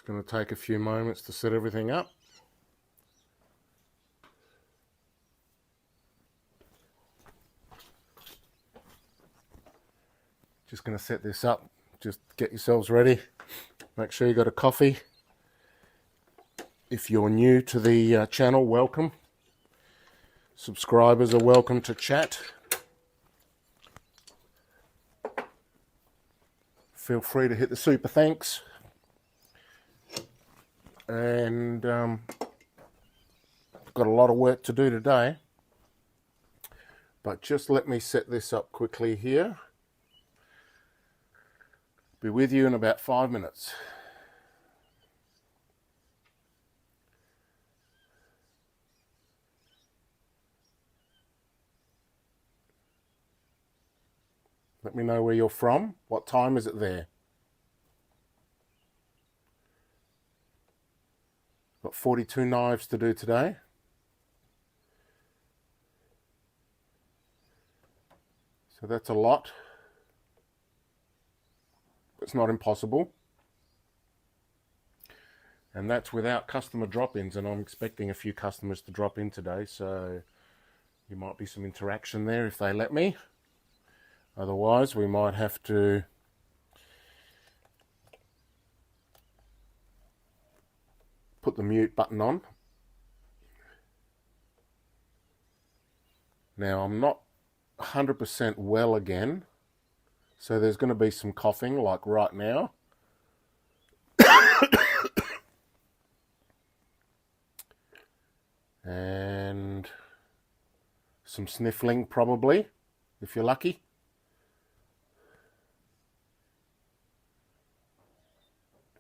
going to take a few moments to set everything up. Just going to set this up. Just get yourselves ready. Make sure you got a coffee. If you're new to the channel, welcome. Subscribers are welcome to chat. Feel free to hit the super thanks. And I've got a lot of work to do today. But just let me set this up quickly here. Be with you in about 5 minutes. Let me know where you're from. What time is it there? Got 42 knives to do today. So that's a lot. It's not impossible. And that's without customer drop-ins, and I'm expecting a few customers to drop in today, so there might be some interaction there if they let me. Otherwise, we might have to put the mute button on. Now, I'm not 100% well again, so there's going to be some coughing like right now. And some sniffling probably, if you're lucky.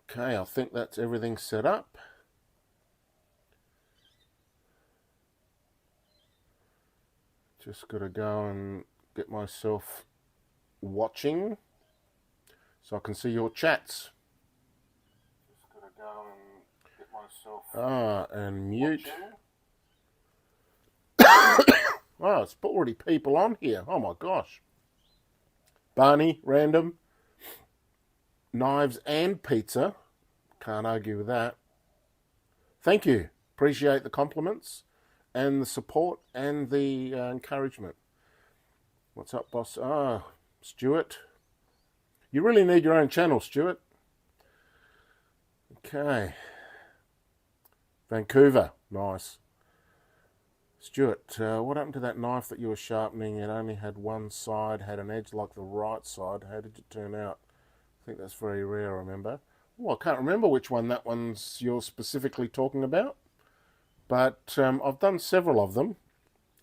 Okay, I think that's everything set up. Just got to go and get myself watching so I can see your chats. Just got to go and get myself and mute. Oh, it's already people on here. Oh my gosh. Barney, random. Knives and pizza. Can't argue with that. Thank you. Appreciate the compliments and the support and the encouragement. What's up, boss? Stuart. You really need your own channel, Stuart. Okay. Vancouver. Nice. Stuart, what happened to that knife that you were sharpening? It only had one side, had an edge like the right side. How did it turn out? I think that's very rare, remember. Oh, I can't remember which one that one's you're specifically talking about. But I've done several of them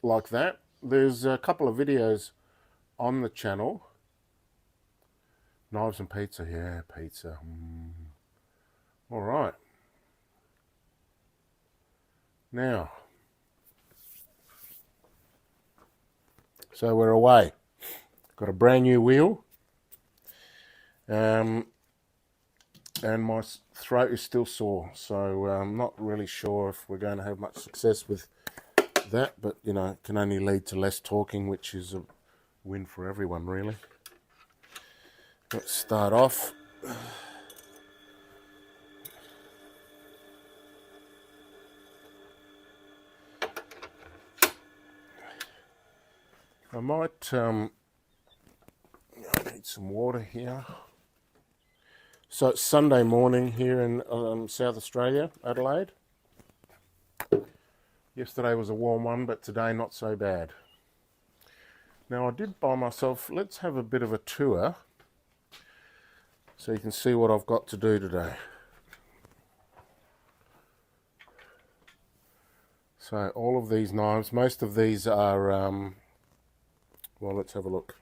like that. There's a couple of videos on the channel. Knives and pizza. Yeah, pizza. All right. Now, so we're away. Got a brand new wheel. And my throat is still sore, so I'm not really sure if we're going to have much success with that, but you know, it can only lead to less talking, which is a win for everyone, really. Let's start off. I might I need some water here. So it's Sunday morning here in South Australia, Adelaide. Yesterday was a warm one, but today not so bad. Now I did buy myself, let's have a bit of a tour so you can see what I've got to do today. So all of these knives, most of these are, well, let's have a look.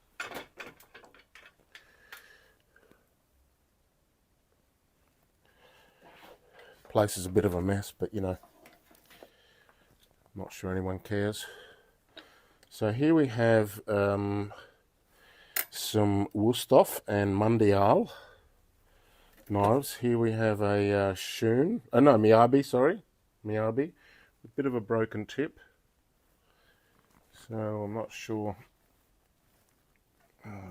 Place is a bit of a mess, but you know, not sure anyone cares. So here we have some Wusthof and Mundial knives. Here we have a Miyabi, sorry. Miyabi. A bit of a broken tip. So I'm not sure.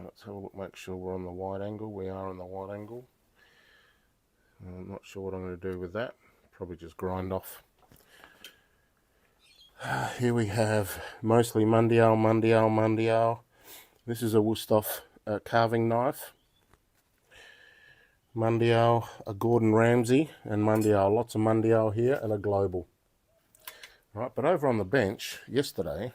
Let's have a look, make sure we're on the wide angle. We are on the wide angle. not sure what I'm going to do with that. Probably just grind off. Here we have mostly Mundial. This is a Wüsthof carving knife. Mundial, a Gordon Ramsay, and Mundial. Lots of Mundial here and a Global. Right, but over on the bench yesterday,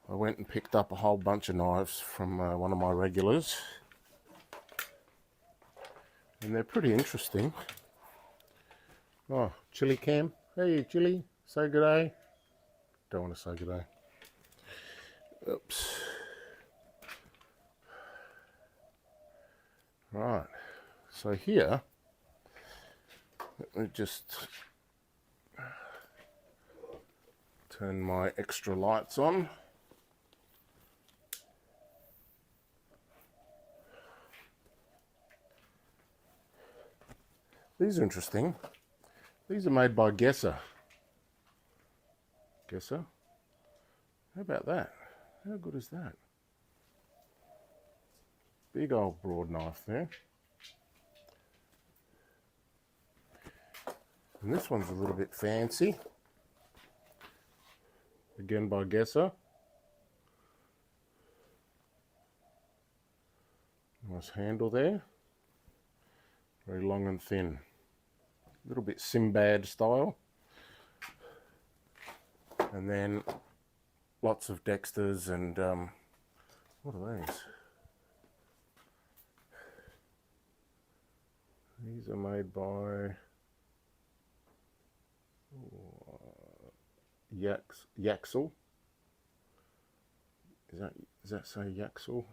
I went and picked up a whole bunch of knives from one of my regulars. And they're pretty interesting. Oh, Chili Cam. Hey, Chili. Say good day. Don't want to say good day. Oops. Right. So here, let me just turn my extra lights on. These are interesting. These are made by Gesser. Gesser? How about that? How good is that? Big old broad knife there. And this one's a little bit fancy. Again by Gesser. Nice handle there. Very long and thin. A little bit Sinbad style. And then lots of Dexters and what are these? These are made by Yaxel. Does that say Yaxel?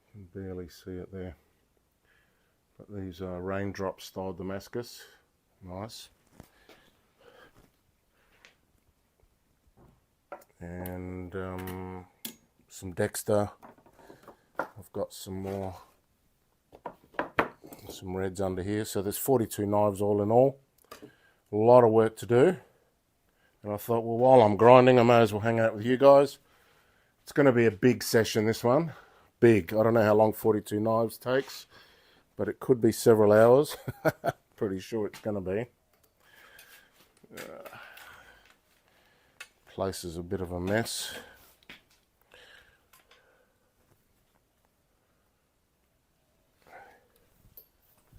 You can barely see it there. But these are raindrop style Damascus. Nice. And some Dexter. I've got some reds under here. So there's 42 knives all in all. A lot of work to do. And I thought, well, while I'm grinding, I may as well hang out with you guys. It's going to be a big session, this one. Big. I don't know how long 42 knives takes, but it could be several hours. Pretty sure it's going to be. Place is a bit of a mess.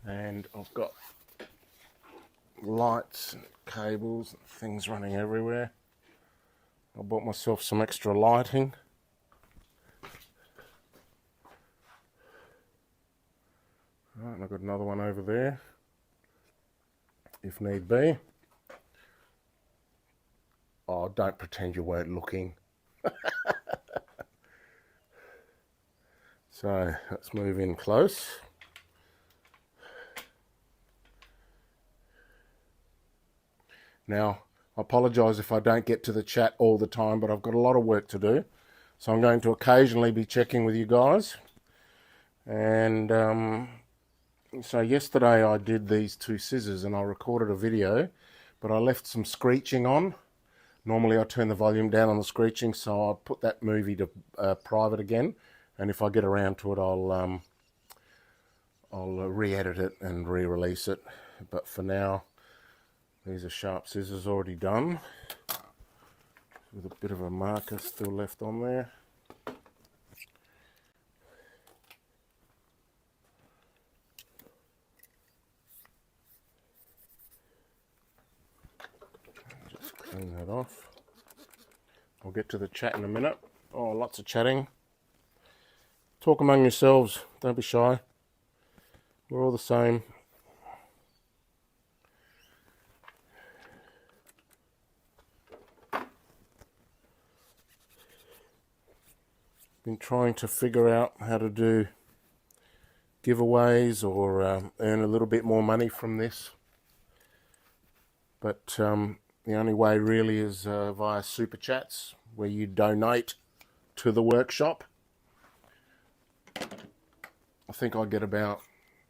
And I've got lights and cables and things running everywhere. I bought myself some extra lighting. Right, and I've got another one over there, if need be. Oh, don't pretend you weren't looking. So, let's move in close. Now, I apologise if I don't get to the chat all the time, but I've got a lot of work to do. So I'm going to occasionally be checking with you guys. And so yesterday I did these two scissors and I recorded a video, but I left some screeching on. Normally I turn the volume down on the screeching, so I'll put that movie to private again. And if I get around to it, I'll re-edit it and re-release it. But for now, these are sharp scissors already done, with a bit of a marker still left on there. Just clean that off. I'll get to the chat in a minute. Oh, lots of chatting. Talk among yourselves, don't be shy. We're all the same. Been trying to figure out how to do giveaways or earn a little bit more money from this, but the only way really is via super chats, where you donate to the workshop. I think I get about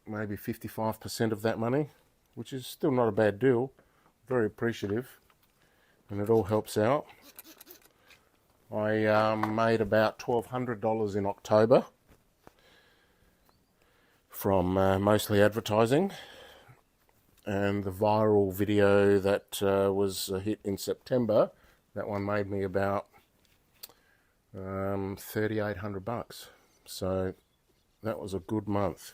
maybe 55% of that money, which is still not a bad deal. Very appreciative, and it all helps out. I made about $1,200 in October, from mostly advertising, and the viral video that was a hit in September, that one made me about $3,800. So that was a good month.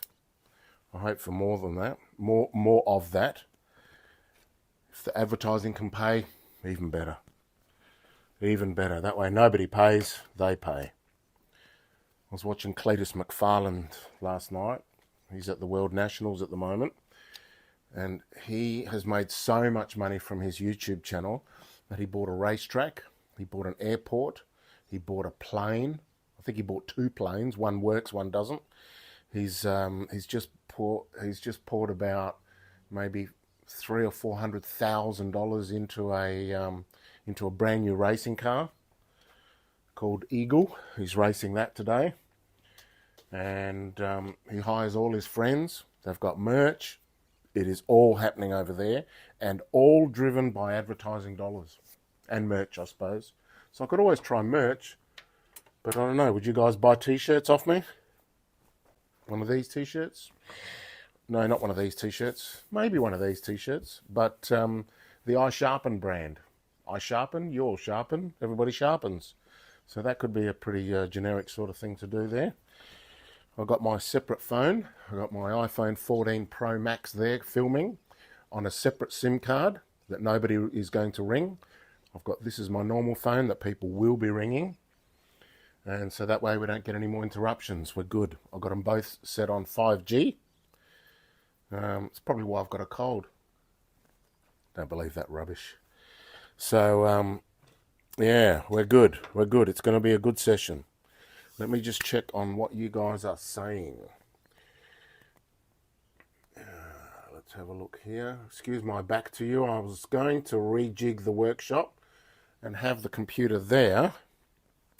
I hope for more than that, more of that. If the advertising can pay, even better. Even better. That way nobody pays, they pay. I was watching Cletus McFarland last night. He's at the World Nationals at the moment. And he has made so much money from his YouTube channel that he bought a racetrack, he bought an airport, he bought a plane. I think he bought 2 planes. One works, one doesn't. He's just poured about maybe $300,000 or $400,000 into a brand new racing car called Eagle. He's racing that today, and he hires all his friends. They've got merch. It is all happening over there, and all driven by advertising dollars and merch, I suppose. So I could always try merch, but I don't know. Would you guys buy t-shirts off me? One of these t-shirts? No, not one of these t-shirts. Maybe one of these t-shirts, but the I Sharpen brand. I sharpen, you all sharpen, everybody sharpens. So that could be a pretty generic sort of thing to do there. I've got my separate phone. I've got my iPhone 14 Pro Max there filming on a separate SIM card that nobody is going to ring. This is my normal phone that people will be ringing. And so that way we don't get any more interruptions. We're good. I've got them both set on 5G. It's probably why I've got a cold. Don't believe that rubbish. So, yeah, we're good. We're good. It's going to be a good session. Let me just check on what you guys are saying. Let's have a look here. Excuse my back to you. I was going to rejig the workshop and have the computer there.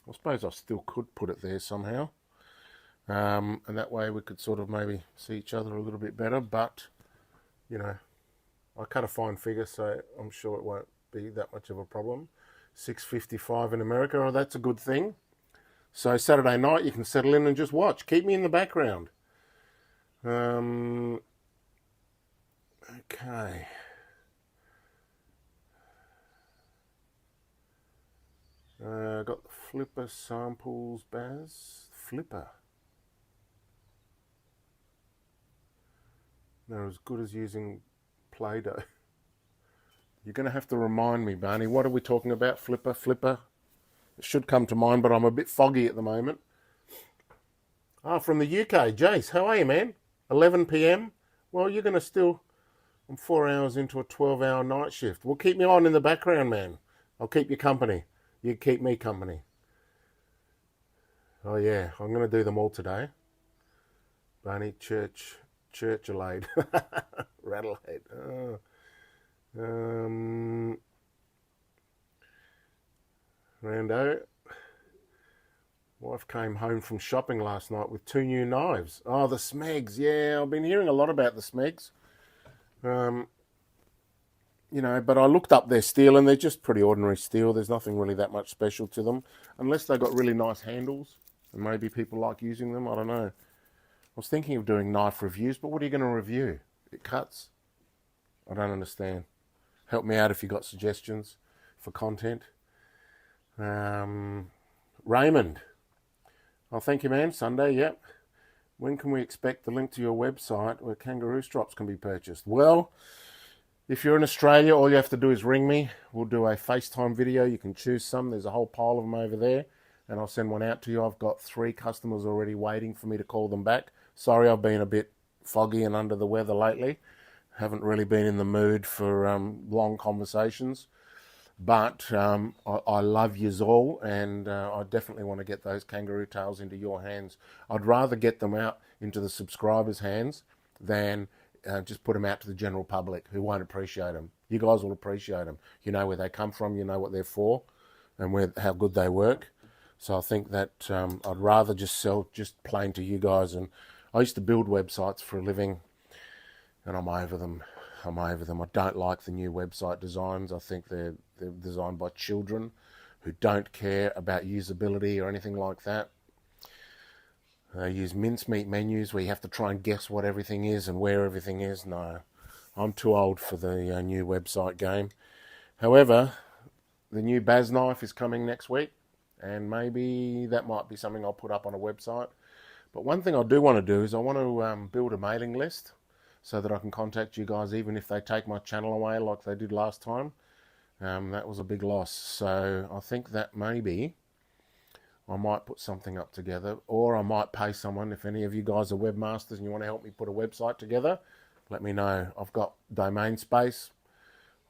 I suppose I still could put it there somehow. And that way we could sort of maybe see each other a little bit better. But, you know, I cut a fine figure, so I'm sure it won't be that much of a problem. 6:55 in America. Oh, that's a good thing. So Saturday night you can settle in and just watch. Keep me in the background. Okay. Got the Flipper samples, Baz. Flipper. They're as good as using Play-Doh. You're going to have to remind me, Barney. What are we talking about? Flipper? It should come to mind, but I'm a bit foggy at the moment. From the UK. Jace, how are you, man? 11 p.m? Well, you're going to still... I'm 4 hours into a 12-hour night shift. Well, keep me on in the background, man. I'll keep you company. You keep me company. Oh, yeah. I'm going to do them all today. Barney, Church-Alade. Rattlehead. Oh. Rando. Wife came home from shopping last night with 2 new knives. Oh, the Smegs. Yeah, I've been hearing a lot about the Smegs. You know, but I looked up their steel and they're just pretty ordinary steel. There's nothing really that much special to them. Unless they've got really nice handles. And maybe people like using them. I don't know. I was thinking of doing knife reviews, but what are you going to review? It cuts? I don't understand. Help me out if you got suggestions for content. Raymond. Oh, thank you, man. Sunday, yep. When can we expect the link to your website where kangaroo strops can be purchased? Well, if you're in Australia, all you have to do is ring me. We'll do a FaceTime video. You can choose some. There's a whole pile of them over there, and I'll send one out to you. I've got 3 customers already waiting for me to call them back. Sorry, I've been a bit foggy and under the weather lately. Haven't really been in the mood for long conversations. But I love yous all, and I definitely want to get those kangaroo tails into your hands. I'd rather get them out into the subscribers' hands than just put them out to the general public who won't appreciate them. You guys will appreciate them. You know where they come from, you know what they're for, and how good they work. So I think that I'd rather just sell just plain to you guys. And I used to build websites for a living, and I'm over them. I don't like the new website designs. I think they're designed by children who don't care about usability or anything like that. They use mincemeat menus where you have to try and guess what everything is and where everything is. No, I'm too old for the new website game. However, the new Baz knife is coming next week, and maybe that might be something I'll put up on a website. But one thing I do want to do is I want to build a mailing list so that I can contact you guys even if they take my channel away like they did last time. That was a big loss. So I think that maybe I might put something up together, or I might pay someone. If any of you guys are webmasters and you want to help me put a website together, let me know. I've got domain space.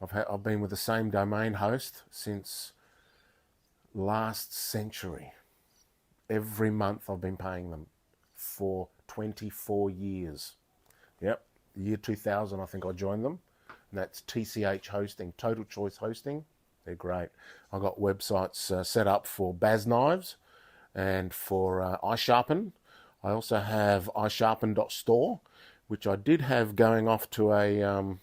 I've been with the same domain host since last century. Every month I've been paying them for 24 years. Yep, the year 2000 I think I joined them. And that's TCH Hosting, Total Choice Hosting. They're great. I've got websites set up for Baz Knives and for iSharpen. I also have iSharpen.store, which I did have going off to a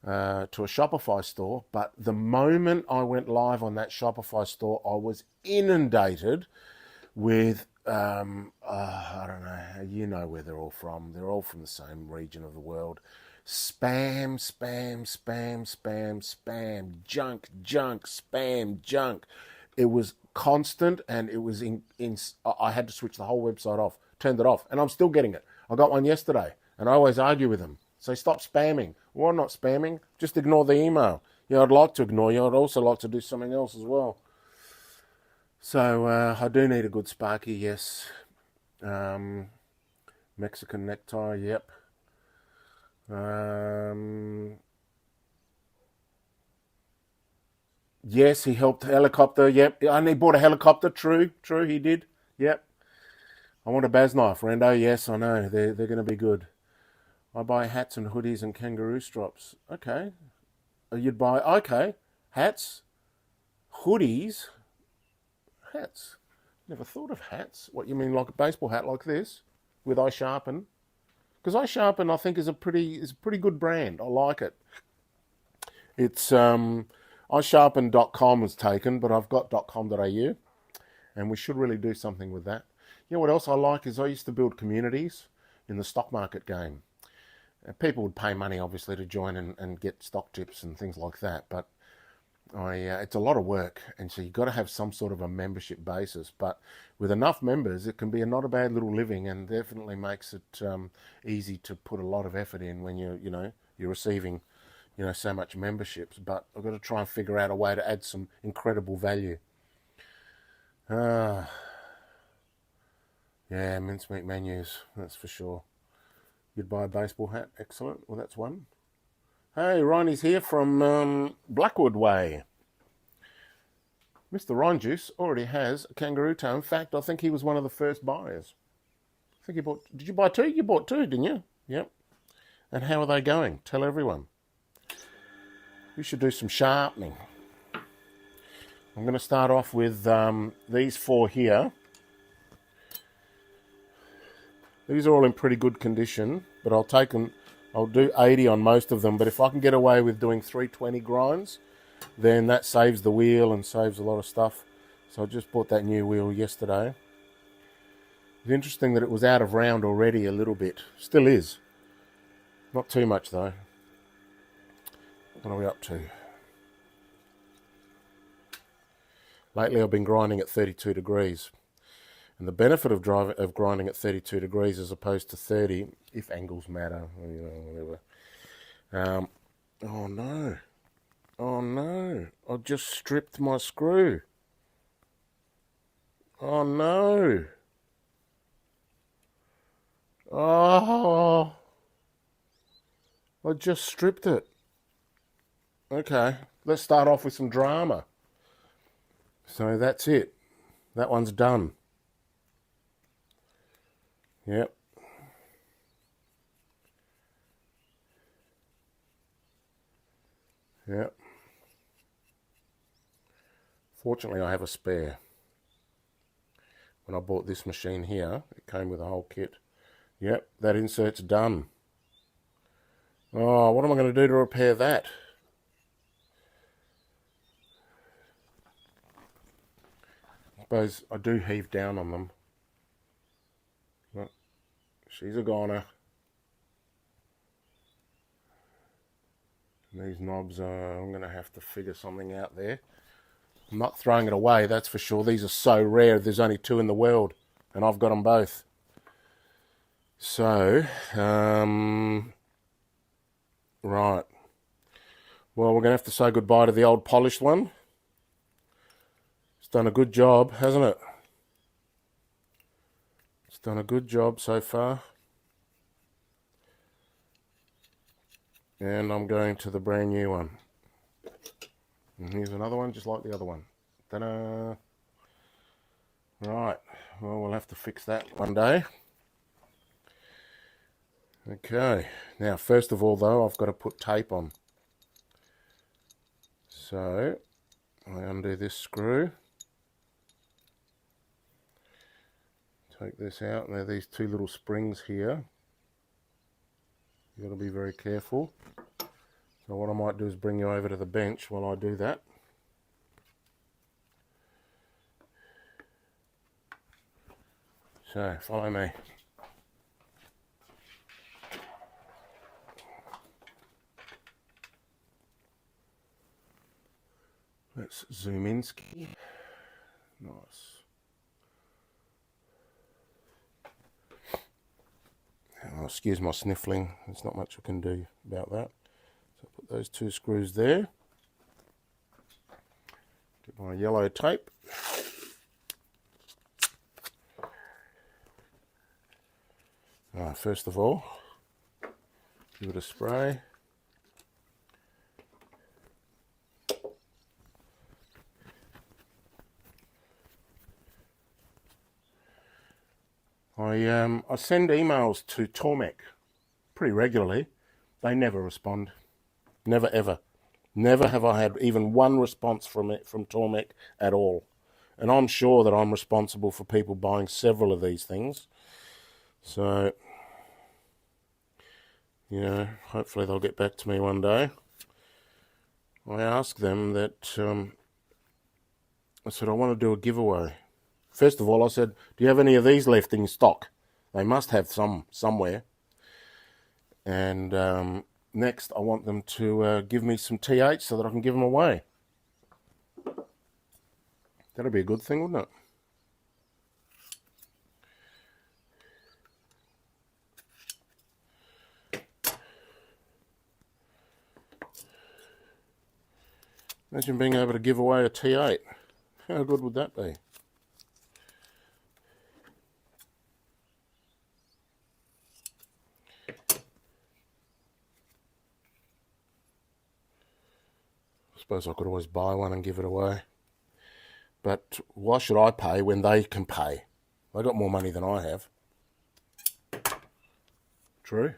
Shopify store, but the moment I went live on that Shopify store, I was inundated with, I don't know, you know where they're all from. They're all from the same region of the world. Spam, spam, spam, spam, spam, junk, spam, junk. It was constant, and it was I had to switch the whole website off, turned it off, and I'm still getting it. I got one yesterday, and I always argue with them. Say, stop spamming. Well, I'm not spamming. Just ignore the email. Yeah, I'd like to ignore you. I'd also like to do something else as well. So I do need a good Sparky, yes. Mexican necktie, yep. Yes, he helped helicopter, yep. And he bought a helicopter, true, he did, yep. I want a Baz knife, Rendo, yes, I know, they're going to be good. I buy hats and hoodies and kangaroo strops. Okay. You'd buy, okay, hats, hoodies, hats. Never thought of hats. What, you mean like a baseball hat like this with iSharpen? Because iSharpen, I think, is a pretty good brand. I like it. It's iSharpen.com is taken, but I've got .com.au, and we should really do something with that. You know what else I like is I used to build communities in the stock market game. People would pay money, obviously, to join and get stock tips and things like that. But it's a lot of work, and so you've got to have some sort of a membership basis. But with enough members, it can be not a bad little living, and definitely makes it easy to put a lot of effort in when you're receiving so much memberships. But I've got to try and figure out a way to add some incredible value. Yeah, mincemeat menus, that's for sure. You'd buy a baseball hat. Excellent. Well, that's one. Hey, Ronnie's here from Blackwood Way. Mr. Ron Juice already has a kangaroo toe. In fact, I think he was one of the first buyers. I think he bought... Did you buy two? You bought two, didn't you? Yep. And how are they going? Tell everyone. We should do some sharpening. I'm going to start off with these four here. These are all in pretty good condition, but I'll do 80 on most of them, but if I can get away with doing 320 grinds, then that saves the wheel and saves a lot of stuff. So I just bought that new wheel yesterday. It's interesting that it was out of round already a little bit. Still is. Not too much though. What are we up to? Lately I've been grinding at 32 degrees. And the benefit of grinding at 32 degrees as opposed to 30, if angles matter, whatever. Oh no. Oh no. I just stripped my screw. Oh no. Oh. I just stripped it. Okay. Let's start off with some drama. So that's it. That one's done. Yep. Yep. Fortunately, I have a spare. When I bought this machine here, it came with a whole kit. Yep, that insert's done. Oh, what am I going to do to repair that? I suppose I do heave down on them. She's a goner. And these knobs are, I'm going to have to figure something out there. I'm not throwing it away, that's for sure. These are so rare. There's only 2 in the world, and I've got them both. So, right. Well, we're going to have to say goodbye to the old polished one. It's done a good job, hasn't it? It's done a good job so far. And I'm going to the brand new one. And here's another one just like the other one. Ta-da! Right, well, we'll have to fix that one day. Okay, now first of all though, I've got to put tape on. So, I undo this screw. Take this out, and there are these 2 little springs here. You've got to be very careful. So what I might do is bring you over to the bench while I do that. So, follow me. Let's zoom in, ski. Nice. Oh, excuse my sniffling. There's not much I can do about that. So put those 2 screws there. Get my yellow tape. First of all, give it a spray. I send emails to Tormek pretty regularly. They never respond. Never ever. Never have I had even one response from Tormek at all. And I'm sure that I'm responsible for people buying several of these things. So, you know, hopefully they'll get back to me one day. I asked them that, I said, I want to do a giveaway. First of all, I said, do you have any of these left in stock? They must have some somewhere. And next, I want them to give me some T8 so that I can give them away. That'd be a good thing, wouldn't it? Imagine being able to give away a T8. How good would that be? I suppose I could always buy one and give it away. But why should I pay when they can pay? They got more money than I have. True.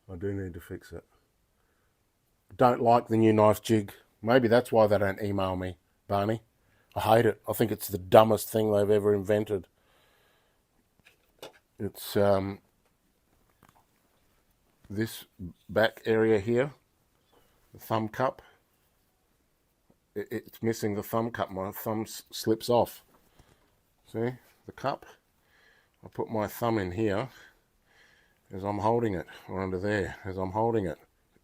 I do need to fix it. Don't like the new knife jig. Maybe that's why they don't email me, Barney. I hate it. I think it's the dumbest thing they've ever invented. It's this back area here, the thumb cup. It's missing the thumb cup. My thumb slips off. See the cup? I put my thumb in here as I'm holding it, or under there as I'm holding it.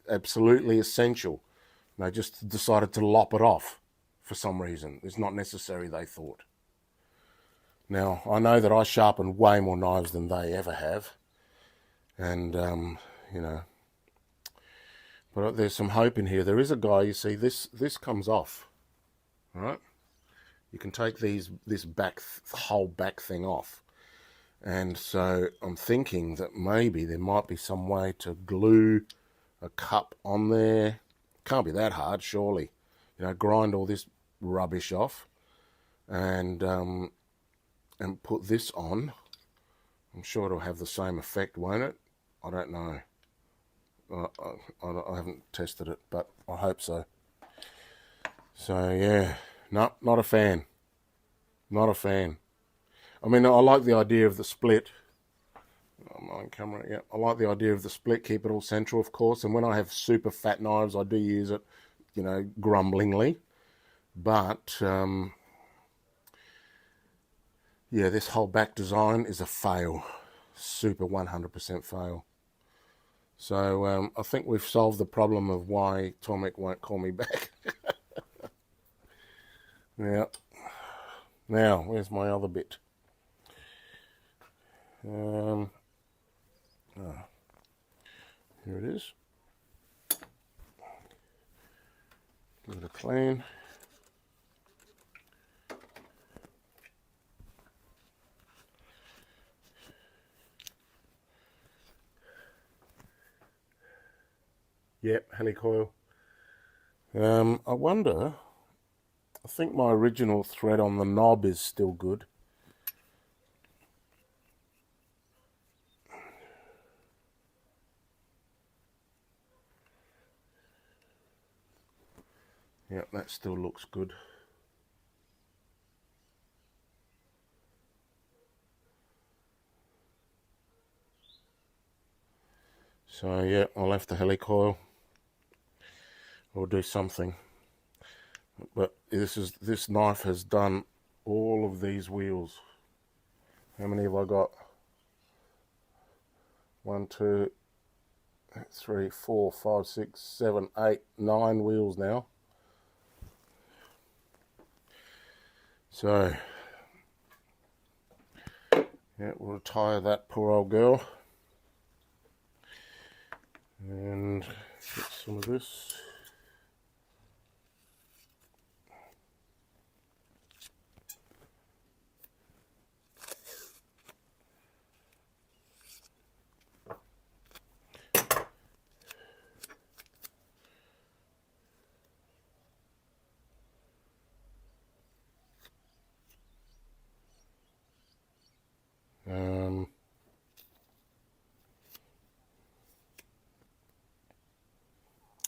Absolutely essential. They just decided to lop it off for some reason. It's not necessary, they thought. Now, I know that I sharpen way more knives than they ever have. And, you know, but there's some hope in here. There is a guy, you see, this comes off, right? You can take this whole back thing off. And so I'm thinking that maybe there might be some way to glue a cup on there. Can't be that hard, surely. You know, grind all this rubbish off and put this on. I'm sure it'll have the same effect, won't it? I don't know. I haven't tested it, but I hope so. So, yeah. No, not a fan. Not a fan. I mean, I like the idea of the split. I'm on camera, yeah. I like the idea of the split, keep it all central, of course. And when I have super fat knives, I do use it, you know, grumblingly. But Yeah, this whole back design is a fail. Super 100% fail. So I think we've solved the problem of why Tomek won't call me back. Yeah. Now, where's my other bit? Here it is. Give it a clean. Yep, helicoil. I wonder, I think my original thread on the knob is still good. Yep, that still looks good. So yeah, I'll have to helicoil or do something. But this knife has done all of these wheels. How many have I got? 1, 2, 3, 4, 5, 6, 7, 8, 9 wheels now. So yeah, we'll retire that poor old girl and get some of this.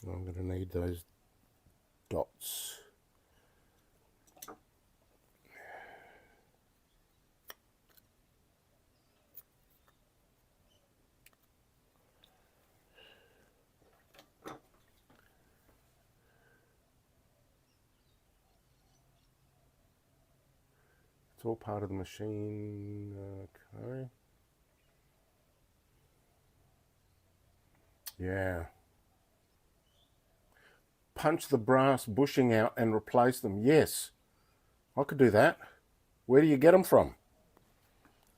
I'm going to need those dots. It's all part of the machine. Okay. Yeah. Punch the brass bushing out and replace them. Yes, I could do that. Where do you get them from?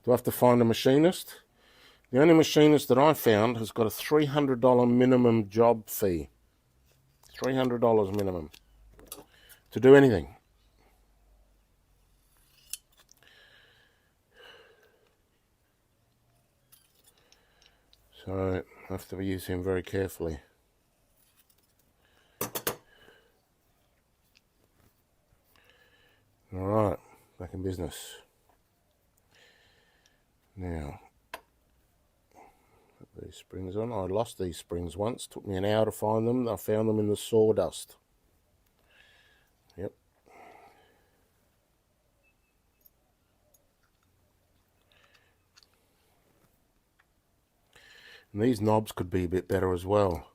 Do I have to find a machinist? The only machinist that I found has got a $300 minimum job fee. $300 minimum to do anything. So I have to use him very carefully. All right, back in business. Now, put these springs on. I lost these springs once. Took me an hour to find them. I found them in the sawdust. Yep. And these knobs could be a bit better as well.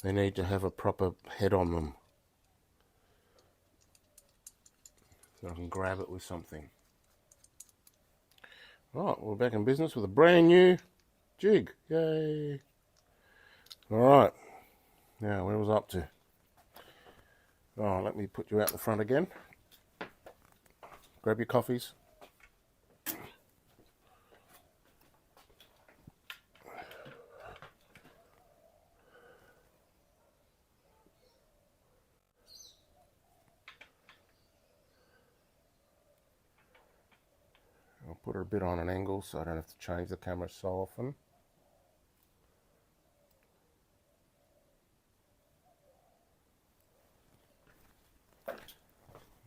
They need to have a proper head on them. So I can grab it with something. Right, we're back in business with a brand new jig. Yay! Alright, now where was I up to? Oh, let me put you out the front again. Grab your coffees. I'll put her a bit on an angle so I don't have to change the camera so often.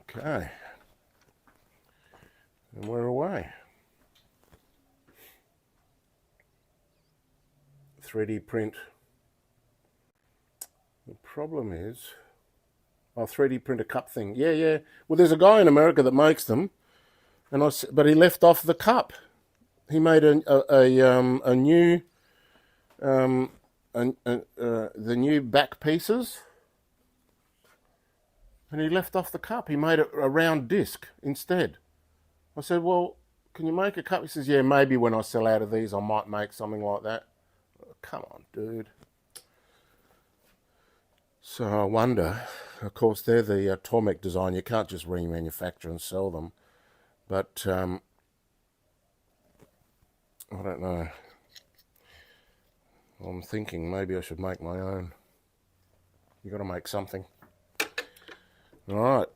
Okay. And we're away. 3D print. The problem is, oh, 3D print a cup thing. Yeah. Well, there's a guy in America that makes them, but he left off the cup. He made a new the new back pieces, and he left off the cup. He made a round disc instead. I said, well, can you make a cup? He says, yeah, maybe when I sell out of these, I might make something like that. Come on, dude. So I wonder, of course, they're the Tormek design. You can't just remanufacture and sell them. But I don't know. I'm thinking maybe I should make my own. You got to make something. All right.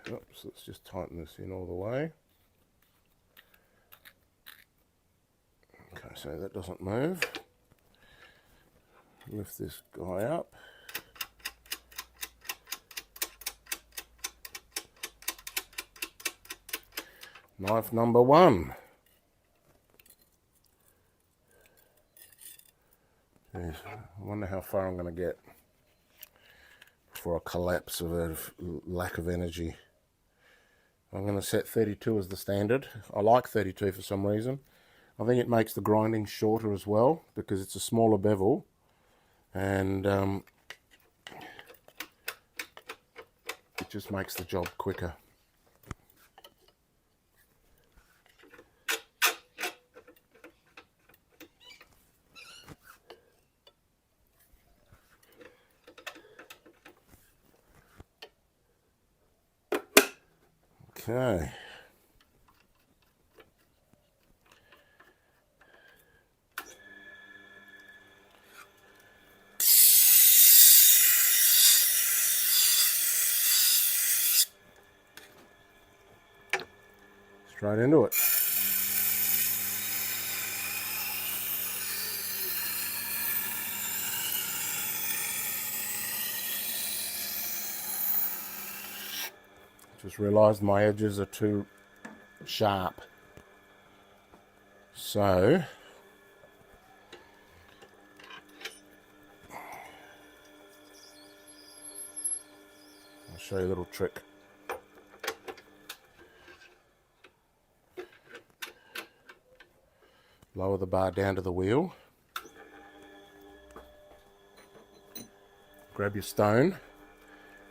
Oops, let's just tighten this in all the way. Okay, so that doesn't move. Lift this guy up. Knife number 1. Jeez, I wonder how far I'm going to get before I collapse of lack of energy. I'm going to set 32 as the standard. I like 32 for some reason. I think it makes the grinding shorter as well because it's a smaller bevel, and it just makes the job quicker. Okay. Straight into it. Just realised my edges are too sharp. So I'll show you a little trick. Lower the bar down to the wheel. Grab your stone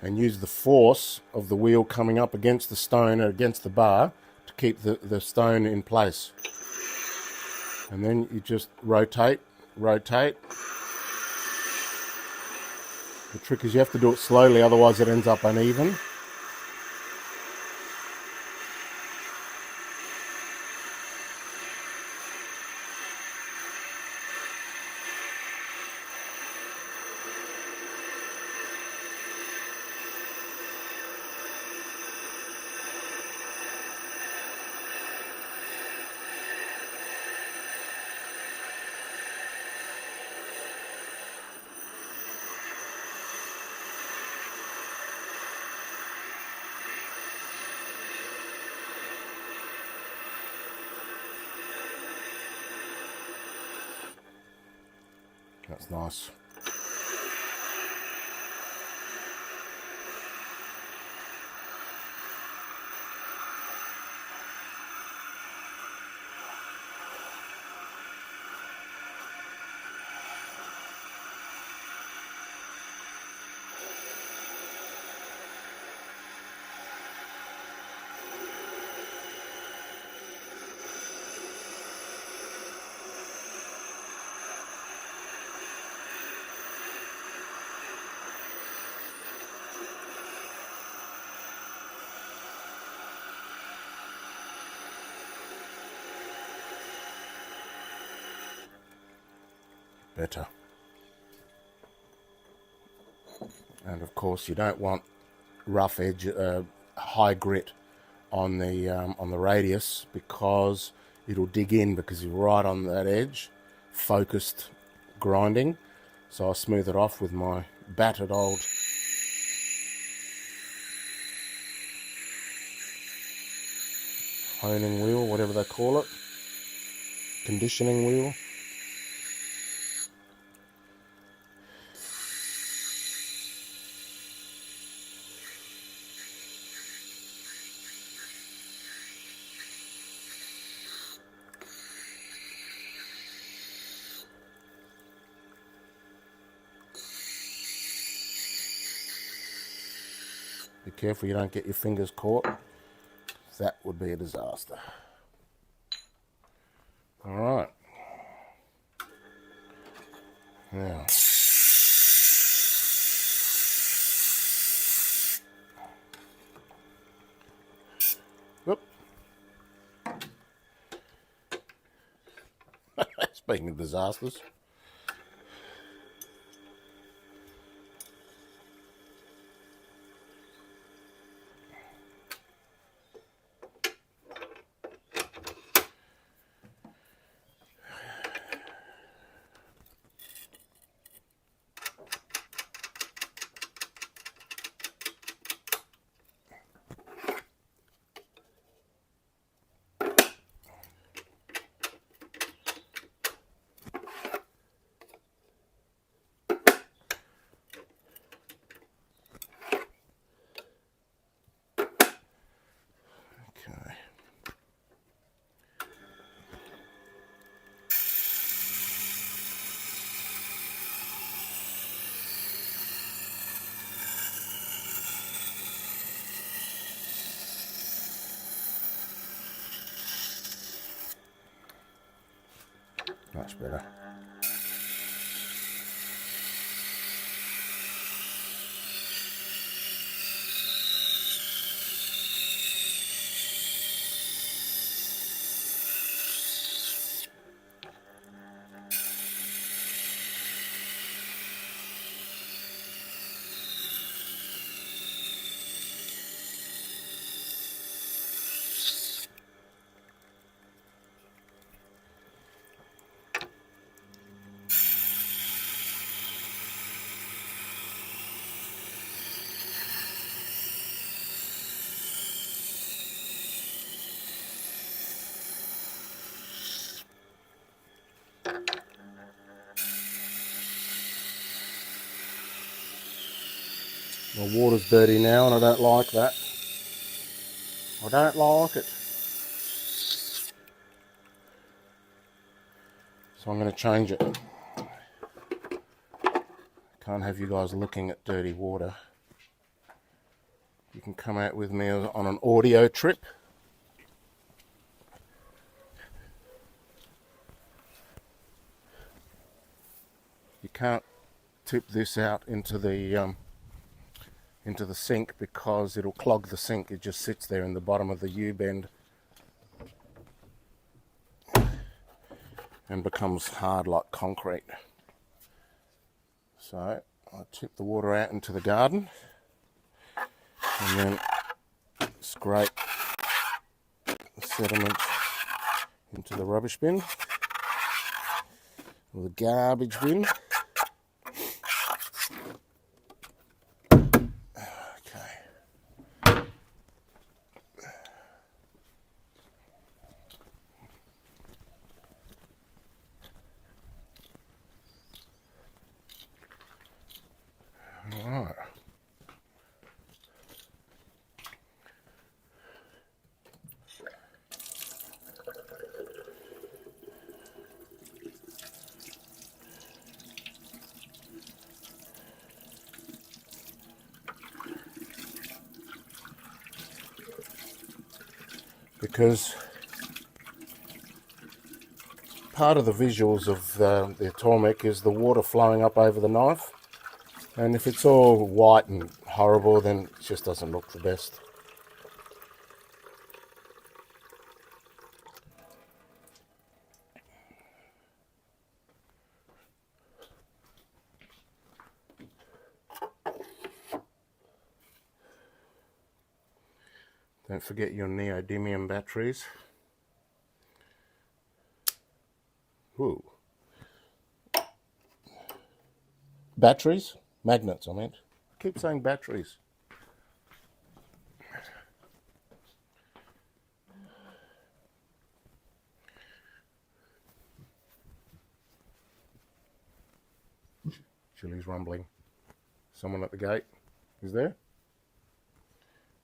and use the force of the wheel coming up against the stone or against the bar to keep the stone in place. And then you just rotate. The trick is you have to do it slowly, otherwise it ends up uneven. That's nice. Better. And of course you don't want rough edge, high grit on the radius, because it'll dig in because you're right on that edge. Focused grinding. So I smooth it off with my battered old honing wheel, whatever they call it, conditioning wheel. Be careful you don't get your fingers caught. That would be a disaster. All right. Now, whoop. Speaking of disasters. Okay. Much better. My water's dirty now and I don't like that. I don't like it. So I'm going to change it. Can't have you guys looking at dirty water. You can come out with me on an audio trip. You can't tip this out into the sink because it'll clog the sink. It just sits there in the bottom of the U-bend and becomes hard like concrete. So I tip the water out into the garden and then scrape the sediment into the rubbish bin or the garbage bin. Alright. Because part of the visuals of the Tormek is the water flowing up over the knife, and if it's all white and horrible then it just doesn't look the best. Don't forget your neodymium batteries. Ooh. Batteries? Magnets, I meant. I keep saying batteries. Chili's rumbling. Someone at the gate is there?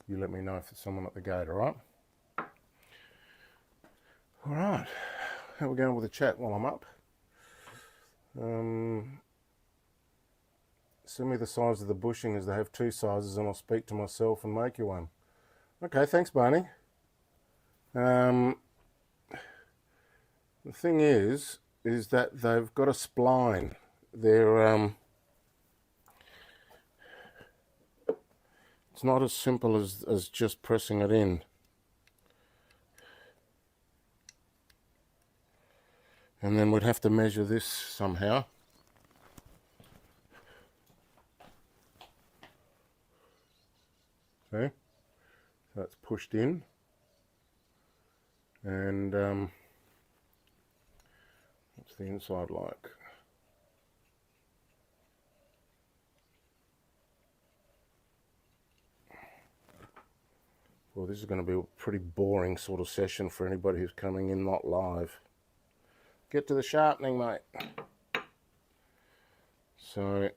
You let me know if there's someone at the gate, alright? Alright, how are we going with the chat while I'm up? Send me the size of the bushing as they have two sizes and I'll speak to myself and make you one. Okay, thanks Barney. The thing is that they've got a spline. They're it's not as simple as just pressing it in. And then we'd have to measure this somehow. See? So it's pushed in. And what's the inside like? Well, this is going to be a pretty boring sort of session for anybody who's coming in not live. Get to the sharpening, mate. So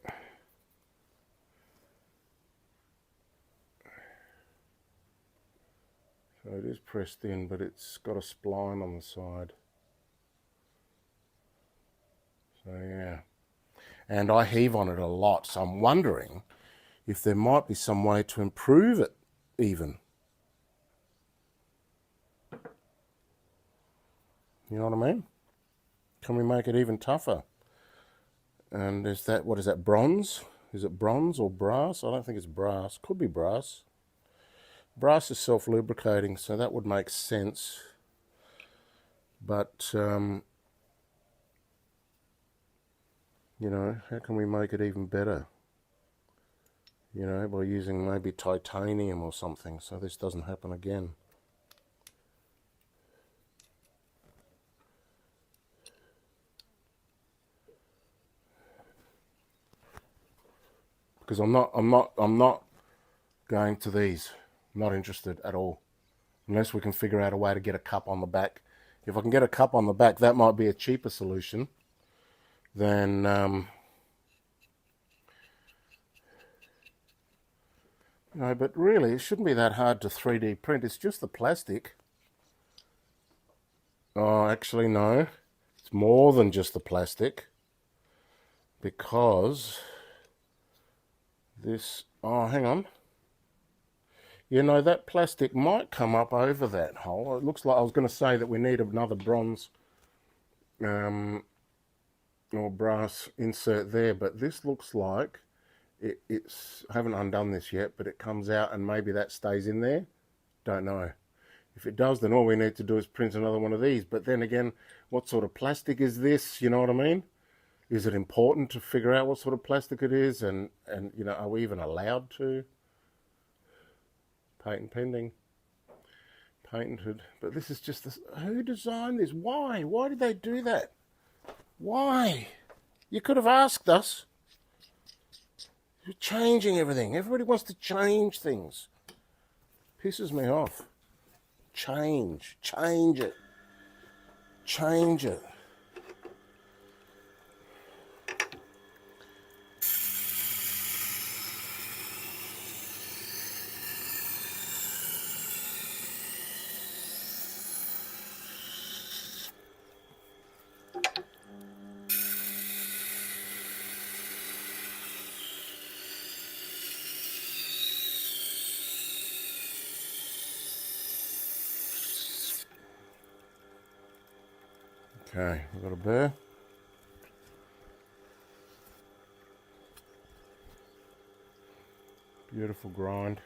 it is pressed in, but it's got a spline on the side. So yeah. And I heave on it a lot, so I'm wondering if there might be some way to improve it even. You know what I mean? Can we make it even tougher? And is that, what is that, bronze? Is it bronze or brass? I don't think it's brass. Could be brass. Brass is self-lubricating, so that would make sense. But, you know, how can we make it even better? You know, by using maybe titanium or something, so this doesn't happen again. Because I'm not going to these. I'm not interested at all. Unless we can figure out a way to get a cup on the back. If I can get a cup on the back, that might be a cheaper solution than no, but really it shouldn't be that hard to 3D print. It's just the plastic. Oh, actually no. It's more than just the plastic. Because this, oh, hang on. You know, that plastic might come up over that hole. It looks like, I was going to say that we need another bronze or brass insert there, but this looks like it's, I haven't undone this yet, but it comes out and maybe that stays in there. Don't know. If it does, then all we need to do is print another one of these. But then again, what sort of plastic is this? You know what I mean? Is it important to figure out what sort of plastic it is? And you know, are we even allowed to? Patent pending. Patented. But this is just this. Who designed this? Why? Why did they do that? Why? You could have asked us. You're changing everything. Everybody wants to change things. Pisses me off. Change. Change it. Change it. Okay, we've got a burr. Beautiful grind.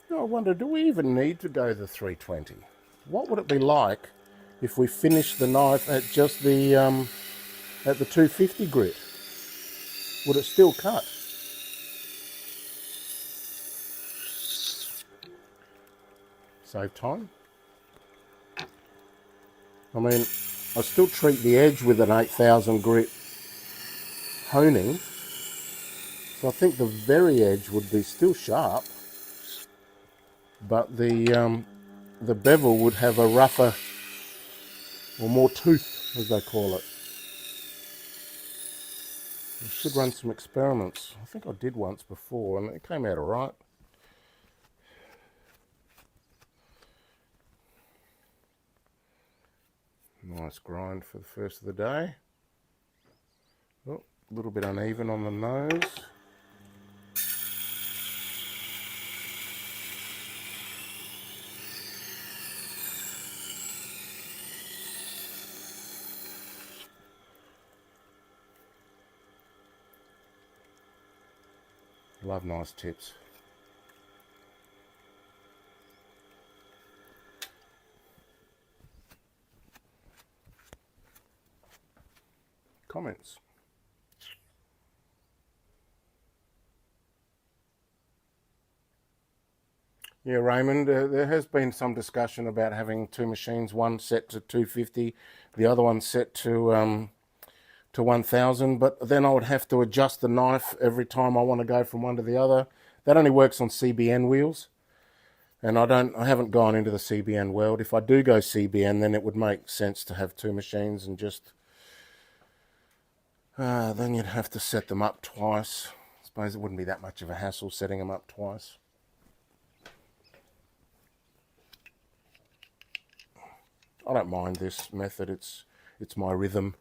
I wonder, do we even need to go the 320? What would it be like if we finished the knife at just the at the 250 grit? Would it still cut? Save time. I mean, I still treat the edge with an 8000 grit honing, so I think the very edge would be still sharp, but the bevel would have a rougher or more tooth, as they call it. should run some experiments. I think I did once before and it came out alright. Nice grind for the first of the day. Oh, a little bit uneven on the nose. Love nice tips. Comments. Yeah, Raymond, there has been some discussion about having two machines, one set to 250, the other one set to 1000, but then I would have to adjust the knife every time I want to go from one to the other. That only works on CBN wheels, and I haven't gone into the CBN world. If I do go CBN, then it would make sense to have two machines and just then you'd have to set them up twice. I suppose it wouldn't be that much of a hassle setting them up twice. I don't mind this method. It's my rhythm.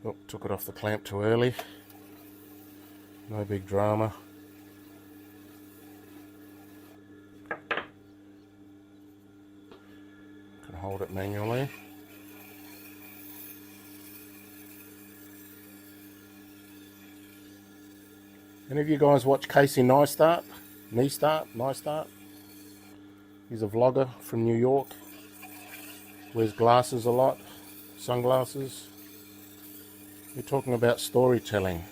Oh, took it off the clamp too early. No big drama. Can hold it manually. Any of you guys watch Casey Neistat? He's a vlogger from New York. Wears glasses a lot, sunglasses. We're talking about storytelling,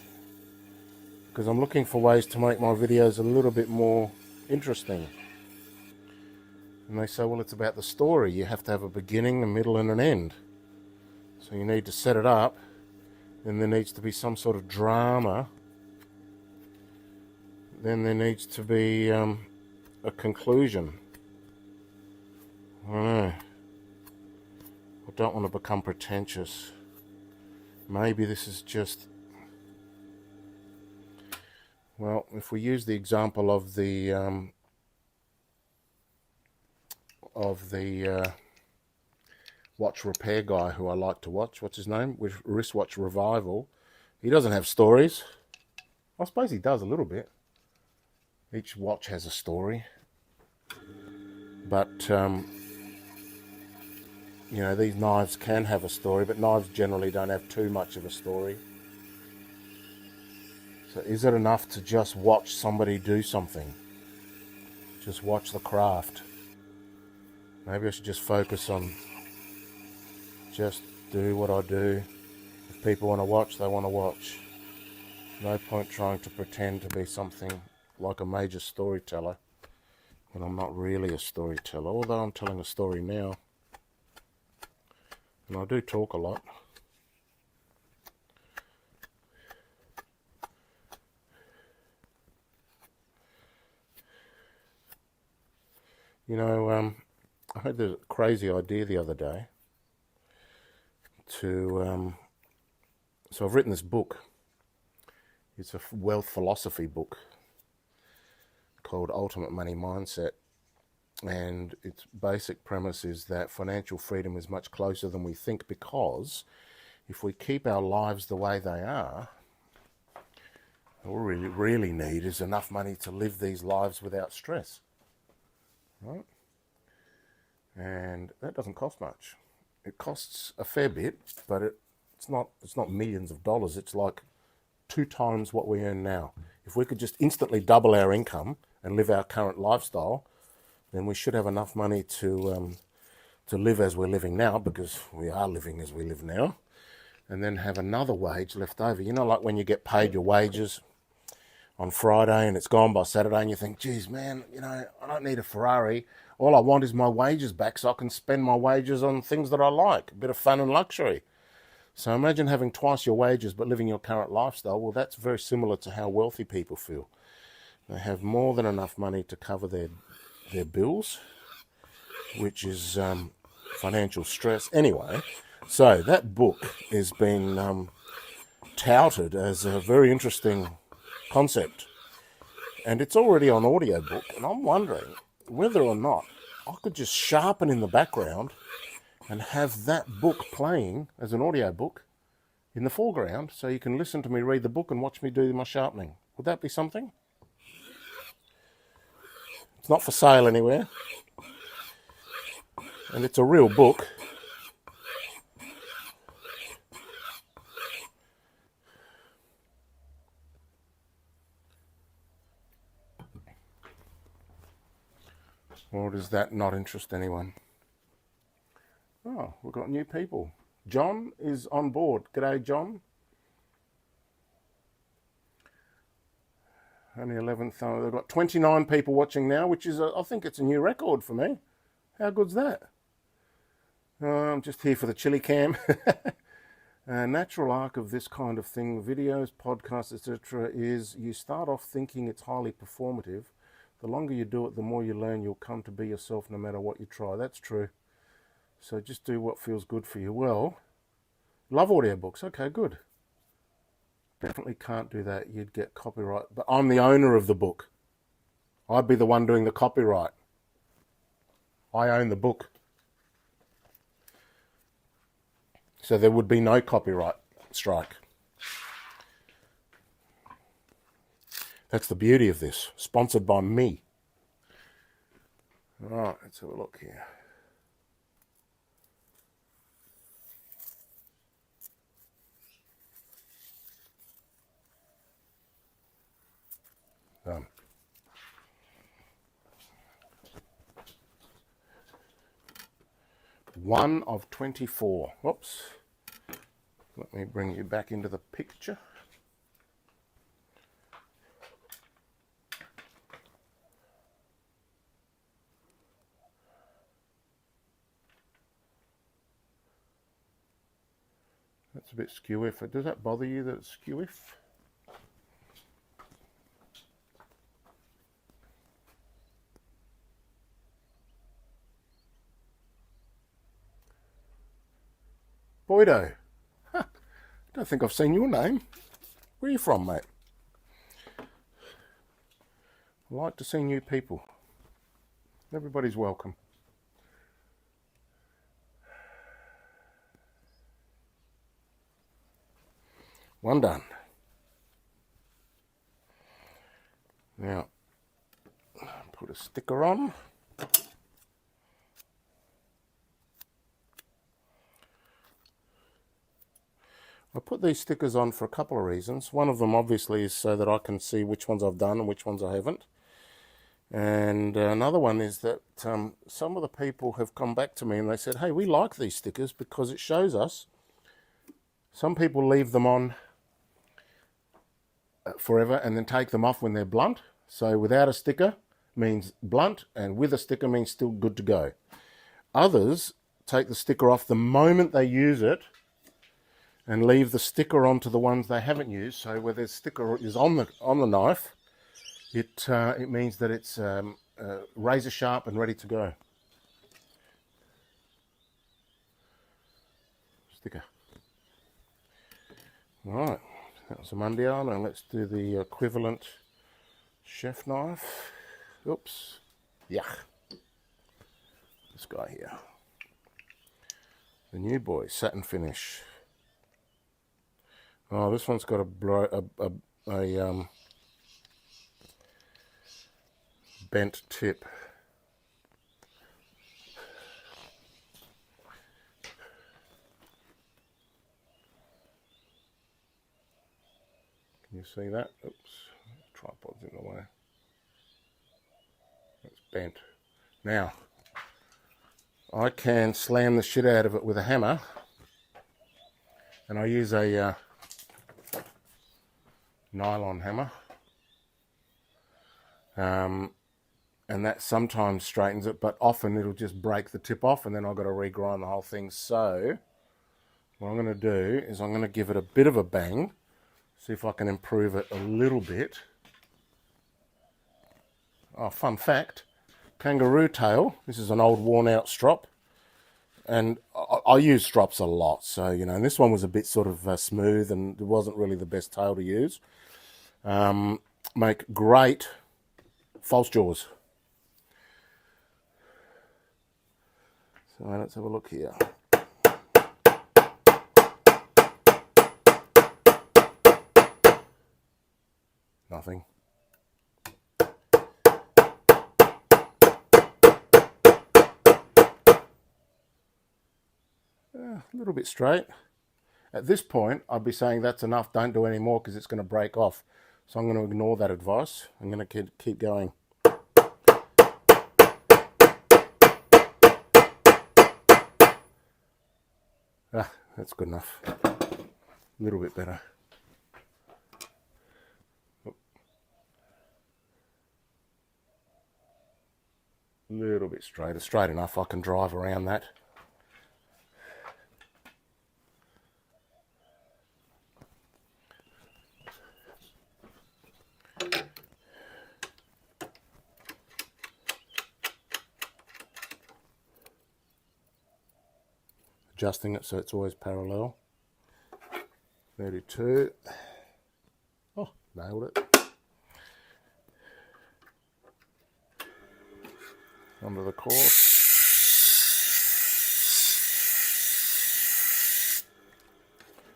because I'm looking for ways to make my videos a little bit more interesting. And they say, well, it's about the story. You have to have a beginning, a middle, and an end. So you need to set it up, then there needs to be some sort of drama. Then there needs to be a conclusion. I don't know. I don't want to become pretentious. Maybe this is just... Well, if we use the example of the watch repair guy who I like to watch, what's his name? With Wristwatch Revival. He doesn't have stories. I suppose he does a little bit. Each watch has a story. But, you know, these knives can have a story, but knives generally don't have too much of a story. So is it enough to just watch somebody do something? Just watch the craft. Maybe I should just focus on just do what I do. If people want to watch, they want to watch. No point trying to pretend to be something like a major storyteller when I'm not really a storyteller, although I'm telling a story now. And I do talk a lot. You know, I had this crazy idea the other day to... so I've written this book. It's a wealth philosophy book called Ultimate Money Mindset. And its basic premise is that financial freedom is much closer than we think, because if we keep our lives the way they are, all we really need is enough money to live these lives without stress. Right? And that doesn't cost much. It costs a fair bit, but it's not millions of dollars. It's like 2 times what we earn now. If we could just instantly double our income and live our current lifestyle, then we should have enough money to live as we're living now, because we are living as we live now, and then have another wage left over. You know, like when you get paid your wages on Friday and it's gone by Saturday, and you think, geez, man, you know, I don't need a Ferrari. All I want is my wages back so I can spend my wages on things that I like, a bit of fun and luxury. So imagine having twice your wages but living your current lifestyle. Well, that's very similar to how wealthy people feel. They have more than enough money to cover their bills, which is financial stress. Anyway, so that book has been touted as a very interesting concept. And it's already on audiobook, and I'm wondering whether or not I could just sharpen in the background and have that book playing as an audiobook in the foreground so you can listen to me read the book and watch me do my sharpening. Would that be something? It's not for sale anywhere. And it's a real book. Or does that not interest anyone? Oh, we've got new people. John is on board. G'day, John. Only 11th. They've got 29 people watching now, which is, I think it's a new record for me. How good's that? I'm just here for the chili cam. A natural arc of this kind of thing, videos, podcasts, etc., is you start off thinking it's highly performative. The longer you do it, the more you learn. You'll come to be yourself no matter what you try. That's true. So just do what feels good for you. Well, love audiobooks. Okay, good. Definitely can't do that. You'd get copyright. But I'm the owner of the book. I'd be the one doing the copyright. I own the book. So there would be no copyright strike. That's the beauty of this. Sponsored by me. All right, let's have a look here. Done. One of 24. Whoops. Let me bring you back into the picture. That's a bit skew-if. Does that bother you that it's skew-if? Boydo. Huh. I don't think I've seen your name. Where are you from, mate? I like to see new people. Everybody's welcome. One done. Now, put a sticker on. I put these stickers on for a couple of reasons. One of them obviously is so that I can see which ones I've done and which ones I haven't. And another one is that some of the people have come back to me and they said, hey, we like these stickers because it shows us. Some people leave them on forever and then take them off when they're blunt. So without a sticker means blunt, and with a sticker means still good to go. Others take the sticker off the moment they use it and leave the sticker onto the ones they haven't used. So where the sticker is on the knife, it means that it's razor sharp and ready to go. Sticker. All right, that was a Mundial. Now let's do the equivalent chef knife. Oops, yuck. This guy here, the new boy, satin finish. Oh, this one's got a bent tip. Can you see that? Oops, tripod's in the way. It's bent. Now, I can slam the shit out of it with a hammer, and I use a nylon hammer, and that sometimes straightens it, but often it'll just break the tip off, and then I've got to regrind the whole thing. So what I'm going to do is I'm going to give it a bit of a bang, see if I can improve it a little bit. Oh, fun fact, kangaroo tail, this is an old worn out strop, And I use strops a lot, so you know, and this one was a bit sort of smooth, and it wasn't really the best tail to use. Make great false jaws. So let's have a look here. Nothing. A little bit straight. At this point, I'd be saying that's enough, don't do any more because it's going to break off. So I'm going to ignore that advice. I'm going to keep going. Ah, that's good enough. A little bit better. A little bit straighter. Straight enough, I can drive around that. Adjusting it so it's always parallel. 32. Oh, nailed it. Under the course.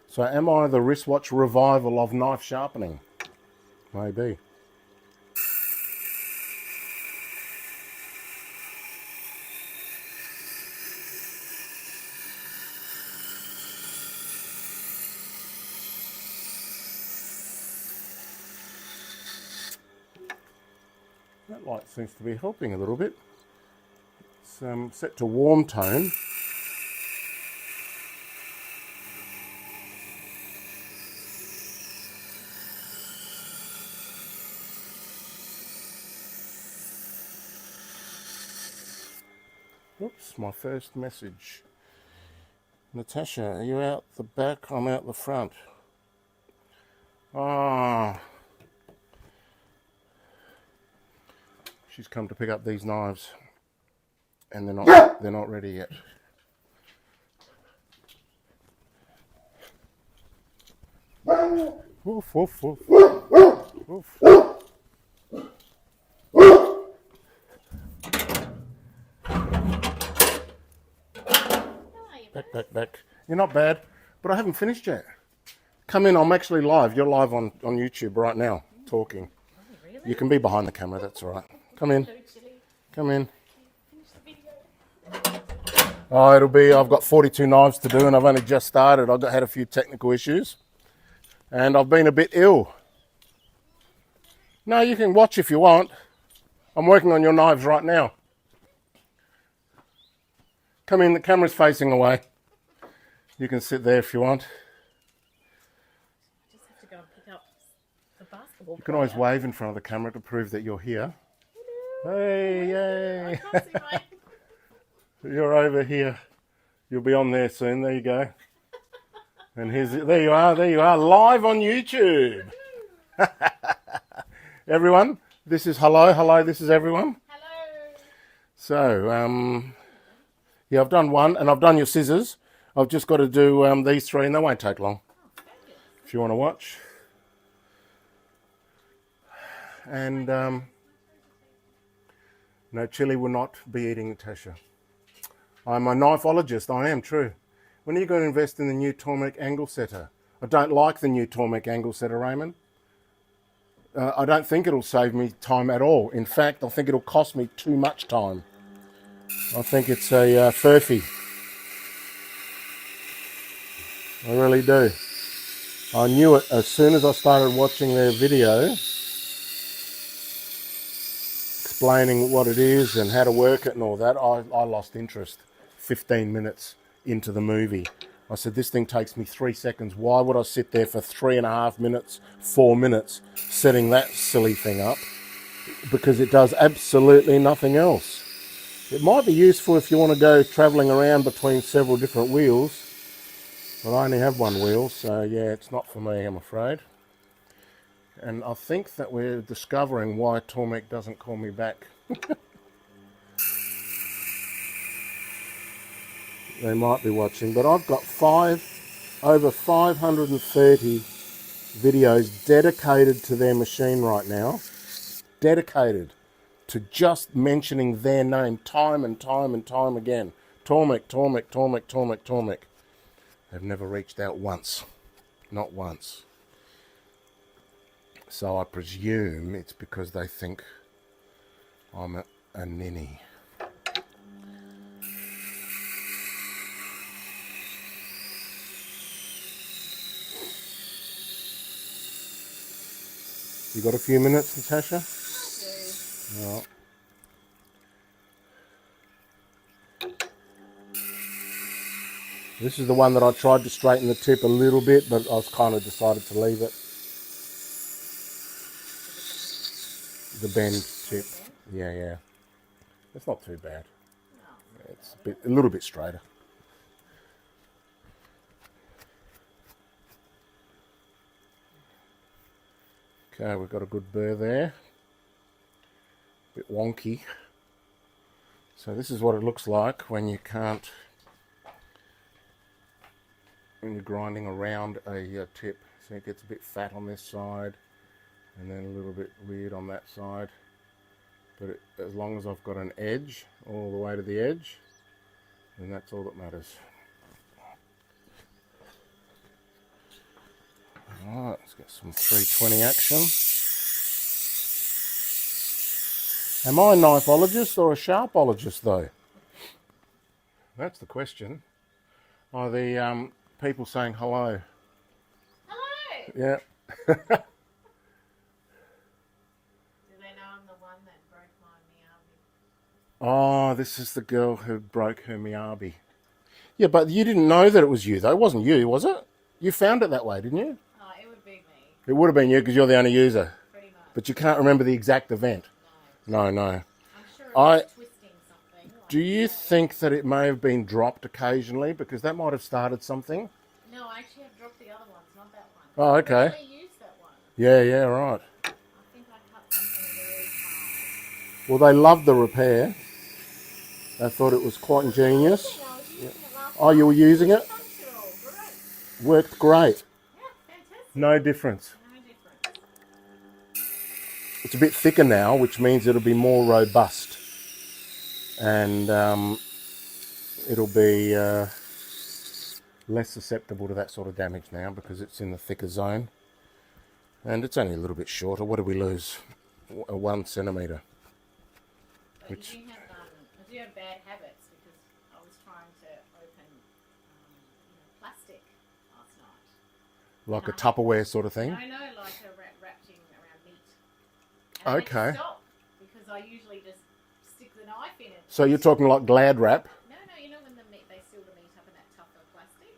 So am I the wristwatch revival of knife sharpening? Maybe. That light seems to be helping a little bit. It's set to warm tone. Oops, my first message. Natasha, are you out the back? I'm out the front. Ah. She's come to pick up these knives, and they're not ready yet. Woof, woof, woof. Woof. Back. You're not bad, but I haven't finished yet. Come in, I'm actually live. You're live on YouTube right now, talking. Oh, really? You can be behind the camera, that's all right. Come in. Come in. Oh, I've got 42 knives to do, and I've only just started. I've had a few technical issues, and I've been a bit ill. No, you can watch if you want. I'm working on your knives right now. Come in, the camera's facing away. You can sit there if you want. I just have to go and pick up the basketball. You can always wave in front of the camera to prove that you're here. Hello. Hey, yay. I can't see my... You're over here. You'll be on there soon. There you go. And there you are, live on YouTube. Everyone, this is hello, this is everyone. Hello. So, yeah, I've done one, and I've done your scissors. I've just got to do these three, and they won't take long. If you want to watch. And no, Chili will not be eating Natasha. I'm a knifologist, I am, true. When are you going to invest in the new Tormek angle setter? I don't like the new Tormek angle setter, Raymond. I don't think it'll save me time at all. In fact, I think it'll cost me too much time. I think it's a furphy. I really do. I knew it as soon as I started watching their video explaining what it is and how to work it and all that. I lost interest 15 minutes into the movie. I said, this thing takes me 3 seconds. Why would I sit there for 3.5 minutes, 4 minutes, setting that silly thing up? Because it does absolutely nothing else. It might be useful if you want to go travelling around between several different wheels. But I only have one wheel, so yeah, it's not for me, I'm afraid. And I think that we're discovering why Tormek doesn't call me back. They might be watching, but I've got over 530 videos dedicated to their machine right now. Dedicated to just mentioning their name time and time and time again. Tormek, Tormek, Tormek, Tormek, Tormek. They've never reached out once. Not once. So I presume it's because they think I'm a ninny. You got a few minutes, Natasha? I do. No. This is the one that I tried to straighten the tip a little bit, but I was kind of decided to leave it. The bend tip. Yeah, yeah. It's not too bad. No. It's a little bit straighter. Okay, we've got a good burr there. A bit wonky. So this is what it looks like when you can't, when you're grinding around a tip. So it gets a bit fat on this side and then a little bit weird on that side. But as long as I've got an edge all the way to the edge, then that's all that matters. Alright, let's get some 320 action. Am I a knifeologist or a sharpologist though? That's the question. Are the people saying hello? Hello! Yeah. Do they know I'm the one that broke my Miyabi? Oh, this is the girl who broke her Miyabi. Yeah, but you didn't know that it was you though. It wasn't you, was it? You found it that way, didn't you? Oh, it would be me. It would have been you because you're the only user. Pretty much. But you can't remember the exact event. No. No. I'm sure it was twisting something. Do you think that it may have been dropped occasionally? Because that might have started something. No, I actually have dropped the other ones, not that one. Oh, okay. I only used that one. Yeah, right. I think I cut something very hard. Well, they loved the repair. They thought it was quite ingenious. I was using it last Oh, you were using it? functional. Great. Worked great. Yeah, fantastic. No difference. No difference. It's a bit thicker now, which means it'll be more robust. And it'll be less susceptible to that sort of damage now because it's in the thicker zone. And it's only a little bit shorter. What did we lose? 1 centimetre. But Which- you do have, I do have bad habits because I was trying to open plastic last night. Like a Tupperware sort of thing? No, like a wrapping around meat. And I Okay. had to stop because I usually just stick the knife in it. So you're talking like Glad wrap? No, you know when they seal the meat up in that tougher plastic?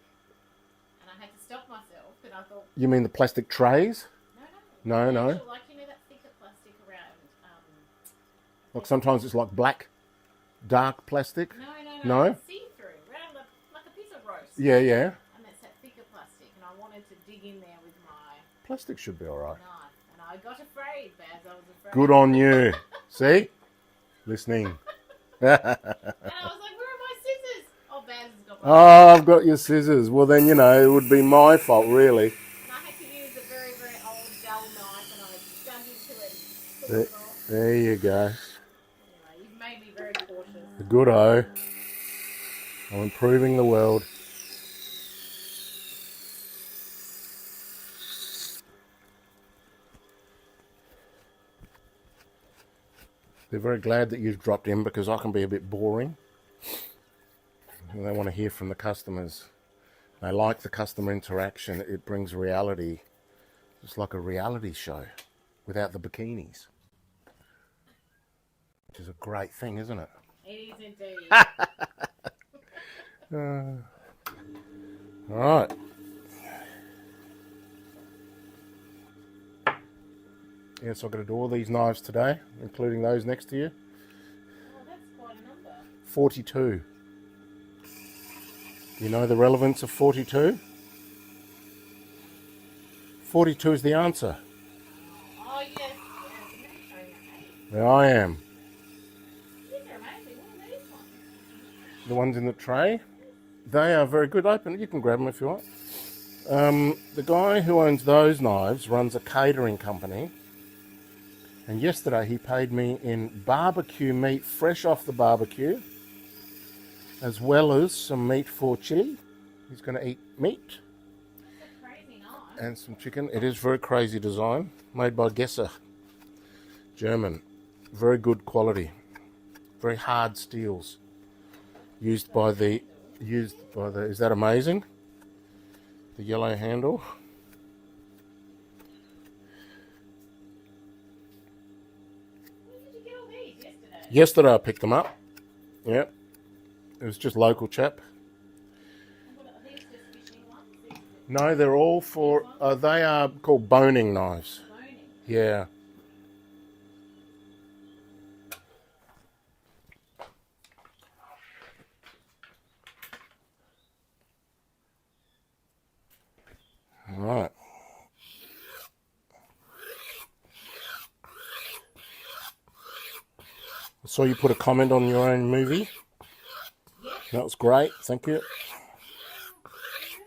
And I had to stop myself because I thought, You mean the plastic trays? no. No. Actual, like, that thicker plastic around. Like sometimes it's like black, dark plastic? No. No? See-through, around like a piece of roast. Yeah. And that's that thicker plastic, and I wanted to dig in there with my Plastic should be alright. knife, and I got afraid, Baz. I was afraid. Good on you. See? Listening. And I was like, "Where are my scissors?" Oh, Baz has got my. Oh, I've got your scissors. Well, then, it would be my fault, really. And I had to use a very, very old dull knife, and I dug into it and pulled it off. There you go. Anyway, you've made me very cautious. Good-o. I'm improving the world. They're very glad that you've dropped in because I can be a bit boring. And they want to hear from the customers. They like the customer interaction. It brings reality. It's like a reality show without the bikinis. Which is a great thing, isn't it? It is indeed. All right. Yes, I've got to do all these knives today, including those next to you. Oh, that's quite a number. 42. Do you know the relevance of 42? 42 is the answer. Oh, yes. You're showing your age. There I am. These are amazing. What are these ones? The ones in the tray? They are very good. Open. You can grab them if you want. The guy who owns those knives runs a catering company. And yesterday he paid me in barbecue meat fresh off the barbecue, as well as some meat for chili. He's going to eat meat. That's a crazy knife. And some chicken. It is very crazy design. Made by Gesser. German. Very good quality. Very hard steels. Used by the... Is that amazing? The yellow handle. Where did you get all these yesterday? Yesterday I picked them up. Yep. It was just local chap. What are these just fishing ones? No, they're all for... they are called boning knives. Boning. Yeah. Right. I saw you put a comment on your own movie. Yes. That was great. Thank you. I really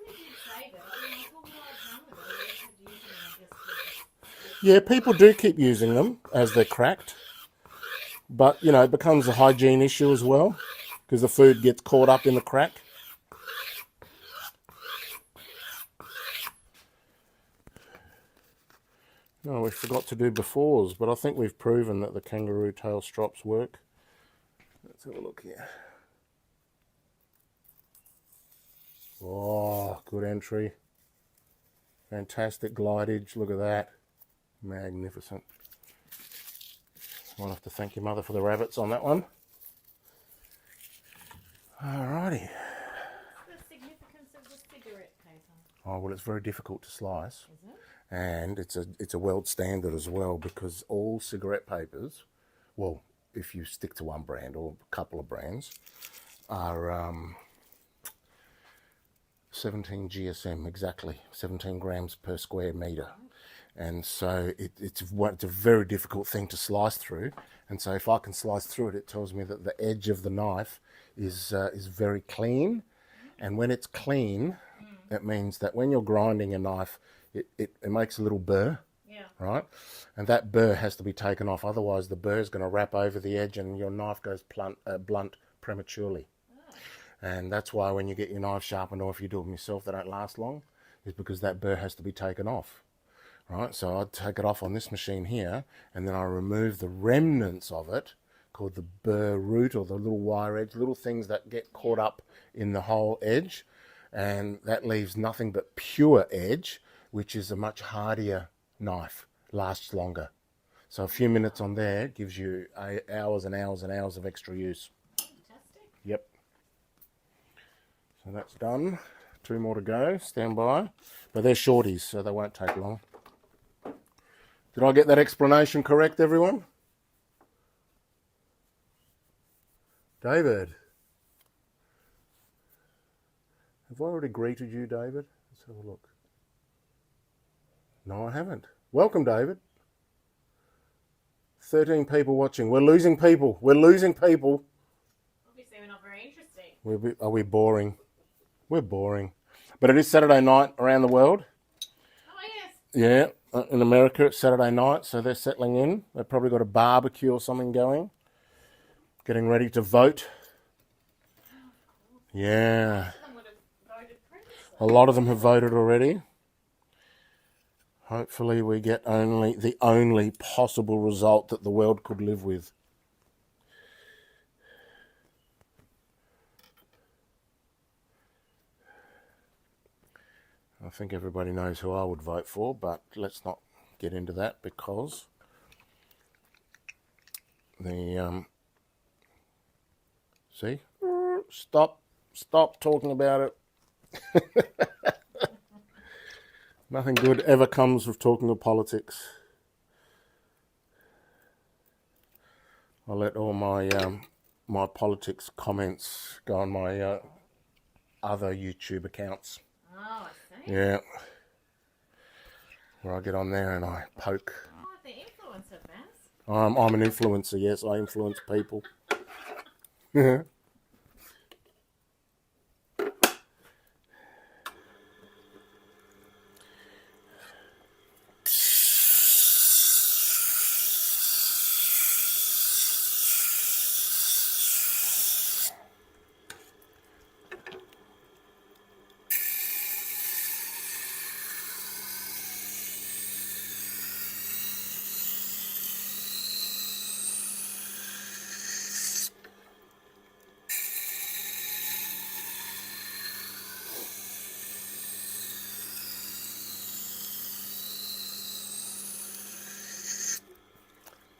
did save it. I mean, I thought what I'd done with it. I just kept using them just Yeah, people do keep using them as they're cracked. But, you know, it becomes a hygiene issue as well, because the food gets caught up in the crack. No, we forgot to do befores, but I think we've proven that the kangaroo tail strops work. Let's have a look here. Oh, good entry. Fantastic glidage. Look at that. Magnificent. I'll have to thank your mother for the rabbits on that one. Alrighty. What's the significance of the cigarette paper? Oh, well, it's very difficult to slice. Is it? And it's a world standard as well, because all cigarette papers, well, if you stick to one brand or a couple of brands, are 17 GSM, exactly, 17 grams per square metre. And so it's a very difficult thing to slice through. And so if I can slice through it, it tells me that the edge of the knife is very clean. And when it's clean, it means that when you're grinding a knife, it makes a little burr, Yeah. right? And that burr has to be taken off. Otherwise, the burr is going to wrap over the edge and your knife goes blunt prematurely. Oh. And that's why when you get your knife sharpened, or if you do them yourself, they don't last long, is because that burr has to be taken off. Right, so I'd take it off on this machine here, and then I remove the remnants of it, called the burr root, or the little wire edge, little things that get caught up in the whole edge, and that leaves nothing but pure edge, which is a much hardier knife, lasts longer. So a few minutes on there gives you hours and hours and hours of extra use. Fantastic. Yep. So that's done. 2 more to go. Stand by. But they're shorties, so they won't take long. Did I get that explanation correct, everyone? David. Have I already greeted you, David? Let's have a look. No, I haven't. Welcome, David. 13 people watching. We're losing people. We're losing people. Obviously, we're not very interesting. Are we boring? We're boring. But it is Saturday night around the world. Oh, yes. Yeah. In America, it's Saturday night, so they're settling in. They've probably got a barbecue or something going. Getting ready to vote. Yeah. Some would have voted previously. A lot of them have voted already. Hopefully we get the only possible result that the world could live with. I think everybody knows who I would vote for, but let's not get into that because see? Stop talking about it. Nothing good ever comes of talking of politics. I'll let all my my politics comments go on my other YouTube accounts. Oh, I see. Yeah. Where I get on there and I poke. Oh, the influencer, Baz. I'm an influencer, yes, I influence people.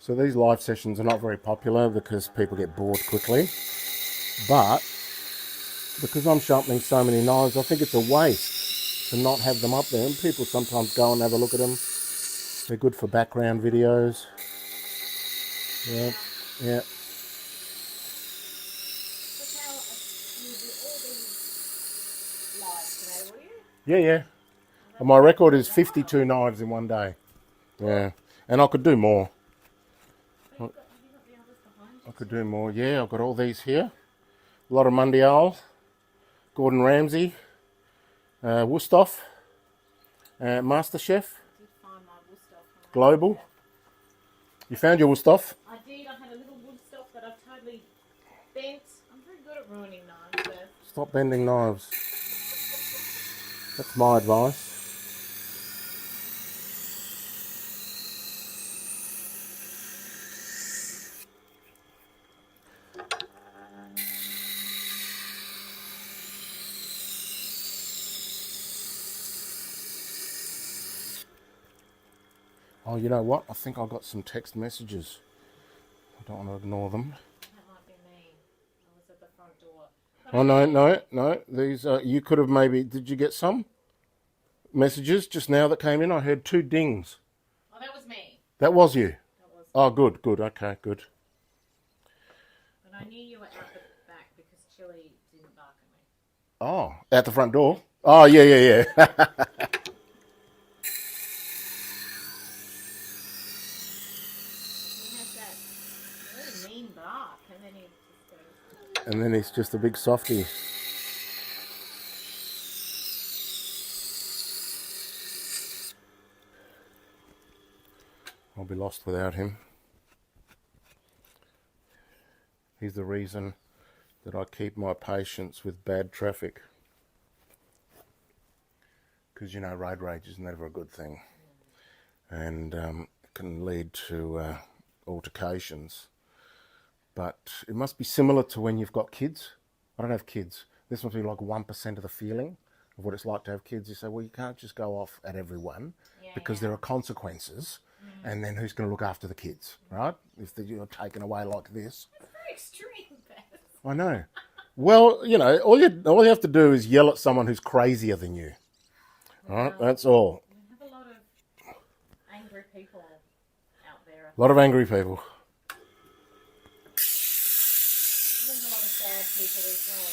So these live sessions are not very popular because people get bored quickly. But because I'm sharpening so many knives, I think it's a waste to not have them up there. And people sometimes go and have a look at them. They're good for background videos. Yeah, yeah. Look how you do all these lives today, will you? Yeah, yeah. Well, And my record is that's wild. 52 knives in one day. Yeah. And I could do more. But have you got the others behind I you could too? do more. Yeah, I've got all these here. A lot of Mundial, Gordon Ramsay, Wusthof, MasterChef, I did find my wood stuff when I was Global. there. You found your Wusthof? I did. I had a little wood stock that I've totally bent. I'm very good at ruining knives, Beth. Stop bending knives. That's my advice. Oh, you know what? I think I got some text messages. I don't want to ignore them. That might be me. I was at the front door. But Oh, no, no, no. These you could have maybe. Did you get some messages just now that came in? I heard 2 dings. Oh, that was me. That was you. That was me. Oh, good, good. Okay, good. But I knew you were out the back because Chili didn't bark at me. Oh, at the front door. Oh, yeah, yeah, yeah. He has that really mean bark, and then he just goes. And then he's just a big softie. I'll be lost without him. He's the reason that I keep my patience with bad traffic. Because, you know, road rage is never a good thing. And can lead to altercations. But it must be similar to when you've got kids. I don't have kids. This must be like 1% of the feeling of what it's like to have kids. You say, well, you can't just go off at everyone because there are consequences. And then who's going to look after the kids, right? If you're taken away like this. That's very extreme, Beth. I know. Well, you know, all you have to do is yell at someone who's crazier than you. Right? That's all. We have a lot of angry people out there. A lot of angry people. There's a lot of sad people as well,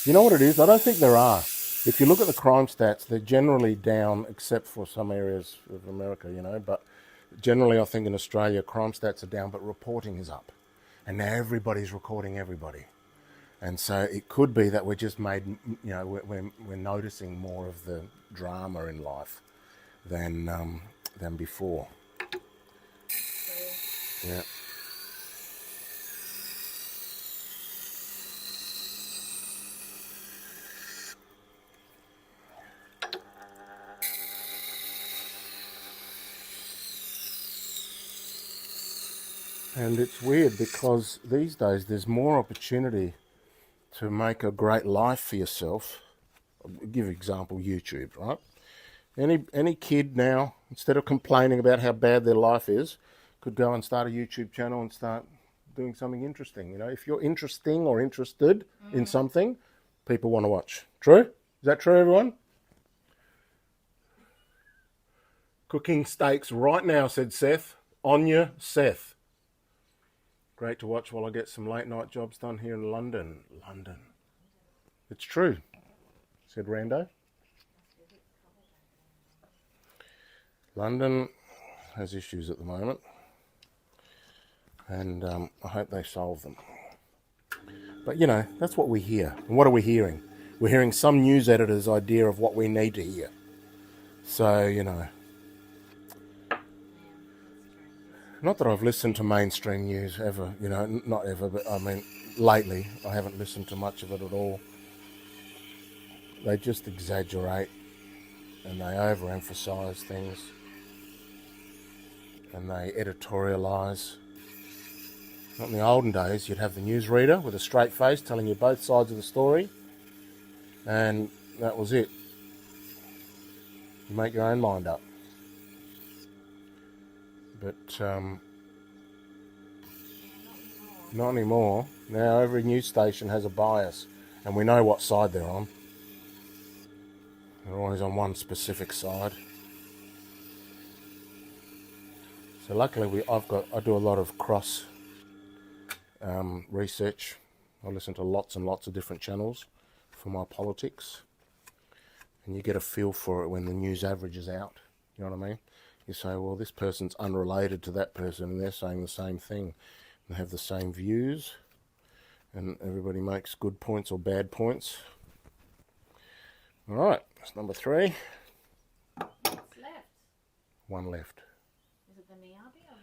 so... You know what it is? I don't think there are. If you look at the crime stats, they're generally down, except for some areas of America, you know. But generally, I think in Australia, crime stats are down, but reporting is up. And now everybody's recording everybody. And so it could be that we're just made, you know, we're noticing more of the drama in life than before. Yeah. And it's weird because these days there's more opportunity to make a great life for yourself. I'll give an example, YouTube, right? Any kid now, instead of complaining about how bad their life is, could go and start a YouTube channel and start doing something interesting. You know, if you're interesting or interested in something, people want to watch. True? Is that true, everyone? Cooking steaks right now, said Seth. Anya, Seth. Great to watch while I get some late night jobs done here in London. London. It's true, said Rando. London has issues at the moment, and I hope they solve them. But, you know, that's what we hear. And what are we hearing? We're hearing some news editor's idea of what we need to hear. So, you know, not that I've listened to mainstream news ever, you know, not ever, but I mean, lately I haven't listened to much of it at all. They just exaggerate and they overemphasize things and they editorialise. Not in the olden days, you'd have the newsreader with a straight face telling you both sides of the story, and that was it. You make your own mind up. But Not anymore. Now every news station has a bias, and we know what side they're on. They're always on one specific side. So luckily, I do a lot of cross research. I listen to lots and lots of different channels for my politics, and you get a feel for it when the news averages out. You know what I mean? You say, well, this person's unrelated to that person, and they're saying the same thing. They have the same views, and everybody makes good points or bad points. All right, that's number 3. What's left? One left. Is it the miyabi or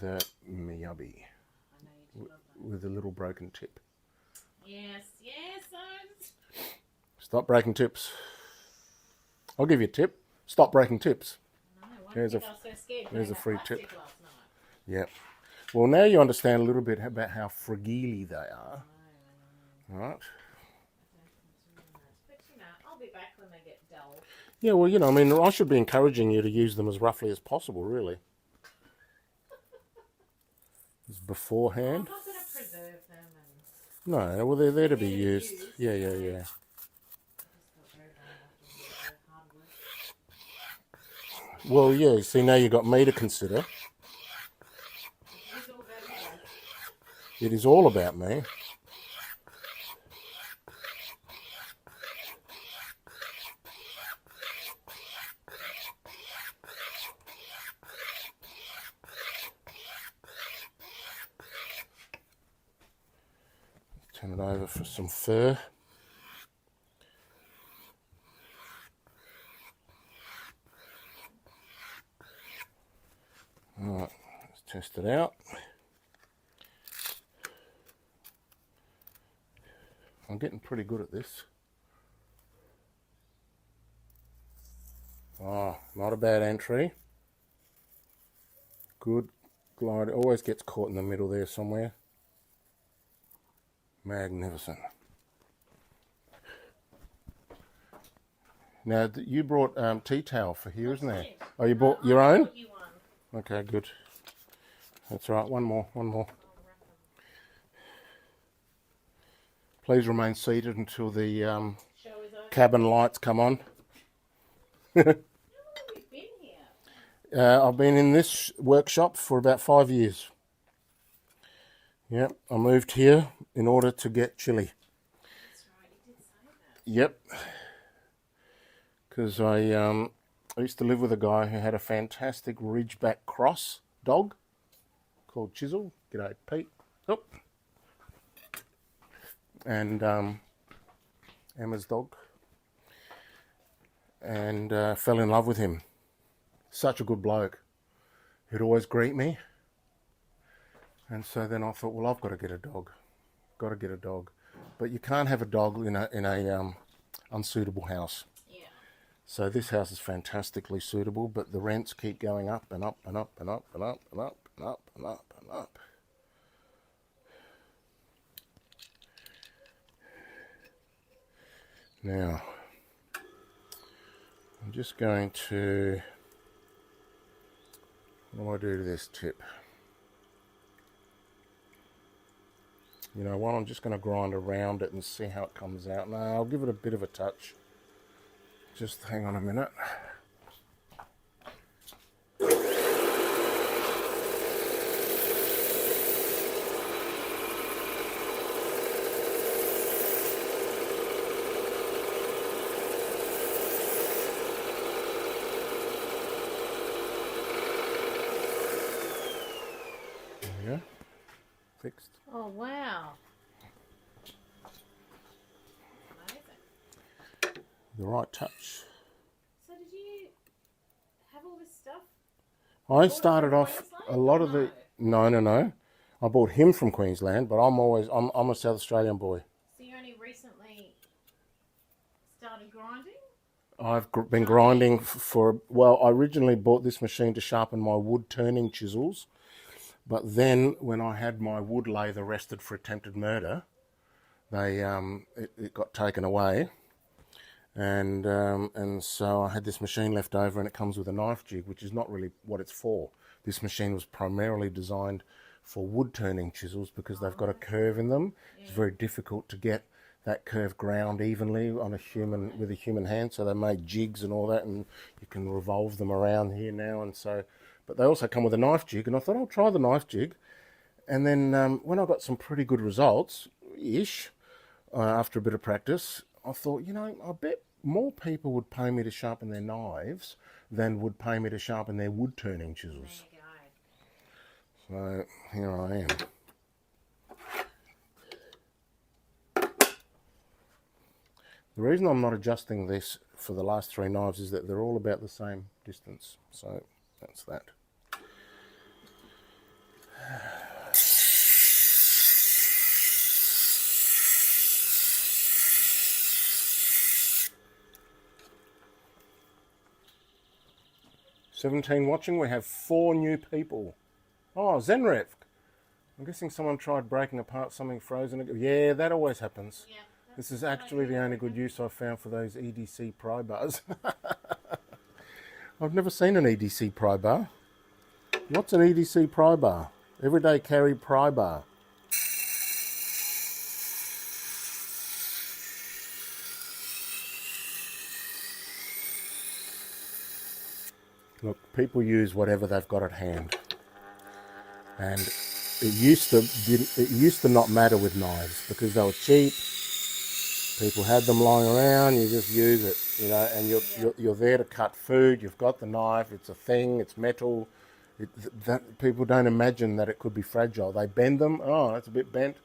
The miyabi I know you do love that. with a little broken tip. Yes. Stop breaking tips. I'll give you a tip. Stop breaking tips. No, why There's did I was so scared there's a free plastic tip. last night? Yep. Well, now you understand a little bit about how fragile they are. I know. Right? But I'll be back when they get dull. Yeah, well, I mean, I should be encouraging you to use them as roughly as possible, really. As beforehand. I'm not going to preserve them. No, well, they're there to be They're used. used. Yeah. I just got very bad after hard work. Well, yeah, see, now you've got me to consider. It's all about you. It is all about me. Turn it over for some fur. Alright, let's test it out. I'm getting pretty good at this. Oh, not a bad entry. Good glide. It always gets caught in the middle there somewhere. Magnificent. Now, you brought tea towel for here, isn't there? Oh, you bought your own? You won. Okay, good. That's right. One more. I'll wrap them. Please remain seated until the Show is over. cabin lights come on. How long have you been here? I've been in this workshop for about 5 years. Yep, I moved here in order to get chili. That's right, you did say that. Yep, because I used to live with a guy who had a fantastic Ridgeback Cross dog called Chisel. G'day, Pete. Oh. And Emma's dog. And fell in love with him. Such a good bloke. He'd always greet me. And so then I thought, well, I've got to get a dog. Got to get a dog. But you can't have a dog in a unsuitable house. Yeah. So this house is fantastically suitable, but the rents keep going up and up and up and up and up and up and up and up and up. Now, I'm just going to, what do I do to this tip? You know what, I'm just going to grind around it and see how it comes out. No, I'll give it a bit of a touch. Just hang on a minute. There we go. Fixed. Oh, wow. Amazing. The right touch. So did you have all this stuff? I started off a lot of the... No. I bought him from Queensland, but I'm a South Australian boy. So you only recently started grinding? I've been grinding well, I originally bought this machine to sharpen my wood turning chisels, but then when I had my wood lathe arrested for attempted murder, it got taken away, and so I had this machine left over, and it comes with a knife jig, which is not really what it's for. This machine was primarily designed for wood turning chisels because they've got a curve in them. It's very difficult to get that curve ground evenly on a human with a human hand, so they made jigs and all that, and you can revolve them around here now. And so, but they also come with a knife jig, and I thought I'll try the knife jig. And then when I got some pretty good results ish after a bit of practice, I thought, I bet more people would pay me to sharpen their knives than would pay me to sharpen their wood turning chisels. There you go. So here I am. The reason I'm not adjusting this for the last 3 knives is that they're all about the same distance. So that's that. "17 watching." We have 4 new people. Oh, Zenrev. I'm guessing someone tried breaking apart something frozen. Yeah, that always happens. Yeah, this is actually the only good use I've found for those EDC pry bars. I've never seen an EDC pry bar. What's an EDC pry bar? Everyday carry pry bar. Look, people use whatever they've got at hand, and it used to not matter with knives because they were cheap. People had them lying around. You just use it, and you're there to cut food. You've got the knife. It's a thing. It's metal. People don't imagine that it could be fragile. They bend them. Oh, it's a bit bent.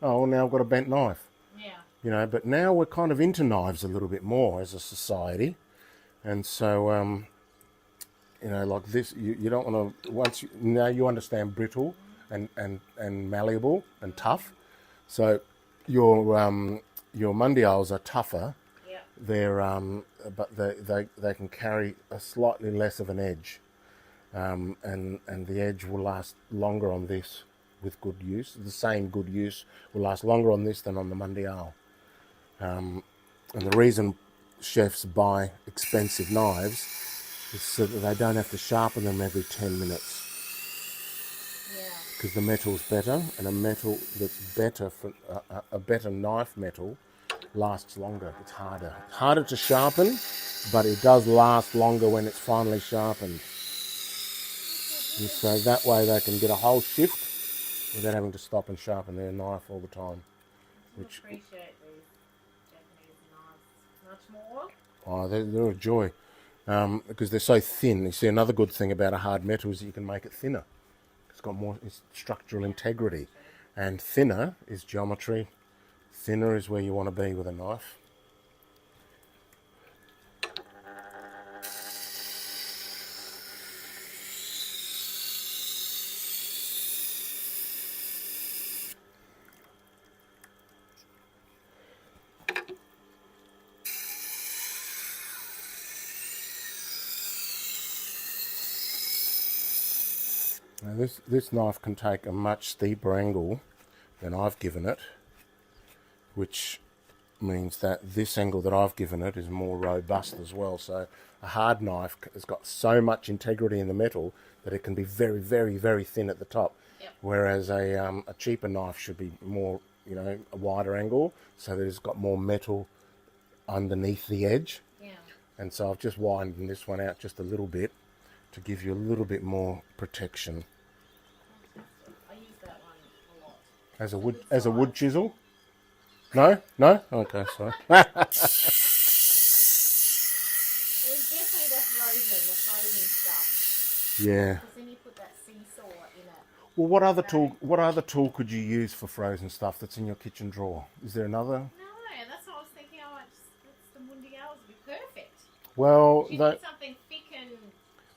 Oh, well, now I've got a bent knife. Yeah. But now we're kind of into knives a little bit more as a society, and so. Like this, you don't want to. Now you understand brittle and malleable and tough. So your mundials are tougher. Yeah. But they can carry a slightly less of an edge, and the edge will last longer on this with good use. The same good use will last longer on this than on the mundial. And the reason chefs buy expensive knives is so that they don't have to sharpen them every 10 minutes. Yeah. Because the metal's better, and a metal that's better for a better knife metal lasts longer. It's harder to sharpen, but it does last longer when it's finally sharpened. And so that way they can get a whole shift without having to stop and sharpen their knife all the time. I appreciate these Japanese knives much more. Oh, they're a joy. Because they're so thin. You see, another good thing about a hard metal is that you can make it thinner. It's got more structural integrity. And thinner is geometry. Thinner is where you want to be with a knife. Now this knife can take a much steeper angle than I've given it, which means that this angle that I've given it is more robust as well. So a hard knife has got so much integrity in the metal that it can be very, very, very thin at the top. Yep. Whereas a cheaper knife should be more, a wider angle, so that it's got more metal underneath the edge. Yeah. And so I've just widened this one out just a little bit to give you a little bit more protection. I use that one a lot. As a wood chisel? No? Okay, sorry. It was definitely the frozen stuff. Yeah. Because then you put that seesaw in it. Well, what other tool could you use for frozen stuff that's in your kitchen drawer? Is there another? No, that's what I was thinking. The mundials would be perfect. Well, You need something thick and...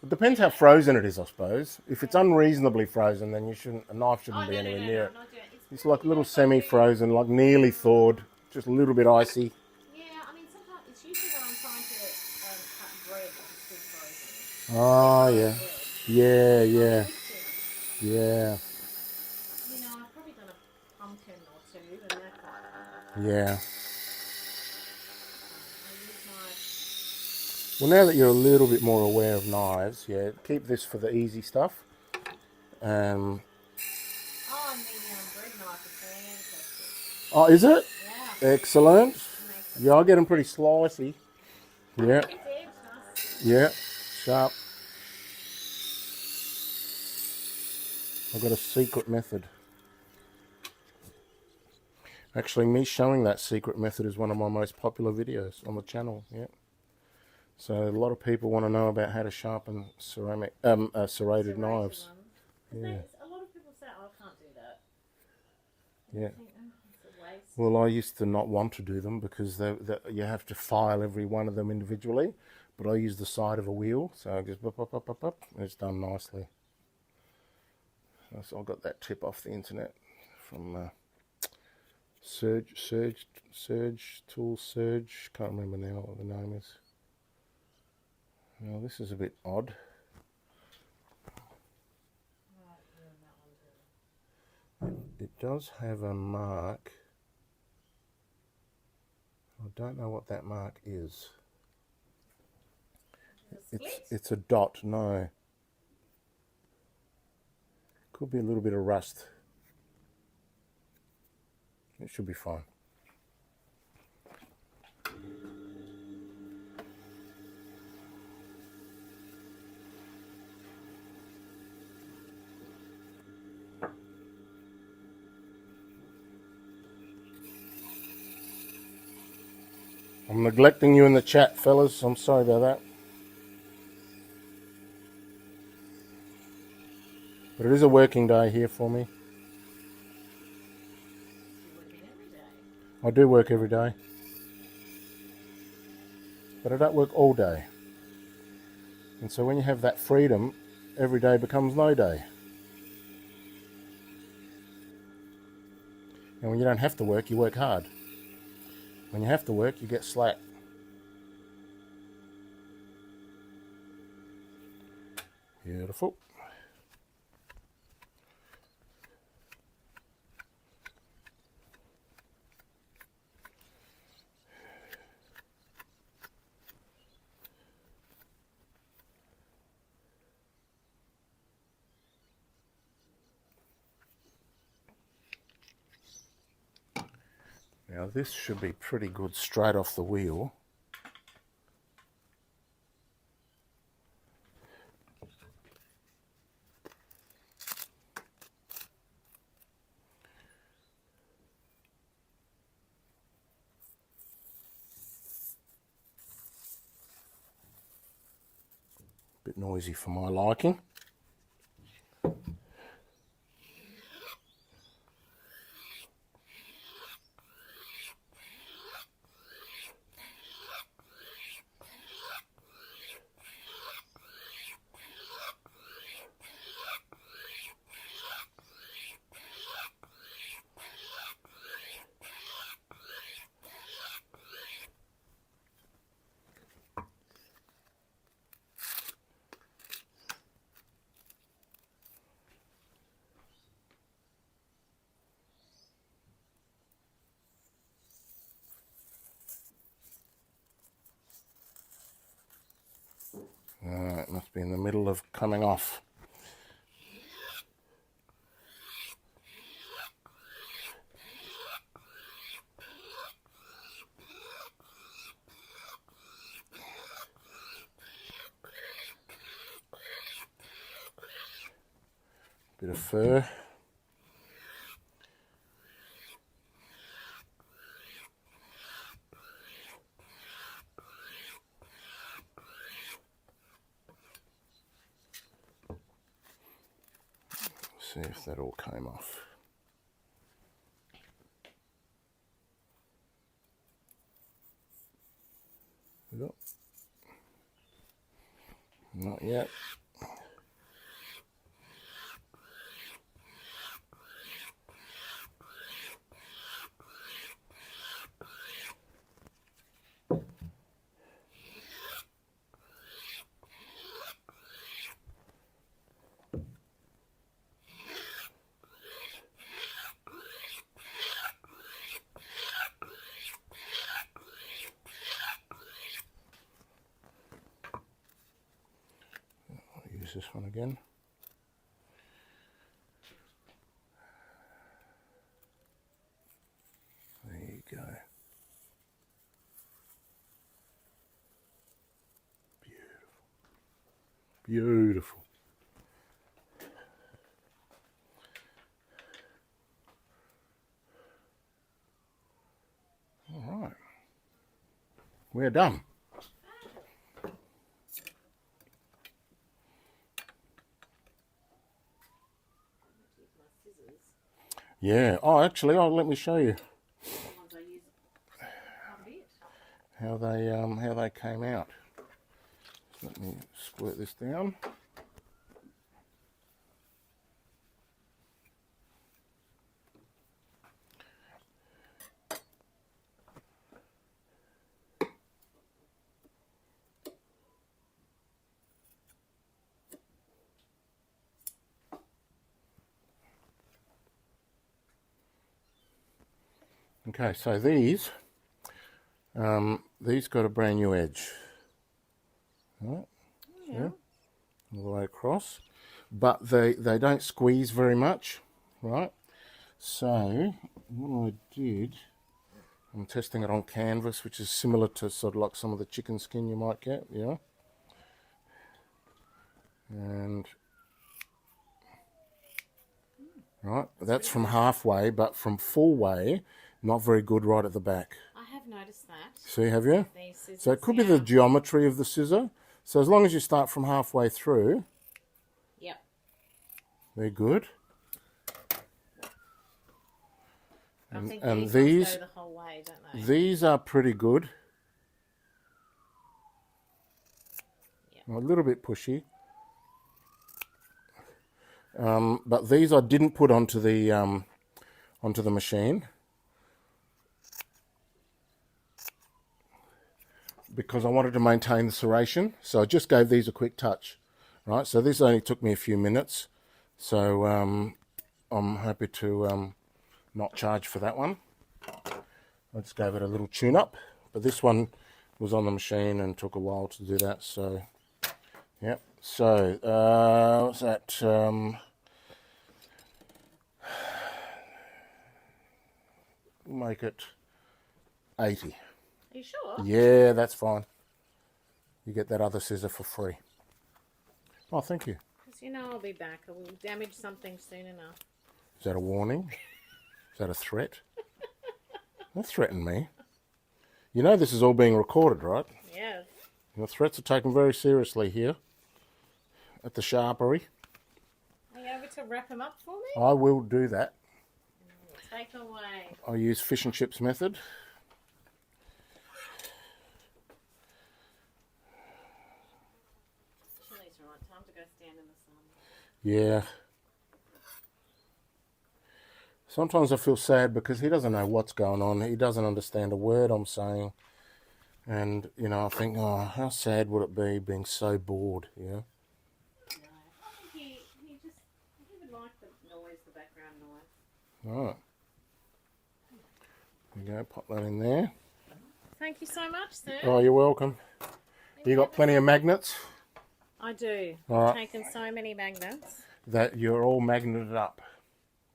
it depends how frozen it is, I suppose. If it's unreasonably frozen, then a knife shouldn't be no, anywhere no, near no, it. not doing it. It's like a little semi-frozen, like nearly thawed, just a little bit icy. Yeah, I mean, sometimes it's usually when I'm trying to cut bread if it's still frozen. Oh, yeah. Bread. Yeah. You know, I've probably done a pumpkin or two, and they're quite... Yeah. I use my... Well, now that you're a little bit more aware of knives, keep this for the easy stuff. Oh, is it? Yeah. Excellent. Makes Yeah, I get them pretty slicey. Yeah, its edge nice. yeah, sharp. I've got a secret method. Actually, me showing that secret method is one of my most popular videos on the channel. Yeah. So a lot of people want to know about how to sharpen serrated knives. Ones. Yeah. A lot of people say, oh, I can't do that. And Yeah. I think, oh, it's a waste. Well, I used to not want to do them because you have to file every one of them individually. But I use the side of a wheel, so I just and it's done nicely. So I got that tip off the internet from Surge Tool Surge. Can't remember now what the name is. Now this is a bit odd. It does have a mark. I don't know what that mark is. It's a dot. No. Could be a little bit of rust. It should be fine. I'm neglecting you in the chat, fellas. I'm sorry about that. But it is a working day here for me. You're working every day. I do work every day. But I don't work all day. And so when you have that freedom, every day becomes no day. And when you don't have to work, you work hard. When you have to work, you get slack. Beautiful. Now this should be pretty good straight off the wheel. Bit noisy for my liking. It must be in the middle of coming off. Bit of fur. See if that all came off. Yep. Not yet. I'll use this one again. Beautiful. All right. We're done. Use my scissors. Yeah. Oh, actually, let me show you The ones I use quite a bit. how they came out. Let me squirt this down. Okay, so these got a brand new edge. Right, Yeah. all the way across, but they don't squeeze very much, right? So what I did, I'm testing it on canvas, which is similar to sort of like some of the chicken skin you might get, yeah. And right, that's from halfway, but from full way, not very good right at the back. I have noticed that. See, have you? These scissors, So it could be the geometry of the scissor. So as long as you start from halfway through, Yep. they're good. I think And these ones go the whole way, don't they? These are pretty good. Yep. A little bit pushy. But these I didn't put onto the machine because I wanted to maintain the serration. So I just gave these a quick touch. Right, so this only took me a few minutes. So I'm happy to not charge for that one. I just gave it a little tune up, but this one was on the machine and took a while to do that. So, yep. So what's that? Make it 80. Are you sure? Yeah, that's fine. You get that other scissor for free. Oh, thank you. Because you know I'll be back. I will damage something soon enough. Is that a warning? Is that a threat? Don't threaten me. You know this is all being recorded, right? Yes. Your threats are taken very seriously here at the Sharpery. Are you able to wrap them up for me? I will do that. Take away. I use fish and chips method. Chili's right. Time to go stand in the sun. Yeah. Sometimes I feel sad because he doesn't know what's going on. He doesn't understand a word I'm saying. And, you know, I think, oh, how sad would it be being so bored, you know? No, I think he would like the noise, the background noise. All right. There you go, pop that in there. Thank you so much, sir. Oh, you're welcome. You got plenty of magnets? I do. All I've right. taken so many magnets. That you're all magneted up.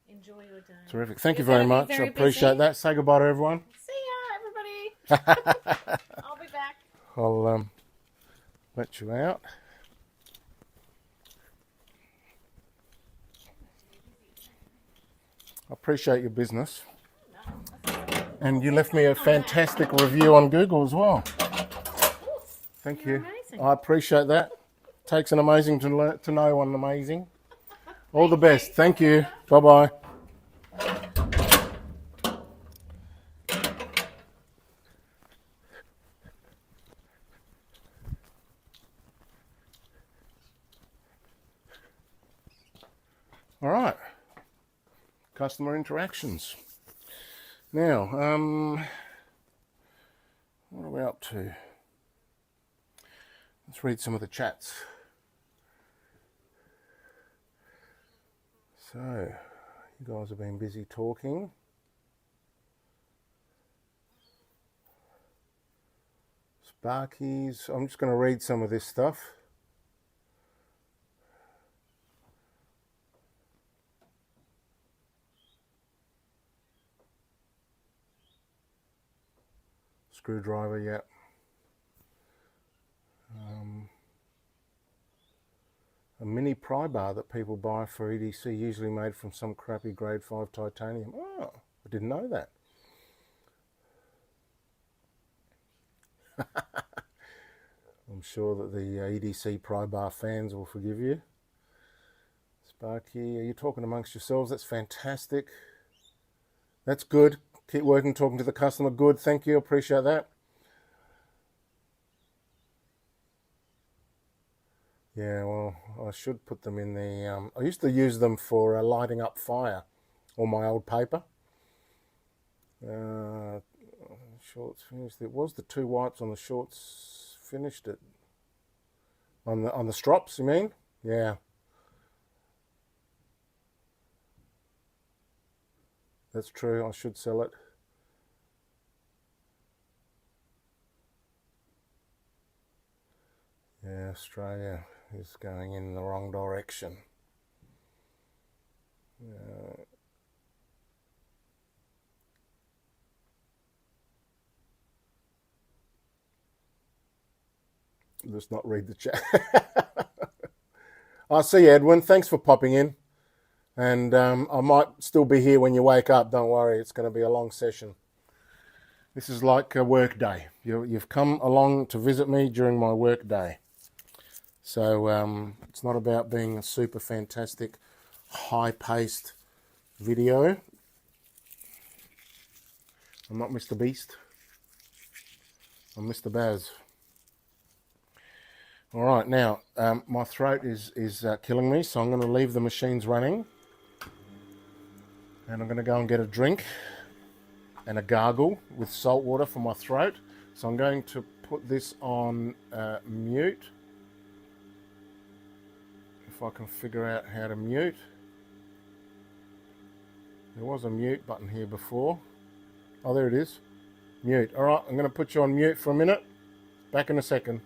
Enjoy your day. Terrific. Thank you very much. I very appreciate busy. that. Say goodbye to everyone. See ya, everybody. I'll be back. I'll let you out. I appreciate your business. And you left me a fantastic review on Google as well. Thank you. Amazing. I appreciate that. Takes an amazing to know one amazing. All the best. Thank you. Bye-bye. All right. Customer interactions. Now, what are we up to? Let's read some of the chats. So, you guys have been busy talking. Sparkies. I'm just going to read some of this stuff. Screwdriver, yeah. a mini pry bar that people buy for EDC, usually made from some crappy grade 5 titanium. Oh, I didn't know that. I'm sure that the EDC pry bar fans will forgive you. Sparky, are you talking amongst yourselves? That's fantastic. That's good. Keep working, talking to the customer. Good, thank you, appreciate that. Yeah, well, I should put them in the... I used to use them for lighting up fire on my old paper. Shorts finished. It was the 2 wipes on the shorts finished it. On the strops, you mean? Yeah. That's true, I should sell it. Yeah, Australia is going in the wrong direction. Let's not read the chat. I see you, Edwin. Thanks for popping in. And I might still be here when you wake up. Don't worry, it's going to be a long session. This is like a work day. You've come along to visit me during my work day. So it's not about being a super fantastic, high-paced video. I'm not Mr. Beast. I'm Mr. Baz. All right, now my throat is killing me, so I'm going to leave the machines running, and I'm going to go and get a drink and a gargle with salt water for my throat. So I'm going to put this on mute. If I can figure out how to mute. There was a mute button here before. Oh, there it is. Mute. All right, I'm going to put you on mute for a minute. Back in a second.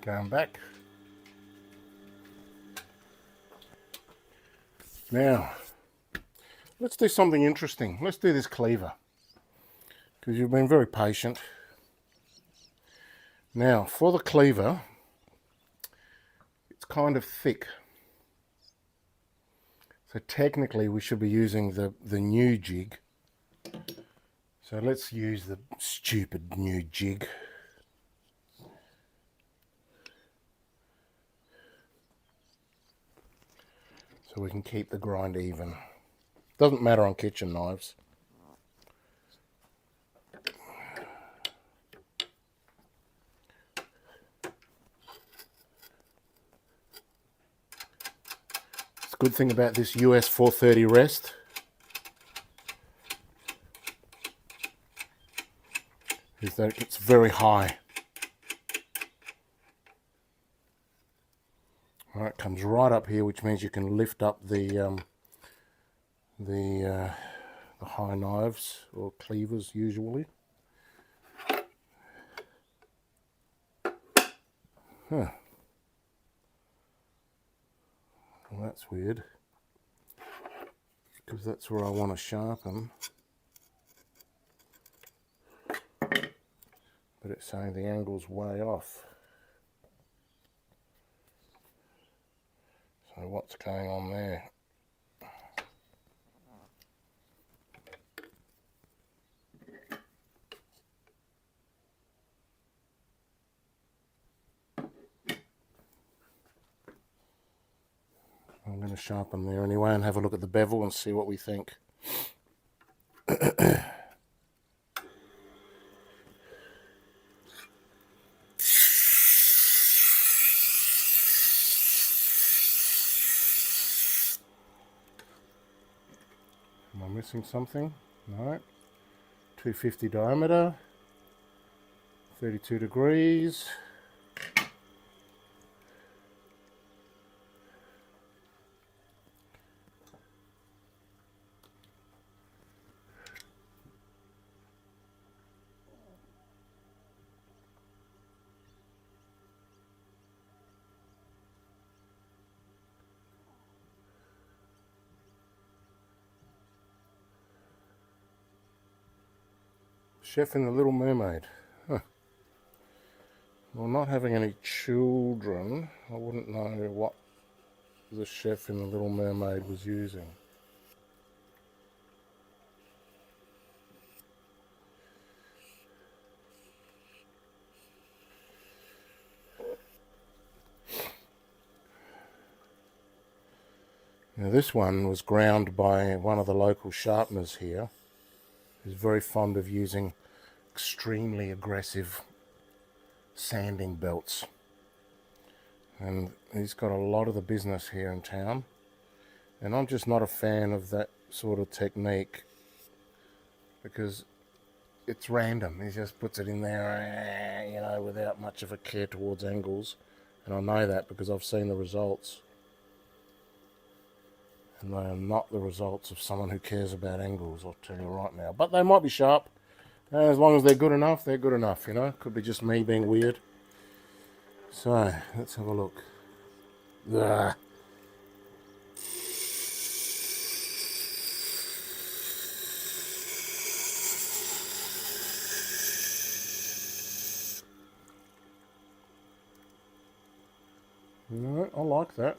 Going back. Now, let's do something interesting. Let's do this cleaver, because you've been very patient. Now, for the cleaver, it's kind of thick. So technically we should be using the new jig. So let's use the stupid new jig. So we can keep the grind even. Doesn't matter on kitchen knives. The good thing about this US 430 rest is that it's very high. All right, it comes right up here, which means you can lift up the high knives or cleavers usually. Huh. Well, that's weird, because that's where I want to sharpen. But it's saying the angle's way off. So what's going on there? I'm going to sharpen there anyway and have a look at the bevel and see what we think. Am I missing something? No. 250 diameter, 32 degrees. Chef in the Little Mermaid. Huh. Well, not having any children, I wouldn't know what the chef in the Little Mermaid was using. Now this one was ground by one of the local sharpeners here, who's very fond of using extremely aggressive sanding belts. And he's got a lot of the business here in town. And I'm just not a fan of that sort of technique, because it's random. He just puts it in there, you know, without much of a care towards angles. And I know that because I've seen the results. And they are not the results of someone who cares about angles, I'll tell you right now. But they might be sharp. As long as they're good enough, you know. Could be just me being weird. So, let's have a look. Ugh. No, I like that.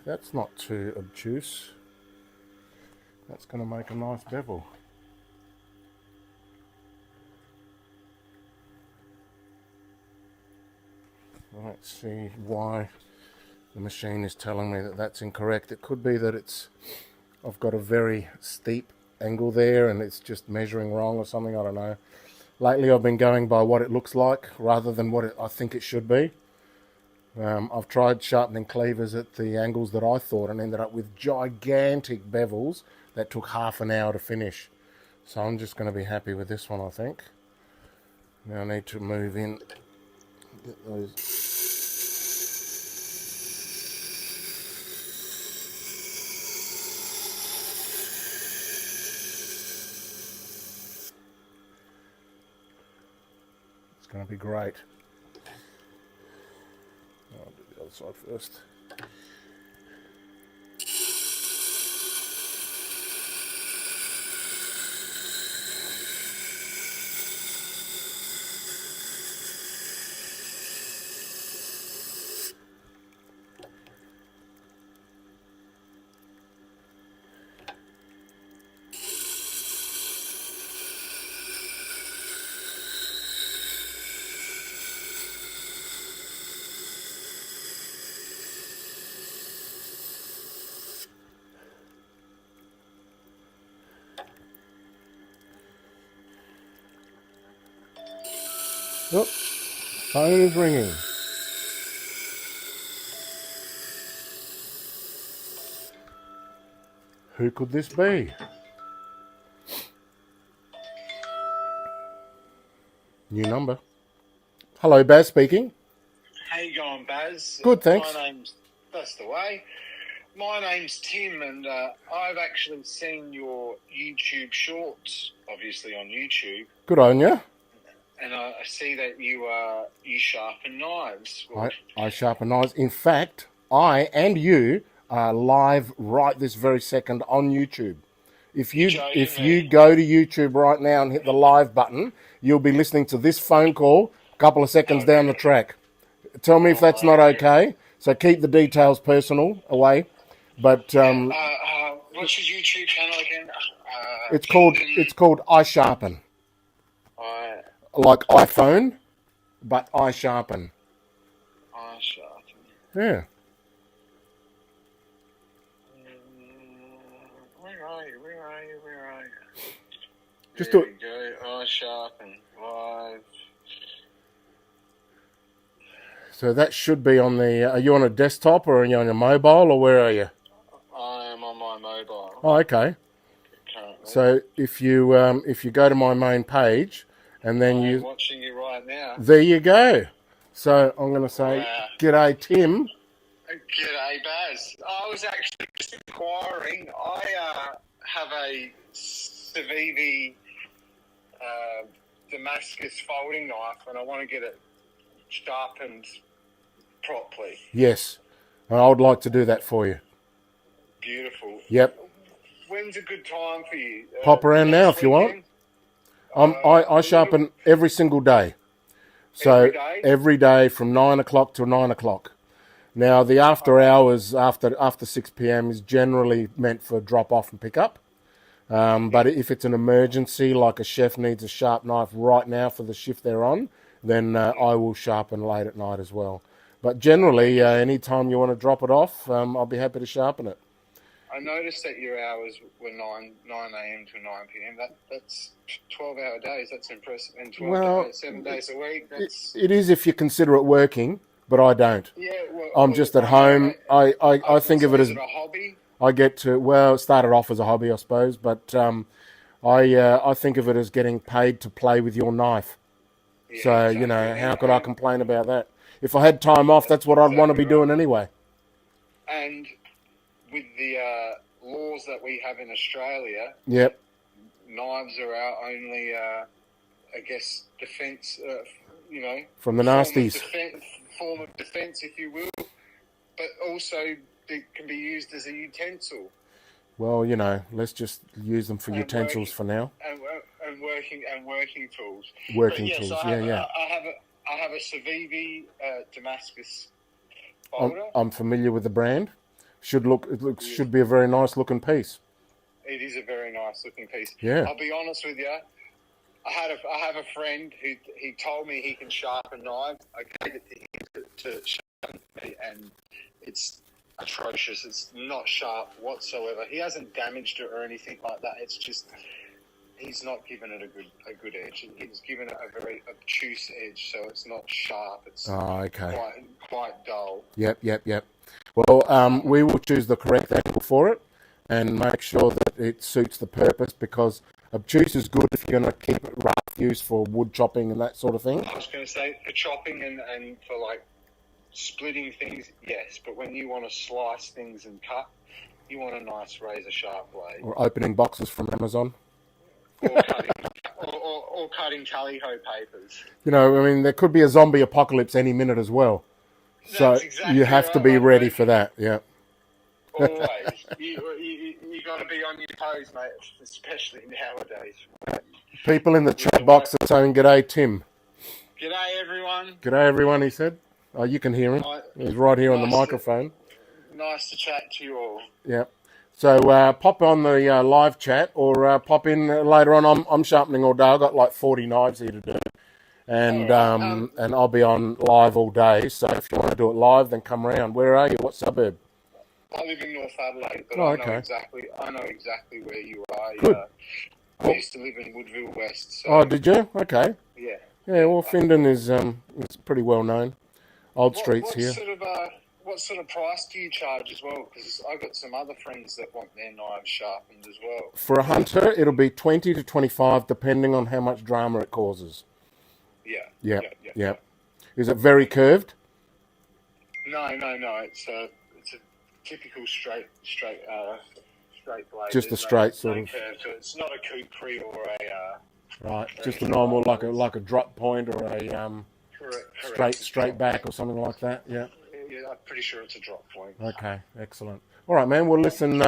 That's not too obtuse. That's going to make a nice bevel. Let's see why the machine is telling me that that's incorrect. It could be that I've got a very steep angle there and it's just measuring wrong or something, I don't know. Lately I've been going by what it looks like rather than what I think it should be. I've tried sharpening cleavers at the angles that I thought and ended up with gigantic bevels that took half an hour to finish. So I'm just going to be happy with this one, I think. Now I need to move in, get those. It's going to be great. I'll do the other side first. Oh, phone is ringing. Who could this be? New number. Hello, Baz speaking. How you going, Baz? Good, thanks. That's the way. My name's Tim, and I've actually seen your YouTube shorts, obviously on YouTube, Good on you. and I see that you sharpen knives. I sharpen knives. In fact, I and you are live right this very second on YouTube. If you go to YouTube right now and hit the live button, you'll be listening to this phone call a couple of seconds down the track. Tell me if that's not okay. So keep the details personal away. But what's your YouTube channel again? it's called I Sharpen, like iPhone, but I Sharpen. I Sharpen. Yeah. Where are you? Just there do it. We go. I Sharpen live. So that should be on the. Are you on a desktop or are you on your mobile or where are you? I am on my mobile. Oh, okay. Currently. So if you go to my main page, and then I'm watching you right now. There you go. So I'm going to say, wow. G'day, Tim. G'day, Baz. I was actually just inquiring. I have a Civivi Damascus folding knife, and I want to get it sharpened properly. Yes, and I would like to do that for you. Beautiful. Yep. When's a good time for you? Pop around now if you want. I sharpen every single day. So every day from 9 o'clock till 9 o'clock. Now the after hours after 6 p.m. is generally meant for drop off and pick up. But if it's an emergency, like a chef needs a sharp knife right now for the shift they're on, then I will sharpen late at night as well. But generally, any time you want to drop it off, I'll be happy to sharpen it. I noticed that your hours were 9 a.m. to 9 p.m. That's 12-hour days. That's impressive. And 7 days a week. It is if you consider it working, but I don't. Yeah, I'm just at home. I think of it as a hobby. I get to, well, it started off as a hobby, I suppose, but I think of it as getting paid to play with your knife. Yeah, so, exactly. How could I complain about that? If I had time off, that's what I'd want to be doing anyway. And with the laws that we have in Australia, yep, knives are our only, defence, from the nasties. Form of defence, if you will, but also it can be used as a utensil. Well, let's just use them for utensils for now. And working tools. Working tools, yeah. I have a Civivi Damascus folder. I'm familiar with the brand. Should be a very nice looking piece. It is a very nice looking piece. Yeah. I'll be honest with you. I have a friend who he told me he can sharpen knives. I gave it to him to sharpen it, and it's atrocious. It's not sharp whatsoever. He hasn't damaged it or anything like that. It's just he's not given it a good edge. He's given it a very obtuse edge, so it's not sharp. It's quite dull. Yep. Well, we will choose the correct angle for it and make sure that it suits the purpose, because obtuse is good if you're going to keep it rough, used for wood chopping and that sort of thing. I was going to say for chopping and for like splitting things, yes, but when you want to slice things and cut, you want a nice razor sharp blade. Or opening boxes from Amazon. or cutting tally-ho papers. There could be a zombie apocalypse any minute as well. So exactly you have to be ready for that, yeah. Always. you got to be on your toes, mate, especially nowadays. People in the chat box are saying, "G'day, Tim." G'day, everyone. G'day, everyone, he said. Oh, you can hear him. He's right here on the microphone. Nice to chat to you all. Yeah. So pop on the live chat or pop in later on. I'm sharpening all day. I've got like 40 knives here to do. And and I'll be on live all day. So if you want to do it live, then come around. Where are you? What suburb? I live in North Adelaide, but I know exactly where you are. Good. I used to live in Woodville West. So, oh, did you? Okay. Yeah. Yeah, well, Findon is it's pretty well known. Old streets What here. what sort of price do you charge as well? Because I got some other friends that want their knives sharpened as well. For a hunter, it'll be 20 to 25, depending on how much drama it causes. Yeah, Yep, yeah. yep. Is it very curved? No. It's a typical straight blade. Just a There's straight no sort of. curve to it. It's not a kukri or a Right, or just a anything normal like that. like a drop point or a straight back or something like that. Yeah. Yeah, I'm pretty sure it's a drop point. Okay, excellent. All right, man. Well, listen.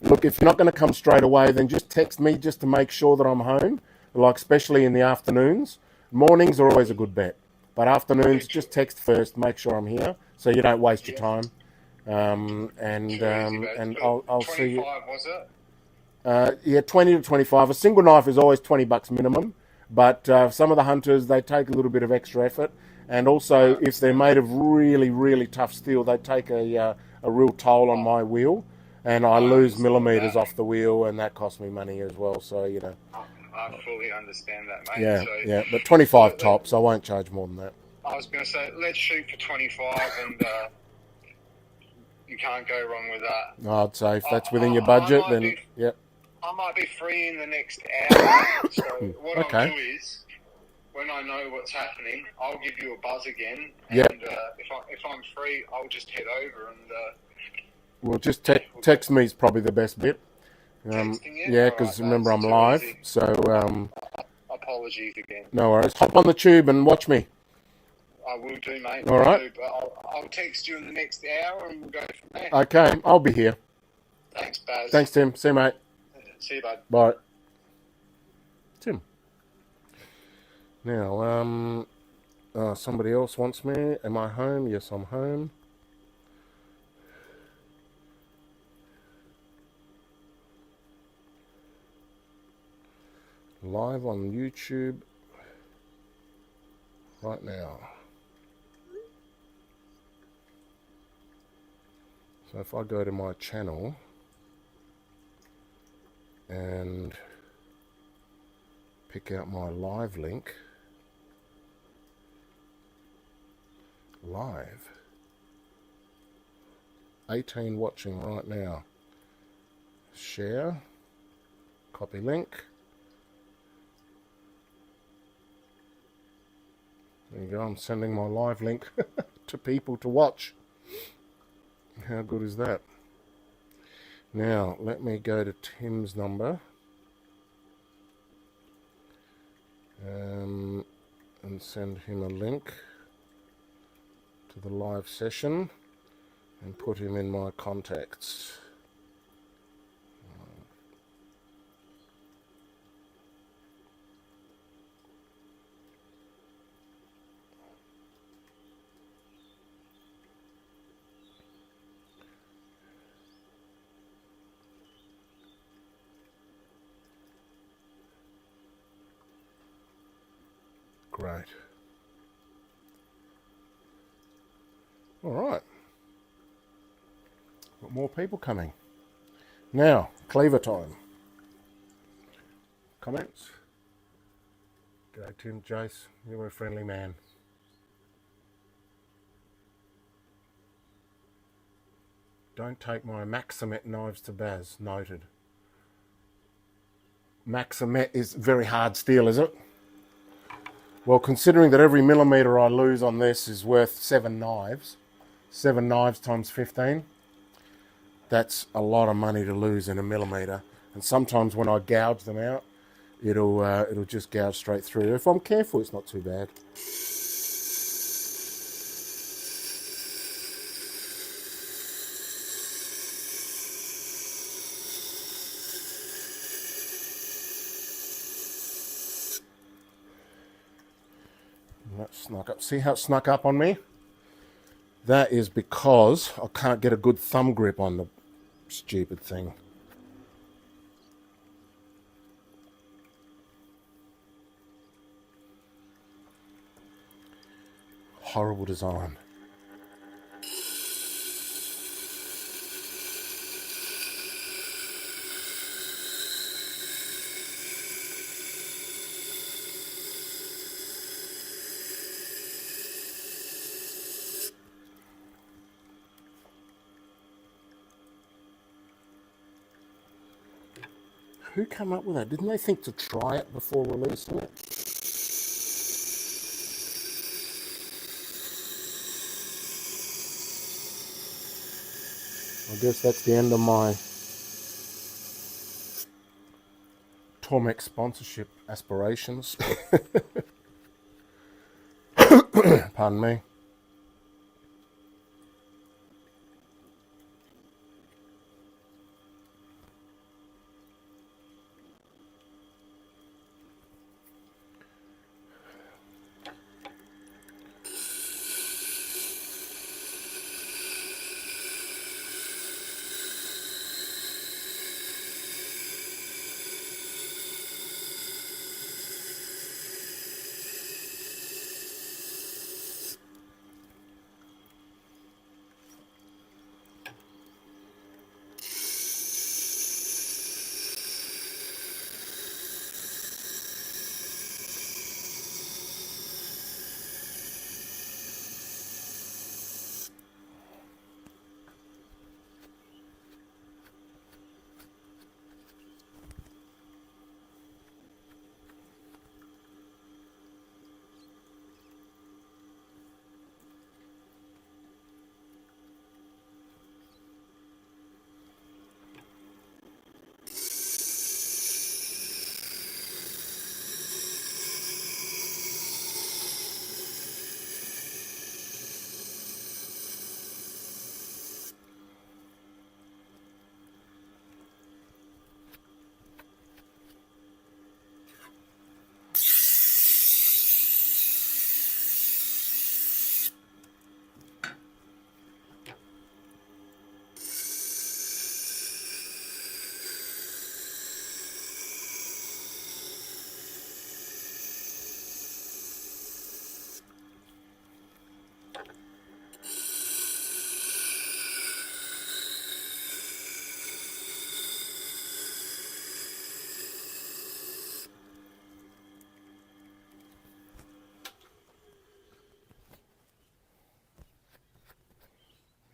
Look, if you're not going to come straight away, then just text me just to make sure that I'm home. Like especially in the afternoons. Mornings are always a good bet, but afternoons just text first. Make sure I'm here so you don't waste your time. And I'll see you. 25 was it? Yeah, 20 to 25. A single knife is always $20 minimum, but some of the hunters, they take a little bit of extra effort. And also, if they're made of really, really tough steel, they take a real toll on my wheel, and I lose millimeters off the wheel, and that costs me money as well. So, you know. I fully understand that, mate. Yeah, So, yeah, but 25 tops. I won't charge more than that. I was going to say, let's shoot for 25, and you can't go wrong with that. I'd say if that's within your budget, then yep. I might be free in the next hour. So what Okay. I'll do is, when I know what's happening, I'll give you a buzz again. And Yep. if I'm free, I'll just head over and. Well, just text me is probably the best bit. Texting you? Yeah, because remember I'm live, easy. so Apologies again. no worries. Hop on the tube and watch me. I will do, mate. All right. I'll text you in the next hour and we'll go from there. Okay, I'll be here. Thanks, Baz. Thanks, Tim. See you, mate. See you, bud. Bye. Tim. Now, somebody else wants me. Am I home? Yes, I'm home. Live on YouTube right now. So if I go to my channel and pick out my live link, live, 18 watching right now, share, copy link. There you go, I'm sending my live link to people to watch. How good is that? Now, let me go to Tim's number and send him a link to the live session and put him in my contacts. Great. All right. Got more people coming. Now, cleaver time. Comments? G'day Tim, Jace. You're a friendly man. Don't take my Maximet knives to Baz. Noted. Maximet is very hard steel, is it? Well, considering that every millimetre I lose on this is worth 7 knives times 15, that's a lot of money to lose in a millimetre. And sometimes when I gouge them out, it'll just gouge straight through. If I'm careful, it's not too bad. That snuck up. See how it snuck up on me? That is because I can't get a good thumb grip on the stupid thing. Horrible design. Who came up with that? Didn't they think to try it before releasing it? I guess that's the end of my Tormex sponsorship aspirations. Pardon me.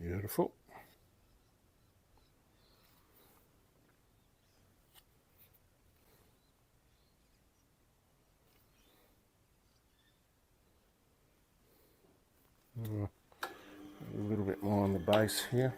Beautiful. A little bit more on the base here.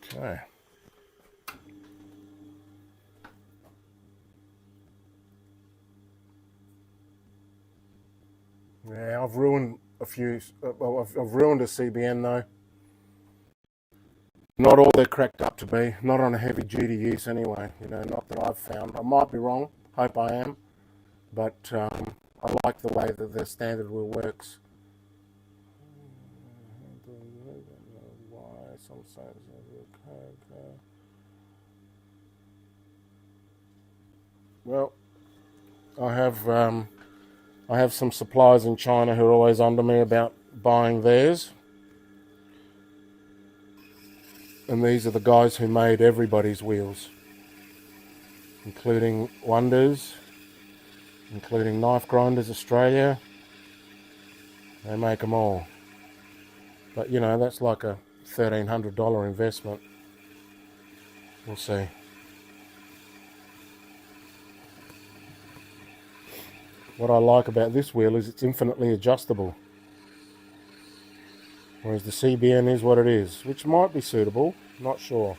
Okay. Yeah, I've ruined a few. Well, I've ruined a CBN though. Not all they're cracked up to be. Not on a heavy duty use anyway. You know, not that I've found. I might be wrong. Hope I am. But I like the way that the standard wheel works. Why some say okay. Well, I have some suppliers in China who are always under me about buying theirs. And these are the guys who made everybody's wheels, including Wonders, including Knife Grinders Australia. They make them all. But, you know, that's like a $1,300 investment. We'll see. What I like about this wheel is it's infinitely adjustable. Whereas the CBN is what it is, which might be suitable, not sure.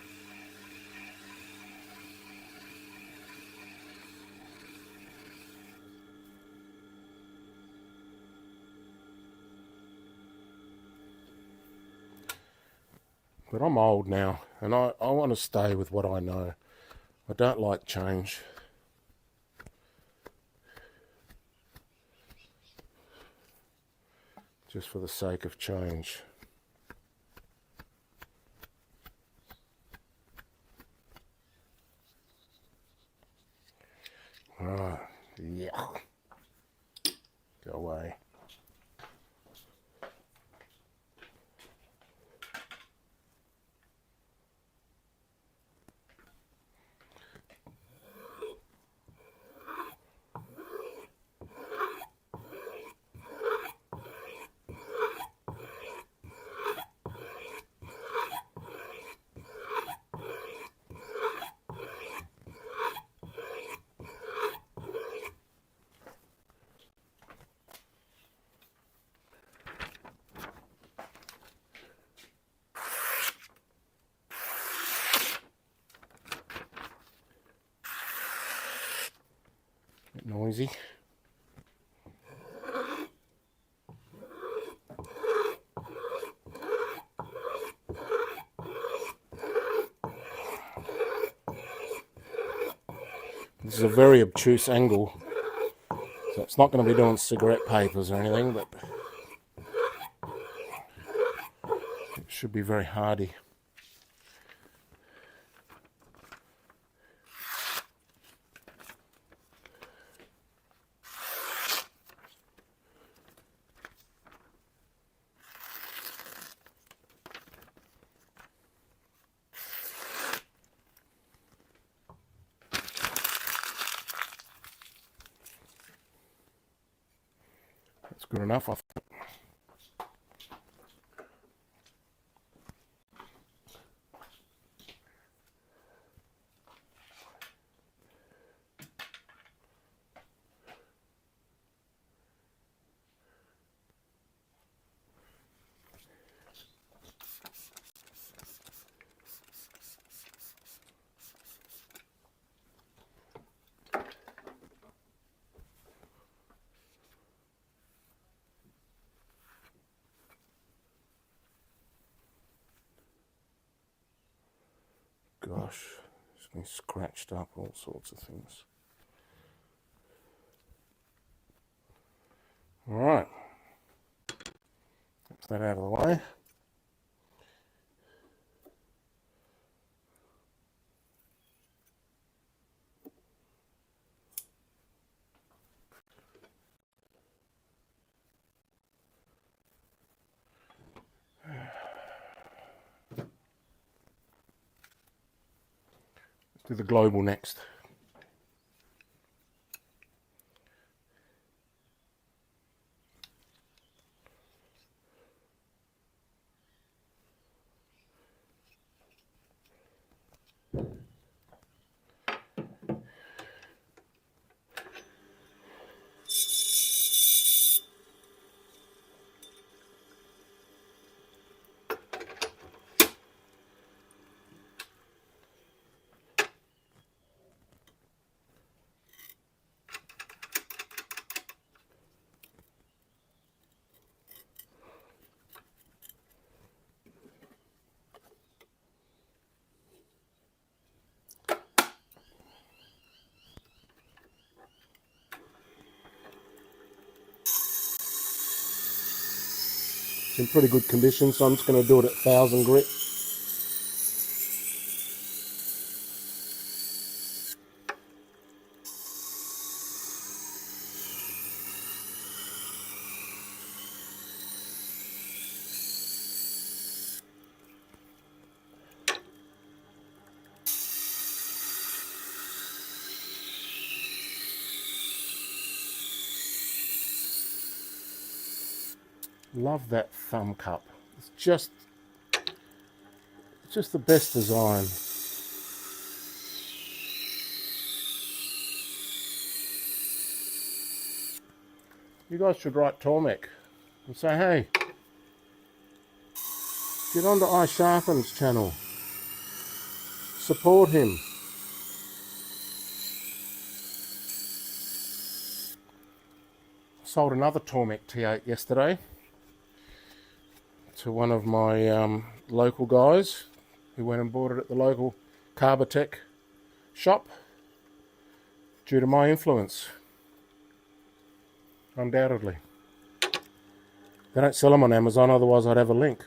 But I'm old now, and I want to stay with what I know. I don't like change. Just for the sake of change. Ah, yeah. Go away. Bit noisy. This is a very obtuse angle, so it's not going to be doing cigarette papers or anything, but it should be very hardy. That's good enough, I think. Gosh, it's been scratched up, all sorts of things. Alright, get that out of the way. Let's do the global next. It's in pretty good condition, so I'm just going to do it at 1000 grit. Love that thumb cup. It's just the best design. You guys should write Tormek and say, hey, get onto iSharpen's channel. Support him. Sold another Tormek T8 yesterday. to one of my local guys who went and bought it at the local Carbatech shop due to my influence, undoubtedly. They don't sell them on Amazon, otherwise I'd have a link.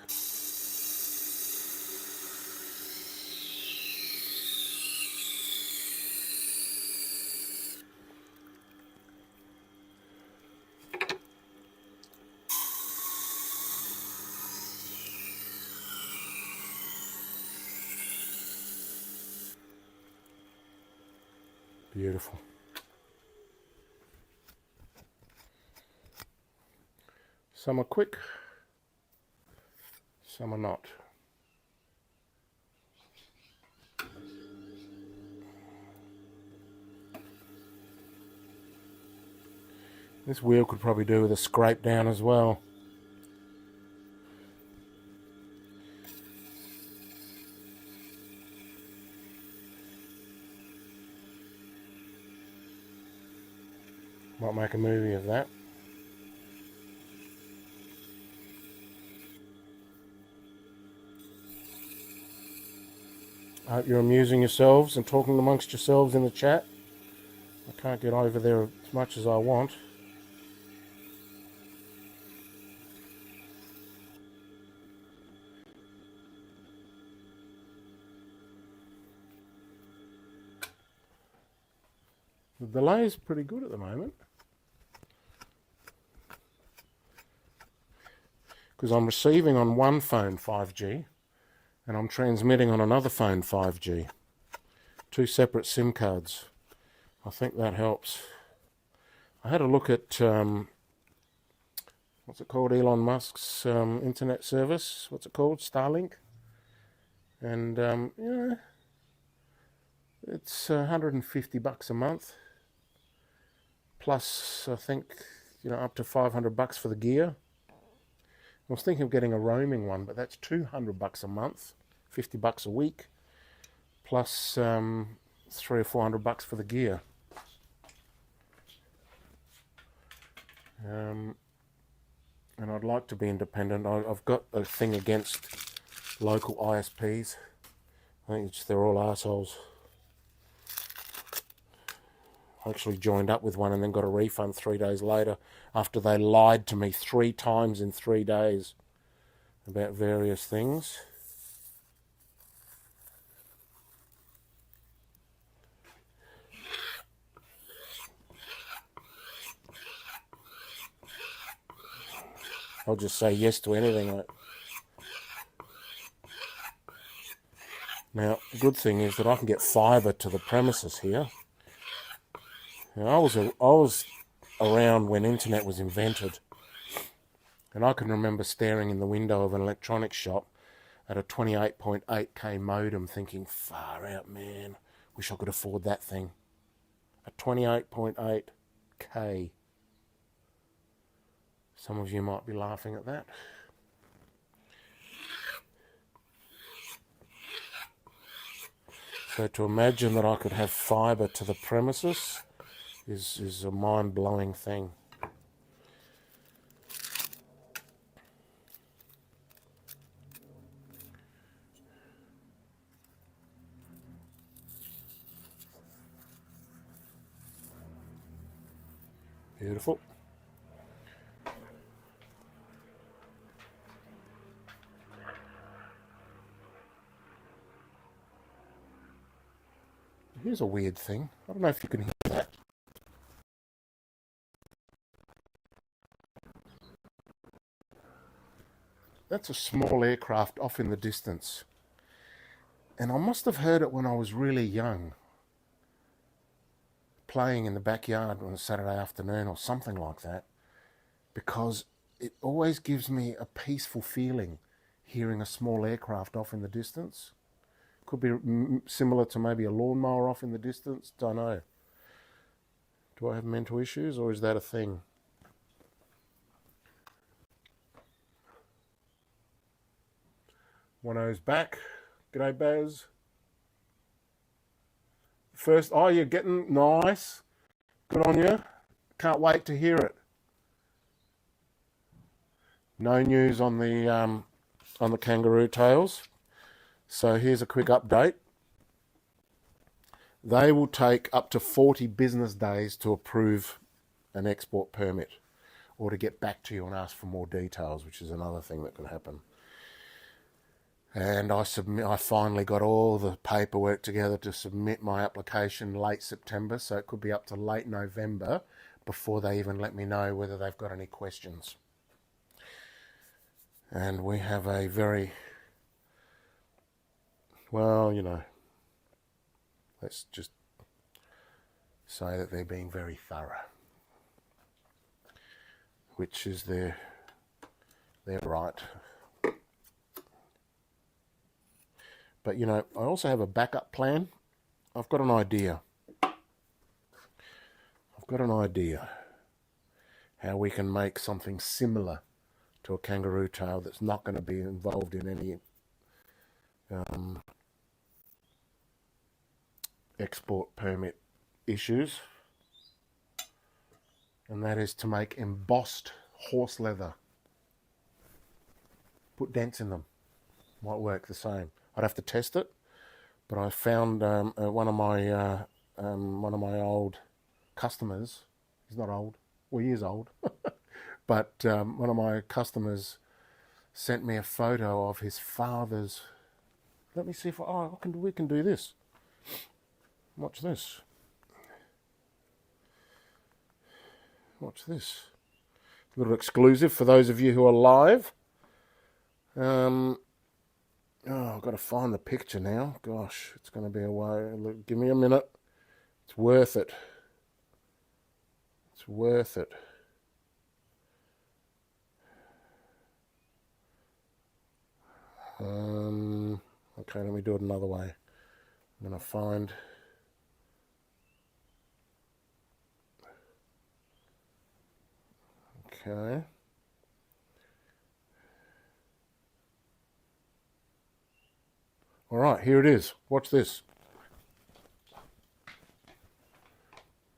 Beautiful. Some are quick, some are not. This wheel could probably do with a scrape down as well. Might make a movie of that. I hope you're amusing yourselves and talking amongst yourselves in the chat. I can't get over there as much as I want. The delay is pretty good at the moment, because I'm receiving on one phone 5G and I'm transmitting on another phone 5G. Two separate SIM cards. I think that helps. I had a look at what's it called, Elon Musk's internet service. What's it called? Starlink. And it's $150 a month. Plus, I think, up to $500 for the gear. I was thinking of getting a roaming one, but that's $200 a month, $50 a week, plus $300 or $400 for the gear. And I'd like to be independent. I've got a thing against local ISPs. I think they're all assholes. I actually joined up with one and then got a refund 3 days later after they lied to me 3 times in 3 days about various things. I'll just say yes to anything. Now, the good thing is that I can get fibre to the premises here. Now, I was around when internet was invented, and I can remember staring in the window of an electronics shop at a 28.8k modem thinking, far out, man, wish I could afford that thing. A 28.8k. Some of you might be laughing at that. So to imagine that I could have fibre to the premises is a mind-blowing thing. Beautiful. Here's a weird thing. I don't know if you can hear that. That's a small aircraft off in the distance. And I must have heard it when I was really young, playing in the backyard on a Saturday afternoon or something like that, because it always gives me a peaceful feeling hearing a small aircraft off in the distance. Could be similar to maybe a lawnmower off in the distance, don't know. Do I have mental issues or is that a thing? One-O's back. G'day, Baz. First, oh, you're getting nice. Good on you. Can't wait to hear it. No news on the on the kangaroo tails. So here's a quick update. They will take up to 40 business days to approve an export permit, or to get back to you and ask for more details, which is another thing that can happen. And I finally got all the paperwork together to submit my application late September, so it could be up to late November before they even let me know whether they've got any questions. And we have a very, well, you know, let's just say that they're being very thorough, which is their right. But, you know, I also have a backup plan. I've got an idea how we can make something similar to a kangaroo tail that's not going to be involved in any export permit issues. And that is to make embossed horse leather. Put dents in them. Might work the same. I'd have to test it, but I found one of my old customers. He's not old. Well, he is old, but one of my customers sent me a photo of his father's. Let me see if we can do this. Watch this. Watch this. A little exclusive for those of you who are live. Oh, I've got to find the picture now. Gosh, it's going to be a way. Look, give me a minute. It's worth it. It's worth it. Okay, let me do it another way. I'm going to find... Okay. All right, here it is. Watch this.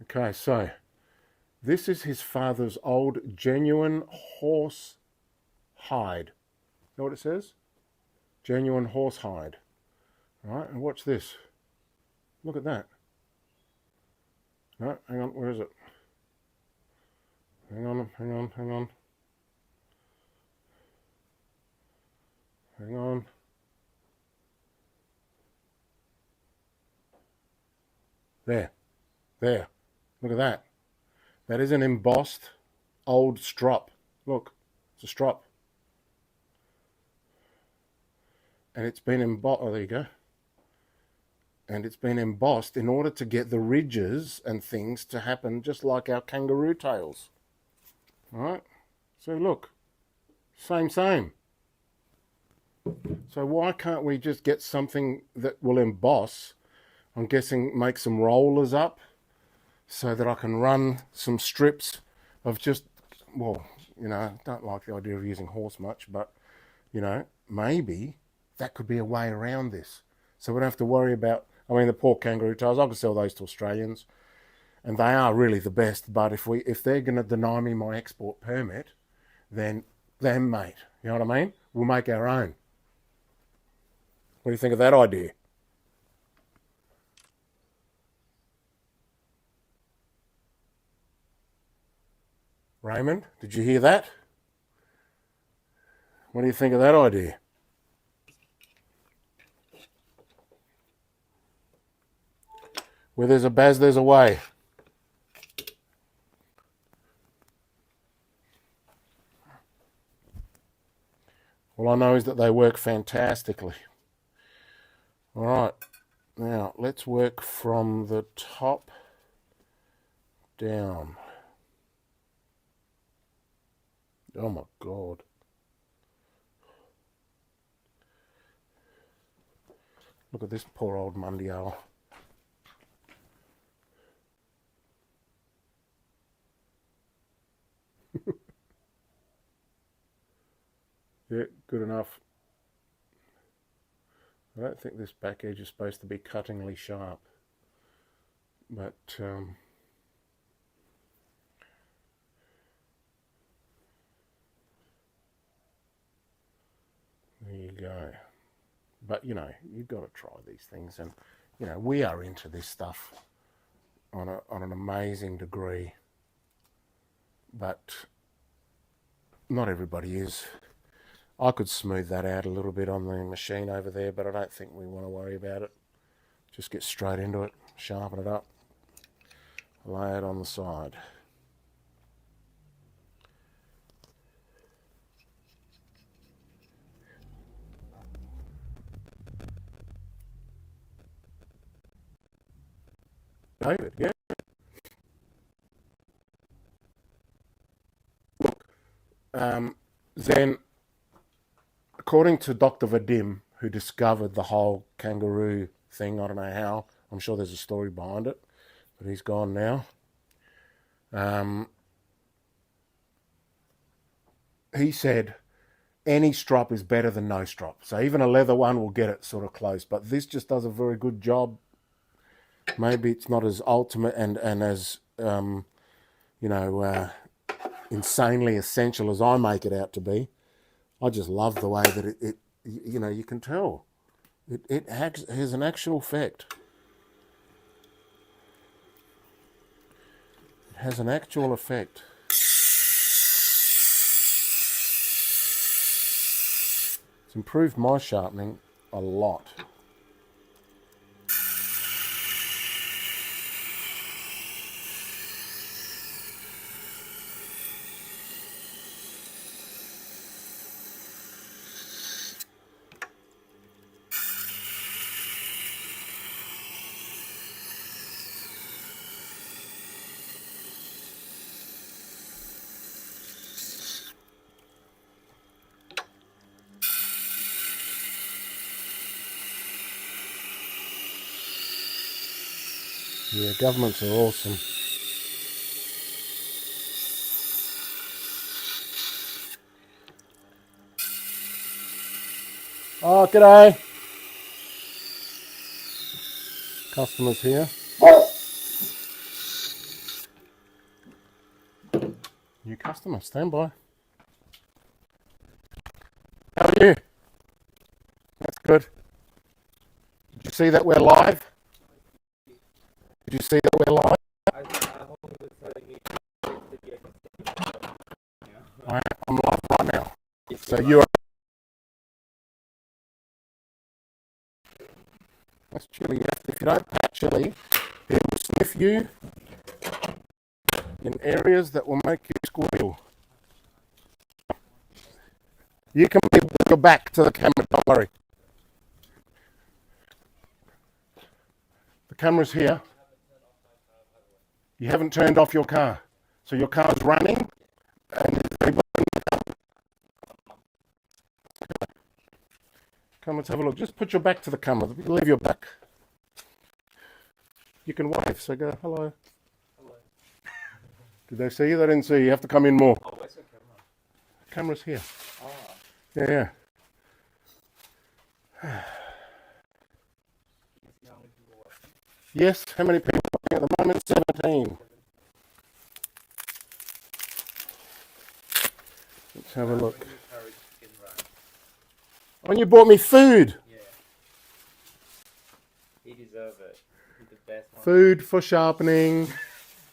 Okay, so this is his father's old genuine horse hide. Know what it says? Genuine horse hide. All right, and watch this. Look at that. All right, hang on, where is it? Hang on. Hang on. There. Look at that. That is an embossed old strop. Look, it's a strop. And it's been embossed. Oh, there you go. And it's been embossed in order to get the ridges and things to happen just like our kangaroo tails. All right. So look, same. So why can't we just get something that will emboss? I'm guessing make some rollers up so that I can run some strips of just, well, you know, I don't like the idea of using horse much, but, you know, maybe that could be a way around this. So we don't have to worry about, I mean, the poor kangaroo tails, I could sell those to Australians, and they are really the best, but if they're going to deny me my export permit, then them, mate, you know what I mean? We'll make our own. What do you think of that idea? Raymond, did you hear that? What do you think of that idea? Where there's a Baz, there's a way. All I know is that they work fantastically. All right, now let's work from the top down. Oh my God. Look at this poor old mundial. Yeah, good enough. I don't think this back edge is supposed to be cuttingly sharp, but there go. But, you know, you've got to try these things. And, you know, we are into this stuff on an amazing degree. But not everybody is. I could smooth that out a little bit on the machine over there, but I don't think we want to worry about it. Just get straight into it, sharpen it up, lay it on the side. David, yeah. Then, according to Dr. Vadim, who discovered the whole kangaroo thing, I don't know how, I'm sure there's a story behind it, but he's gone now. He said any strop is better than no strop. So even a leather one will get it sort of close, but this just does a very good job. Maybe it's not as ultimate and as, insanely essential as I make it out to be. I just love the way that it you can tell. It has an actual effect. It has an actual effect. It's improved my sharpening a lot. Yeah, governments are awesome. Oh, g'day. Customers here. New customer, stand by. How are you? That's good. Did you see that we're live? Did you see that we're live? I'm live right now. So you're... That's chili. If you don't pat chili, it will sniff you in areas that will make you squeal. You can put your back to the camera, don't worry. The camera's here. You haven't turned off your car. So your car's running and come, let's have a look. Just put your back to the camera. Leave your back. You can wave, so go, hello. Hello. Did they see you? They didn't see you. You have to come in more. Oh, where's the camera? The camera's here. Oh. Yeah. Yes, how many people are at the moment? 17. Let's have a look. Oh, you bought me food. Yeah. He deserves it. He's the best one. Food for sharpening.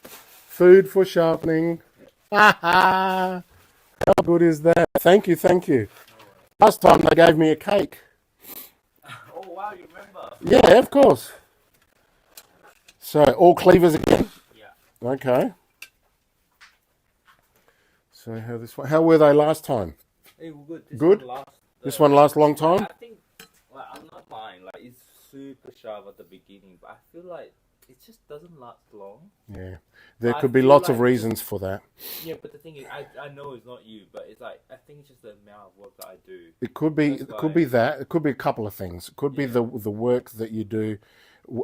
Food for sharpening. How good is that? Thank you, thank you. Last time they gave me a cake. Oh, wow, you remember? Yeah, of course. So, all cleavers again? Yeah. Okay. So, how were they last time? Hey, good. Good? This one lasts a long time? I think, I'm not lying, it's super sharp at the beginning, but I feel like it just doesn't last long. Yeah. There could be lots of reasons for that. Yeah, but the thing is, I know it's not you, but it's I think it's just the amount of work that I do. It could be, that. It could be a couple of things. It could be the work that you do.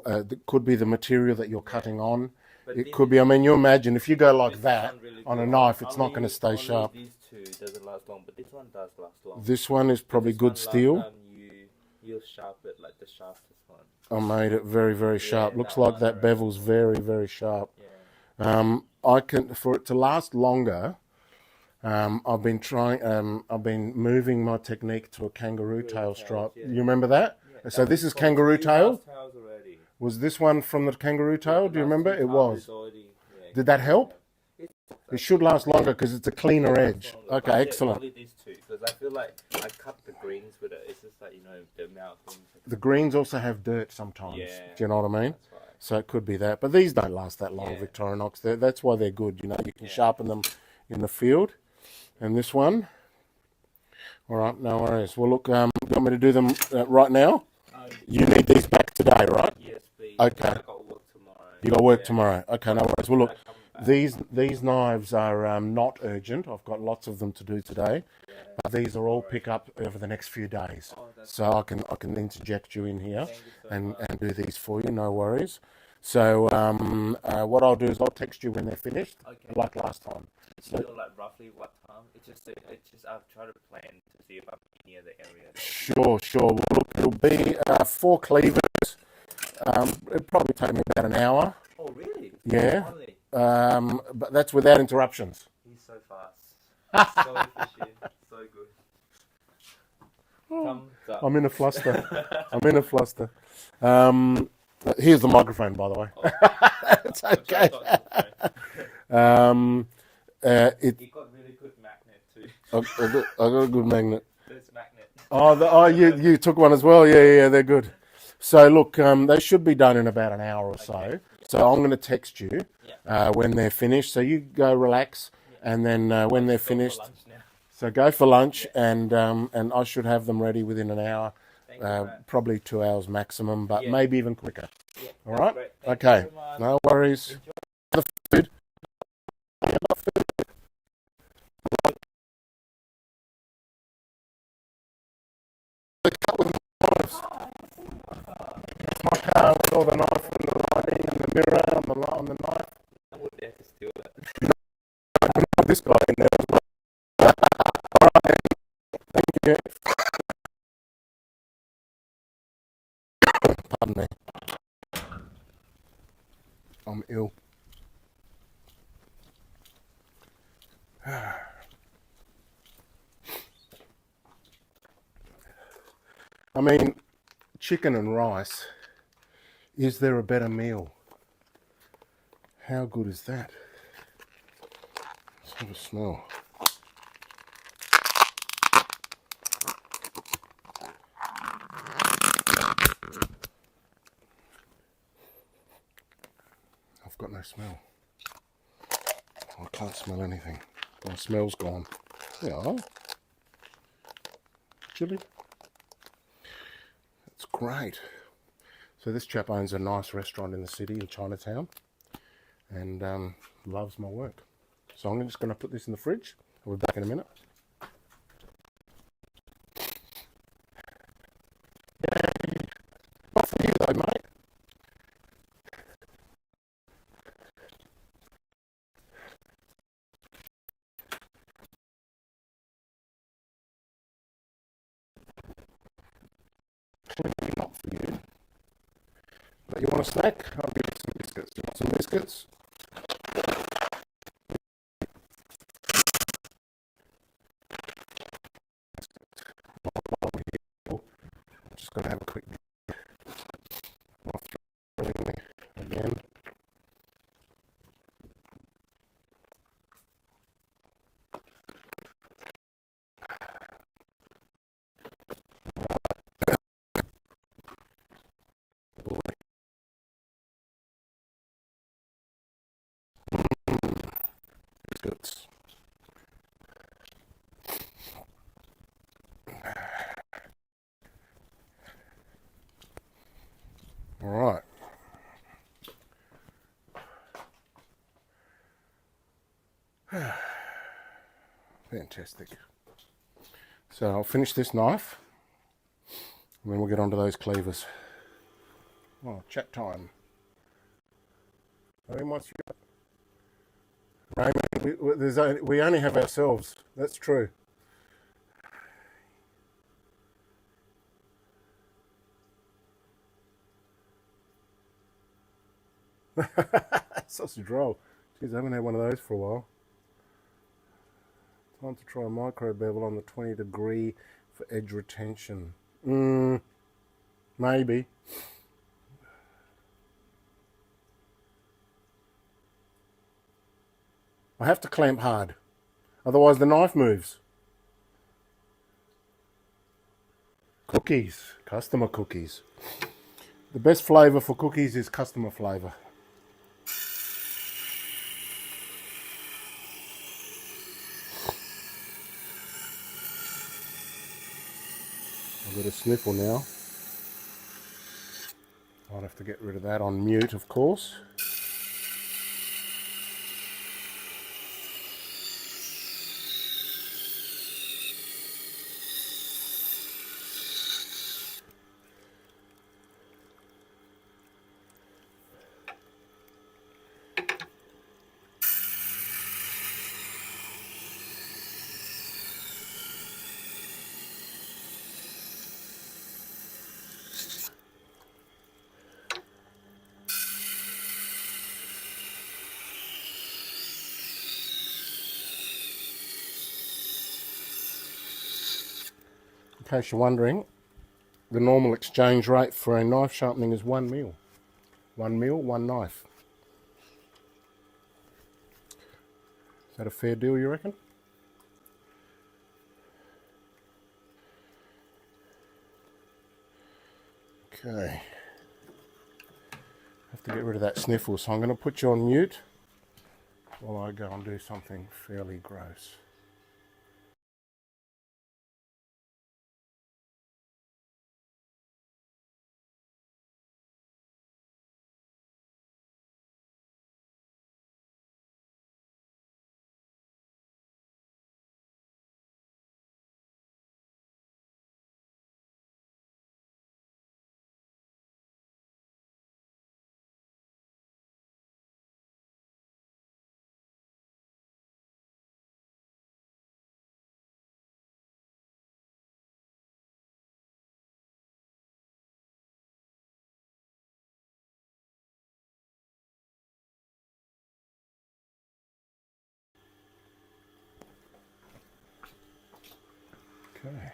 It could be the material that you're cutting on. But it could be, you imagine if you go like that really on a knife, it's not going to stay sharp. These two doesn't last long, but this one does last long. This one is probably good steel. You'll sharp it like the sharpest one. I made it very, very sharp. Looks like that bevel's very, very sharp. Yeah. For it to last longer, I've been trying. I've been moving my technique to a kangaroo tail tails, stripe. yeah. You remember that? Yeah, So that this was is from kangaroo two house tail. tails already. Was this one from the kangaroo Yeah, tail? the Do you last remember? two It tiles is was. already, yeah, Did that help? It, It should last longer because it's a cleaner edge. longer, Okay, but excellent. only these two because I feel like I cut the greens with it. It's just like the amount of things. The greens also have dirt sometimes. Yeah, Do you know what I mean? that's right. So it could be that. But these don't last that long, Yeah. Victorinox. That's why they're good. You know, you can Yeah. sharpen them in the field. And this one, all right, no worries. Well, look, you want me to do them right now? You need these back today, right? Yes, please. Okay. I got work tomorrow. You got work tomorrow. Okay, no worries. Well, When look, I come back. these knives are not urgent. I've got lots of them to do today. Yeah. But these are all pick up over the next few days. Oh, that's So I can interject you in here Thank you so and much. do these for you. No worries. So what I'll do is I'll text you when they're finished, Okay. like last time. Do you know like roughly what time? It's just I've tried to plan to see if I'm near the area. Sure. Well, look, it'll be 4 cleavers. It'll probably take me about an hour. Oh really? Yeah. Only. But that's without interruptions. He's so fast. So efficient. So good. Thumbs up. I'm in a fluster. Here's the microphone, by the way. Oh. It's okay. He got really good magnet too. I got a good magnet. This magnet. You took one as well. Yeah, they're good. So look, they should be done in about an hour or so. Okay. So I'm going to text you Yeah. when they're finished. So you go relax, and then when they're Go for finished, lunch now. so go for lunch, and I should have them ready within an hour, Thank you, Matt. probably 2 hours maximum, but Yeah. maybe even quicker. Yeah, All that's right. great. Thank Okay. you so much. No worries. Enjoy. The food. The cut with knives. My car with all the knife and the lighting and the mirror and on the knife. I would dare to steal that. Put this guy in there as well. Yeah. Pardon me. I'm ill. I mean, chicken and rice. Is there a better meal? How good is that? Let's have a smell. I've got no smell. I can't smell anything. My smell's gone. Yeah. Chili. That's great. So this chap owns a nice restaurant in the city in Chinatown and loves my work. So I'm just going to put this in the fridge. I'll be back in a minute. Not for you though, mate. Clearly not for you. But you want a snack? I'll give you some biscuits. You want some biscuits? Just going to have a quick again. Biscuits. All right. Fantastic. So I'll finish this knife and then we'll get onto those cleavers. Oh, chat time. Raymond, what's your... Raymond, we only have ourselves. That's true. Sausage roll. Jeez, I haven't had one of those for a while. Time to try a micro bevel on the 20 degree for edge retention. Maybe. I have to clamp hard, otherwise the knife moves. Cookies, customer cookies. The best flavour for cookies is customer flavour. I've got a sniffle now. I'll have to get rid of that on mute, of course. In case you're wondering, the normal exchange rate for a knife sharpening is 1 mil. 1 mil, 1 knife. Is that a fair deal, you reckon? Okay. Have to get rid of that sniffle, so I'm going to put you on mute while I go and do something fairly gross. Okay.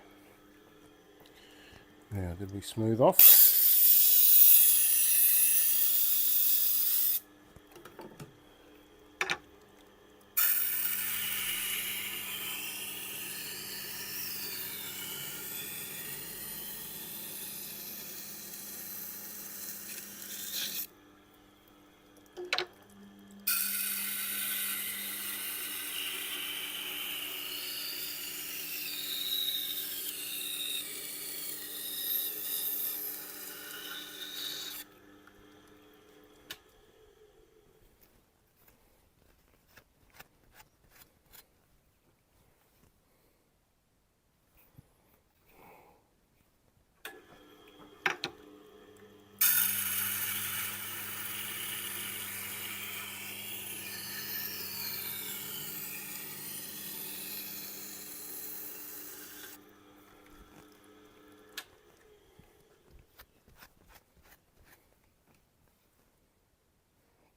Now, did we smooth off?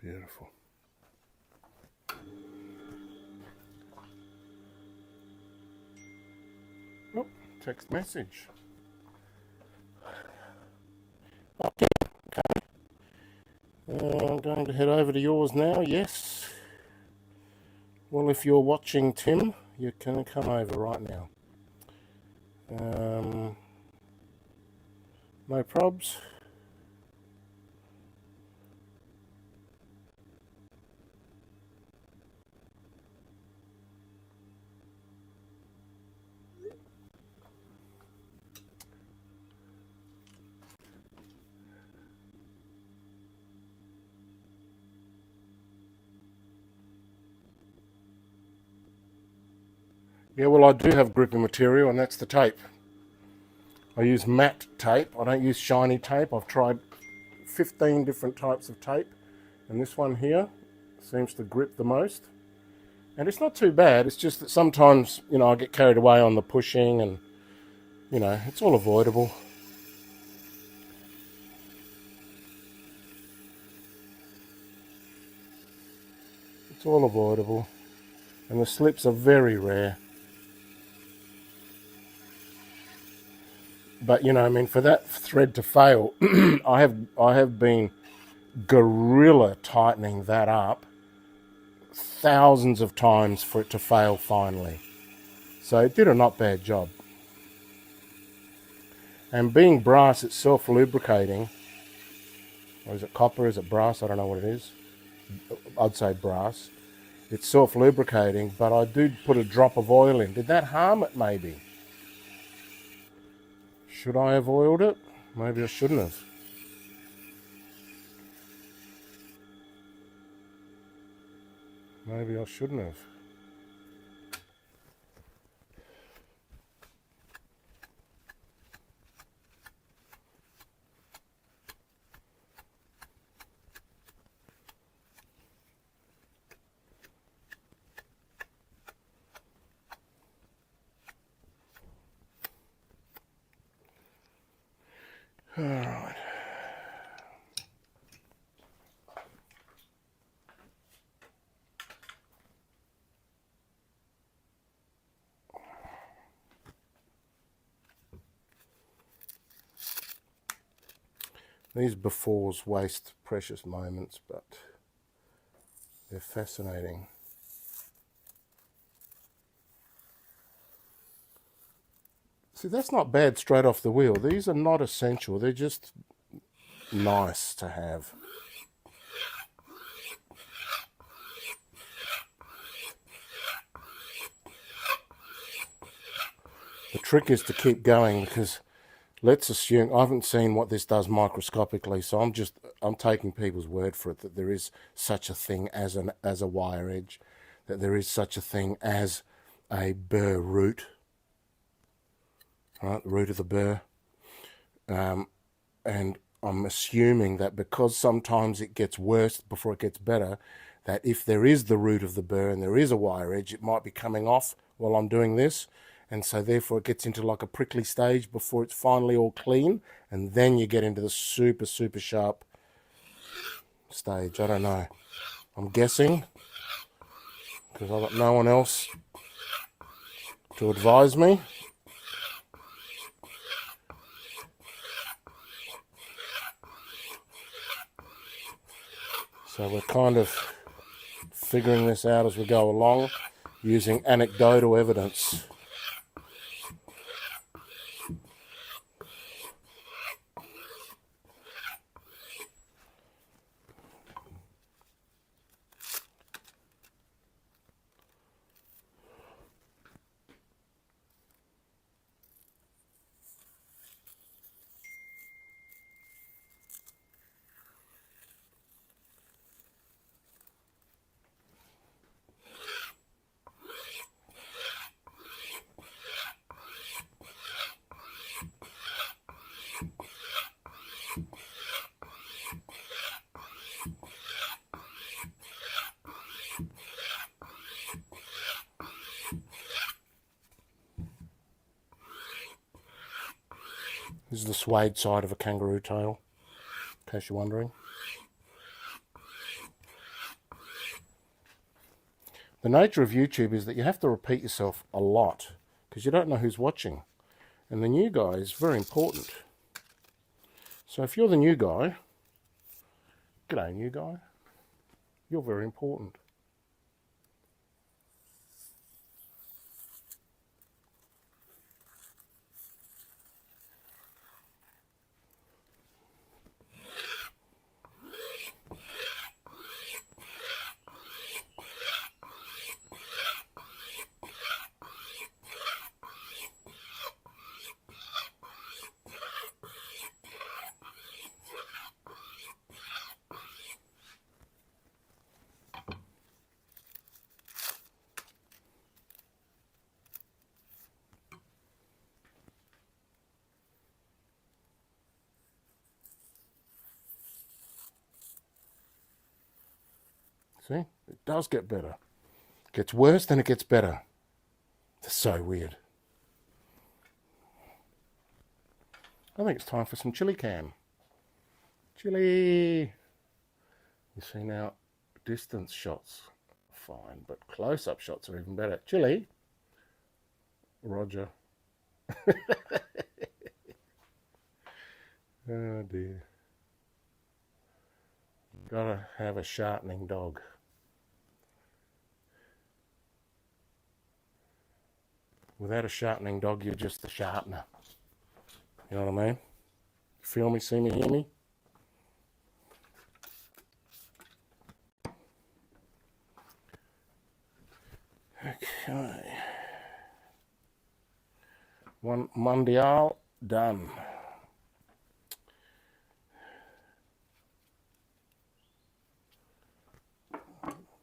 Beautiful. Oh, text message. Okay. I'm going to head over to yours now, yes. Well, if you're watching, Tim, you can come over right now. No probs. Yeah, well, I do have gripping material, and that's the tape. I use matte tape. I don't use shiny tape. I've tried 15 different types of tape, and this one here seems to grip the most. And it's not too bad. It's just that sometimes, I get carried away on the pushing, and, it's all avoidable. It's all avoidable. And the slips are very rare. But you know, I mean, for that thread to fail, I have been gorilla tightening that up thousands of times for it to fail finally. So it did a not bad job. And being brass, it's self-lubricating. Or is it copper? Is it brass? I don't know what it is. I'd say brass. It's self-lubricating, but I did put a drop of oil in. Did that harm it, maybe? Should I have oiled it? Maybe I shouldn't have. Maybe I shouldn't have. All right. These befores waste precious moments, but they're fascinating. See, that's not bad straight off the wheel. These are not essential. They're just nice to have. The trick is to keep going, because let's assume, I haven't seen what this does microscopically, so I'm taking people's word for it that there is such a thing as a wire edge, that there is such a thing as a burr root, right, the root of the burr. And I'm assuming that because sometimes it gets worse before it gets better, that if there is the root of the burr and there is a wire edge, it might be coming off while I'm doing this. And so therefore it gets into like a prickly stage before it's finally all clean. And then you get into the super, super sharp stage. I don't know. I'm guessing, because I've got no one else to advise me. So we're kind of figuring this out as we go along, using anecdotal evidence. This is the suede side of a kangaroo tail, in case you're wondering. The nature of YouTube is that you have to repeat yourself a lot, because you don't know who's watching. And the new guy is very important. So if you're the new guy, g'day new guy, you're very important. See, it does get better. It gets worse, then it gets better. It's so weird. I think it's time for some chili cam. Chili! You see now, distance shots, fine, but close-up shots are even better. Chili! Roger. Oh dear. Gotta have a sharpening dog. Without a sharpening dog, you're just the sharpener. You know what I mean? Feel me, see me, hear me? Okay. One Mondial done.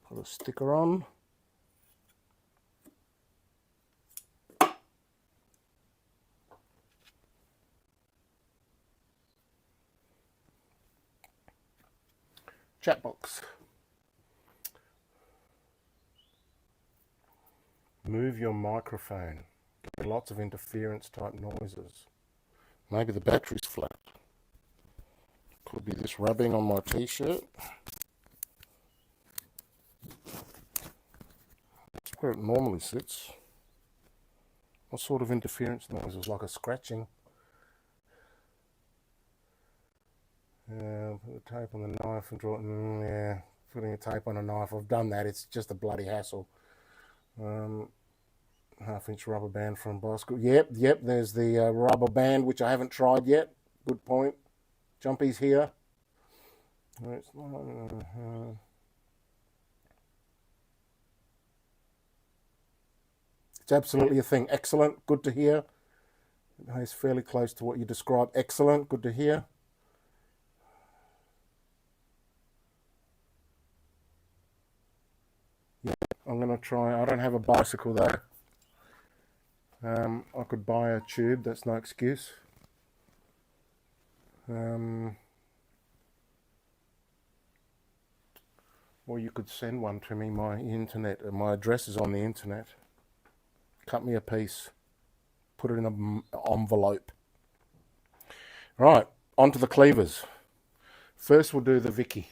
Put a sticker on. Chat box. Move your microphone. Get lots of interference type noises. Maybe the battery's flat. Could be this rubbing on my t-shirt. That's where it normally sits. What sort of interference noises? Like a scratching. Put the tape on the knife and draw it. Yeah, putting a tape on a knife. I've done that. It's just a bloody hassle. Half-inch rubber band from bicycle. Yep. There's the rubber band, which I haven't tried yet. Good point. Jumpy's here. It's absolutely a thing. Excellent. Good to hear. It's fairly close to what you described. Excellent. Good to hear. Yeah, I'm going to try. I don't have a bicycle though. I could buy a tube. That's no excuse. Or you could send one to me. My address is on the internet. Cut me a piece. Put it in an envelope. Right, onto the cleavers. First we'll do the Vicky.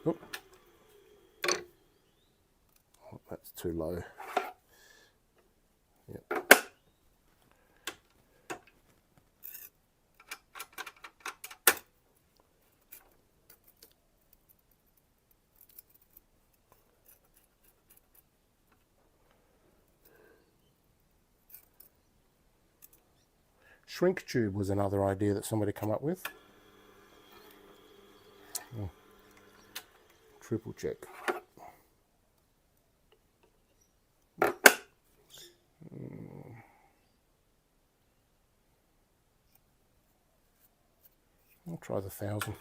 Oop. Oh, that's too low. Yep. Shrink tube was another idea that somebody come up with. Oh. Triple check. I'll try the 1,000.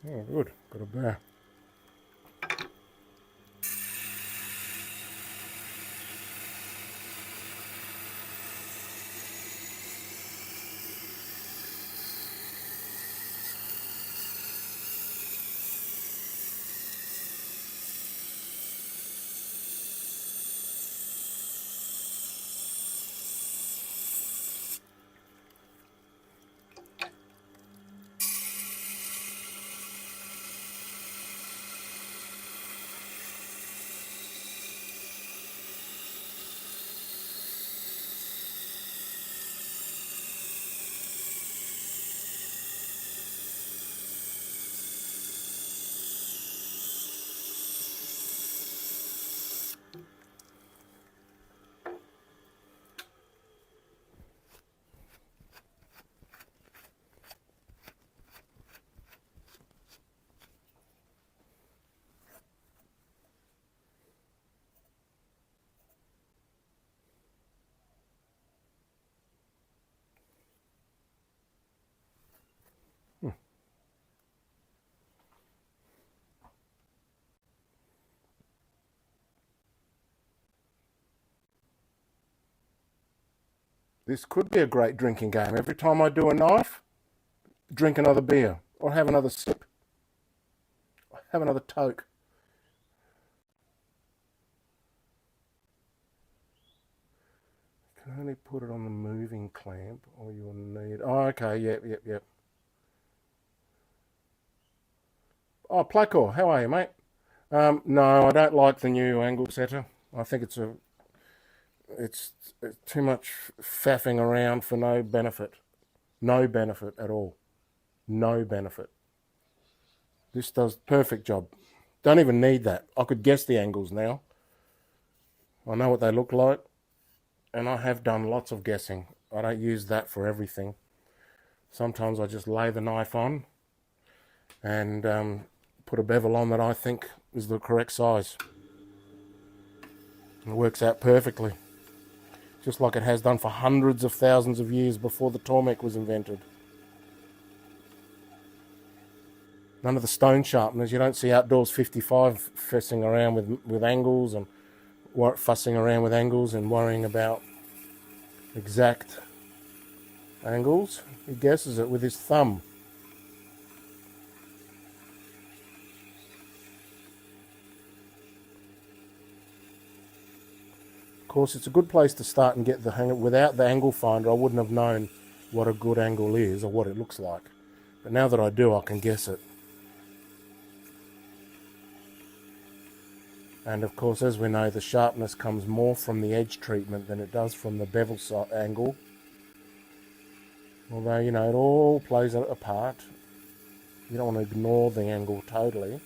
Oh, good. Got a bear. This could be a great drinking game. Every time I do a knife, drink another beer or have another sip. Have another toke. You can only put it on the moving clamp or you'll need... Oh, okay, yep. Oh, Placor, how are you, mate? No, I don't like the new angle setter. I think it's too much faffing around for no benefit. No benefit at all. No benefit. This does perfect job. Don't even need that. I could guess the angles now. I know what they look like. And I have done lots of guessing. I don't use that for everything. Sometimes I just lay the knife on and put a bevel on that I think is the correct size. It works out perfectly. Just like it has done for hundreds of thousands of years before the Tormek was invented. None of the stone sharpeners, you don't see Outdoors 55 fussing around with angles and worrying about exact angles. He guesses it with his thumb. Of course, it's a good place to start and get the hang of it. Without the angle finder, I wouldn't have known what a good angle is or what it looks like. But now that I do, I can guess it. And of course, as we know, the sharpness comes more from the edge treatment than it does from the bevel angle. Although, you know, it all plays a part. You don't want to ignore the angle totally.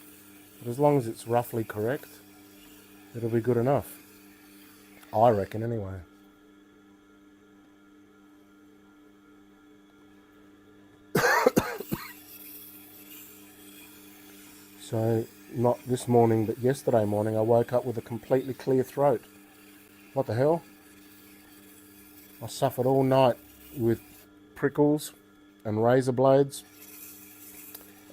But as long as it's roughly correct, it'll be good enough. I reckon, anyway. So, not this morning, but yesterday morning, I woke up with a completely clear throat. What the hell? I suffered all night with prickles and razor blades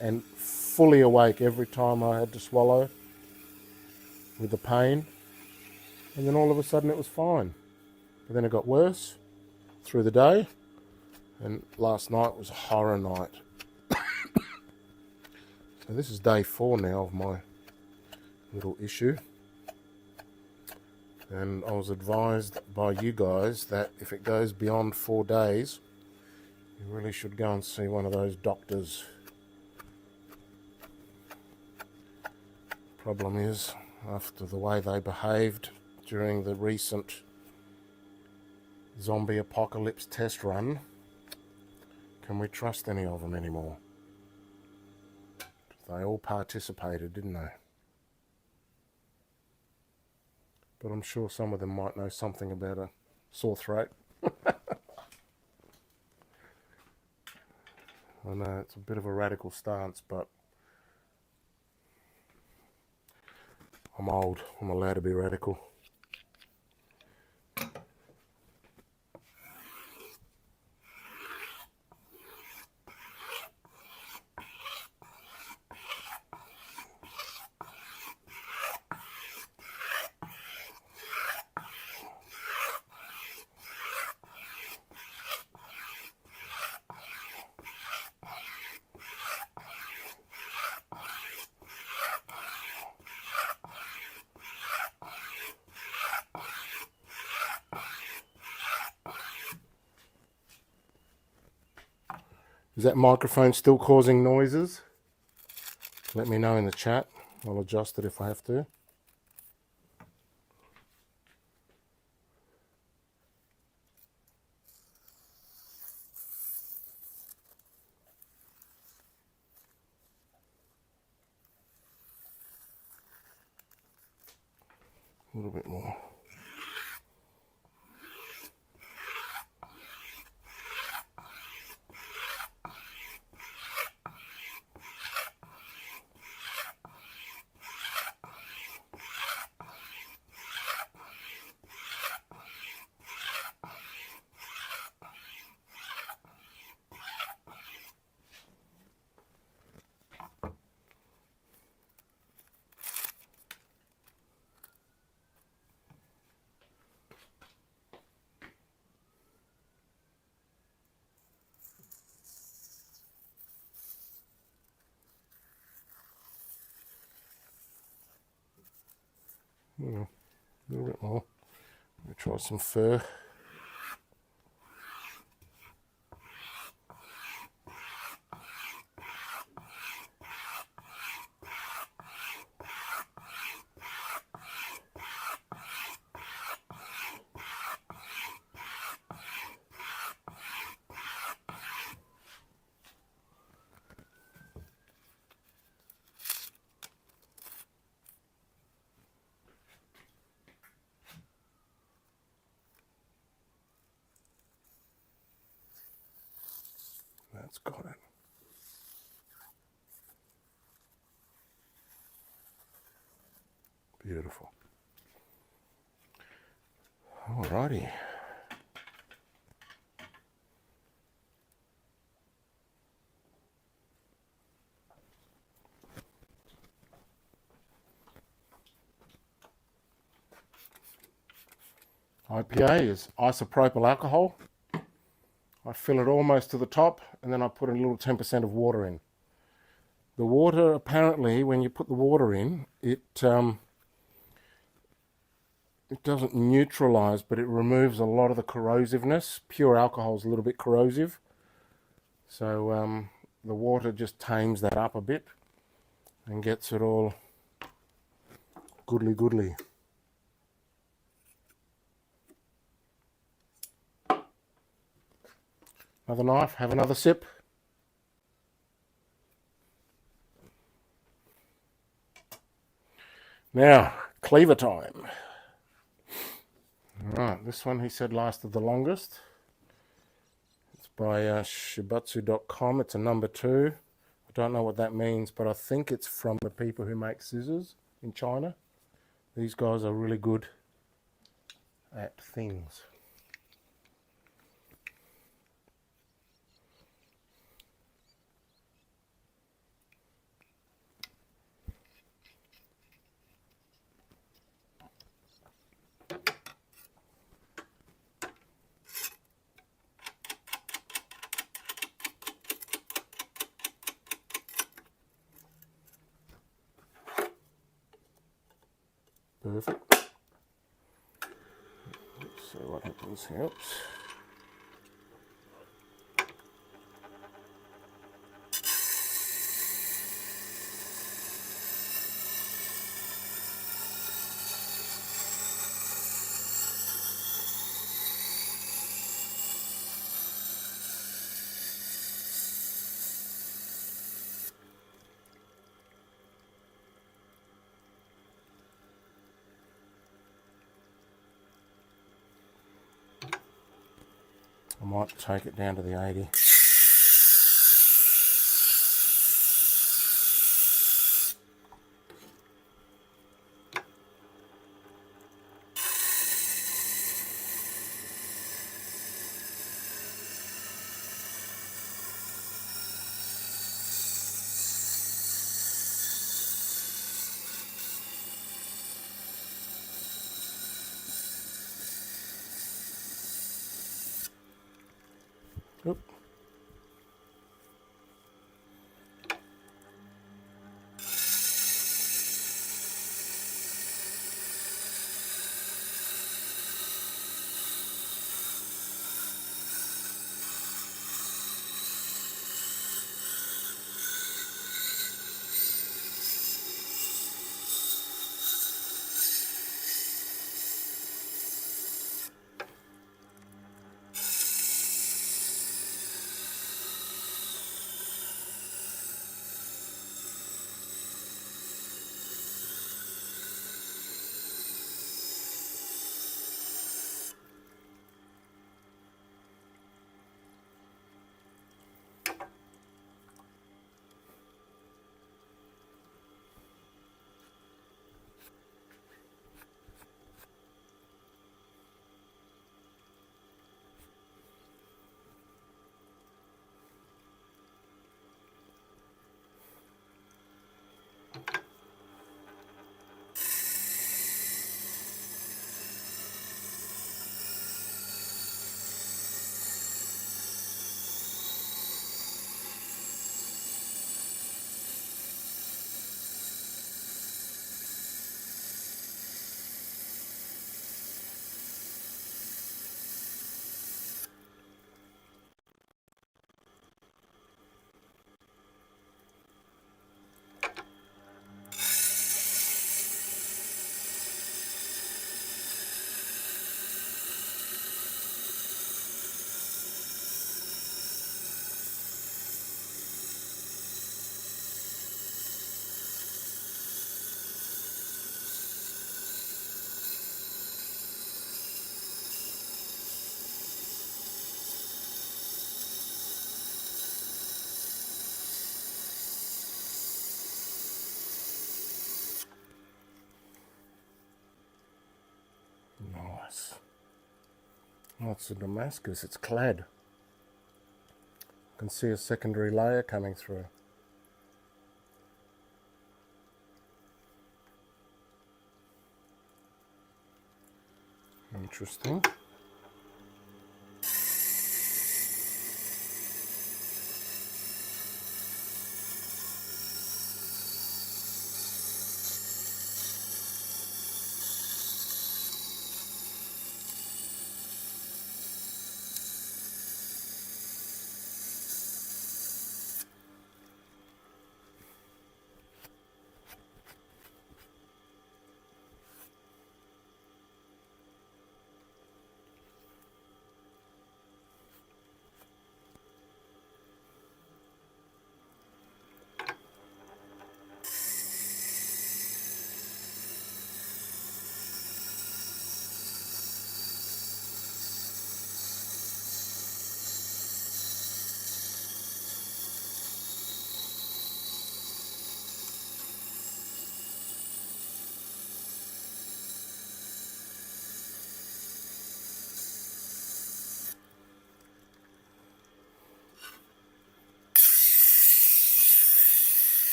and fully awake every time I had to swallow with the pain. And then all of a sudden it was fine. But then it got worse through the day. And last night was a horror night. So this is day 4 now of my little issue. And I was advised by you guys that if it goes beyond 4 days, you really should go and see one of those doctors. Problem is, after the way they behaved during the recent zombie apocalypse test run, can we trust any of them anymore? They all participated, didn't they? But I'm sure some of them might know something about a sore throat. I know it's a bit of a radical stance, but I'm old. I'm allowed to be radical. Is that microphone still causing noises? Let me know in the chat. I'll adjust it if I have to. A little bit more. A little bit more. Let me try some fur. That's got it. Beautiful. Alrighty. IPA is isopropyl alcohol. I fill it almost to the top and then I put a little 10% of water in. The water, apparently, when you put the water in, it doesn't neutralize, but it removes a lot of the corrosiveness. Pure alcohol is a little bit corrosive. So the water just tames that up a bit and gets it all goodly. Another knife, have another sip. Now, cleaver time. Alright, this one he said lasted the longest. It's by shibatsu.com. It's a number 2. I don't know what that means, but I think it's from the people who make scissors in China. These guys are really good at things. Perfect. Let's see what happens here. Oops. I might take it down to the 80. Oop. Oh, it's a Damascus, it's clad. You can see a secondary layer coming through. Interesting.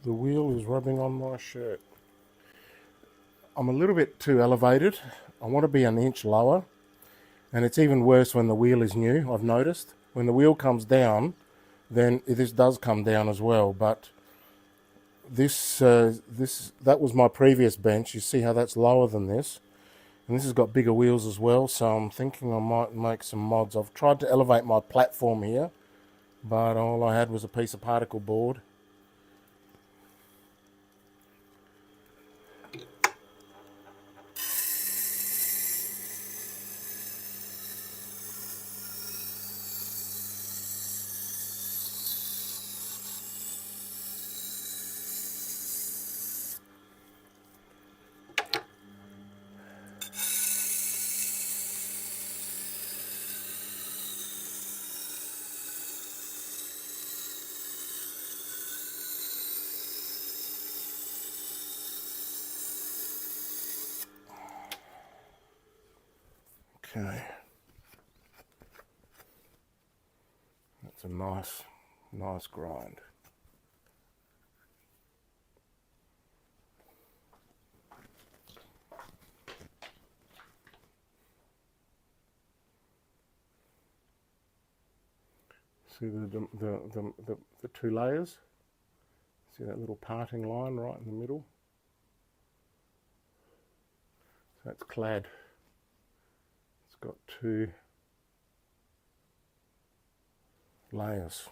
The wheel is rubbing on my shirt. I'm a little bit too elevated. I want to be an inch lower. And it's even worse when the wheel is new, I've noticed. When the wheel comes down, then this does come down as well. But that was my previous bench. You see how that's lower than this. And this has got bigger wheels as well, so I'm thinking I might make some mods. I've tried to elevate my platform here, but all I had was a piece of particle board. Okay. That's a nice grind. See the two layers? See that little parting line right in the middle? So that's clad. It's got two layers.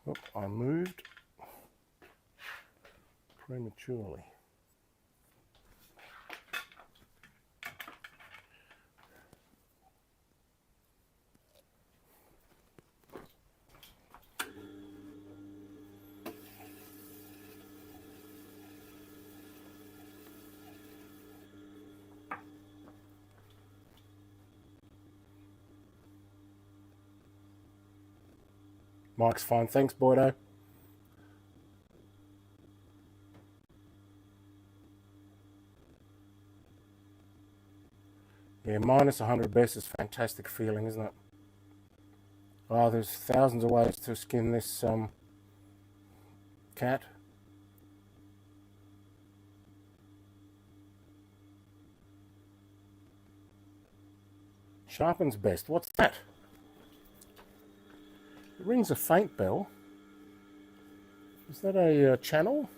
Oh, I moved prematurely. Mike's fine. Thanks, Boydo. Yeah, minus 100 best is fantastic feeling, isn't it? Oh, there's thousands of ways to skin this cat. Sharpens best. What's that? It rings a faint bell. Is that a channel?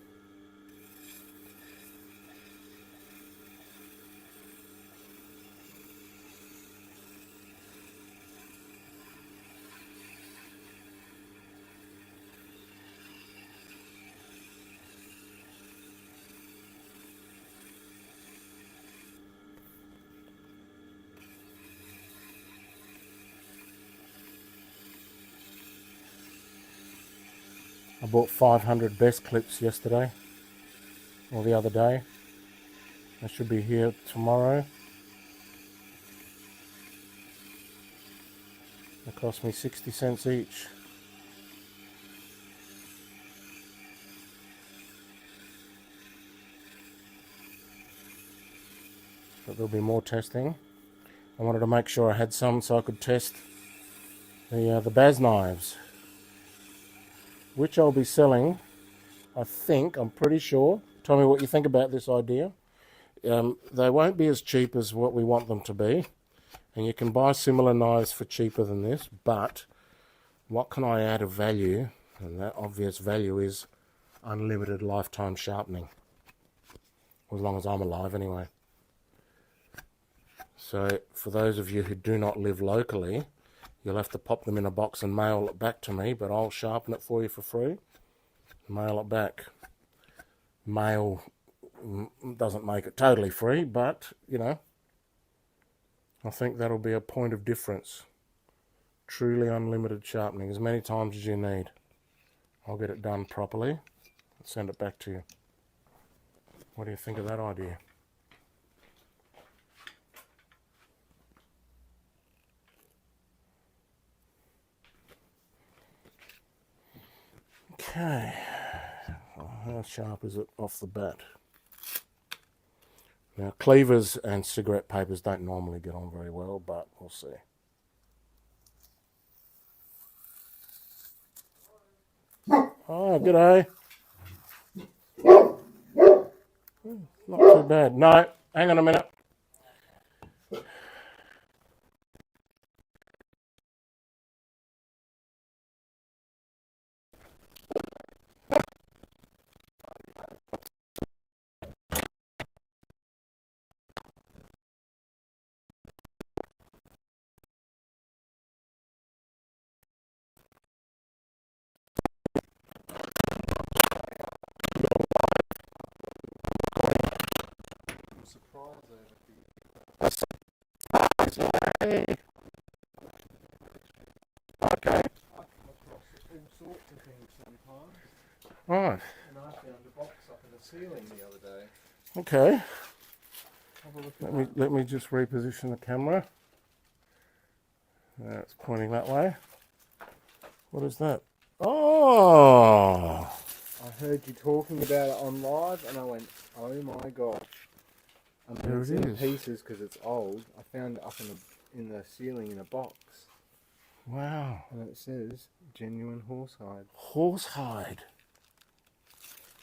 I bought 500 best clips yesterday, or the other day. They should be here tomorrow. They cost me 60 cents each. But there'll be more testing. I wanted to make sure I had some so I could test the Baz knives, which I'll be selling. I'm pretty sure. Tell me what you think about this idea. They won't be as cheap as what we want them to be, and you can buy similar knives for cheaper than this, but what can I add of value? And that obvious value is unlimited lifetime sharpening, as long as I'm alive anyway. So for those of you who do not live locally, you'll have to pop them in a box and mail it back to me, but I'll sharpen it for you for free. Mail it back. Mail doesn't make it totally free, but, you know, I think that'll be a point of difference. Truly unlimited sharpening, as many times as you need. I'll get it done properly and send it back to you. What do you think of that idea? Okay, how sharp is it off the bat? Now, cleavers and cigarette papers don't normally get on very well, but we'll see. Oh, g'day. Not too bad. No, hang on a minute. I'm surprised Hey. Okay. I come across all sorts of things sometimes. Right. And I found a box up in the ceiling the other day. Okay. Have a look at that. Let me just reposition the camera. Now it's pointing that way. What is that? Oh. I heard you talking about it on live and I went, oh my gosh. And There it's it in is. pieces because it's old. I found it up in the ceiling in a box. Wow. And it says genuine horsehide. Horsehide.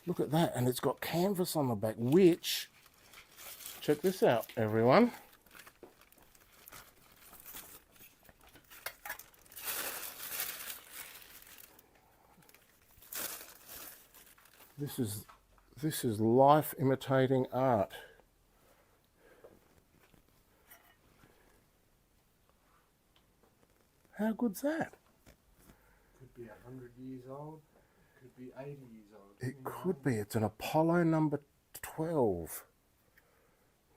Look at that. And it's got canvas on the back, which, check this out, everyone. This is life imitating art. How good's that? Could be 100 years old. Could be 80 years old. It could be. It's an Apollo number 12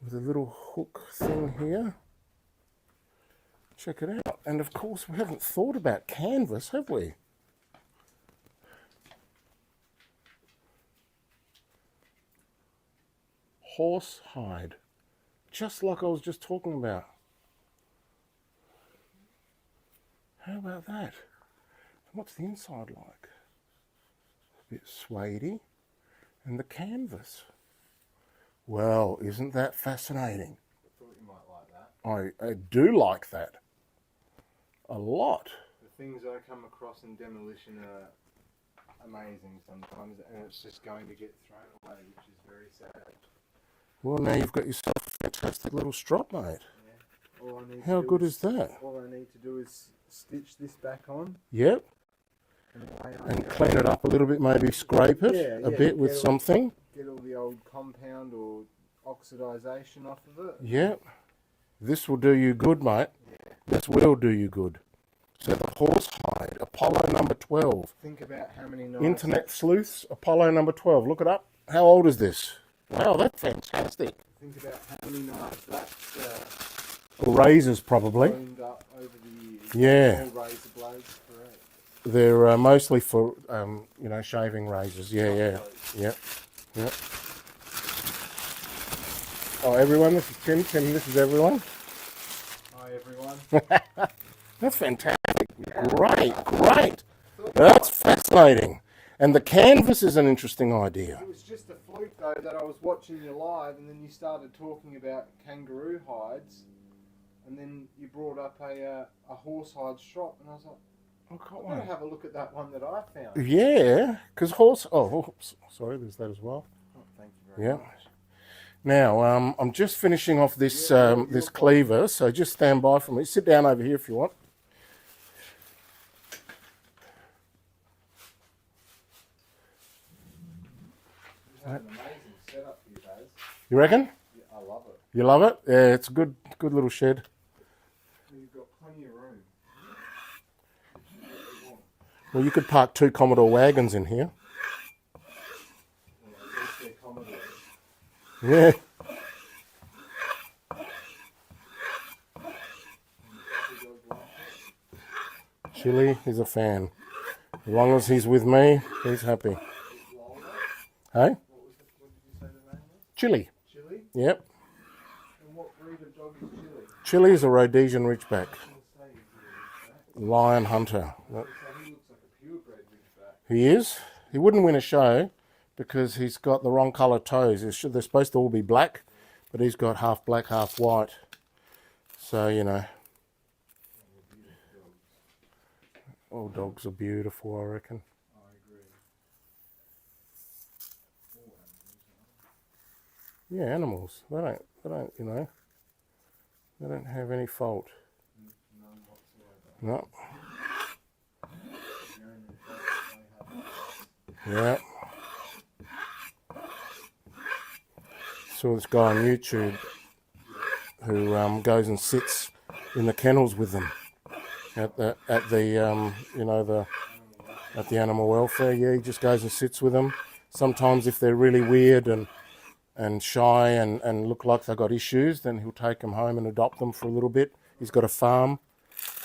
with a little hook thing here. Check it out. And of course, we haven't thought about canvas, have we? Horsehide. Just like I was just talking about. How about that? What's the inside like? A bit suede-y. And the canvas. Well, isn't that fascinating? I thought you might like that. I do like that. A lot. The things I come across in demolition are amazing sometimes, and it's just going to get thrown away, which is very sad. Well, now you've got yourself a fantastic little strop, mate. Yeah. All I need How to do good is that? All I need to do is stitch this back on. Yep. And clean it up a little bit, maybe scrape it a bit with something. Get all the old compound or oxidization off of it. Yep. This will do you good, mate. Yeah. This will do you good. So the horsehide, Apollo number 12. Think about how many knives. Internet sleuths, Apollo number 12. Look it up. How old is this? Wow, that's fantastic. Think about how many knives that's Razors, probably. cleaned up over the years. Yeah. All razor blades, correct. They're mostly for, you know, shaving razors. Yeah. Yep. Oh, everyone, this is Tim. Tim, this is everyone. Hi everyone. That's fantastic. Great. That's fascinating. And the canvas is an interesting idea. It was just a fluke though that I was watching you live, and then you started talking about kangaroo hides, and then you brought up a horsehide strop, and I was like, Oh, I'm gonna have a look at that one that I found. yeah, because horse. Oh, sorry, there's that as well. Oh, thank you very much. Now, I'm just finishing off this this cleaver, so just stand by for me. Sit down over here if you want. You have an amazing setup here, Baz. You reckon? Yeah, I love it. You love it? Yeah, it's a good little shed. You've got plenty of room. Well, you could park 2 Commodore wagons in here. Well, at least they're Commodores. Yeah. Chili is a fan. As long as he's with me, he's happy. Hey? What did you say the name was? Chili. Chili? Yep. And what breed of dog is Chili? Chili is a Rhodesian Ridgeback. I was going to say he's a Ridgeback. Lion hunter. So he looks like a purebred Ridgeback. He is. He wouldn't win a show because he's got the wrong colour toes. They're supposed to all be black, but he's got half black, half white. So, you know. All dogs are beautiful, I reckon. I agree. Yeah, animals. They don't, you know, they don't have any fault. None whatsoever. No. Yeah. Saw this guy on YouTube who goes and sits in the kennels with them at the you know, at the animal welfare. Yeah, he just goes and sits with them. Sometimes if they're really weird and shy and look like they've got issues, then he'll take them home and adopt them for a little bit. He's got a farm.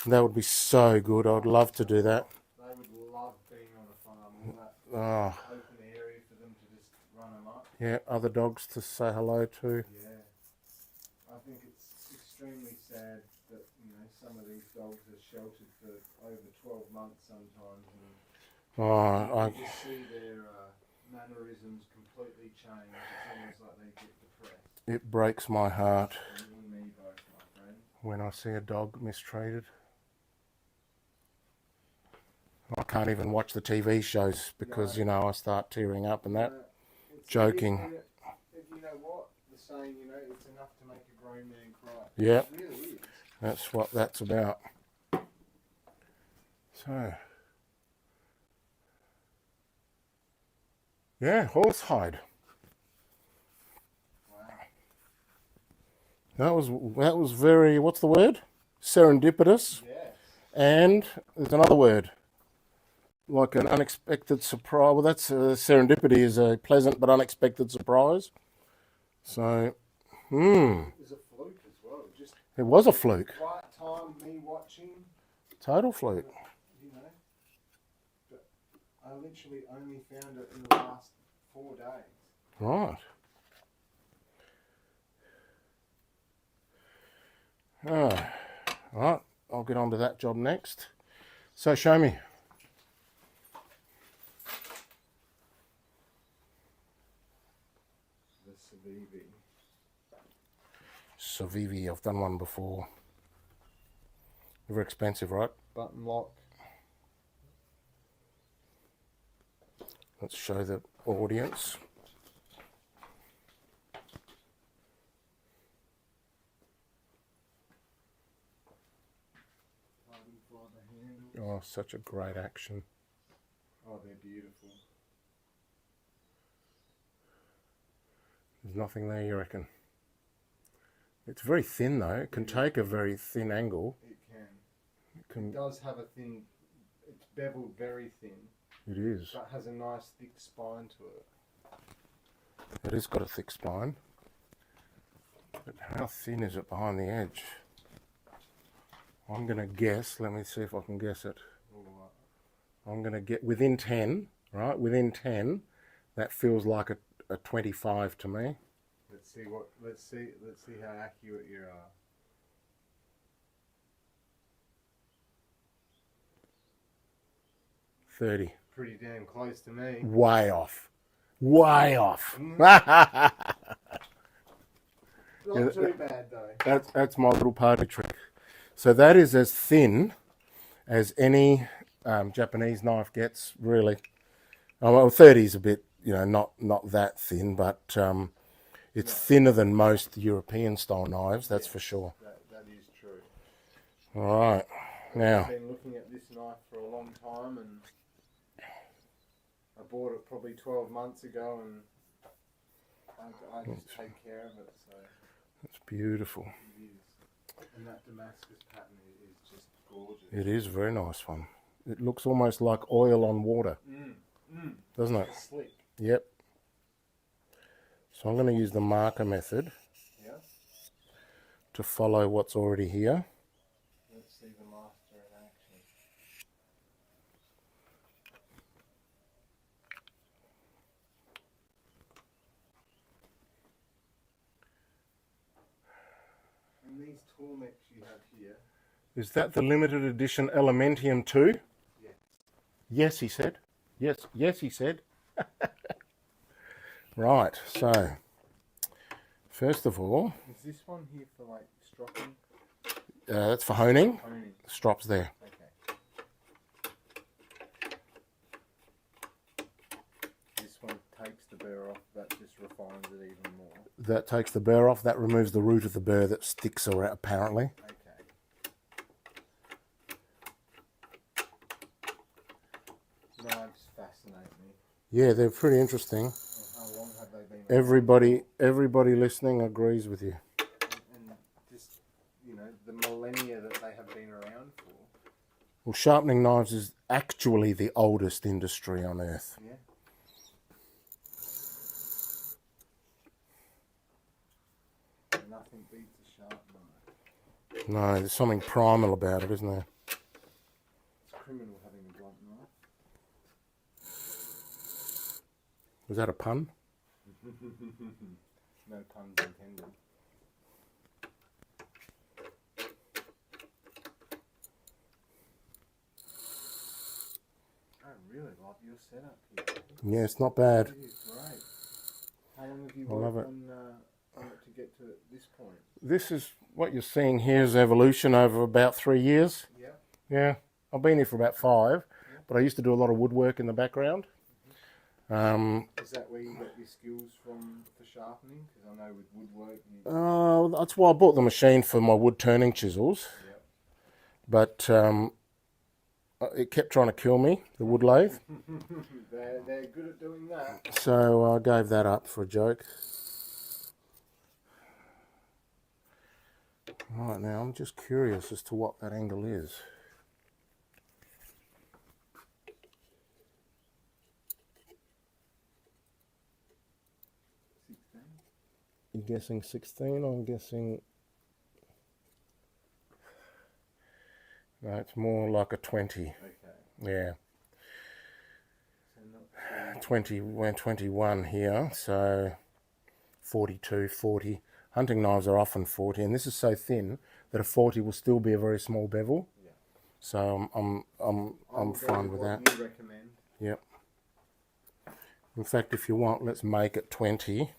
That would be so good. I'd love to do that. They would love being on a farm. All that Oh, open area for them to just run amok. yeah, other dogs to say hello to. Yeah. I think it's extremely sad that, you know, some of these dogs are sheltered for over 12 months sometimes, and Oh, you just see their mannerisms completely change. It's almost like they get depressed. it breaks my heart And you and me both, my friend. when I see a dog mistreated. I can't even watch the TV shows because, you know, I start tearing up and that. It's Joking. You know what? The saying, you know, it's enough to make a grown man cry. Yeah, It really is. that's what that's about. So, yeah, horsehide. Wow. That was very, what's the word? Serendipitous. Yes. And there's another word, like an unexpected surprise. Well, that's serendipity is a pleasant but unexpected surprise. So, It was a fluke as well. Just it was a fluke, right time, me watching, total fluke. you know. But I literally only found it in the last 4 days. Right. Oh, right. I'll get on to that job next. So show me. The Savivi. Savivi, I've done one before. They're very expensive, right? Button lock. Let's show the audience. Carbon fibre handle. Oh, such a great action. Oh, they're beautiful. There's nothing there, you reckon? It's very thin though. It can take a very thin angle. It can. It can. It does have a thin. It's beveled very thin, It is. but has a nice thick spine to it. It has got a thick spine. But how thin is it behind the edge? I'm going to guess. Let me see if I can guess it. All right. I'm going to get within 10, right? Within 10, that feels like a 25 to me. Let's see how accurate you are. 30. Pretty damn close to me. Way off. Way off. Not too bad though. That's my little party trick. So that is as thin as any Japanese knife gets, really. Oh, well, 30 is a bit, not that thin, but it's thinner than most European style knives, that's for sure. That is true. All right. Now, I've been looking at this knife for a long time, and I bought it probably 12 months ago, and I just take care of it. So it's beautiful. it is. And that Damascus pattern is just gorgeous. It is a very nice one. It looks almost like oil on water, doesn't it? It's slick. Yep. So I'm going to use the marker method to follow what's already here. Let's see the master in action. And these tool necks you have here. Is that the limited edition Elementium 2? Yes. Yes, he said. Yes, he said. Right, so first of all, Is this one here for like stropping? that's for honing. Honing. The strop's there. Okay. This one takes the burr off, that just refines it even more. That takes the burr off. That removes the root of the burr that sticks around, apparently. Okay. Knives fascinate me. Yeah, they're pretty interesting. Well, how long have they been Everybody listening agrees with you. and just, the millennia that they have been around for. Well, sharpening knives is actually the oldest industry on earth. Yeah. Nothing beats a sharp knife. No, there's something primal about it, isn't there? It's criminal having a blunt knife. Was that a pun? No puns intended. I really love your setup here. Yeah, it's not bad. It is great. How long have you I love worked it. on it to get to this point? This is what you're seeing here is evolution over about 3 years. Yeah. Yeah, I've been here for about 5, but I used to do a lot of woodwork in the background. Is that where you got your skills from for sharpening? Because I know with woodwork. That's why I bought the machine for my wood turning chisels. Yep. But it kept trying to kill me, the wood lathe. They're good at doing that. So I gave that up for a joke. Right, now I'm just curious as to what that angle is. You're guessing 16? I'm guessing... No, it's more like a 20. Okay. Yeah. So not 20, we're 21 here, so 42, 40. Hunting knives are often 40, and this is so thin that a 40 will still be a very small bevel. Yeah. So I'm fine with that. You recommend? Yep. In fact, if you want, let's make it 20,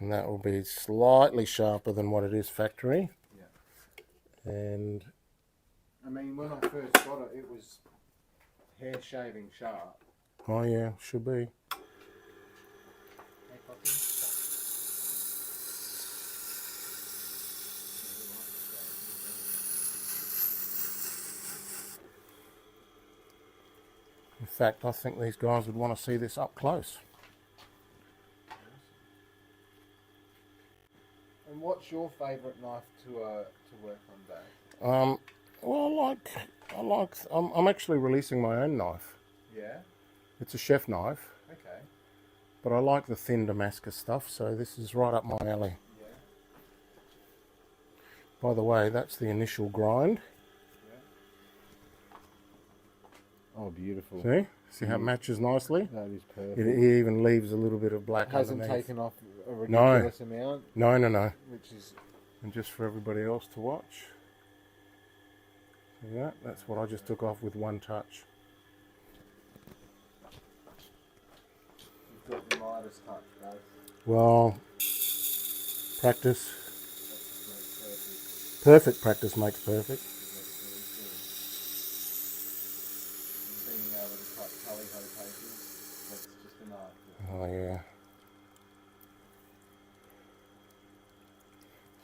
and that will be slightly sharper than what it is factory. Yeah. And I mean, when I first got it, it was hair shaving sharp. oh yeah, should be. Hey, Poppy. In fact, I think these guys would want to see this up close. And what's your favourite knife to work on, Dave? Well, I'm actually releasing my own knife. Yeah. It's a chef knife, Okay. but I like the thin Damascus stuff, so this is right up my alley. Yeah. By the way, that's the initial grind. Yeah. Oh, beautiful. See how it matches nicely? That is perfect. It even leaves a little bit of black It hasn't underneath. taken off a ridiculous amount. No. Which is... And just for everybody else to watch. See that? That's what I just took off with one touch. You've got the Midas touch, guys. Well, practice. Perfect practice makes perfect. Being able to cut tally-ho papers, that's just an art. Oh yeah.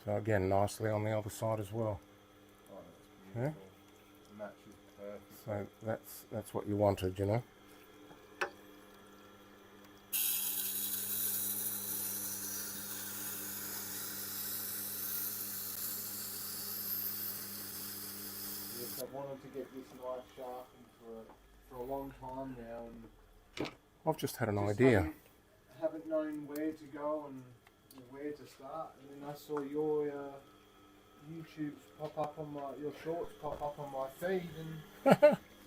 So again, nicely on the other side as well. Oh, that's beautiful. The match is perfect. So that's what you wanted, you know. Yes, I've wanted to get this knife sharpened for a long time now, and I've just had an just idea. haven't known where to go and where to start. And then I saw your YouTube pop up on your shorts pop up on my feed, and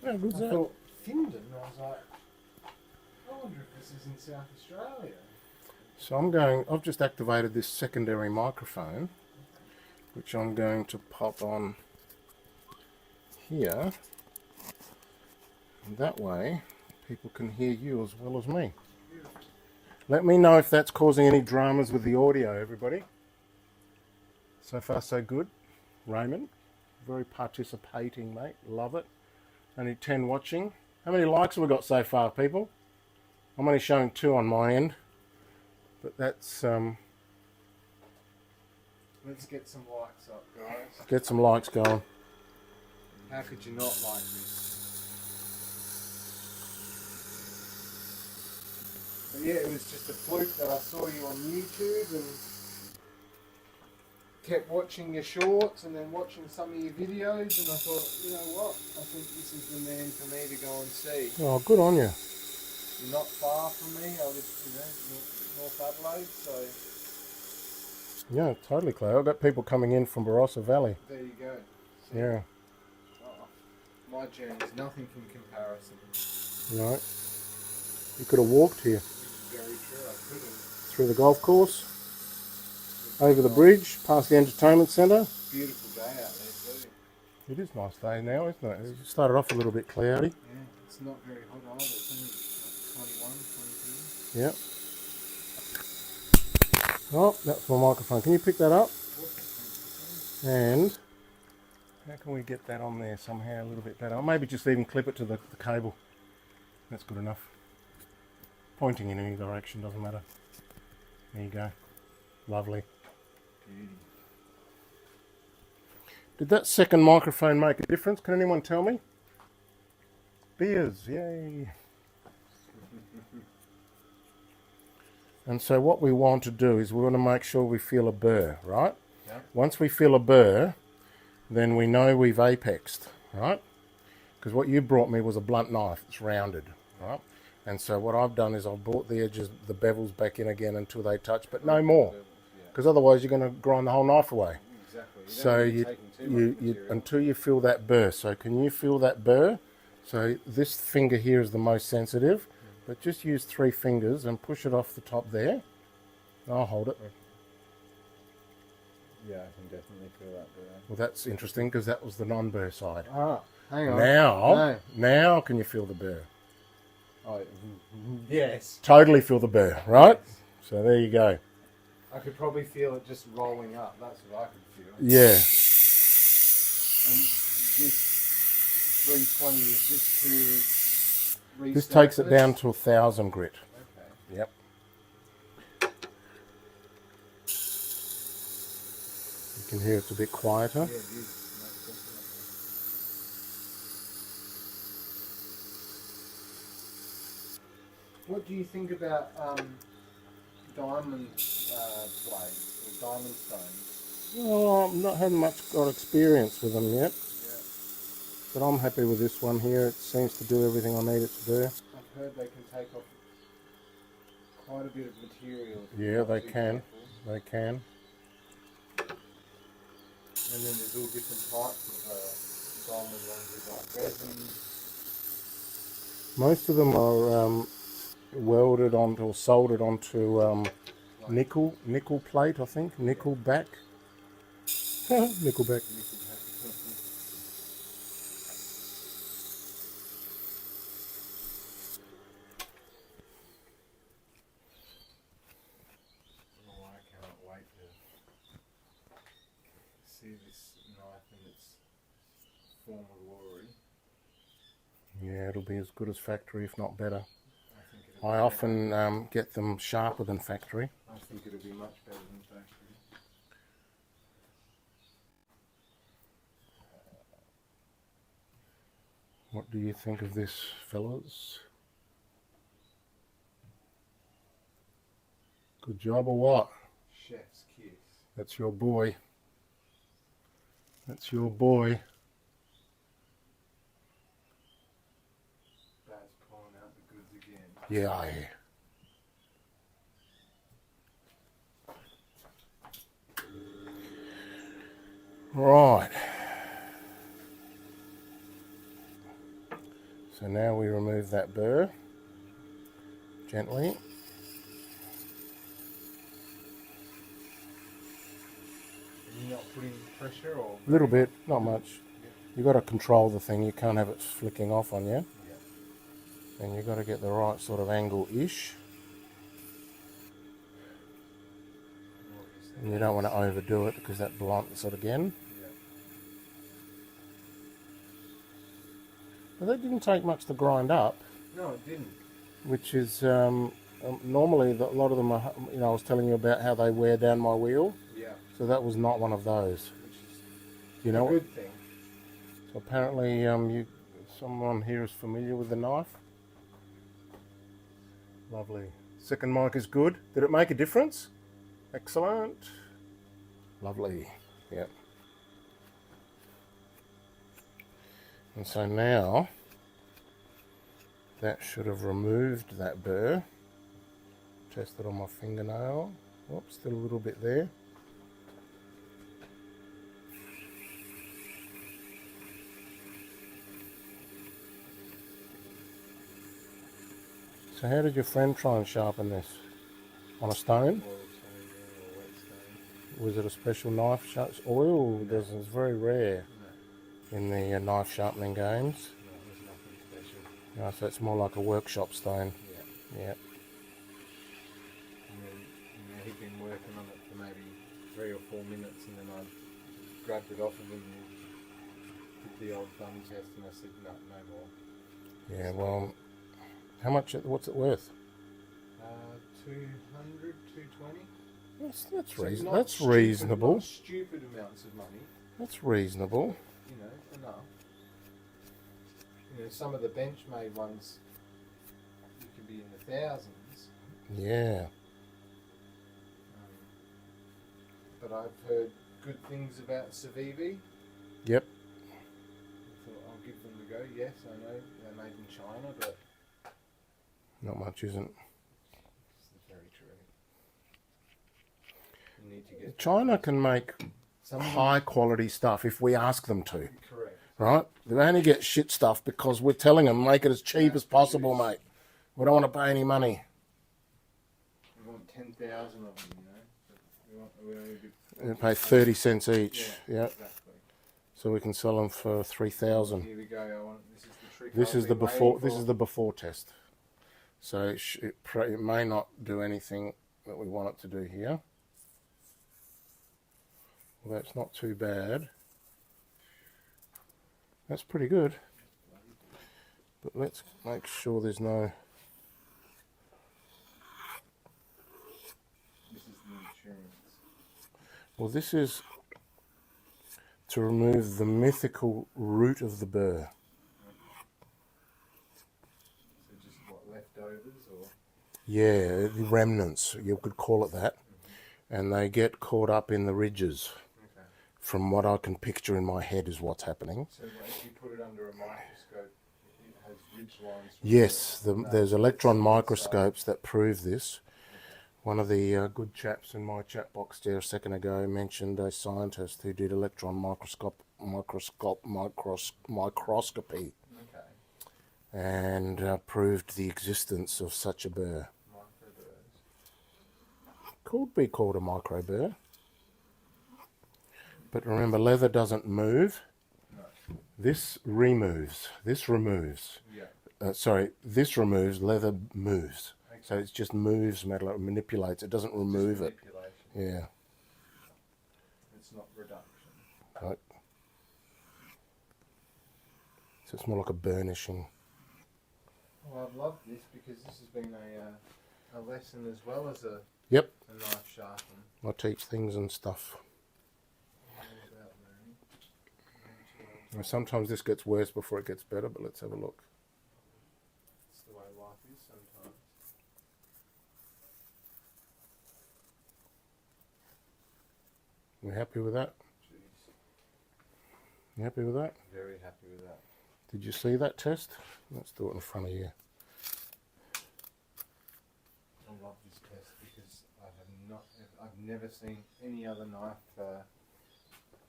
How good's I that? thought Findon. I was like, I wonder if this is in South Australia. So I've just activated this secondary microphone, which I'm going to pop on here. And that way, people can hear you as well as me. Let me know if that's causing any dramas with the audio, everybody. So far, so good. Raymond, very participating, mate. Love it. Only 10 watching. How many likes have we got so far, people? I'm only showing 2 on my end. But that's, Let's get some likes up, guys. get some likes going. How could you not like this? But yeah, it was just a fluke that I saw you on YouTube and kept watching your shorts and then watching some of your videos, and I thought, you know what, I think this is the man for me to go and see. Oh, good on you. You're not far from me. I live, North Adelaide, so Yeah, totally, Clay. I've got people coming in from Barossa Valley. there you go. See? Yeah, Oh, my journey's nothing in comparison. right. You could have walked here Very true, I could have. through the golf course, over the bridge, past the entertainment centre. Beautiful day out there too. It is a nice day now, isn't it? It started off a little bit cloudy. Yeah, it's not very hot either. It's only like 21, 22. Yep. Oh, that's my microphone. Can you pick that up? And how can we get that on there somehow a little bit better? Or maybe just even clip it to the cable. That's good enough. Pointing in any direction, doesn't matter. There you go. Lovely. Beauty. Did that second microphone make a difference? Can anyone tell me? Beers, yay. And so what we want to do is we want to make sure we feel a burr, right? Yeah. Once we feel a burr, then we know we've apexed, right? Because what you brought me was a blunt knife. It's rounded, right? And so what I've done is I've brought the edges, the bevels back in again until they touch, but no more. Because otherwise you're going to grind the whole knife away. Exactly. So you until you feel that burr. So can you feel that burr? So this finger here is the most sensitive, but just use 3 fingers and push it off the top there. I'll hold it. Yeah, I can definitely feel that burr. Well, that's interesting because that was the non-burr side. Ah, hang on. Now can you feel the burr? Oh, yes. Totally feel the burr, right? So there you go. I could probably feel it just rolling up. That's what I could feel. Yeah. And this 320 is just to resurface. This takes it down to 1,000 grit. Okay. Yep. You can hear it's a bit quieter. Yeah, it is. Most definitely. What do you think about diamond blades or diamond stones? Well, I've not had much got experience with them yet, Yeah. but I'm happy with this one here. It seems to do everything I need it to do. I've heard they can take off quite a bit of material. if Yeah, you're they not too can. careful. They can. And then there's all different types of diamond ones with like resin. Most of them are welded onto or soldered onto nickel plate, I think, nickel back. Nickel back. Oh, I cannot wait to see this knife in its form of glory. Yeah, it'll be as good as factory, if not better. I think it'll I be often get them sharper than factory. I think it'll be much better than factory. What do you think of this, fellas? Good job or what? Chef's kiss. That's your boy. That's your boy. That's pulling out the goods again. Yeah. Right. So now we remove that burr gently. Are you not putting pressure or? A little bit, not much. You got to control the thing. You can't have it flicking off on you. Yeah. And you got to get the right sort of angle-ish. And you don't want to overdo it because that blunts it again. Yeah. But that didn't take much to grind up, No, it didn't. which is normally a lot of them are. You know, I was telling you about how they wear down my wheel. Yeah. So that was not one of those. Which is You know. a good thing. So apparently, someone here is familiar with the knife. Lovely. Second mic is good. Did it make a difference? Excellent. Lovely. Yep. And so now that should have removed that burr. Test it on my fingernail. Oops, still a little bit there. So how did your friend try and sharpen this? On a stone? Oil stone, yeah, or wet stone. Was it a special knife? Oil? It's very rare No. in the knife sharpening games. No, there's nothing special. No, so it's more like a workshop stone. Yeah. Yeah. And then, he'd been working on it for maybe 3 or 4 minutes, and then I grabbed it off of him and did the old thumb test, and I said, no more. Yeah, well, how much, what's it worth? 200, 220. That's So reasonable. not That's stupid- reasonable. Not stupid amounts of money, That's reasonable. enough. Some of the bench-made ones, you could be in the thousands. Yeah. But I've heard good things about Civivi. Yep. I thought I'll give them a go. Yes, I know they're made in China, but Not much, isn't. it's very true. You need to get China can make some of them- high quality stuff if we ask them to. correct. Right? They only get shit stuff because we're telling them make it as cheap as possible, mate. We don't want to pay any money. We want 10,000 of them, But we only do. We pay 30 cents each. Yeah. Exactly. So we can sell them for 3,000. Here we go. This is the trick. This I've is the been before. waiting This for. is the before test. So it may not do anything that we want it to do here. Well, that's not too bad. That's pretty good. But let's make sure there's no. This is the insurance. Well, this is to remove the mythical root of the burr. So just what, leftovers or? Yeah, the remnants, you could call it that. And they get caught up in the ridges. Okay. From what I can picture in my head is what's happening. So if you put it under a microscope, it has ridge lines. From Yes, the- there's electron so- microscopes that prove this. One of the good chaps in my chat box there a second ago mentioned a scientist who did electron microscopy, Okay. and proved the existence of such a burr. Microburrs. Could be called a micro burr. But remember, leather doesn't move. No. This removes. This removes. Yeah. Sorry, this removes, leather moves. Okay. So it just moves metal, it manipulates. It doesn't remove it. Manipulation. Yeah. It's not reduction. Right. So it's more like a burnishing. Well, I've loved this because this has been a lesson as well as a Yep. knife sharpen. I teach things and stuff. All about learning. And sometimes this gets worse before it gets better, but let's have a look. It's the way life is sometimes. You happy with that? Jeez. You happy with that? Very happy with that. Did you see that test? Let's do it in front of you. I love this test because I've never seen any other knife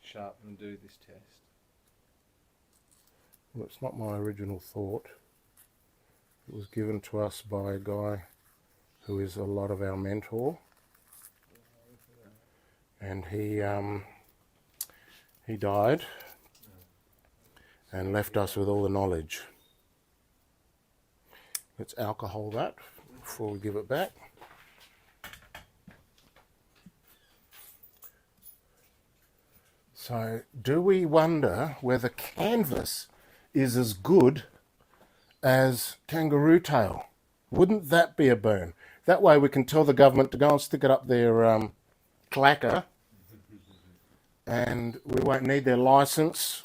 sharpen do this test. Well, it's not my original thought. It was given to us by a guy who is a lot of our mentor, and he died and left us with all the knowledge. Let's alcohol that before we give it back. So, do we wonder whether canvas is as good as kangaroo tail? Wouldn't that be a burn? That way we can tell the government to go and stick it up their clacker, and we won't need their license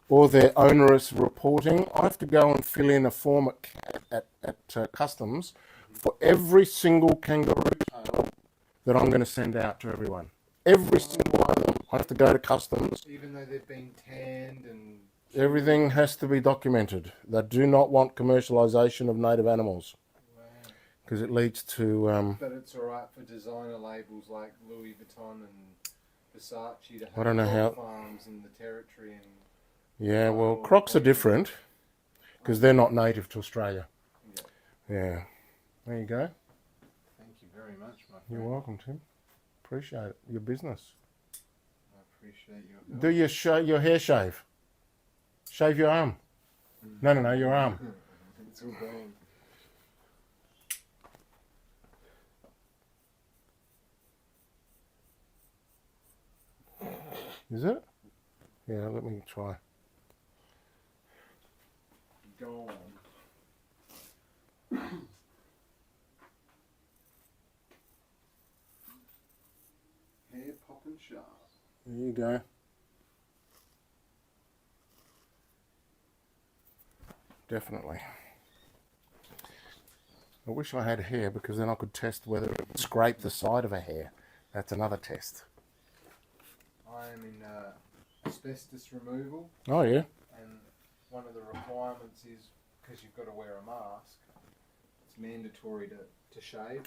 or their onerous reporting. I have to go and fill in a form at customs for every single kangaroo tail that I'm going to send out to everyone. Every single one of them. I have to go to customs. Even though they've been tanned and... Everything has to be documented. They do not want commercialisation of native animals Wow. because it leads to... But it's alright for designer labels like Louis Vuitton and Versace to have I don't know how- farms in the territory and... Yeah, well, crocs are different because they're not native to Australia. Yeah. Yeah. There you go. Thank you very much, my friend. You're welcome, Tim. Appreciate it. Your business. I appreciate your Do your hair shave? Shave your arm. No, your arm. It's all gone. Is it? Yeah, let me try. Gone. Hair popping sharp. There you go. Definitely. I wish I had hair because then I could test whether it would scrape the side of a hair. That's another test. I am in asbestos removal, Oh, yeah. and one of the requirements is because you've got to wear a mask, it's mandatory to shave.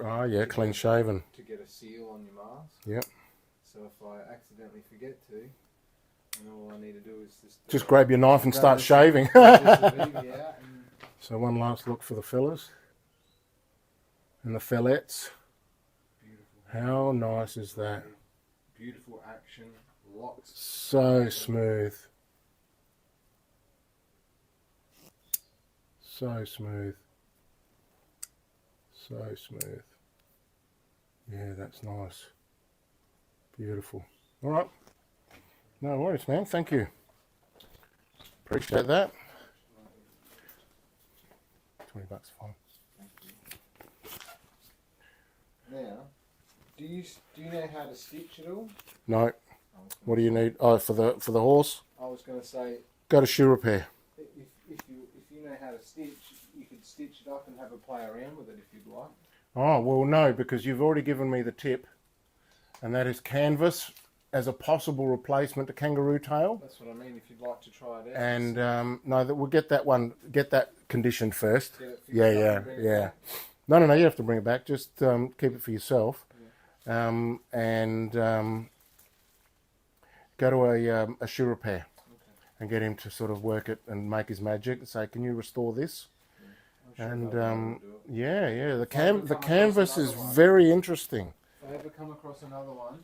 Oh, yeah, clean shaven. To get a seal on your mask. Yep. So if I accidentally forget to, and all I need to do is Just grab your knife and grab start this- shaving. grab this baby out and So one last look for the fellas and the fillettes. beautiful. How nice is that? Beautiful action, lots. So smooth. So smooth. So smooth. Yeah, that's nice. Beautiful. All right. No worries, man. Thank you. Appreciate that. $20 fine. Now, do you know how to stitch at all? No. What do you need? Oh, for the horse? I was going to say, Go to shoe repair. if you know how to stitch, you could stitch it up and have a play around with it if you'd like. Oh, well, no, because you've already given me the tip, and that is canvas as a possible replacement to kangaroo tail. That's what I mean. If you'd like to try it out. And no, we'll get that conditioned first. Get it fixed Yeah, up yeah, and bring it yeah. back. No, you have to bring it back. Just keep it for yourself, Yeah. and go to a shoe repair, and get him to sort of work it and make his magic and say, can you restore this? I'm sure And they'll be able to do it. yeah, the Come across canvas is another one. very interesting. If I ever come across another one,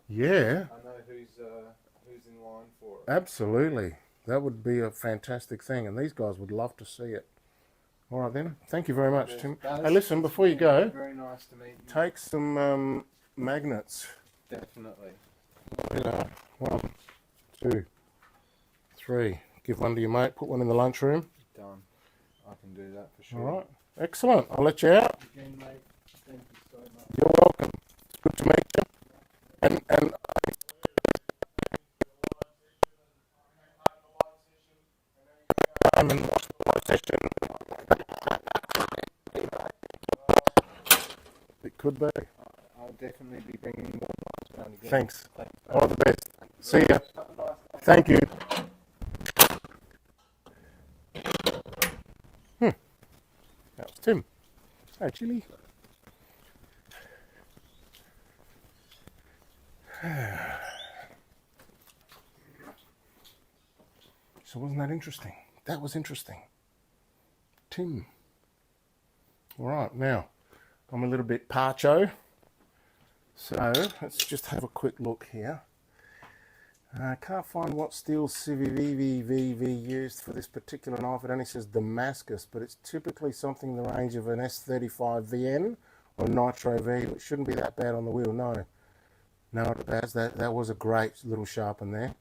Yeah, I know who's in line for it. absolutely. That would be a fantastic thing, and these guys would love to see it. All right then. Thank you very much, Tim. Hey, listen, before you go, Very nice to meet you. take some magnets. Definitely. One, two, three. Give one to your mate. Put one in the lunchroom. Done. I can do that for sure. All right. Excellent. I'll let you out. Again, mate, thank you so much. You're welcome. It's good to meet you. And and watch the live session. It could be. I'll definitely be bringing more lights around again. Thanks. Thanks. All the best. See ya. Thank you. That was Tim. Hey, Chili. So wasn't that interesting? That was interesting. Tim. All right, now I'm a little bit parcho. So let's just have a quick look here. I can't find what steel CVVVV used for this particular knife. It only says Damascus, but it's typically something in the range of an S35VN or Nitro V. It shouldn't be that bad on the wheel, no. No, it has. That was a great little sharpen there.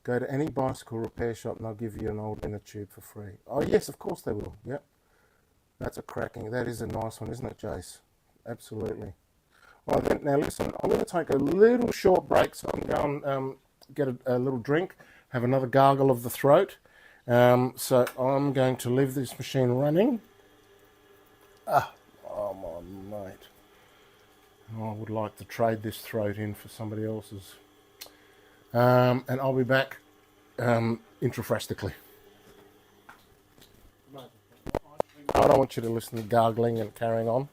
Go to any bicycle repair shop and they'll give you an old inner tube for free. Oh yes, of course they will. Yep. That's a cracking. That is a nice one, isn't it, Jace? Absolutely. Well then, now listen, I'm going to take a little short break, so I'm going get a little drink, have another gargle of the throat. So I'm going to leave this machine running. Oh my mate. I would like to trade this throat in for somebody else's. And I'll be back intrafrastically. I don't want you to listen to gargling and carrying on.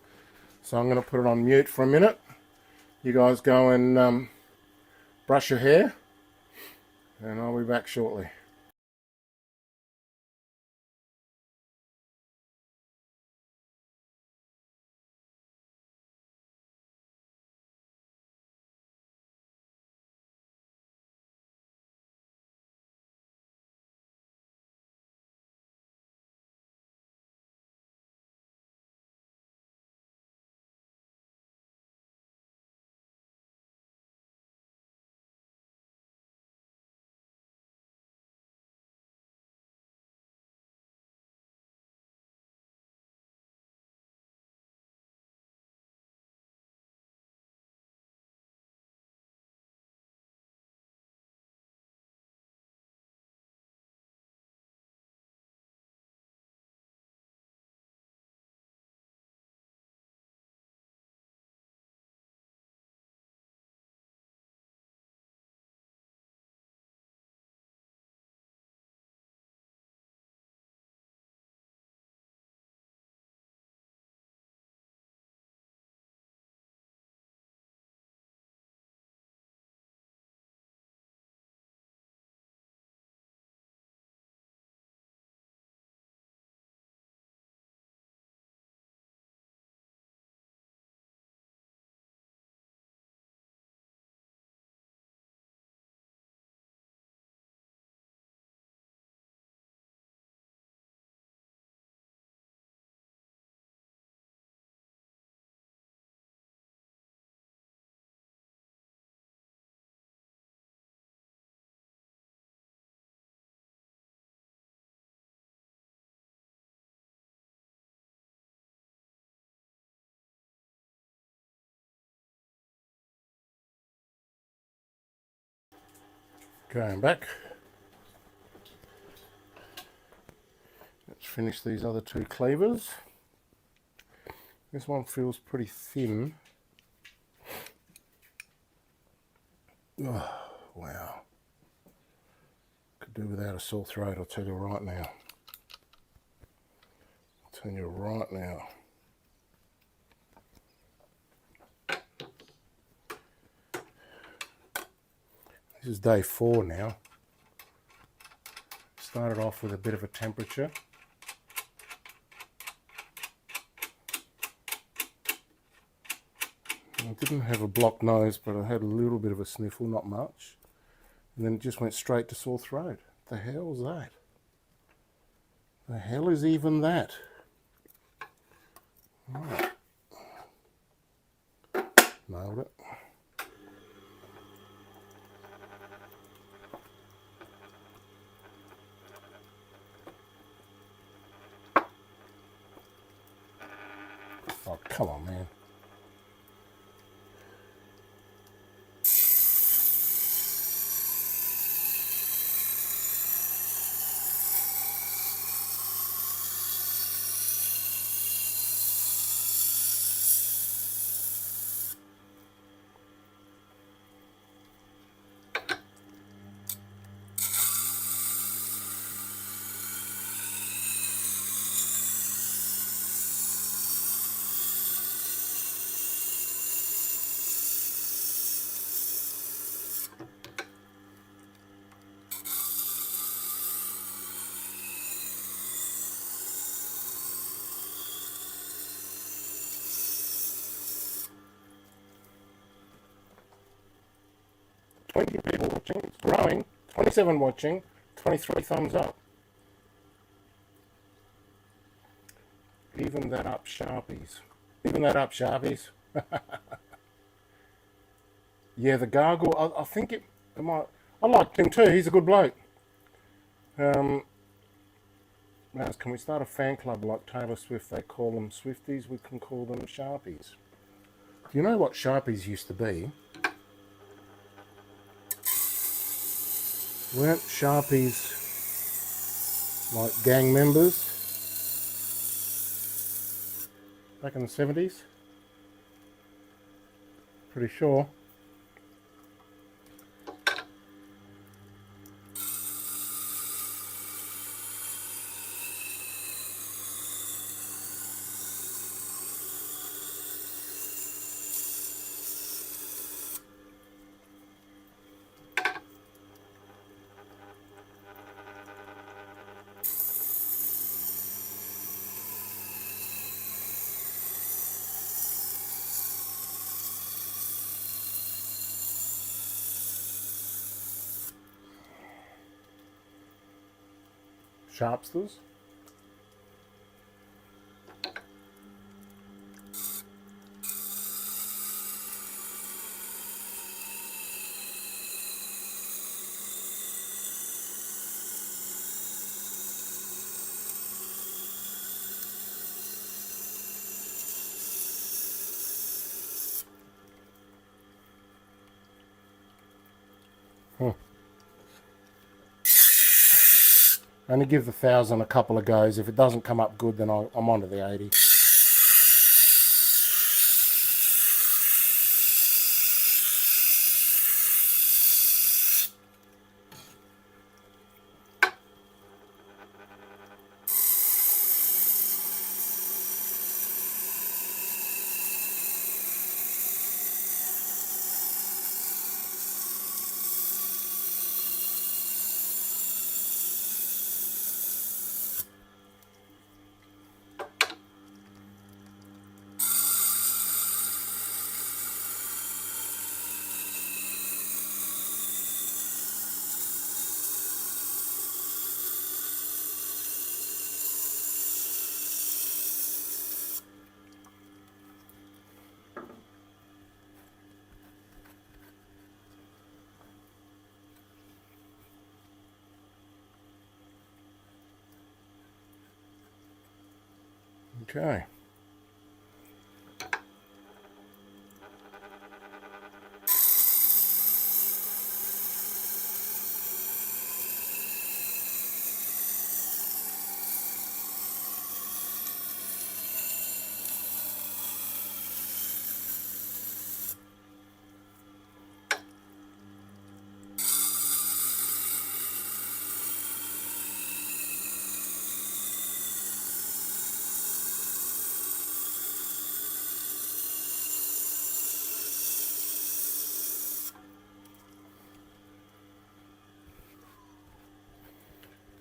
So I'm going to put it on mute for a minute. You guys go and brush your hair. And I'll be back shortly. Going back. Let's finish these other two cleavers. This one feels pretty thin. Oh, wow. Could do without a sore throat, I'll tell you right now. I'll tell you right now. This is day 4 now. Started off with a bit of a temperature. I didn't have a blocked nose, but I had a little bit of a sniffle, not much. And then it just went straight to sore throat. The hell's that? The hell is even that? Right. Nailed it. Oh, come on, man. Twenty people watching. It's growing. 27 watching. 23 thumbs up. Even that up, Sharpies. Even that up, Sharpies. Yeah, the gargle. I think it might. I liked him too. He's a good bloke. Mouse, can we start a fan club like Taylor Swift? They call them Swifties. We can call them Sharpies. Do you know what Sharpies used to be? Weren't Sharpies like gang members back in the 70s? Pretty sure. Sharpsters. Only give the 1,000 a couple of goes. If it doesn't come up good, then I'm on to the 80. Okay.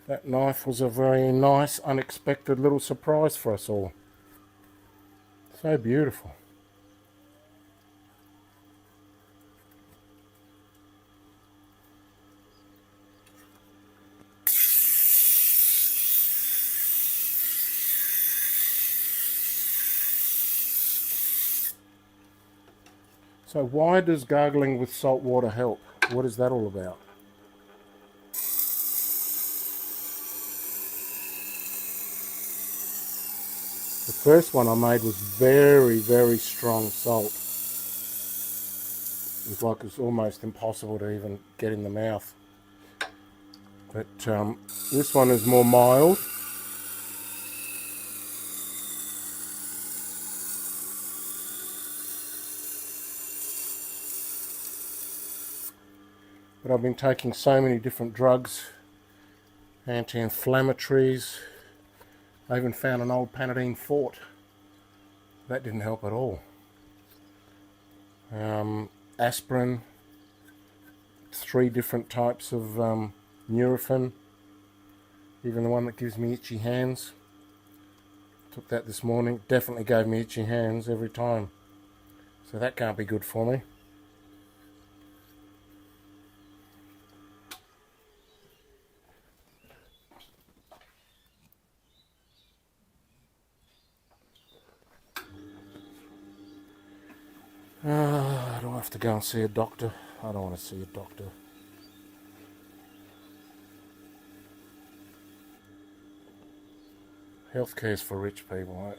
That knife was a very nice, unexpected little surprise for us all. So beautiful. So why does gargling with salt water help? What is that all about? The first one I made was very, very strong salt. It was like it was almost impossible to even get in the mouth. But this one is more mild. But I've been taking so many different drugs, anti-inflammatories. I even found an old Panadeine fort. That didn't help at all. Aspirin, 3 different types of Nurofen, even the one that gives me itchy hands. Took that this morning, definitely gave me itchy hands every time. So that can't be good for me. Do I have to go and see a doctor? I don't want to see a doctor. Healthcare's for rich people, right?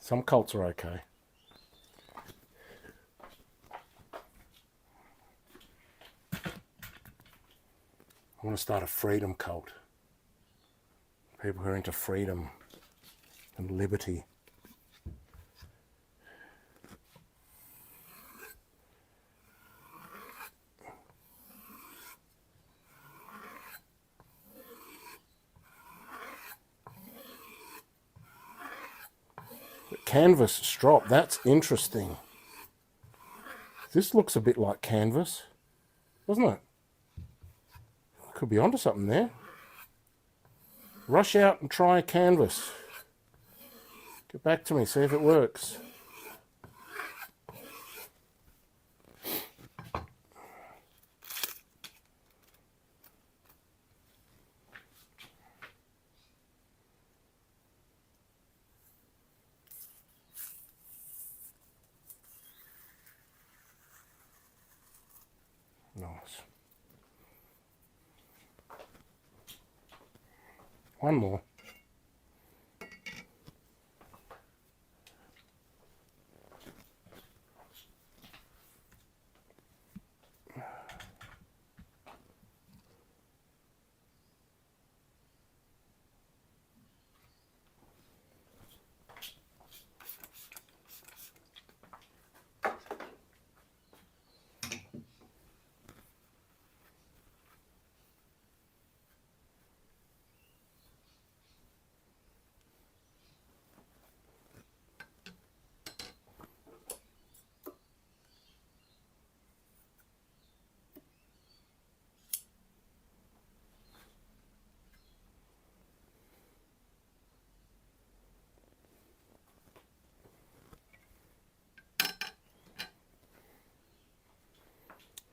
Some cults are okay. I want to start a freedom cult. People who are into freedom and liberty. But canvas strop, that's interesting. This looks a bit like canvas, doesn't it? Could be onto something there. Rush out and try canvas. Get back to me, see if it works. One more.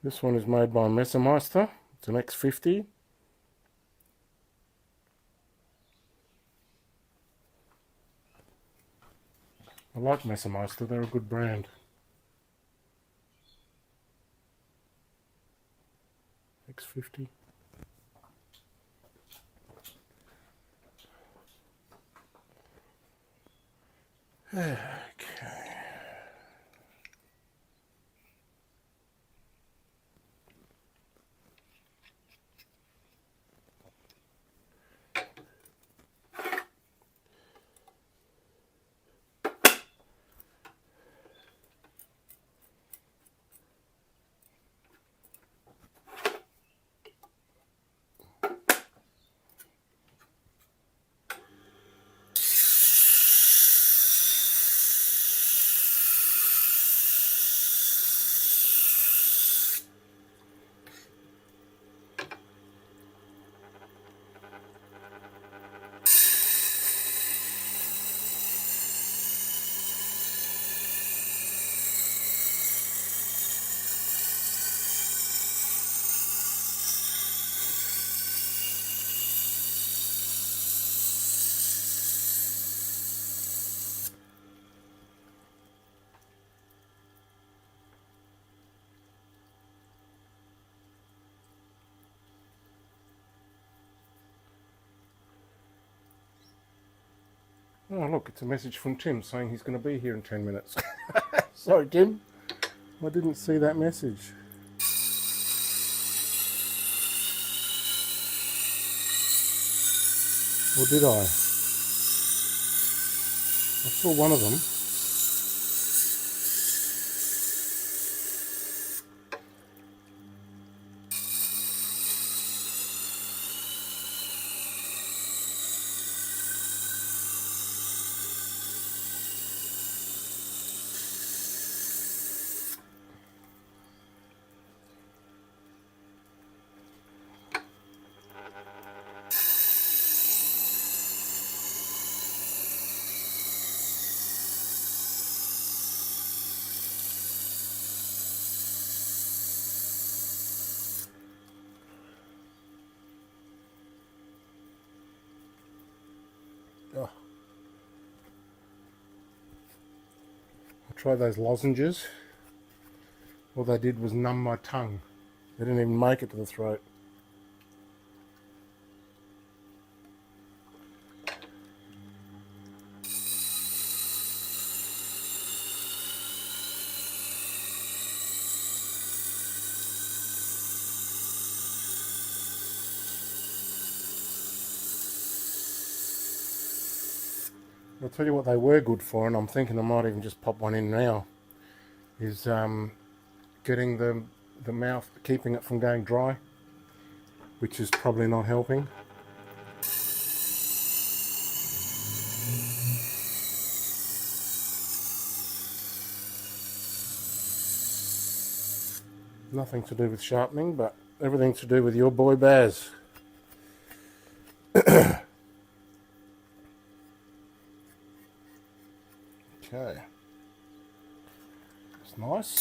This one is made by Messermeister. It's an X50. I like Messermeister, they're a good brand. X50. Okay. Oh look, it's a message from Tim saying he's going to be here in 10 minutes. Sorry Tim, I didn't see that message. Or did I? I saw one of them. Oh. I tried those lozenges. All they did was numb my tongue. They didn't even make it to the throat. I'll tell you what they were good for, and I'm thinking I might even just pop one in now, is getting the mouth, keeping it from going dry, which is probably not helping. Nothing to do with sharpening, but everything to do with your boy Baz. Okay, it's nice.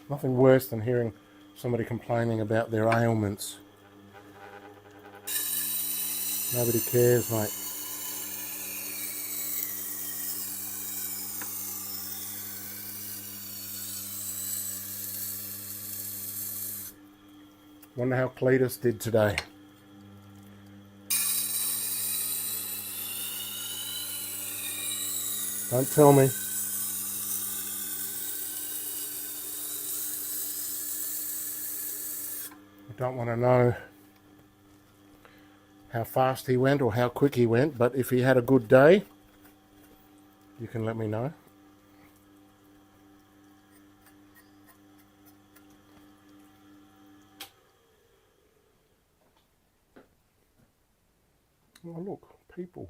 Nothing worse than hearing somebody complaining about their ailments. Nobody cares, mate. Wonder how Cletus did today. Don't tell me. I don't want to know how fast he went or how quick he went, but if he had a good day, you can let me know. Oh, look, people.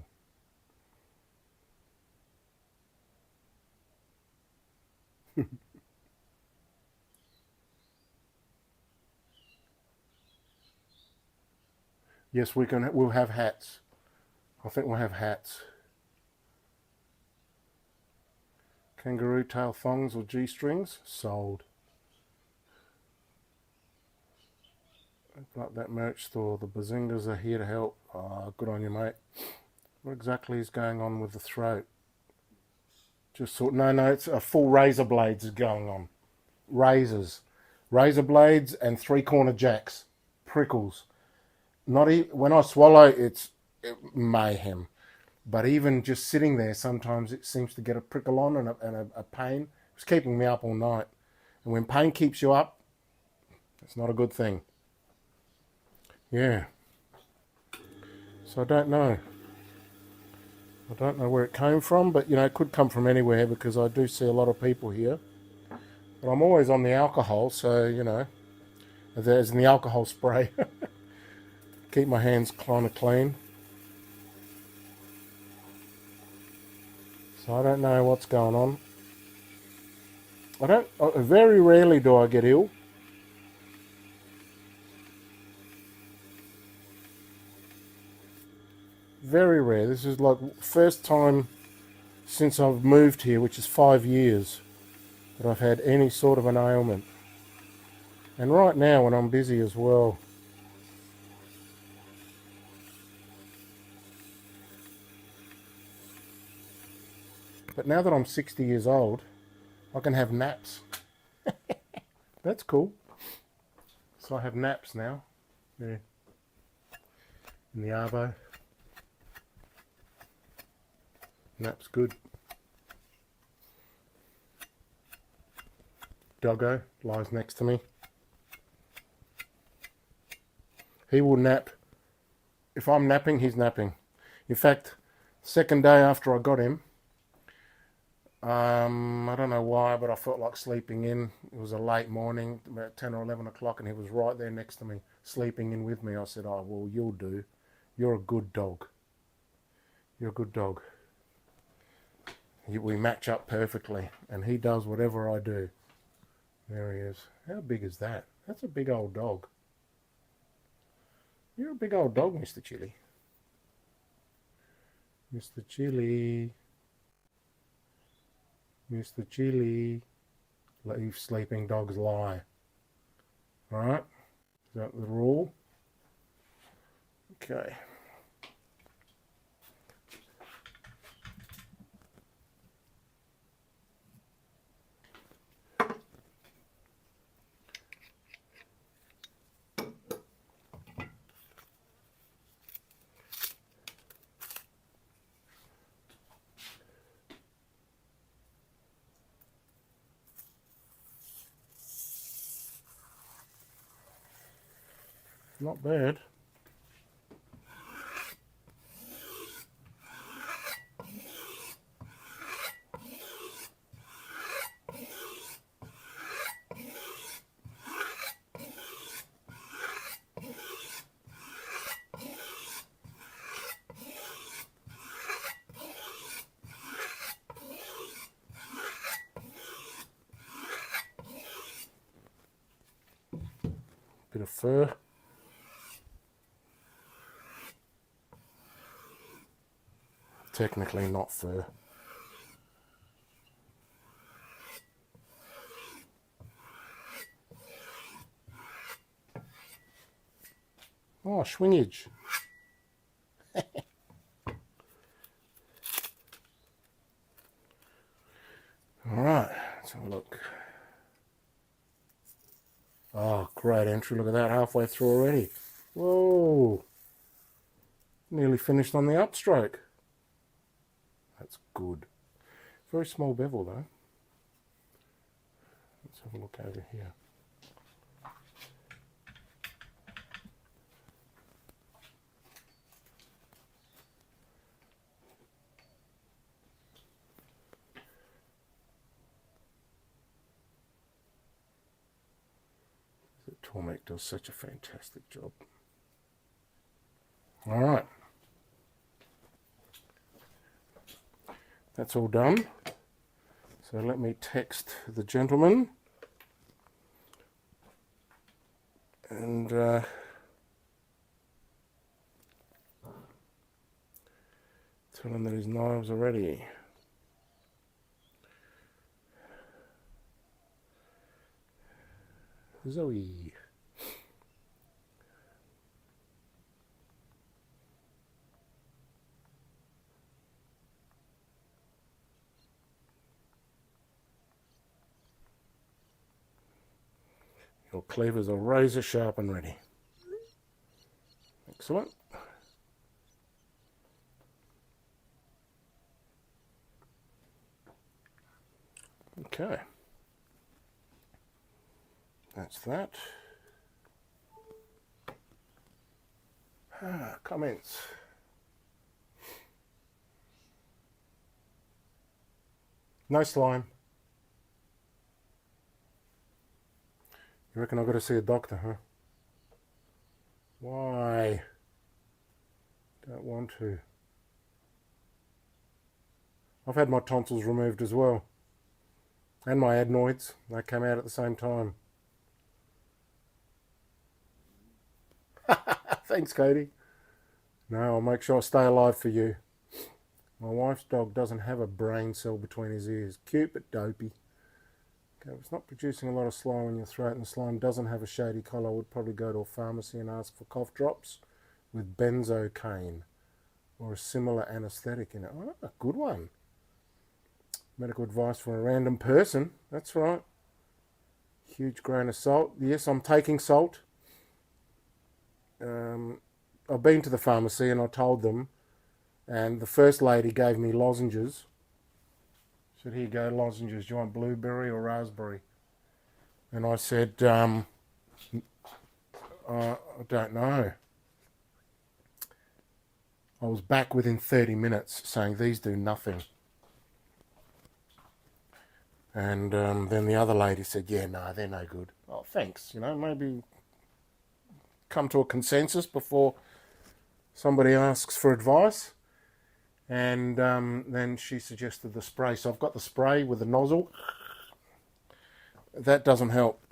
Yes, we'll have hats. I think we'll have hats. Kangaroo tail thongs or G-strings? Sold. Like that merch store. The Bazingas are here to help. Oh, good on you, mate. What exactly is going on with the throat? Just sort. No, it's a full razor blades is going on. Razors. Razor blades and three-corner jacks. Prickles. When I swallow, it's mayhem. But even just sitting there, sometimes it seems to get a prickle on and a pain. It's keeping me up all night. And when pain keeps you up, it's not a good thing. Yeah. So I don't know. I don't know where it came from, but it could come from anywhere because I do see a lot of people here. But I'm always on the alcohol, so there's the alcohol spray. Keep my hands kind of clean. So I don't know what's going on. Very rarely do I get ill. Very rare. This is like first time since I've moved here, which is 5 years, that I've had any sort of an ailment. And right now when I'm busy as well. But now that I'm 60 years old, I can have naps. That's cool. So I have naps now. Yeah. In the arvo. Nap's good. Doggo lies next to me. He will nap. If I'm napping, he's napping. In fact, second day after I got him, I don't know why, but I felt like sleeping in. It was a late morning, about 10 or 11 o'clock, and he was right there next to me, sleeping in with me. I said, oh, well, you'll do. You're a good dog. You're a good dog. We match up perfectly, and he does whatever I do. There he is. How big is that? That's a big old dog. You're a big old dog, Mr. Chili. Mr. Chili. Mr. Chili. Leave sleeping dogs lie. Alright? Is that the rule? Okay. Not bad. Bit of fur. Technically not fur. Oh, swingage. All right, let's have a look. Oh, great entry. Look at that, halfway through already. Whoa. Nearly finished on the upstroke. That's good. Very small bevel though. Let's have a look over here. The Tormek does such a fantastic job. All right. That's all done. So let me text the gentleman and tell him that his knives are ready. Zoe. Your cleavers are razor sharp and ready. Excellent. Okay. That's that. Comments. No slime. You reckon I've got to see a doctor, huh? Why? Don't want to. I've had my tonsils removed as well. And my adenoids. They came out at the same time. Thanks, Cody. No, I'll make sure I stay alive for you. My wife's dog doesn't have a brain cell between his ears. Cute but dopey. Okay, if it's not producing a lot of slime in your throat and the slime doesn't have a shady colour, I would probably go to a pharmacy and ask for cough drops with benzocaine or a similar anaesthetic in it. Oh, a good one. Medical advice from a random person. That's right. Huge grain of salt. Yes, I'm taking salt. I've been to the pharmacy and I told them, and the first lady gave me lozenges. Said, here you go, lozenges. Do you want blueberry or raspberry? And I said, I don't know. I was back within 30 minutes saying, these do nothing. And then the other lady said, yeah, no, they're no good. Oh, thanks. You know, maybe come to a consensus before somebody asks for advice. And then she suggested the spray. So I've got the spray with the nozzle. That doesn't help.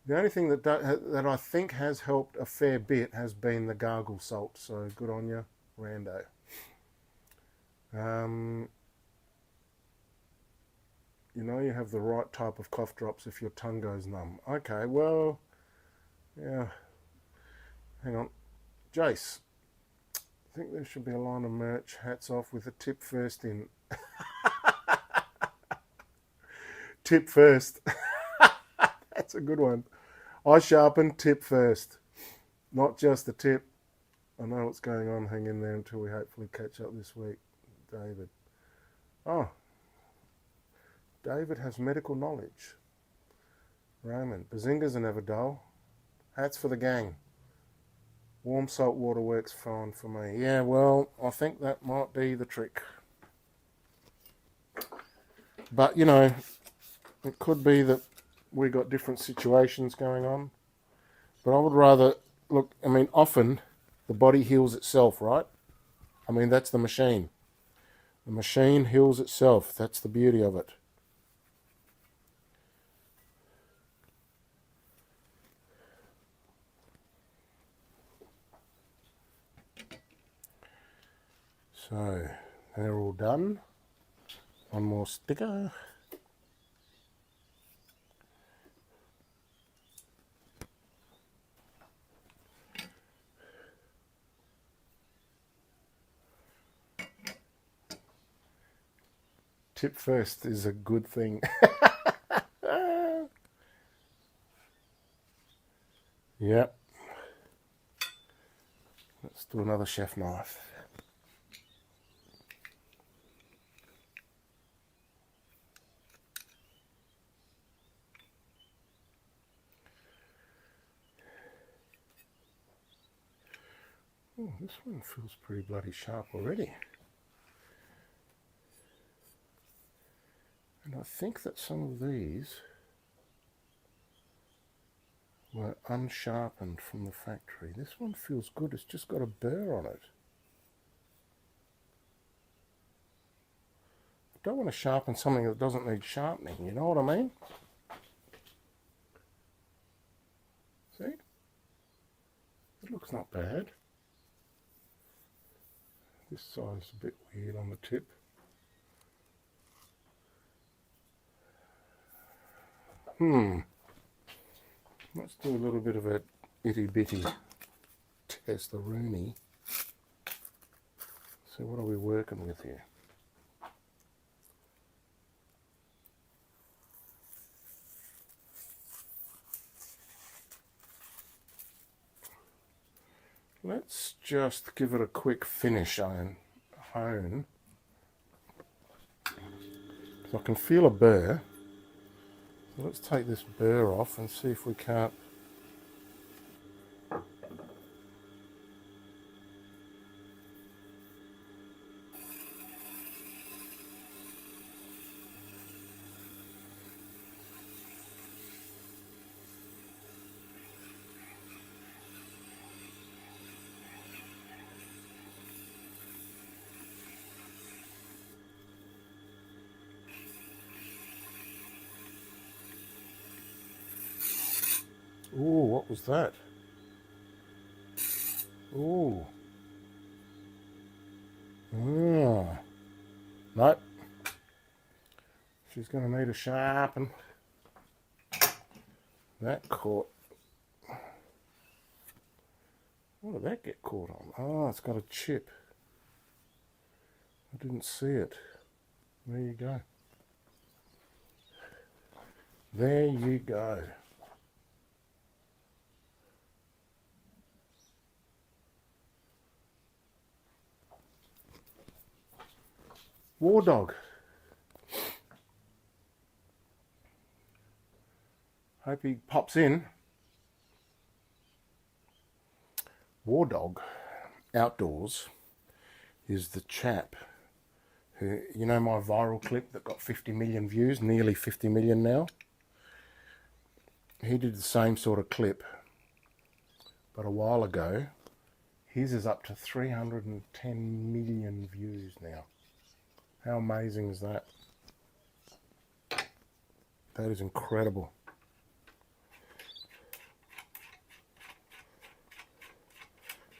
The only thing that I think has helped a fair bit has been the gargle salt. So good on you, Rando. You know you have the right type of cough drops if your tongue goes numb. Okay, well, yeah. Hang on. Jace, I think there should be a line of merch, hats off, with a tip first in. Tip first. That's a good one. I sharpen, tip first. Not just the tip. I know what's going on. Hang in there until we hopefully catch up this week. David. Oh. David has medical knowledge. Raymond. Bazingas are never dull. Hats for the gang. Warm salt water works fine for me. Yeah, well, I think that might be the trick. But, you know, it could be that we got different situations going on. But I would rather, look, I mean, often the body heals itself, right? I mean, that's the machine. The machine heals itself. That's the beauty of it. So, they're all done. One more sticker. Tip first is a good thing. Let's do another chef knife. Oh, this one feels pretty bloody sharp already. And I think that some of these were unsharpened from the factory. This one feels good. It's just got a burr on it. I don't want to sharpen something that doesn't need sharpening, you know what I mean? See? It looks not bad. This side's a bit weird on the tip. Let's do a little bit of a itty bitty test the Rooney. So what are we working with here? Let's just give it a quick finish hone. So I can feel a burr. So let's take this burr off and see if we can't. Ooh, what was that? Ooh. Ah. Nope. She's going to need a sharpen. That caught. What did that get caught on? Oh, it's got a chip. I didn't see it. There you go. There you go. War Dog. Hope he pops in. War Dog Outdoors is the chap who, you know, my viral clip that got 50 million views, nearly 50 million now. He did the same sort of clip, but a while ago. His is up to 310 million views now. How amazing is that? That is incredible.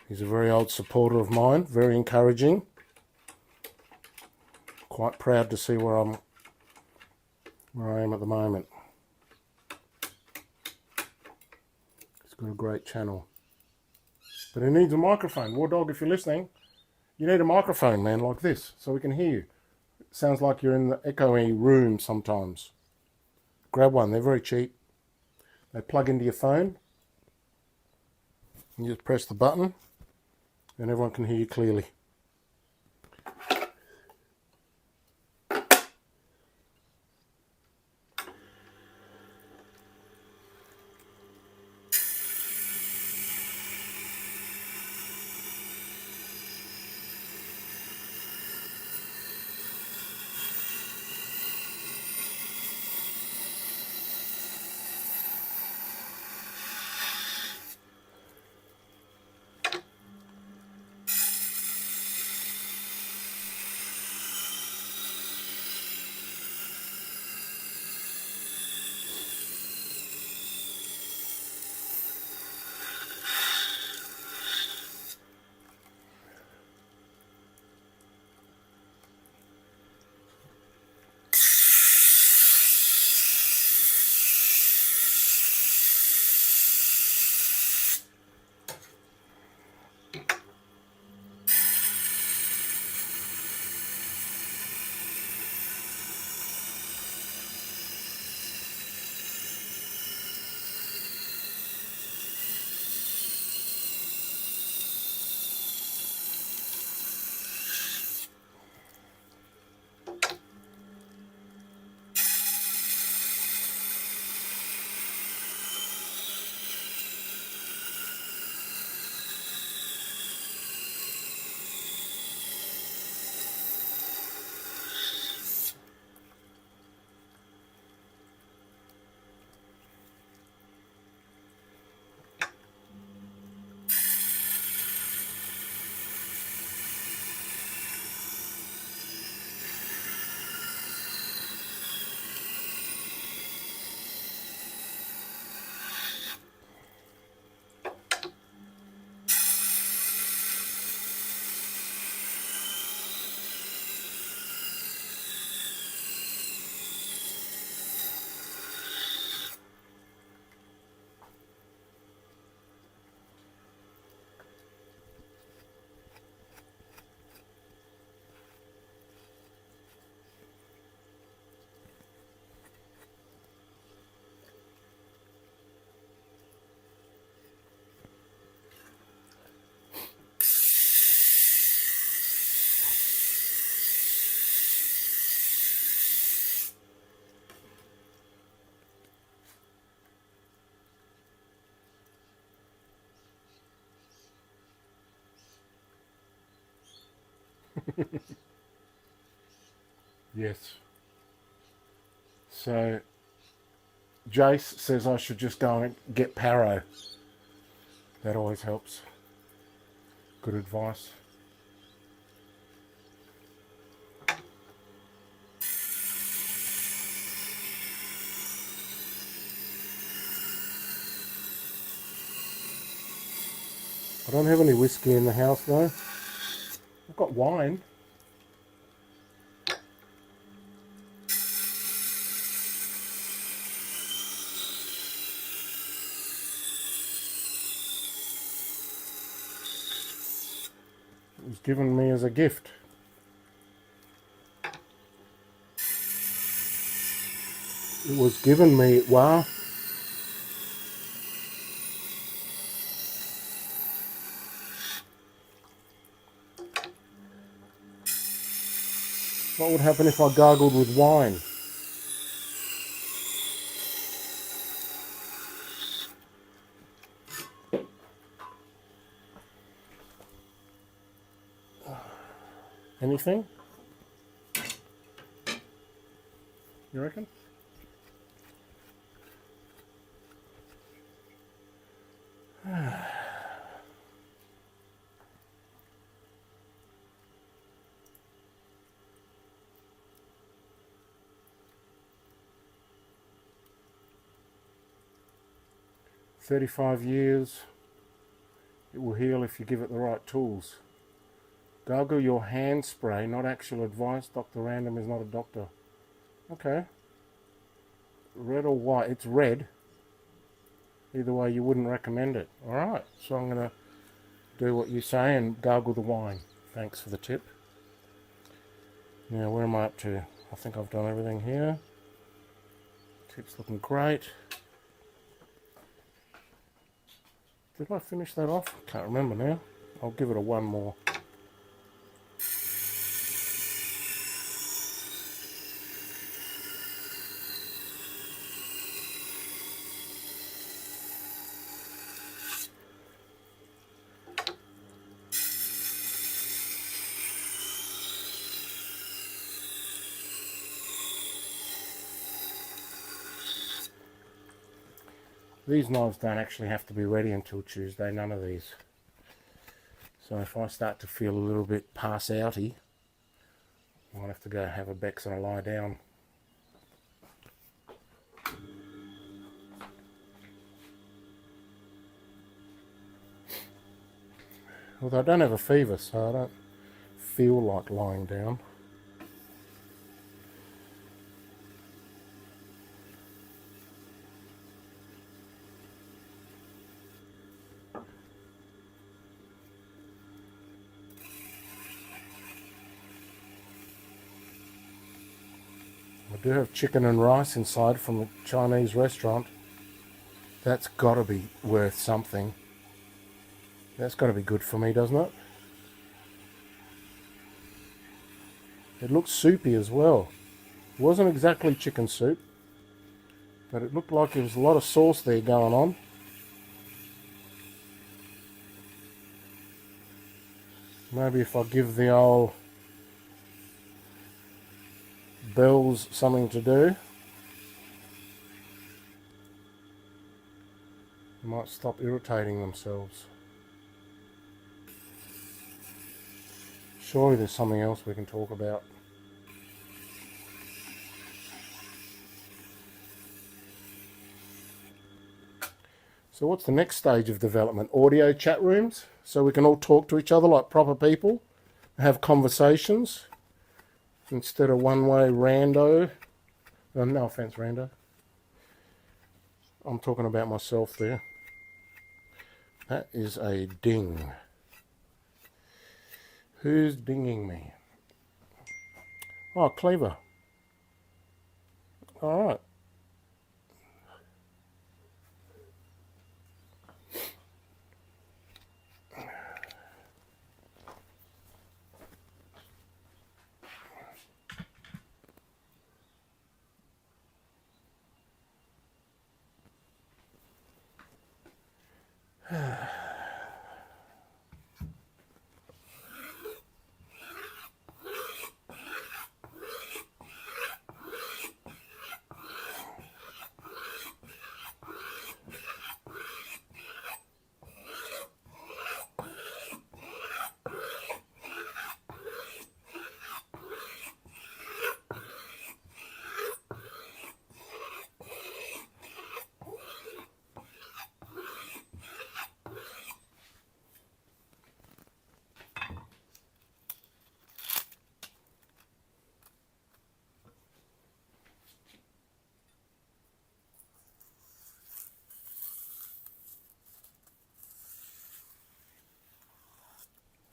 He's a very old supporter of mine, very encouraging. Quite proud to see where I am at the moment. He's got a great channel. But he needs a microphone. War Dog, if you're listening, you need a microphone, man, like this, so we can hear you. It sounds like you're in the echoey room sometimes. Grab one, they're very cheap. They plug into your phone. You just press the button and everyone can hear you clearly. Yes. So Jace says I should just go and get Paro. That always helps. Good advice. I don't have any whiskey in the house though. I've got wine. It was given me as a gift. It was given me, wow. What would happen if I gargled with wine? Anything? You reckon? Ah. 35 years. It will heal if you give it the right tools. Gargle your hand spray, not actual advice. Dr. Random is not a doctor. Okay. Red or white? It's red. Either way, you wouldn't recommend it. Alright, so I'm going to do what you say and gargle the wine. Thanks for the tip. Now, where am I up to? I think I've done everything here. Tip's looking great. Did I finish that off? Can't remember now. I'll give it a one more. These knives don't actually have to be ready until Tuesday, none of these. So if I start to feel a little bit pass-outy, I might have to go have a Bex and a lie down. Although I don't have a fever, so I don't feel like lying down. I do have chicken and rice inside from a Chinese restaurant. That's got to be worth something. That's got to be good for me, doesn't it? It looks soupy as well. It wasn't exactly chicken soup, but it looked like there was a lot of sauce there going on. Maybe if I give the old bells something to do, they might stop irritating themselves. Surely there's something else we can talk about. So what's the next stage of development? Audio chat rooms, so we can all talk to each other like proper people, have conversations, instead of one-way rando. No offense, rando. I'm talking about myself there. That is a ding. Who's dinging me? Oh, Cleaver. All right.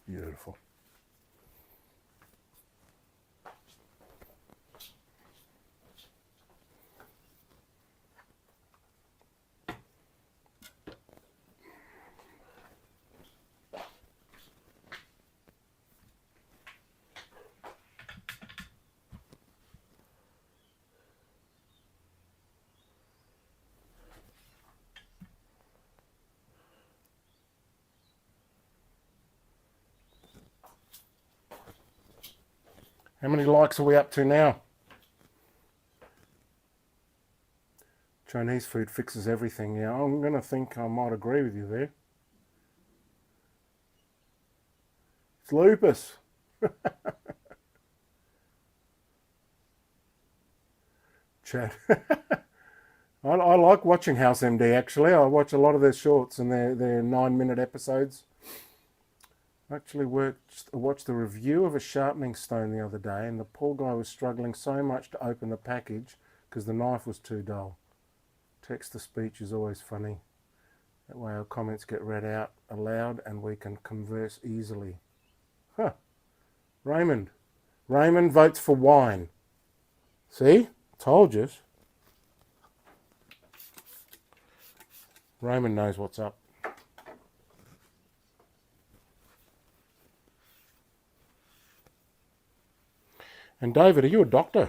Beautiful. How many likes are we up to now? Chinese food fixes everything. Yeah, I'm going to think I might agree with you there. It's lupus. Chad. I like watching House MD actually. I watch a lot of their shorts and their 9-minute episodes. I actually watched the review of a sharpening stone the other day, and the poor guy was struggling so much to open the package because the knife was too dull. Text to speech is always funny. That way our comments get read out aloud and we can converse easily. Huh. Raymond. Raymond votes for wine. See? Told you. Raymond knows what's up. And David, are you a doctor?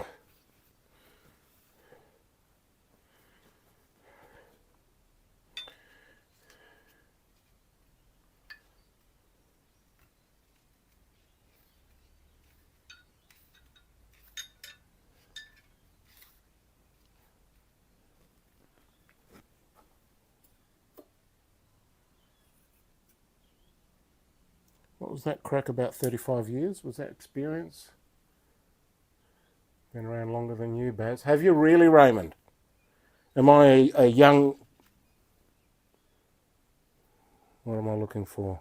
What was that crack about 35 years? Was that experience? Been around longer than you, Baz. Have you really, Raymond? Am I a young... What am I looking for?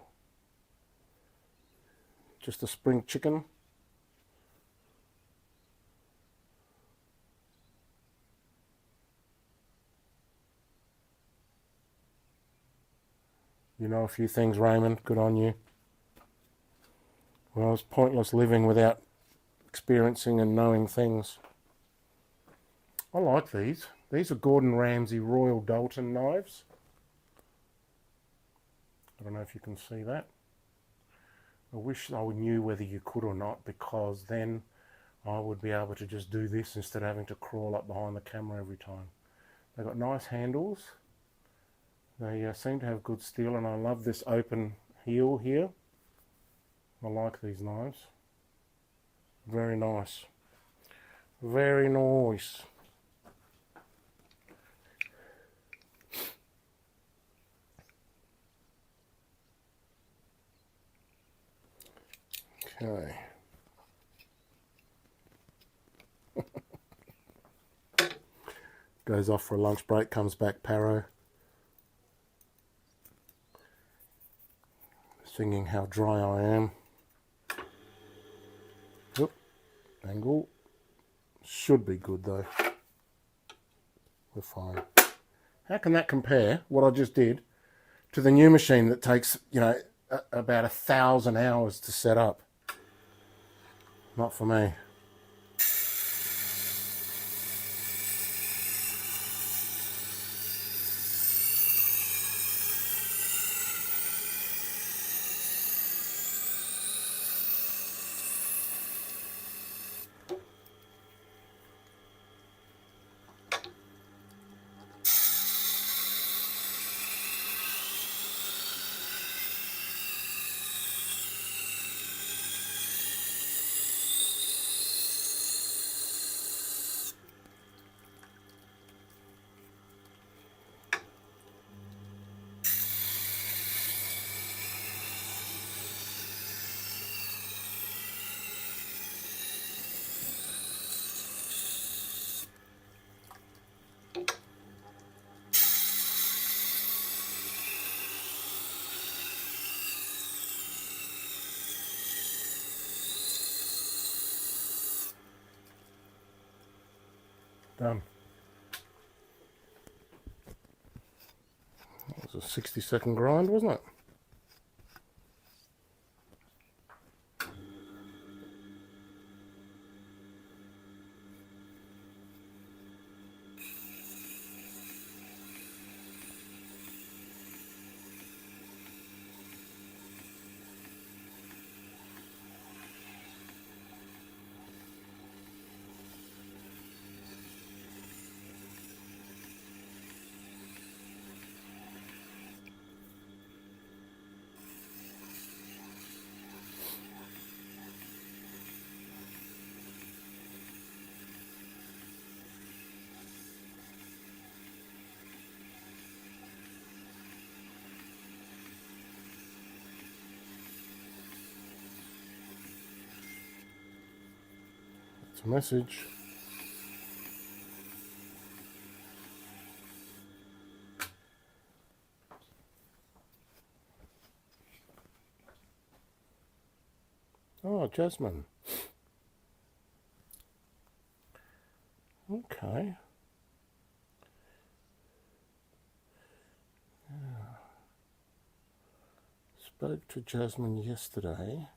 Just a spring chicken? You know a few things, Raymond. Good on you. Well, it's pointless living without experiencing and knowing things. I like these. These are Gordon Ramsay Royal Dalton knives. I don't know if you can see that. I wish I knew whether you could or not, because then I would be able to just do this instead of having to crawl up behind the camera every time. They've got nice handles. They seem to have good steel, and I love this open heel here. I like these knives. Very nice. Very nice. Okay. Goes off for a lunch break, comes back Paro. Singing How Dry I Am. Oop, angle. Should be good though. We're fine. How can that compare, what I just did, to the new machine that takes, you know, about 1,000 hours to set up? Not for me. Done. That was a 60-second grind, wasn't it? a message. Oh, Jasmine. Okay. Yeah. Spoke to Jasmine yesterday,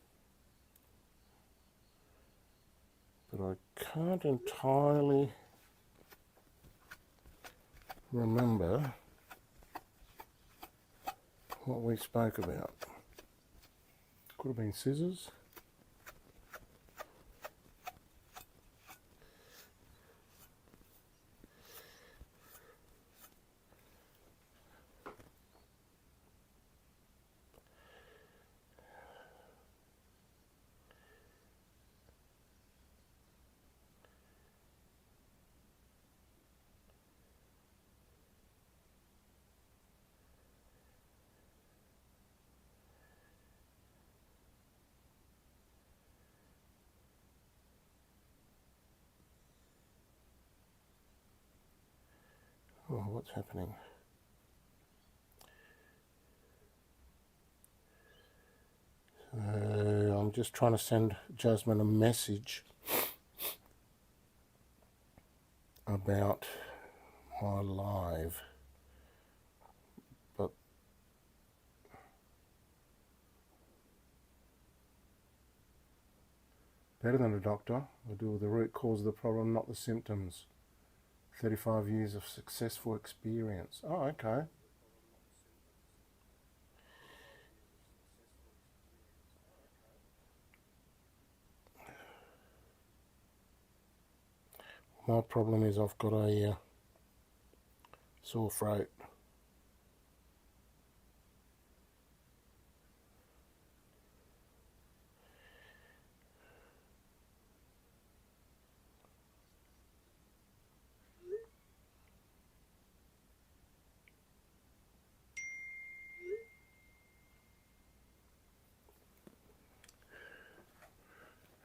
but I can't entirely remember what we spoke about. Could have been scissors. Oh, what's happening? I'm just trying to send Jasmine a message about my live, but better than a doctor. I deal with the root cause of the problem, not the symptoms. 35 years of successful experience. Oh, okay. My problem is I've got a sore throat.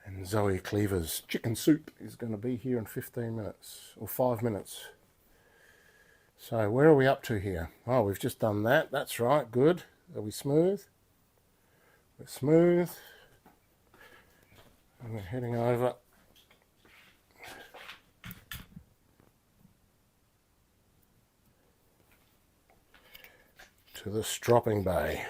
And Zoe Cleaver's chicken soup is going to be here in 15 minutes, or 5 minutes. So where are we up to here? Oh, we've just done that. That's right, good. Are we smooth? We're smooth. And we're heading over to the stropping bay.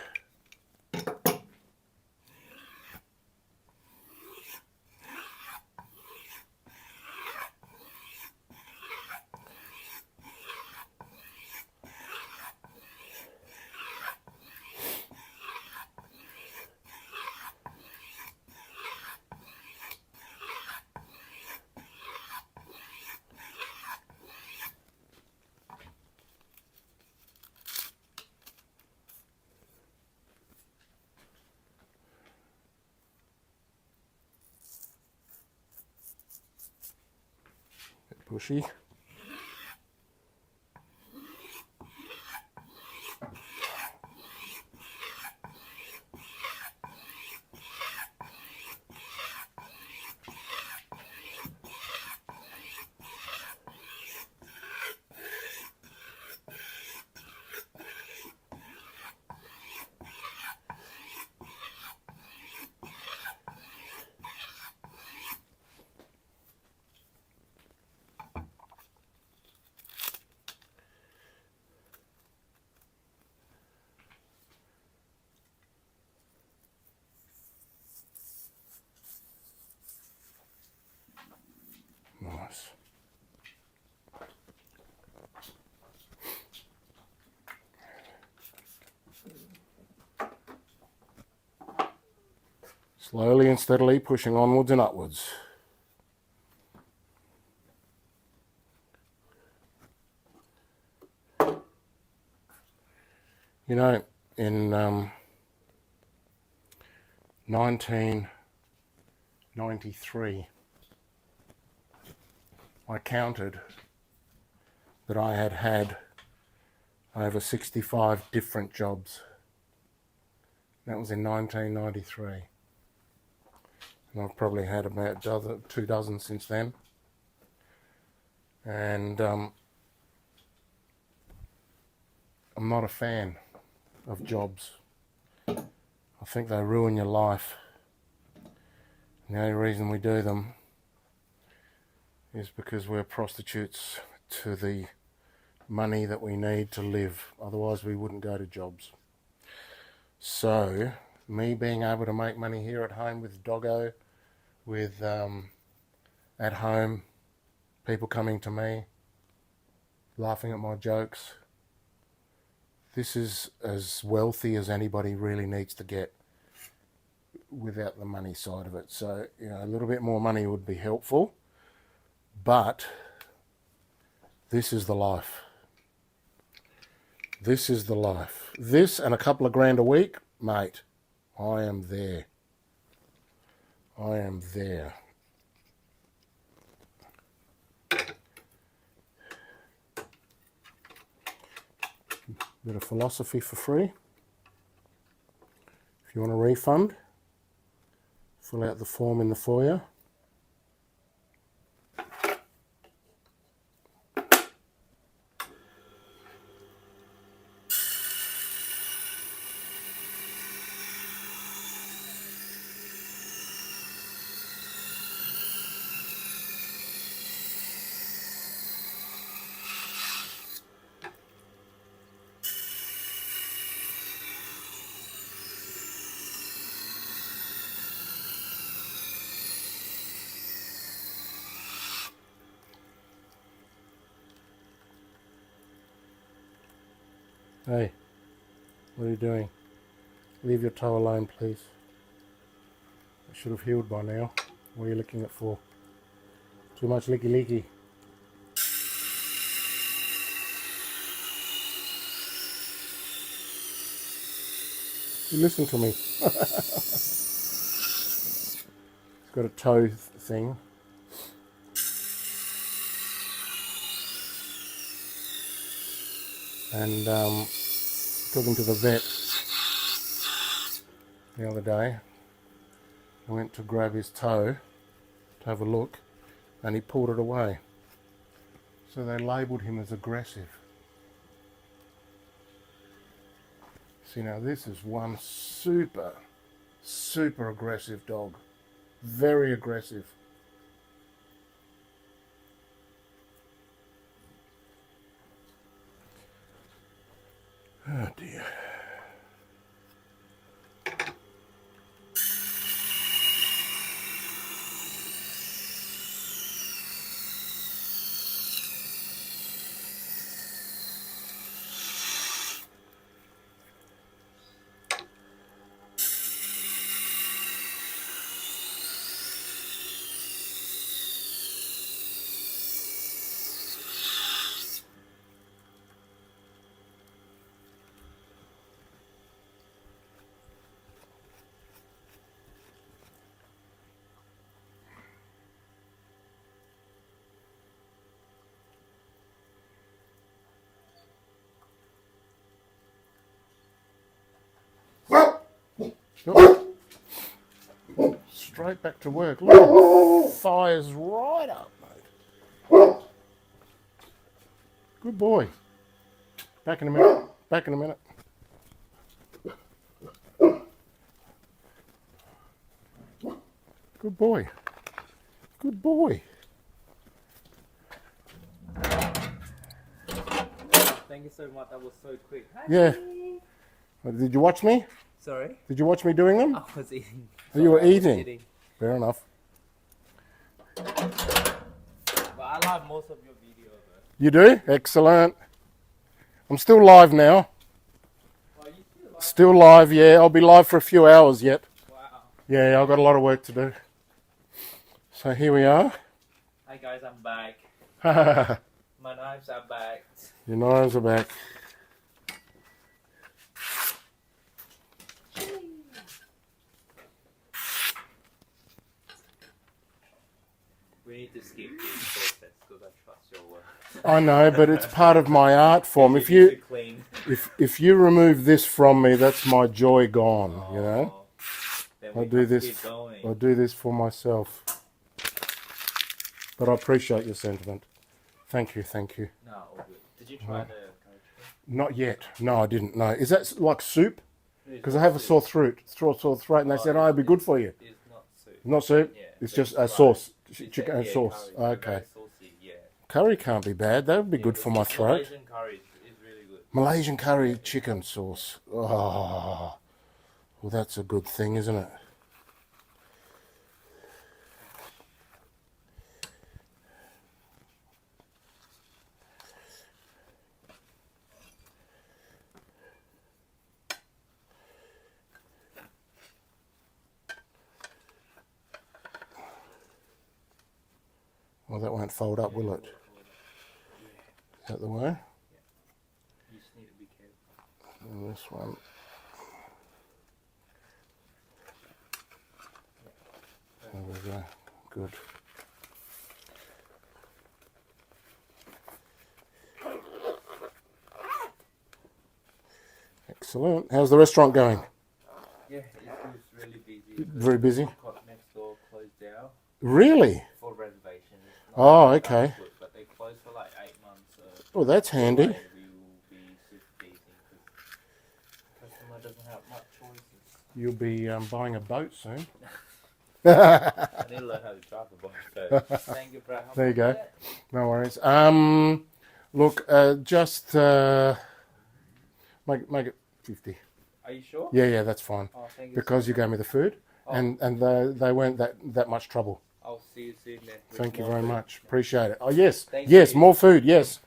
Bit pushy. Nice. Slowly and steadily pushing onwards and upwards. You know, in 1993, I counted that I had had over 65 different jobs. That was in 1993. And I've probably had about 2 dozen since then. And I'm not a fan of jobs. I think they ruin your life. And the only reason we do them is because we're prostitutes to the money that we need to live. Otherwise we wouldn't go to jobs. So me being able to make money here at home with Doggo, with at home people coming to me, laughing at my jokes, this is as wealthy as anybody really needs to get without the money side of it. So, you know, a little bit more money would be helpful, but this is the life. This is the life. This and a couple of grand a week, mate, I am there. I am there. Bit of philosophy for free. If you want a refund, fill out the form in the foyer. Hey, what are you doing? Leave your toe alone, please. It should have healed by now. What are you licking it for? Too much licky licky. You listen to me. It's got a toe thing. And talking to the vet the other day, I went to grab his toe to have a look, and he pulled it away. So they labelled him as aggressive. See, now this is one super aggressive dog. Very aggressive. Oh dear. Straight back to work. Look, fires right up, mate. Good boy. Back in a minute. Back in a minute. Good boy. Good boy. Thank you so much. That was so quick. Hi. Yeah. Did you watch me? Sorry? Did you watch me doing them? I was eating. Oh, you were I was eating? Fair enough. But I like most of your videos. You do? Excellent. I'm still live now. Oh, you still like Still live, yeah. I'll be live for a few hours yet. Wow. Yeah, I've got a lot of work to do. So here we are. Hi guys, I'm back. Your My knives are back. knives are back. We need to skip this process because I trust your work. I know, but it's part of my art form. If need you to clean. if you remove this from me, that's my joy gone, you know? Then I we do have to this. keep going. I do this for myself. But I appreciate your sentiment. Thank you, thank you. No, all good. Did you try the curry chicken? Not yet. No, I didn't know. Is that like soup? Because I It's have not a sore soup. throat, and they said, "Oh, it'd be good for you." It's not soup. Not soup. Yeah, It's so just a fried. sauce, It's chicken and yeah, sauce. curry. Okay. Very saucy, yeah. Curry can't be bad. That would be Yeah, good this for my is throat. Malaysian curry is really good. Malaysian curry chicken sauce. Oh, well, that's a good thing, isn't it? Well, that won't fold up, will it? Is that the way? You just need to be careful. And this one. There we go. Good. Excellent. How's the restaurant going? Yeah, it's really busy. Very busy. Next door closed down Really? for renovation. It's Oh, not okay. good, but they closed for like 8 months. So Oh, that's handy. like, we will be super busy because customer doesn't have much choices. You'll be buying a boat soon. I need to learn how to drive a boat. So thank you, Brad. There you go. Yeah. No worries. Look, just make it 50. Are you sure? Yeah, that's fine. Oh, thank you. Because so you much. gave me the food, and they weren't that much trouble. I'll see you soon then. with Thank you more very food. much. Appreciate it. Oh yes, Thank yes, you. more food. Yes.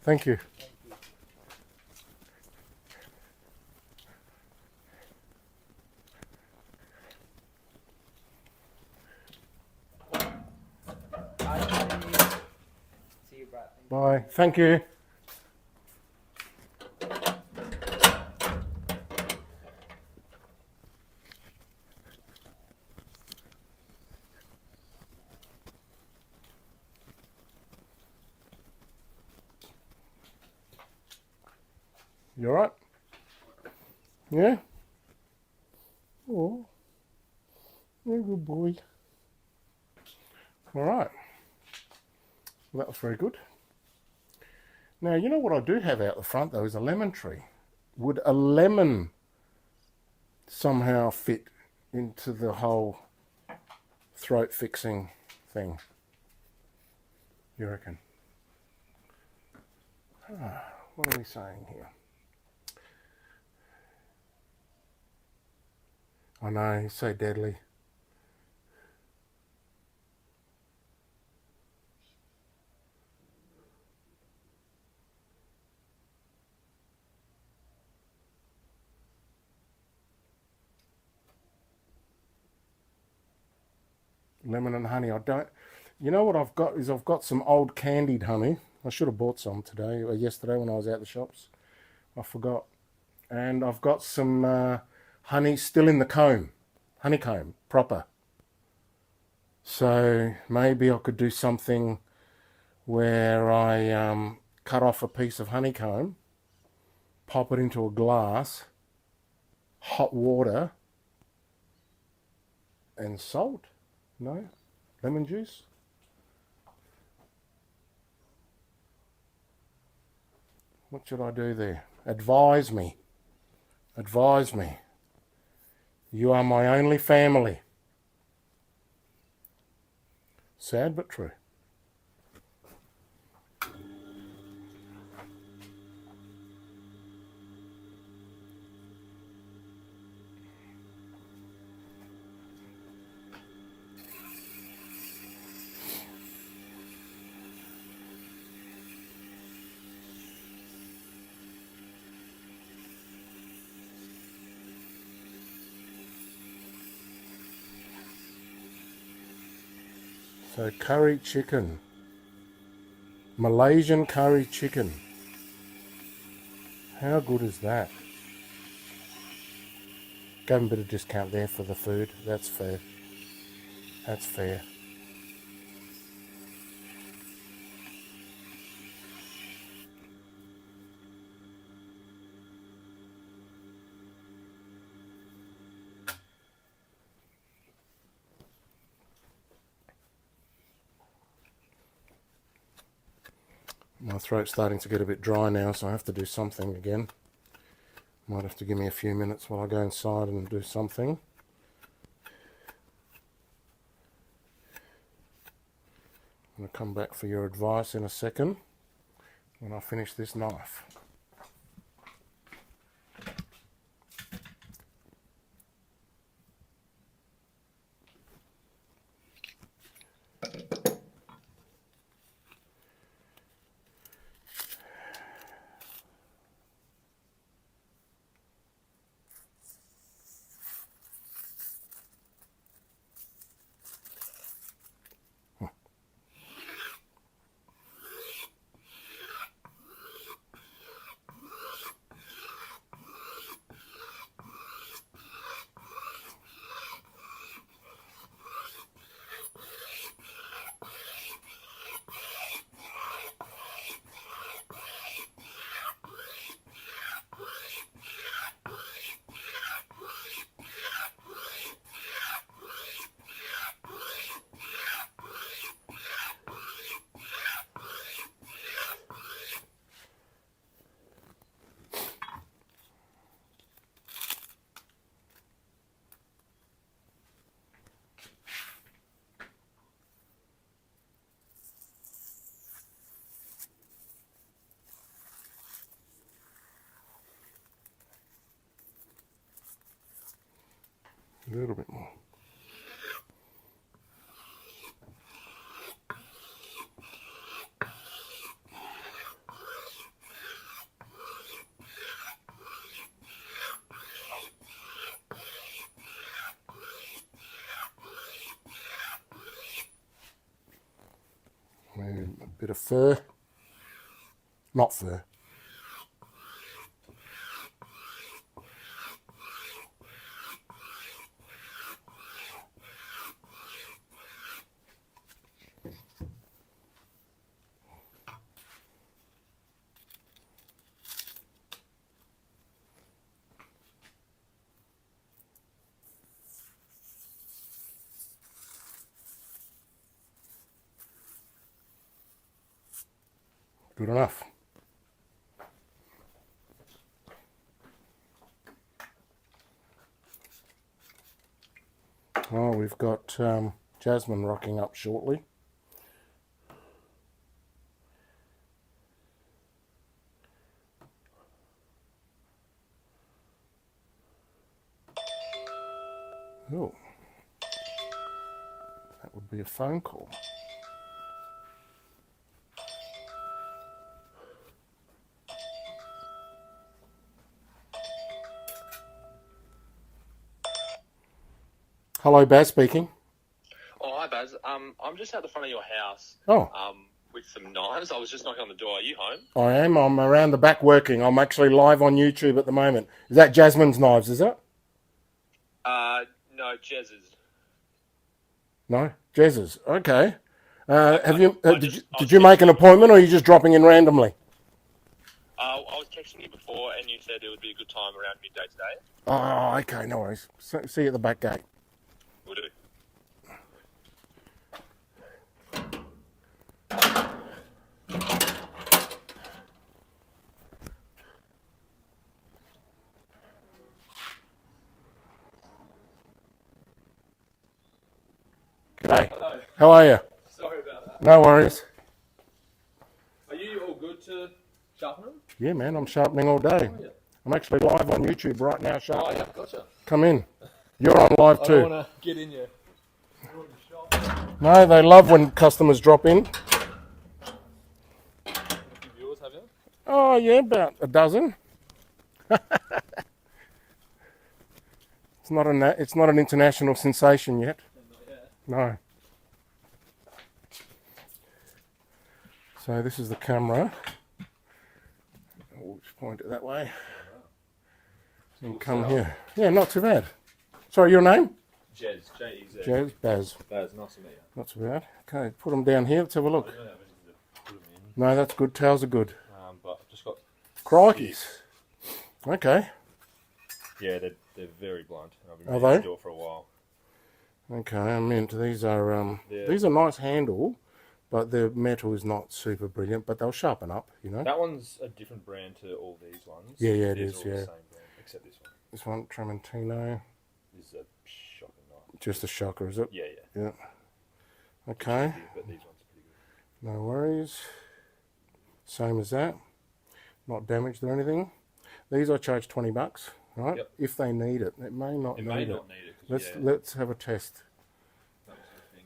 Thank you. Bye. See you, Brad. Bye. Thank you. You alright? Yeah? Oh. You're a good boy. Alright. Well, that was very good. Now, you know what I do have out the front, though, is a lemon tree. Would a lemon somehow fit into the whole throat fixing thing? You reckon? What are we saying here? I know, he's so deadly. Lemon and honey. I don't. You know what I've got is I've got some old candied honey. I should have bought some today or yesterday when I was out the shops. I forgot. And I've got some honey still in the comb, honeycomb proper. So maybe I could do something where I cut off a piece of honeycomb, pop it into a glass, hot water, and salt. No? Lemon juice? What should I do there? Advise me. Advise me. You are my only family. Sad but true. So curry chicken. Malaysian curry chicken. How good is that? Gave him a bit of discount there for the food. That's fair. That's fair. My throat's starting to get a bit dry now, so I have to do something again. Might have to give me a few minutes while I go inside and do something. I'm going to come back for your advice in a second when I finish this knife. A little bit more. Maybe a bit of fur. Not fur. Good enough. Well, we've got Jasmine rocking up shortly. Oh, that would be a phone call. Hello, Baz speaking. Oh, hi, Baz. I'm just at the front of your house. Oh. With some knives. I was just knocking on the door. Are you home? I am. I'm around the back working. I'm actually live on YouTube at the moment. Is that Jasmine's knives, is it? No, Jez's. No? Jez's. Okay. Have you? Did you was make an appointment, or are you just dropping in randomly? I was texting you before, and you said it would be a good time around midday today. Oh, okay. No worries. See you at the back gate. Will do. G'day. Hello. How are you? Sorry about that. No worries. Are you all good to sharpen them? Yeah, man. I'm sharpening all day. Oh, yeah. I'm actually live on YouTube right now, Oh, sharpening. yeah, gotcha. Come in. You're on live I too. don't want to get in your shop. No, they love when customers drop in. A few viewers, have you? Oh, yeah, about a dozen. It's not an international sensation yet. No. So this is the camera. We'll just point it that way. And come here. Yeah, not too bad. Sorry, your name? Jez. J-E-Z. Jez, Baz. Baz, nice to meet you. Not too bad. Okay, put them down here. Let's have a look. I don't have anything to put them in. No, that's good. Towels are good. But I've just got... Crikeys. Okay. Yeah, they're very blunt. I've been Are reading they? the door for a while. Okay, I'm into these are Yeah. these are nice handle. but the metal is not super brilliant, but they'll sharpen up, you know. That one's a different brand to all these ones. Yeah, it These is, are all yeah. the same brand, except this one. This one, Tramontino, This is a shocking knife. just a shocker, is it? Yeah. Yeah. Okay, But these ones are pretty good. no worries. Same as that. Not damaged or anything. These I charge $20, right? Yep. If they need it. It may not It need may it. not need it. 'Cause, Let's have a test. that was the thing.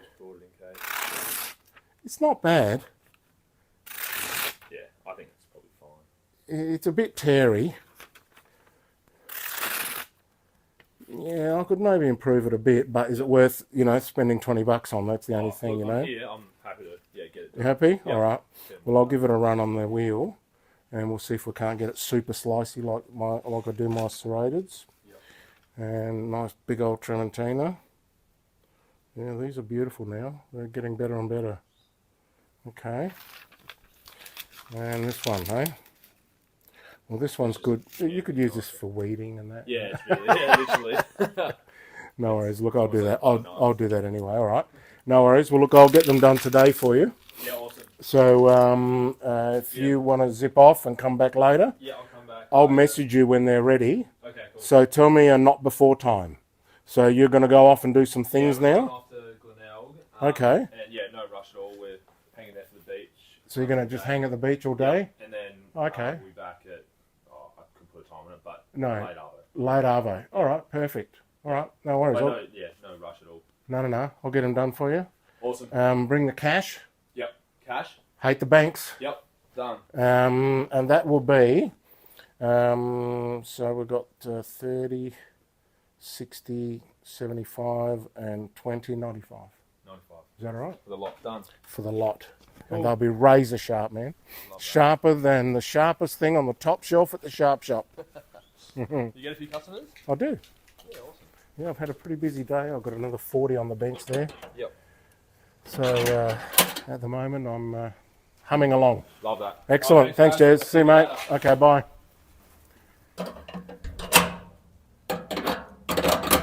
Just brought it in case. It's not bad. Yeah, I think it's probably fine. It's a bit teary. Yeah, I could maybe improve it a bit, but is it worth, spending $20 on? That's the only thing, look, you know. Yeah, I'm happy to get it You done. happy? Yep. All right. Yeah. Well, I'll give it a run on the wheel, and we'll see if we can't get it super slicey like I do my serrateds. Yep. And nice big old Tramontina. Yeah, these are beautiful now. They're getting better and better. Okay. And this one, hey? Well, this one's good. You could use this for weeding and that. Yeah, literally. No worries. Look, I'll do that. I'll do that anyway. All right. No worries. Well, look, I'll get them done today for you. Yeah, awesome. So if you want to zip off and come back later, Yeah, I'll come back. I'll message you when they're ready. Okay, cool. So tell me a not before time. So you're going to go off and do some things we're going now? off to Glenelg. Okay. And yeah, no rush at all. We're hanging there for the beach. So you're going to just hang at the beach all day? And then Okay. we'll be back at, I couldn't put a time on it, but No. late hour. Late Arvo. All right. Perfect. All right. No worries. But no rush at all. No. I'll get them done for you. Awesome. Bring the cash. Yep. Cash. Hate the banks. Yep. Done. And that will be, so we've got 30, 60, 75, and 20, 95. 95. Is that all right? For the lot. Done. For the lot. Cool. And they'll be razor sharp, man. Love that. Sharper than the sharpest thing on the top shelf at the sharp shop. You get a few customers? I do. Yeah, awesome. Yeah, I've had a pretty busy day. I've got another 40 on the bench there. Yep. So at the moment, I'm humming along. Love that. Excellent. Oh, Thanks, guys. Jez. See you, mate. Okay, bye.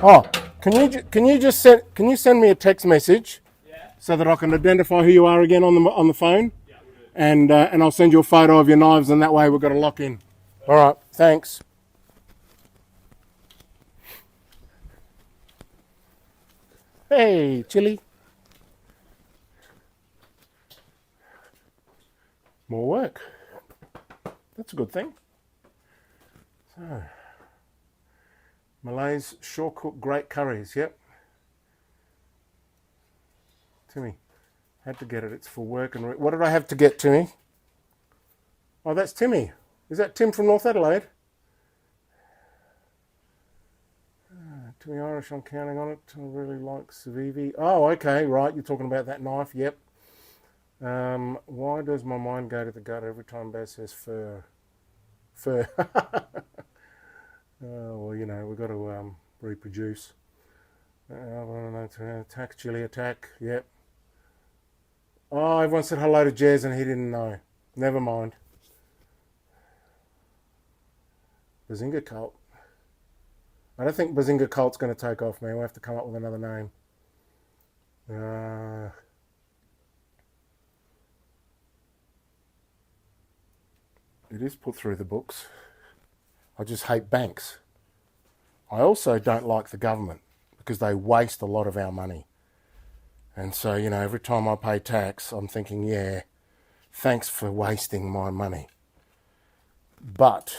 Oh, can you send me a text message so that I can identify who you are again on the phone? Yeah, we'll do it. And I'll send you a photo of your knives, and that way we've got to lock in. All right. Thanks. Hey, Chili. More work. That's a good thing. So, Malay's shore cooked great curries. Yep. Timmy, had to get it. It's for work and what did I have to get, Timmy? Oh, that's Timmy. Is that Tim from North Adelaide? Timmy Irish, I'm counting on it. I really like Civivi. Oh, okay, right. You're talking about that knife. Yep. Why does my mind go to the gutter every time Baz says fur? Fur. Well, we've got to reproduce. Attack, Chili, attack. Yep. Oh, everyone said hello to Jez and he didn't know. Never mind. Bazinga Cult. I don't think Bazinga Cult's going to take off, man. We'll have to come up with another name. It is put through the books. I just hate banks. I also don't like the government because they waste a lot of our money. And so, every time I pay tax, I'm thinking, yeah, thanks for wasting my money. But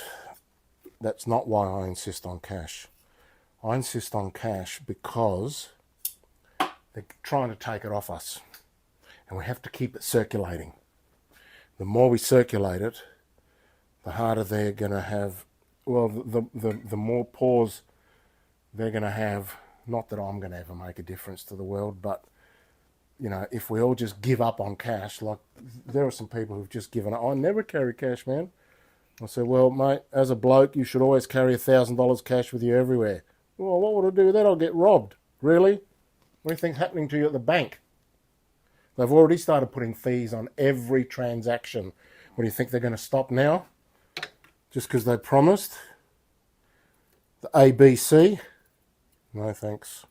that's not why I insist on cash. I insist on cash because they're trying to take it off us. And we have to keep it circulating. The more we circulate it, the harder they're going to have, well, the more pause they're going to have. Not that I'm going to ever make a difference to the world, but, if we all just give up on cash, like there are some people who've just given up. I never carry cash, man. I said, well, mate, as a bloke, you should always carry $1,000 cash with you everywhere. Well, what would I do with that? I'll get robbed. Really? What do you think's happening to you at the bank? They've already started putting fees on every transaction. What do you think they're going to stop now? Just because they promised? The ABC? No, thanks.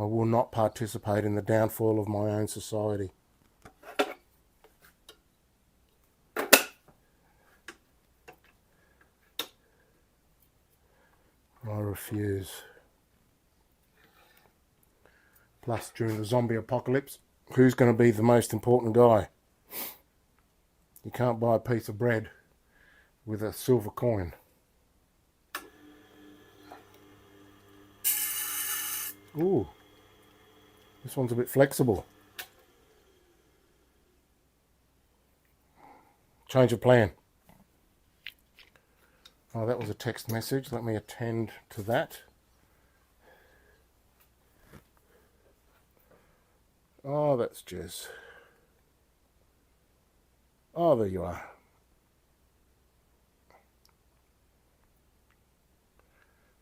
I will not participate in the downfall of my own society. I refuse. Plus, during the zombie apocalypse, who's going to be the most important guy? You can't buy a piece of bread with a silver coin. Ooh, this one's a bit flexible. Change of plan. Oh, that was a text message. Let me attend to that. Oh, that's Jez. Oh, there you are.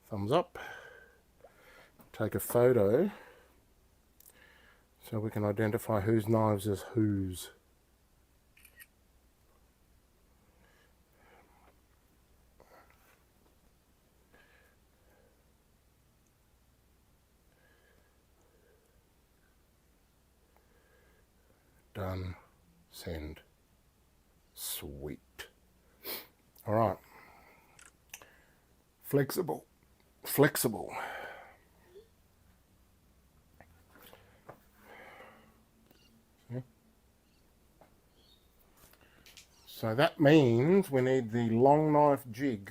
Thumbs up. Take a photo so we can identify whose knives is whose. Done. Send. Sweet. All right. Flexible. Flexible. Okay. So that means we need the long knife jig,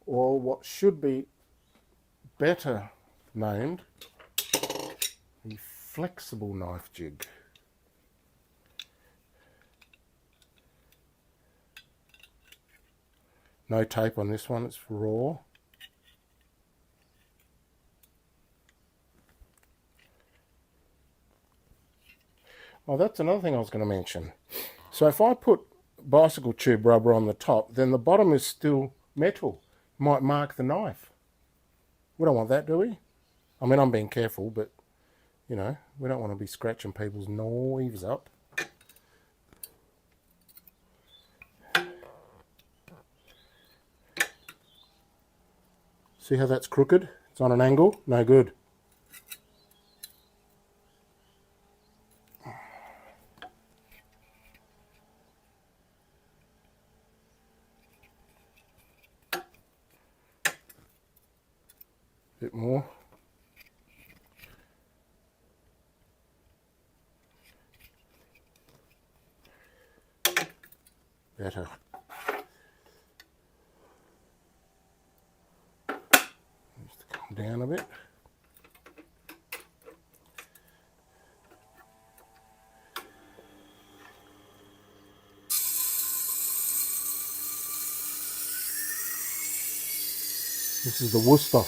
or what should be better named the flexible knife jig. No tape on this one, it's raw. Oh, that's another thing I was going to mention. So if I put bicycle tube rubber on the top, then the bottom is still metal. Might mark the knife. We don't want that, do we? I mean, I'm being careful, but, you know, we don't want to be scratching people's knives up. See how that's crooked? It's on an angle. No good. Bit more. Better. Needs to come down a bit. This is the Worcester.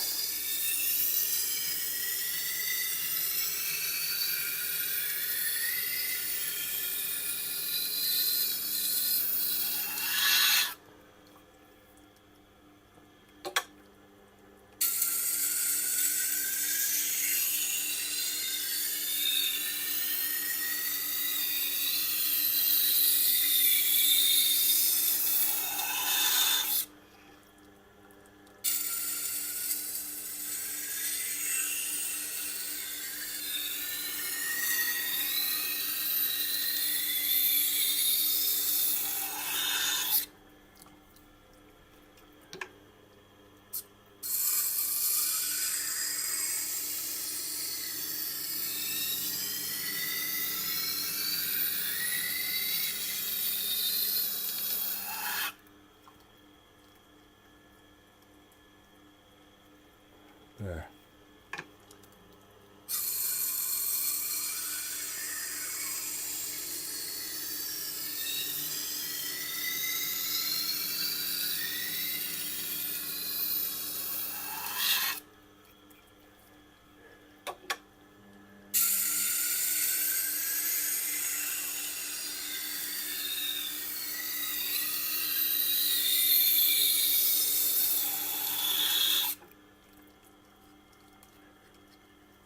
There.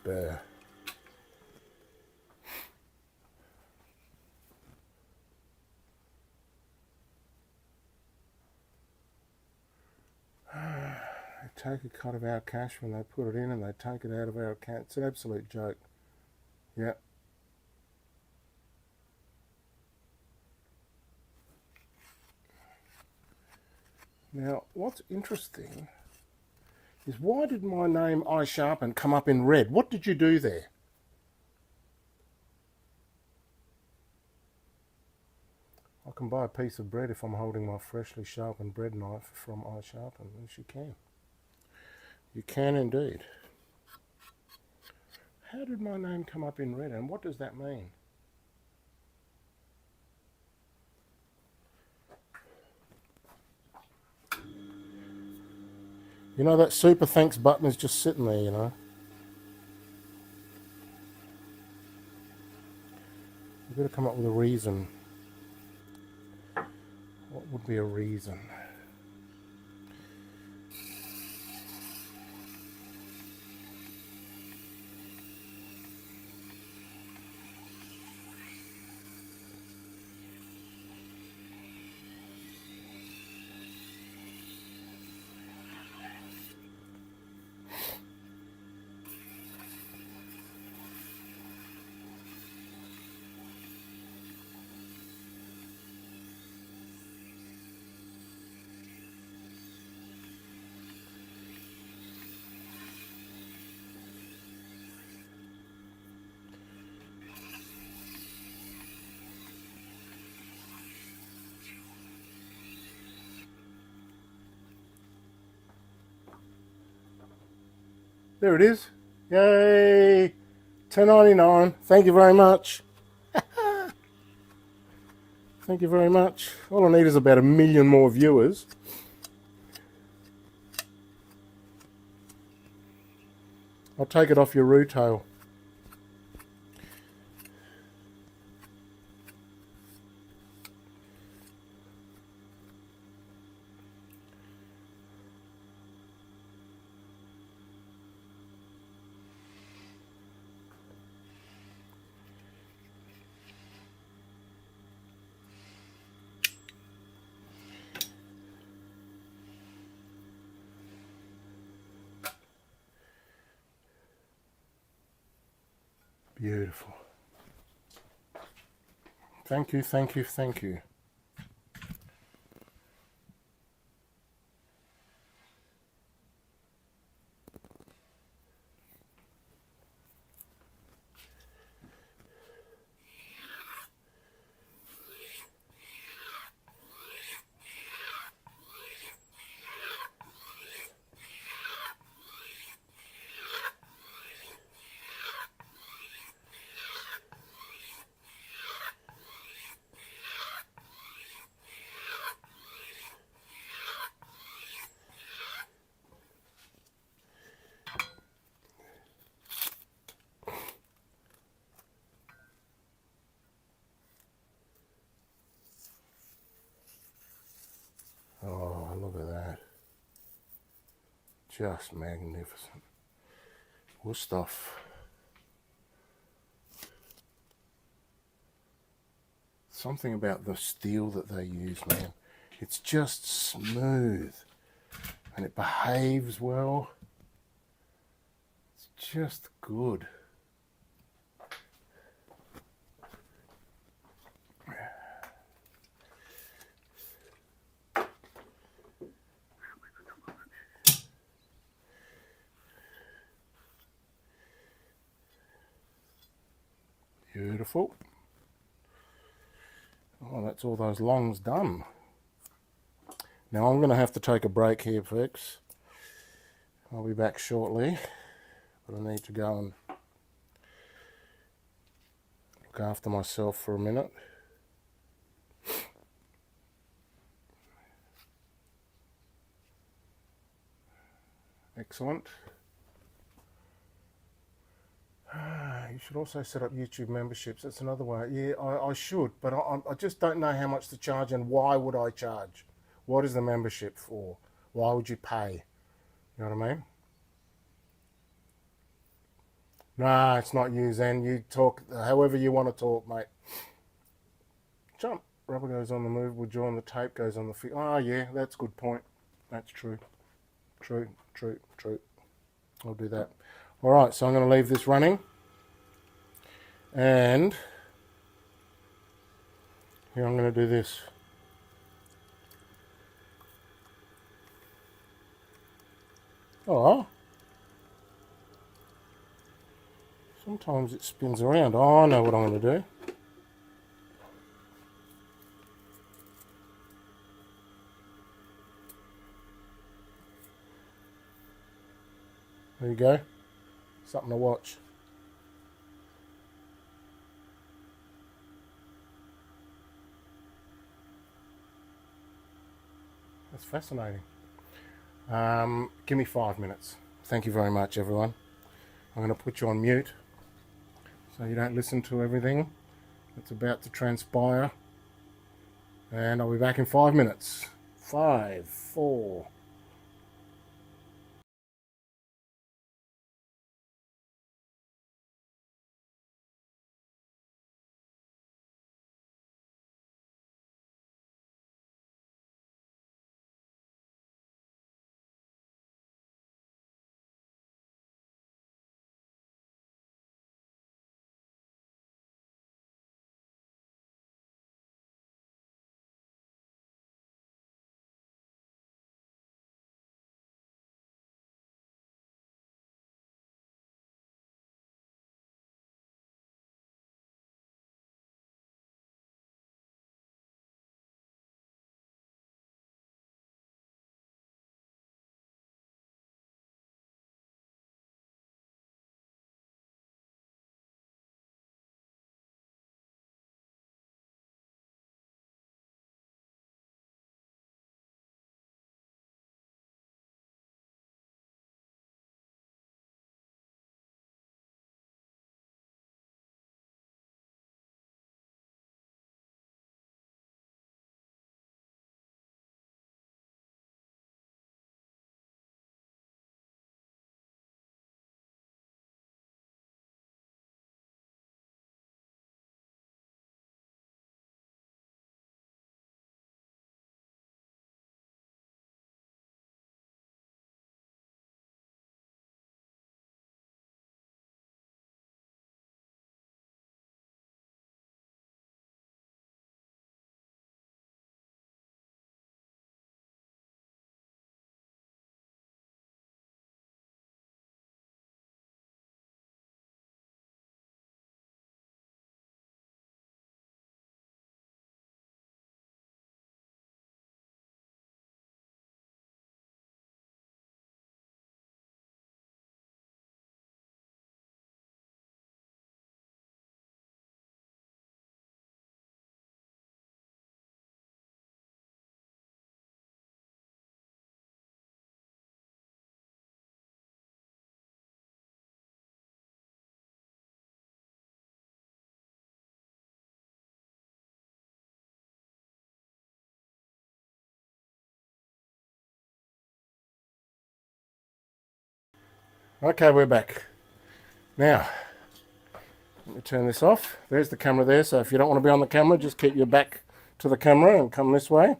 There. take a cut of our cash when they put it in and they take it out of our account. It's an absolute joke. Yeah. Now, what's interesting is why did my name iSharpen come up in red? What did you do there? I can buy a piece of bread if I'm holding my freshly sharpened bread knife from iSharpen. Yes, you can. You can indeed. How did my name come up in red, and what does that mean? You know, that super thanks button is just sitting there, you know. You've got to come up with a reason. What would be a reason? There it is. Yay! $10.99. Thank you very much. Thank you very much. All I need is about 1 million more viewers. I'll take it off your retail. Beautiful. Thank you, thank you, thank you. Oh, look at that. Just magnificent. Good stuff. Something about the steel that they use, man. It's just smooth. And it behaves well. It's just good. Beautiful. Oh, that's all those longs done. Now I'm going to have to take a break here, folks. I'll be back shortly, but I need to go and look after myself for a minute. Excellent. You should also set up YouTube memberships. That's another way. Yeah, I should, but I just don't know how much to charge and why would I charge? What is the membership for? Why would you pay? You know what I mean? Nah, it's not you, Zen. You talk however you want to talk, mate. Jump. Rubber goes on the movable jaw and the tape goes on the feet. Oh, yeah, that's a good point. That's true. True, True. I'll do that. All right, so I'm going to leave this running. And here I'm going to do this. Oh. Sometimes it spins around. Oh, I know what I'm going to do. There you go. Something to watch. That's fascinating. Give me 5 minutes. Thank you very much, everyone. I'm going to put you on mute so you don't listen to everything that's about to transpire. And I'll be back in 5 minutes. 5, 4... Okay, we're back. Now, let me turn this off. There's the camera there, so if you don't want to be on the camera, just keep your back to the camera and come this way.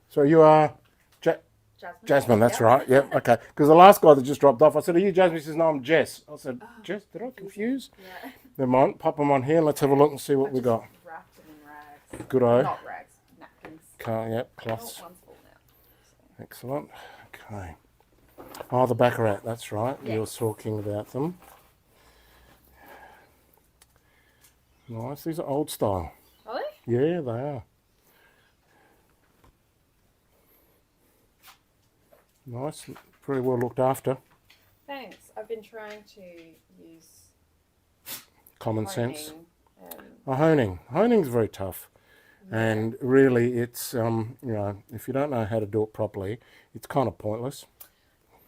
So you are Jasmine, that's right. Yep, okay. Because the last guy that just dropped off, I said, are you Jasmine? He says, no, I'm Jess. I said, Jess, did I confuse? Yeah. Never mind, pop them on here and let's have a look and see what we got. Wrapped them in rags. Good eye. Not rags, napkins. Yep, cloths. Oh, one's full now. Excellent. Okay. Oh, the baccarat, that's right. Yes. You were talking about them. Nice. These are old style. Are they? Yeah, they are. Nice. Pretty well looked after. Thanks. I've been trying to use Common sense. honing. Honing's very tough. Yeah. And really it's, if you don't know how to do it properly, it's kind of pointless.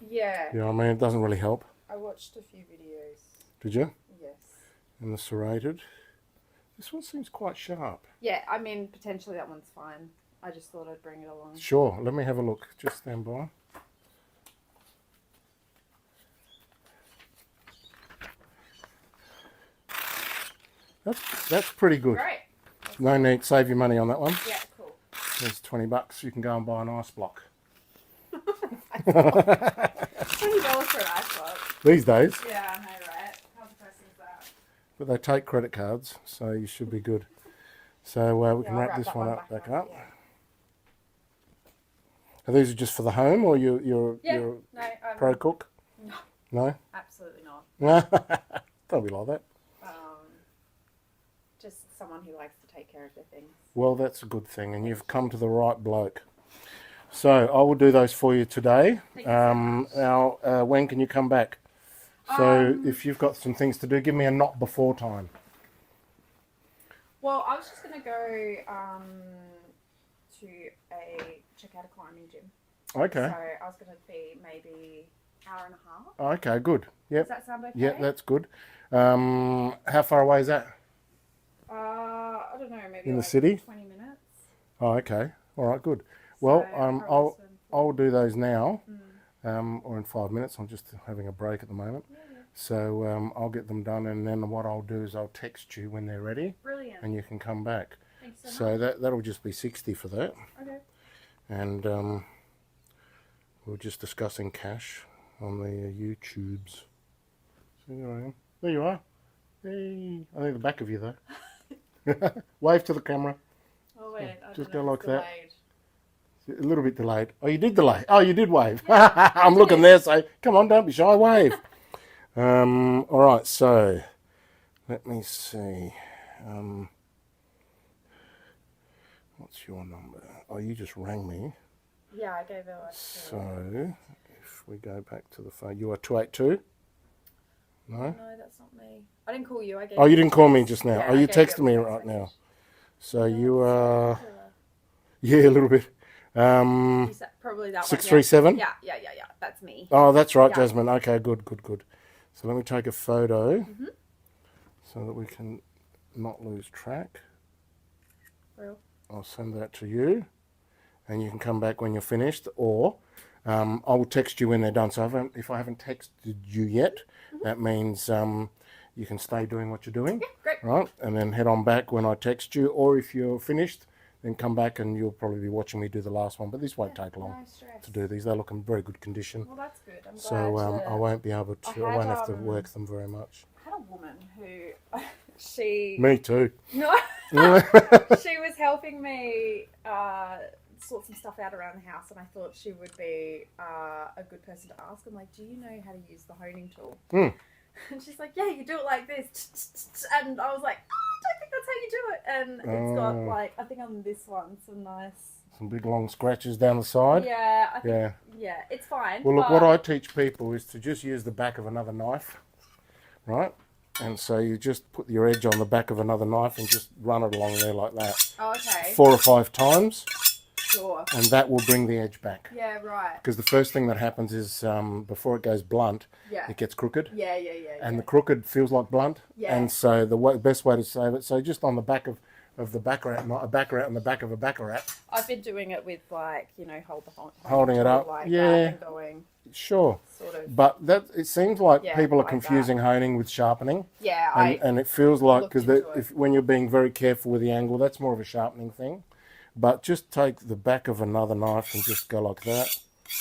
Yeah. You know what I mean? It doesn't really help. I watched a few videos. Did you? Yes. And the serrated. This one seems quite sharp. Yeah, I mean, potentially that one's fine. I just thought I'd bring it along. Sure, let me have a look. Just stand by. That's pretty good. Great. No need, save your money on that one. Yeah, cool. There's $20. You can go and buy an ice block. I $20 for an ice box. These days. Yeah, I know, right? How depressing is that? But they take credit cards, so you should be good. So we can I'll wrap this that one up back up. Yeah. Are these just for the home, or you're No, pro cook? No. No? Absolutely not. Don't be like that. Just someone who likes to take care of their things. Well, that's a good thing, and you've come to the right bloke. So I will do those for you today. Thank you so much. Now, when can you come back? So if you've got some things to do, give me a not before time. Well, I was just going to go to check out a climbing gym. Okay. So I was going to be maybe hour and a half. Okay, good. Yep. Does that sound okay? Yeah, that's good. How far away is that? I don't know, maybe In the like city? 20 minutes. Oh, okay. All right, good. Well, So I'll do those now, or in 5 minutes. I'm just having a break at the moment. Yeah. So I'll get them done, and then what I'll do is I'll text you when they're ready, Brilliant. and you can come back. Thanks so So much. that'll just be 60 for that. Okay. And we're just discussing cash on the YouTubes. So there I am. There you are. Hey, I think the back of you though. Wave to the camera. Oh, wait. I Just don't go know, like it's that. delayed. A little bit delayed. Oh, you did delay. Oh, you did wave. I'm looking there, so come on, don't be shy, wave. All right, so let me see. What's your number? Oh, you just rang me. Yeah, I gave her like So if we go back to the phone, you are 282? No? No, that's not me. I didn't call you. I gave Oh, you didn't call me text. just now. Yeah, Oh, I you gave you a texted me text right message. now. So No, you it's are, Killer. yeah, a little bit. You said probably that 637? one. Yeah. That's me. Oh, that's right, Yeah. Jasmine. Okay, good. So let me take a photo Mm-hmm. so that we can not lose track. Real. I'll send that to you, and you can come back when you're finished, or I will text you when they're done. So if I haven't texted you yet, that means you can stay doing what you're doing, Yeah, great. right? And then head on back when I text you, or if you're finished, then come back and you'll probably be watching me do the last one. But this won't take long No stress. to do these. They look in very good condition. Well, that's good. I'm glad. So I won't be able to. I I won't had, have to work them very much. I had a woman who she Me too. no she was helping me sort some stuff out around the house, and I thought she would be a good person to ask. I'm like, do you know how to use the honing tool? And she's like, yeah, you do it like this. And I was like, oh, I don't think that's how you do it. And it's got like, I think on this one, Some big long scratches down the side. Yeah, I think, Yeah. it's fine. Well, look, but what I teach people is to just use the back of another knife, right? And so you just put your edge on the back of another knife and just run it along there like that. Oh, okay. 4 or 5 times, Sure. and that will bring the edge back. Yeah, right. Because the first thing that happens is before it goes blunt, Yeah. it gets crooked. Yeah. And the crooked feels like blunt. Yeah. And so the best way to save it, so just on the back of the baccarat, not a baccarat on the back of a baccarat. I've been doing it with like, Holding it up. like Yeah. that and going Sure. sort of. But it seems like Yeah, people are like confusing honing with sharpening. Yeah, And it feels like, looked because into it. when you're being very careful with the angle, that's more of a sharpening thing. But just take the back of another knife and just go like that.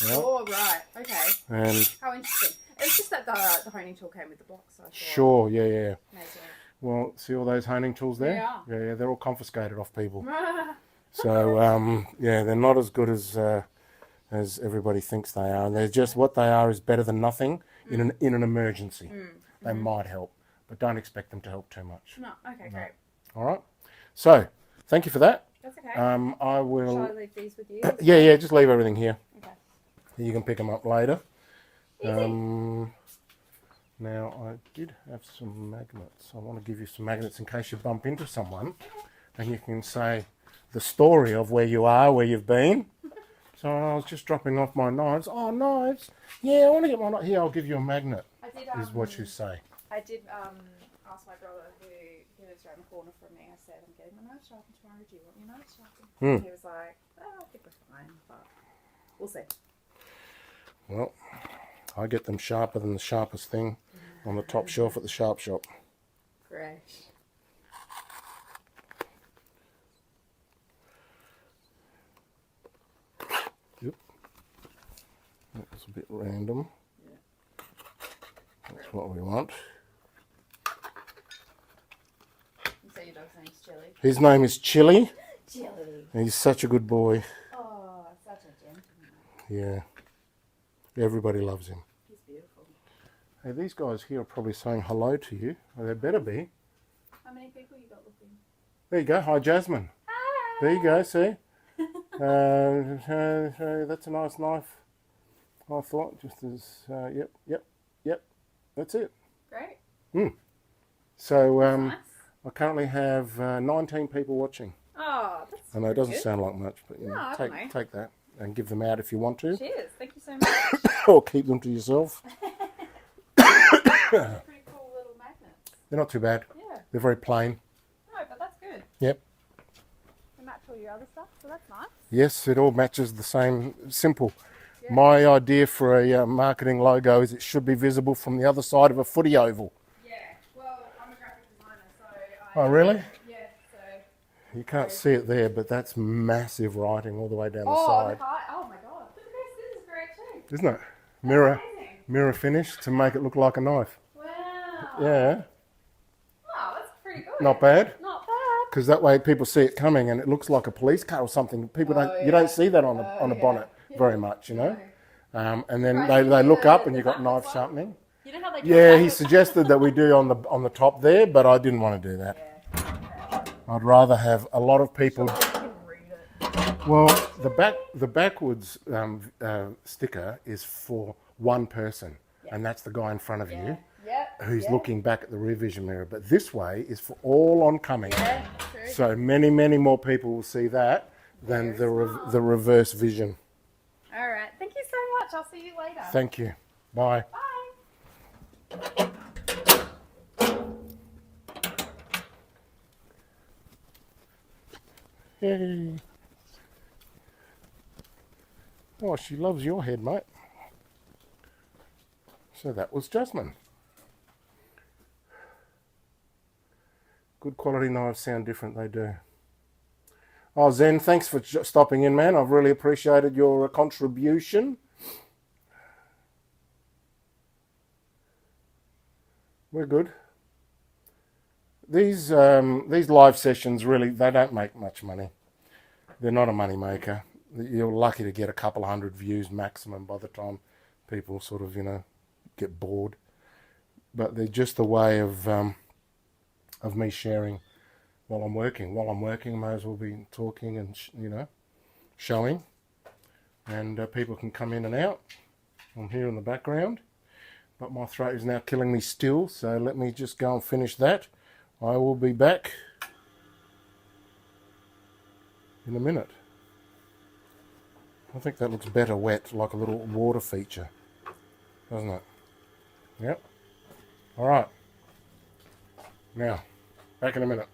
Yeah. Oh, right. Okay. And How interesting. It's just that the honing tool came with the box. So I thought, sure, yeah. amazing. Well, see all those honing tools there? Yeah. Yeah, they're all confiscated off people. So, yeah, they're not as good as everybody thinks they are. And they're just, what they are is better than nothing in an emergency. They might help, but don't expect them to help too much. No, okay, great. All right? So, thank you for that. That's okay. I will... Shall I leave these with you? Yeah, just leave everything here. Okay. You can pick them up later. Easy. Now, I did have some magnets. I want to give you some magnets in case you bump into someone and you can say the story of where you are, where you've been. So I was just dropping off my knives. Oh, knives? Yeah, I want to get my knife. Here, I'll give you a magnet, I did, is what you say. I did ask my brother who lives around the corner from me. I said, I'm getting my knife sharpened tomorrow. Do you want your knife sharpened? And he was like, I think we're fine, but we'll see. Well, I get them sharper than the sharpest thing on the top shelf at the sharp shop. Great. Yep. That's a bit random. Yeah. That's what we want. You say your dog's name's Chili. His name is Chili. Chili. And he's such a good boy. Oh, such a gentleman. Yeah. Everybody loves him. He's beautiful. Hey, these guys here are probably saying hello to you. Well, they better be. How many people you got looking? There you go. Hi, Jasmine. Hi. There you go. See? That's a nice knife. I thought just as, yep. That's it. Great. So Nice. I currently have 19 people watching. Oh, that's I know it doesn't good. sound like much, but you No, know, I don't know. take that and give them out if you want to, Cheers. Thank you so much. or keep them to yourself. They're pretty cool little magnets. They're not too bad. Yeah. They're very plain. No, but that's good. Yep. They match all your other stuff, so that's nice. Yes, it all matches the same. Simple. Yeah. My idea for a marketing logo is it should be visible from the other side of a footy oval. Yeah. Well, I'm a graphic designer, so Oh, really? Yeah, so... You can't see it there, but that's massive writing all the way down the Oh, side. the height. Oh my god. Look at this. This is great too. Isn't it? Mirror, Amazing. mirror finish to make it look like a knife. Wow. Yeah, Wow, that's pretty good. not bad. Not bad. Because that way people see it coming and it looks like a police car or something. People Oh, don't, yeah. you don't see that on a Yeah. bonnet Yeah. very much, you know. No. And then Right, they you do look the- up and the you've got knife backwards one? sharpening. You know how they Yeah, draw he backwards? suggested that we do on the top there, but I didn't want to do that. Yeah. I'd rather have a lot of people. You can read it. Well, the backwards sticker is for one person, and that's the guy in front of you Yep. who's yeah. looking back at the rear vision mirror. But this way is for all oncoming. Yeah, true. So many more people will see that than Very smart. the reverse vision. All right. Thank you so much. I'll see you later. Thank you. Bye. Bye. Yay. Oh, she loves your head, mate. So that was Jasmine. Good quality knives sound different, they do. Oh, Zen, thanks for stopping in, man. I've really appreciated your contribution. We're good. These live sessions really, they don't make much money. They're not a money maker. You're lucky to get a couple hundred views maximum by the time people sort of, you know, get bored. But they're just a way of me sharing while I'm working. While I'm working, I may as well be talking and, you know, showing. And people can come in and out. I'm here in the background. But my throat is now killing me still, so let me just go and finish that. I will be back in a minute. I think that looks better wet, like a little water feature, doesn't it? Yep. All right. Now, back in a minute.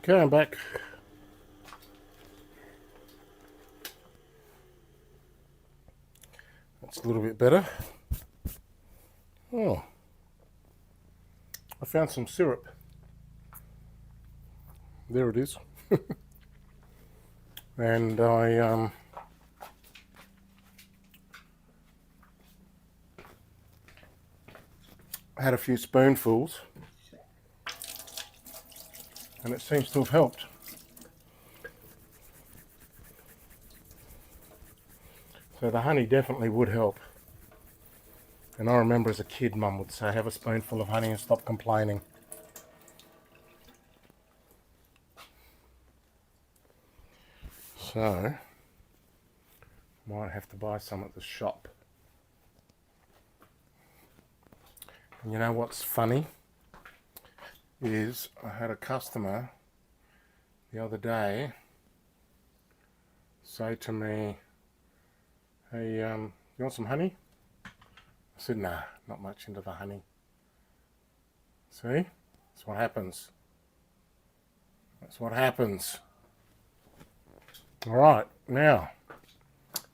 Okay, I'm back. That's a little bit better. Oh, I found some syrup. There it is. And I had a few spoonfuls, and it seems to have helped. So the honey definitely would help. And I remember as a kid, Mum would say, have a spoonful of honey and stop complaining. So, might have to buy some at the shop. And you know what's funny? Is I had a customer the other day say to me, hey, you want some honey? I said, nah, not much into the honey. See? That's what happens. That's what happens. Alright, now,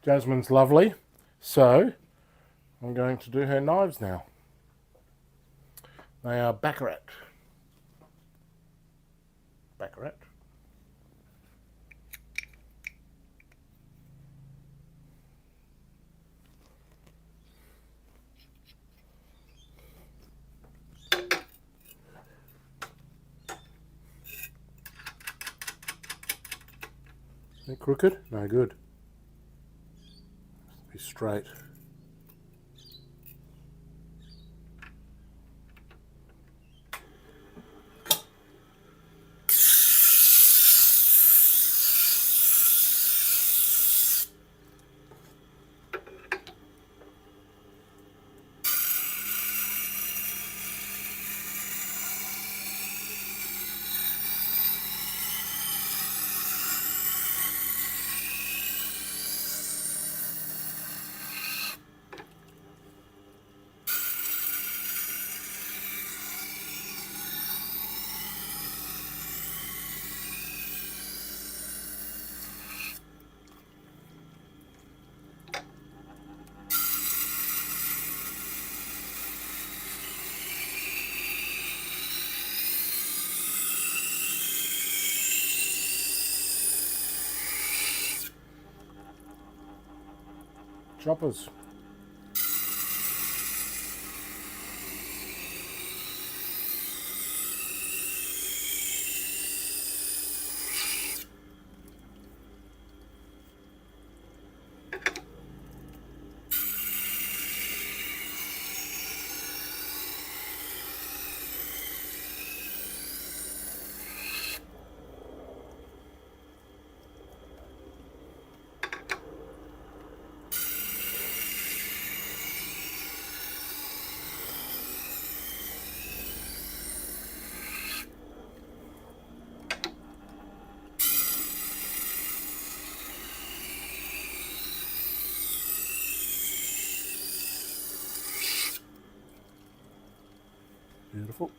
Jasmine's lovely, so I'm going to do her knives now. They are Baccarat. Baccarat. They're crooked? No good. Be straight. Choppers. Beautiful.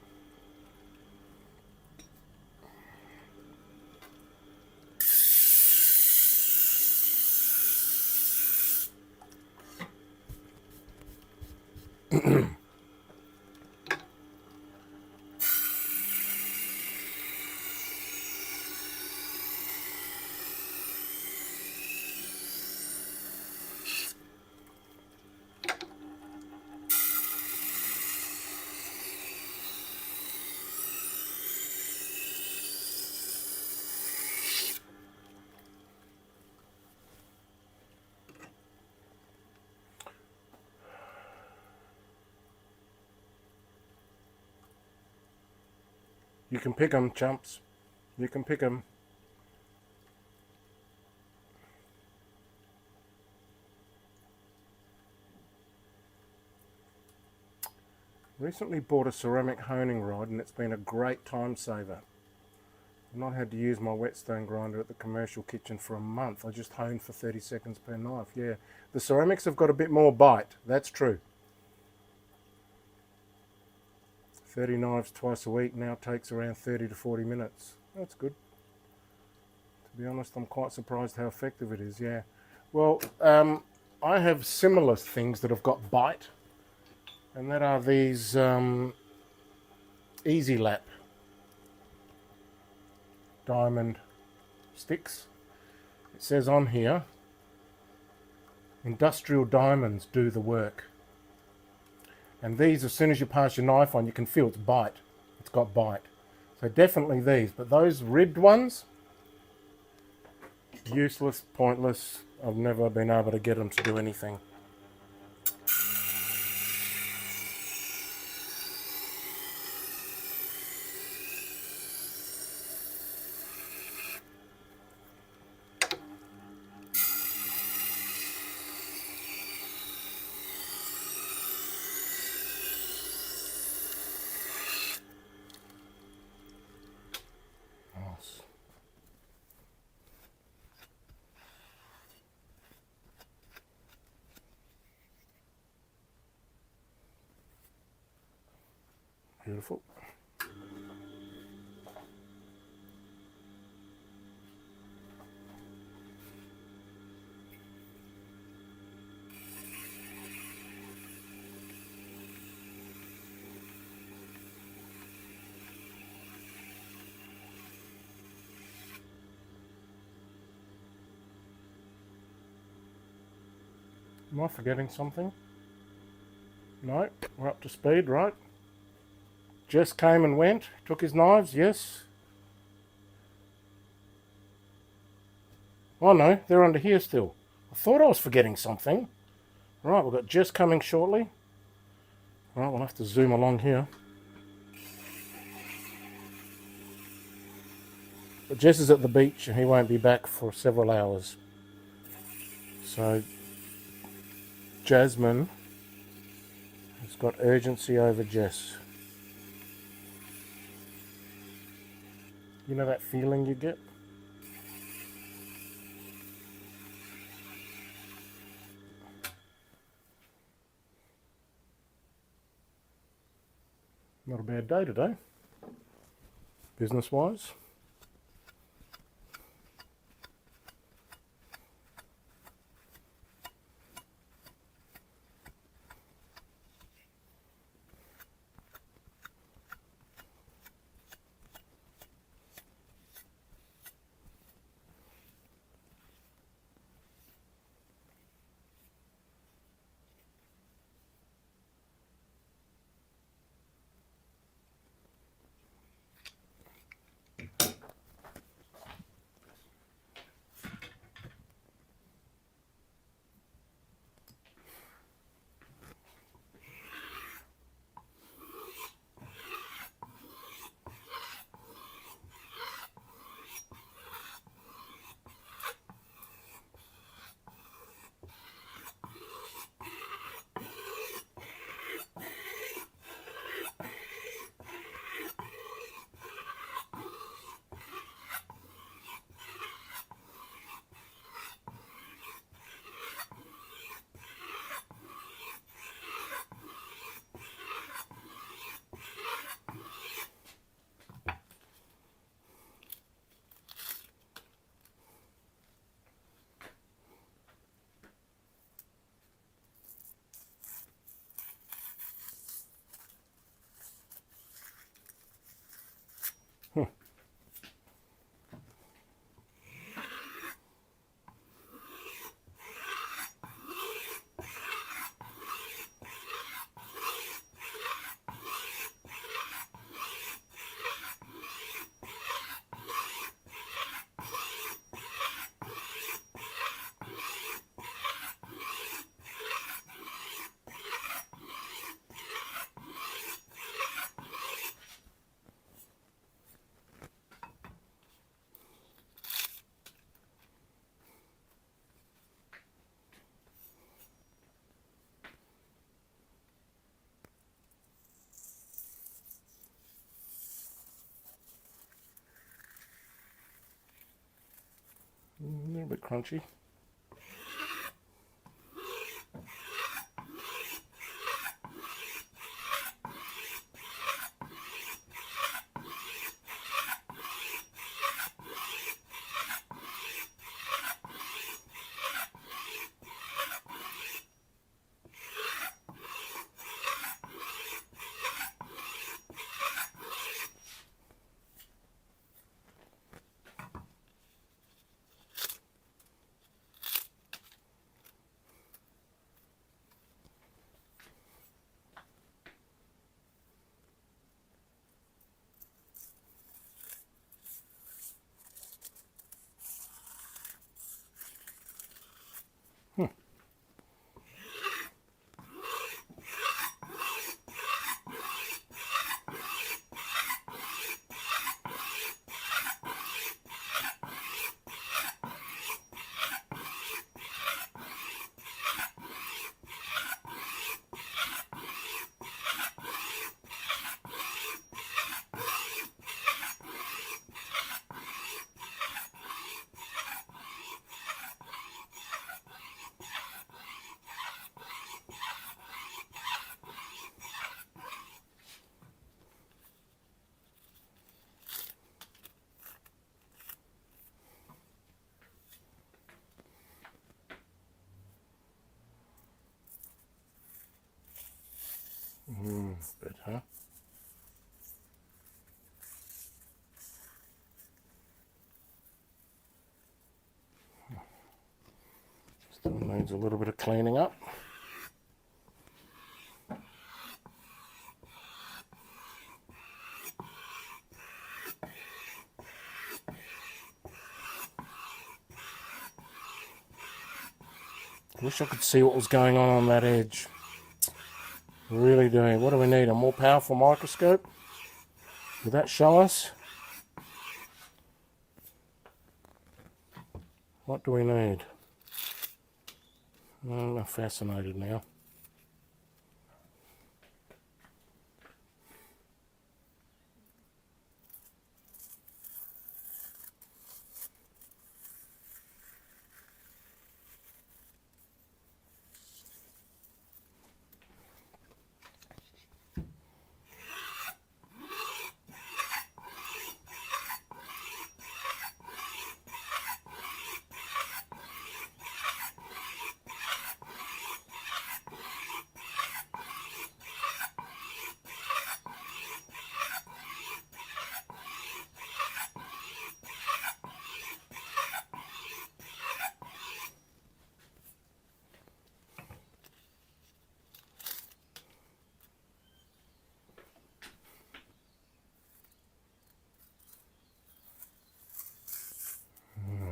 You can pick 'em, chumps. You can pick 'em. Recently bought a ceramic honing rod and it's been a great time saver. I've not had to use my whetstone grinder at the commercial kitchen for a month. I just hone for 30 seconds per knife. Yeah, the ceramics have got a bit more bite. That's true. 30 knives twice a week now takes around 30 to 40 minutes. That's good. To be honest, I'm quite surprised how effective it is, yeah. Well, I have similar things that have got bite, and that are these Easy Lap diamond sticks. It says on here, industrial diamonds do the work. And these, as soon as you pass your knife on, you can feel it's bite. It's got bite. So definitely these, but those ribbed ones, useless, pointless. I've never been able to get them to do anything. Nice. Beautiful. Am I forgetting something? No, we're up to speed, right? Jess came and went, took his knives, yes. Oh no, they're under here still. I thought I was forgetting something. Right, we've got Jess coming shortly. Right, we'll have to zoom along here. But Jess is at the beach and he won't be back for several hours. So Jasmine has got urgency over Jess. You know that feeling you get? Not a bad day today, business-wise. A little bit crunchy. Better. Still needs a little bit of cleaning up. Wish I could see what was going on that edge. Really doing. What do we need? A more powerful microscope? Would that show us? What do we need? I'm fascinated now.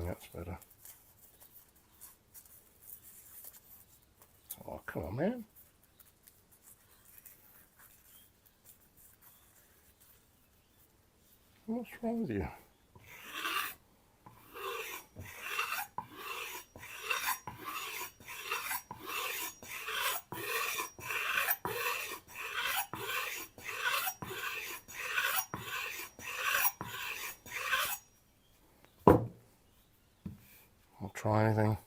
That's better. Oh, come on, man. What's wrong with you? I'll try anything.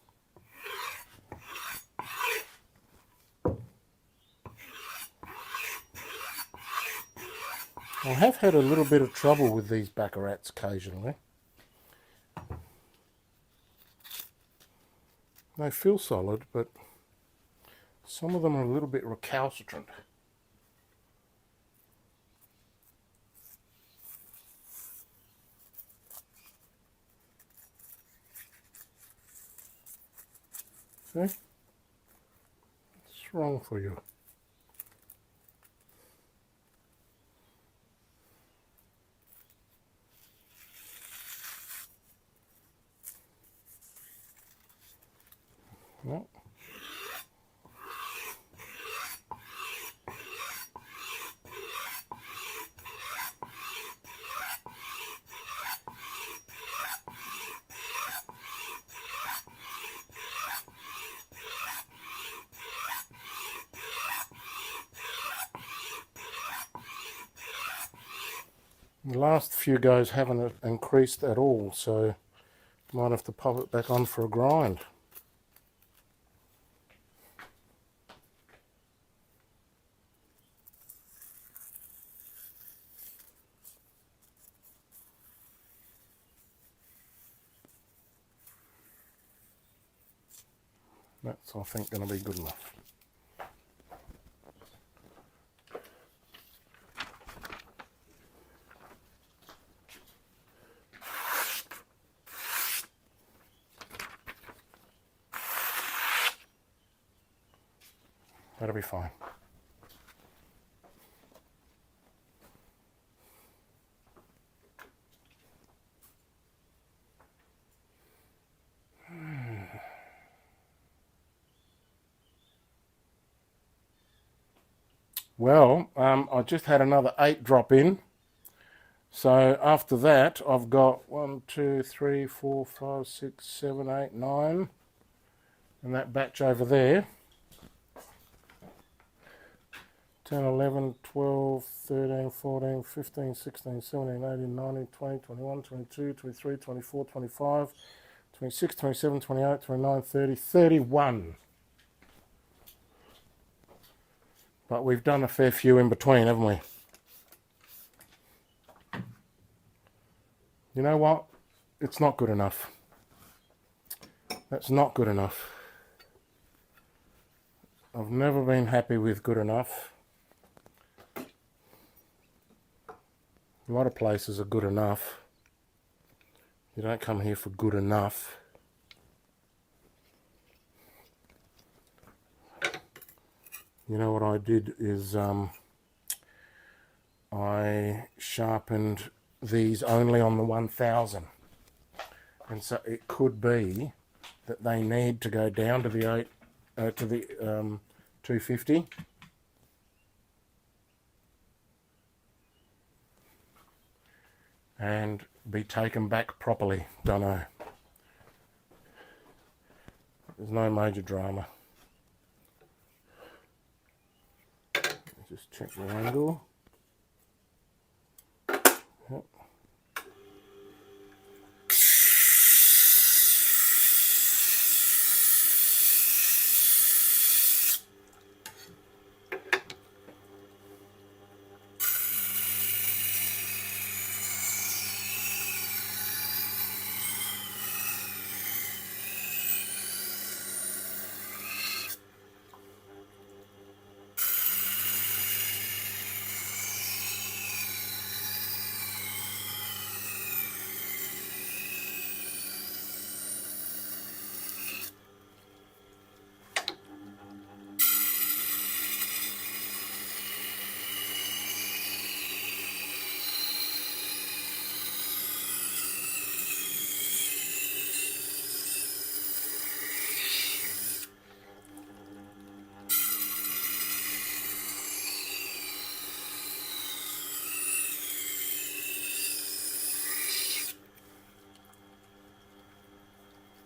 I have had a little bit of trouble with these baccarats occasionally. They feel solid, but some of them are a little bit recalcitrant. See? What's wrong for you? No. The last few goes haven't increased at all, so might have to pop it back on for a grind. That's, I think, going to be good enough. That'll be fine. Well, I just had another 8 drop in. So after that, I've got 1, 2, 3, 4, 5, 6, 7, 8, 9. And that batch over there. 10, 11, 12, 13, 14, 15, 16, 17, 18, 19, 20, 21, 22, 23, 24, 25, 26, 27, 28, 29, 30, 31. But we've done a fair few in between, haven't we? You know what? It's not good enough. That's not good enough. I've never been happy with good enough. A lot of places are good enough. You don't come here for good enough. You know what I did is I sharpened these only on the 1000, and so it could be that they need to go down to the 250. And be taken back properly. Don't know. There's no major drama. Just check the angle. Yep.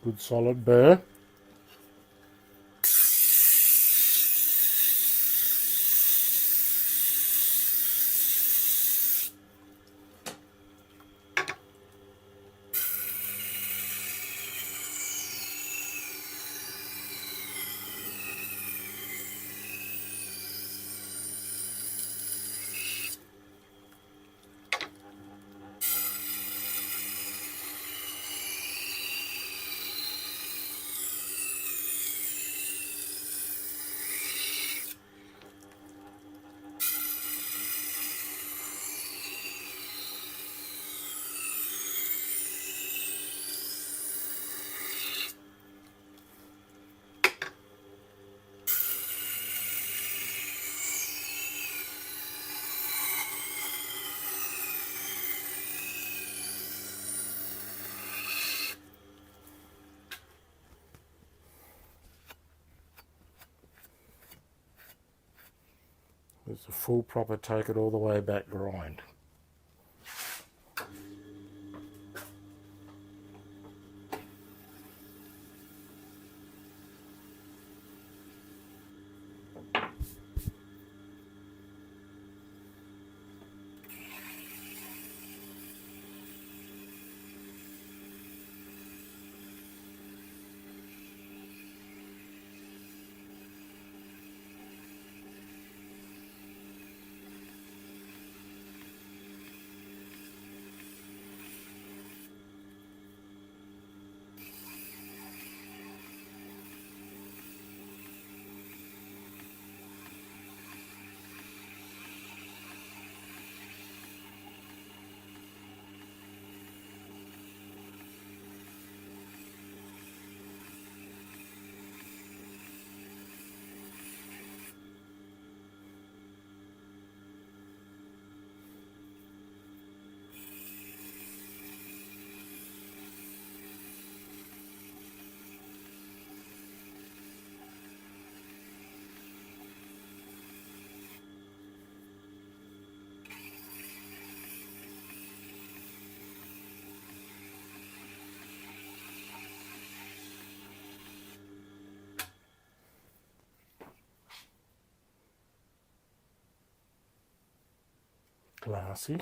Good solid burr. It's a full proper take it all the way back grind. Classy.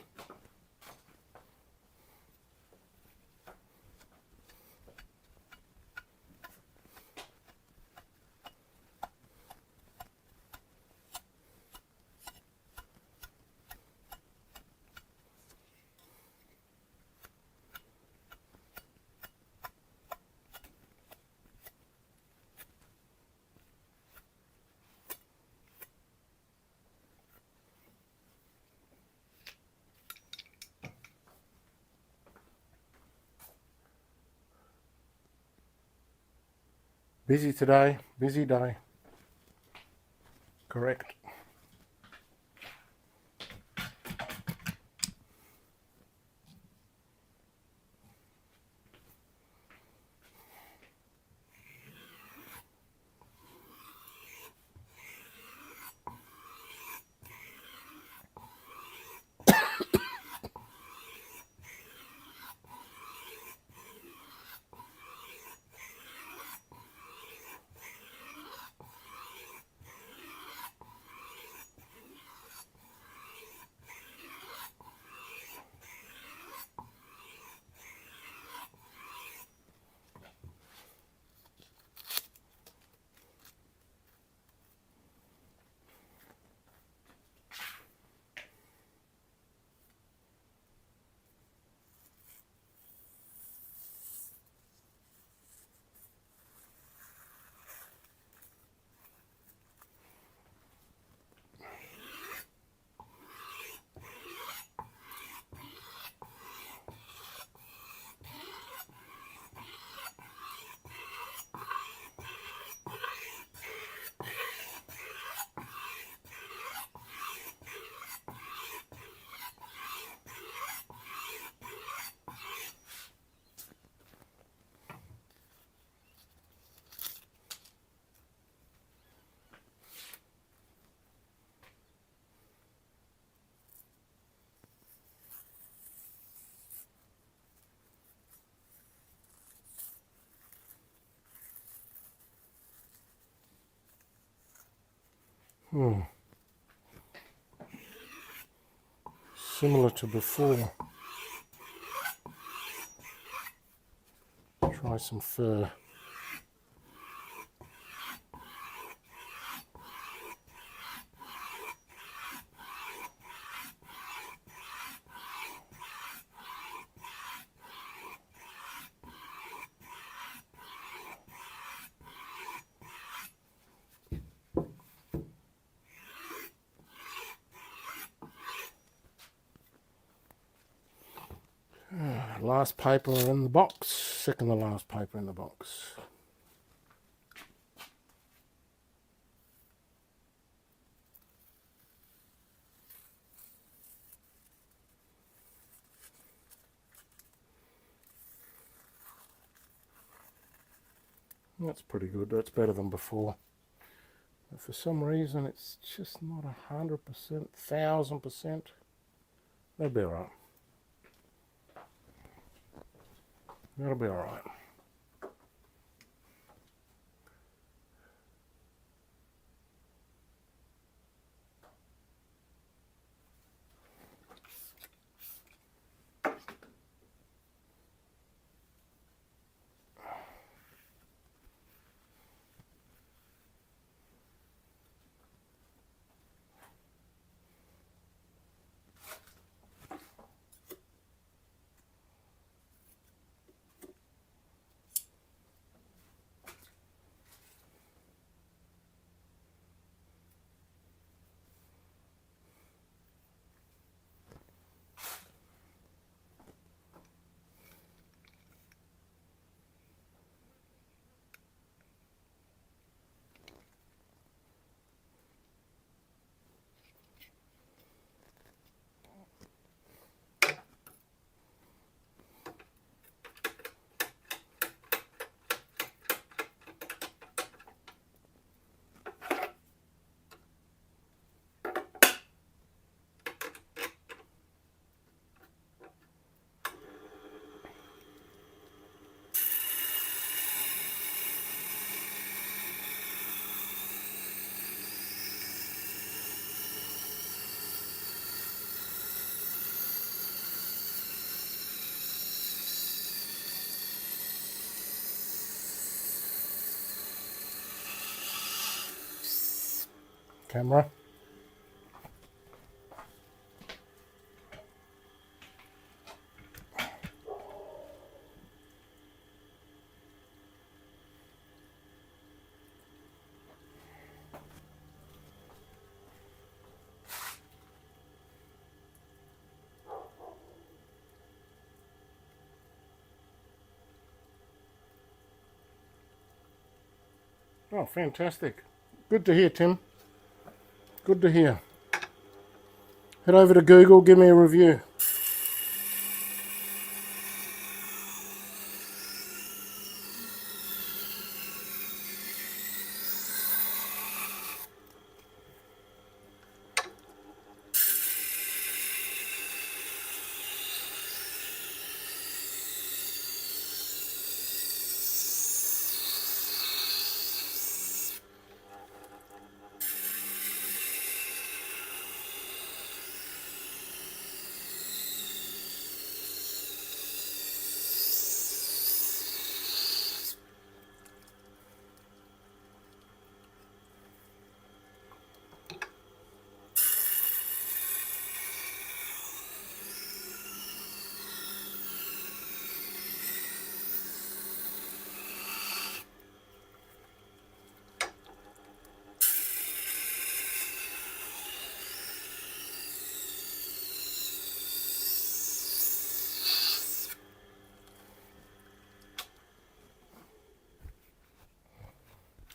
Busy today, busy day. Correct. Similar to before. Try some fur. Last paper in the box. Second to last paper in the box. That's pretty good. That's better than before. But for some reason, it's just not 100%, 1000%. That'll be alright. That'll be alright. Camera. Oh, fantastic. Good to hear, Tim. Good to hear. Head over to Google, give me a review.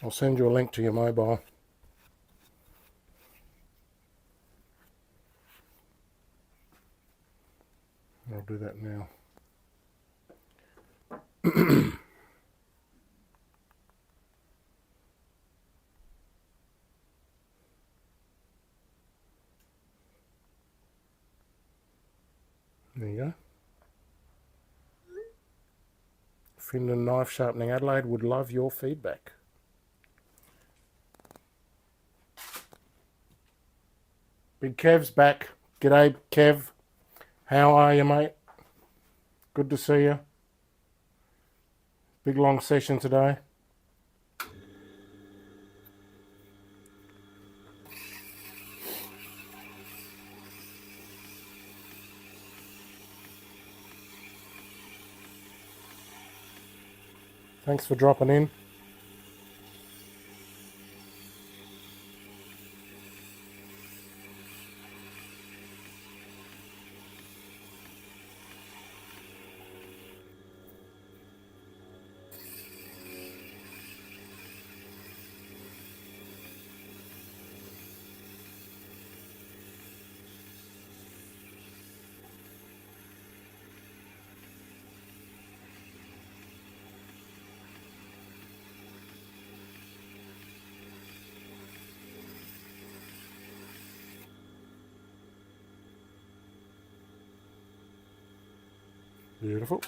I'll send you a link to your mobile. I'll do that now. There you go. Finland Knife Sharpening Adelaide would love your feedback. Big Kev's back. G'day, Kev. How are you, mate? Good to see you. Big long session today. Thanks for dropping in. Beautiful.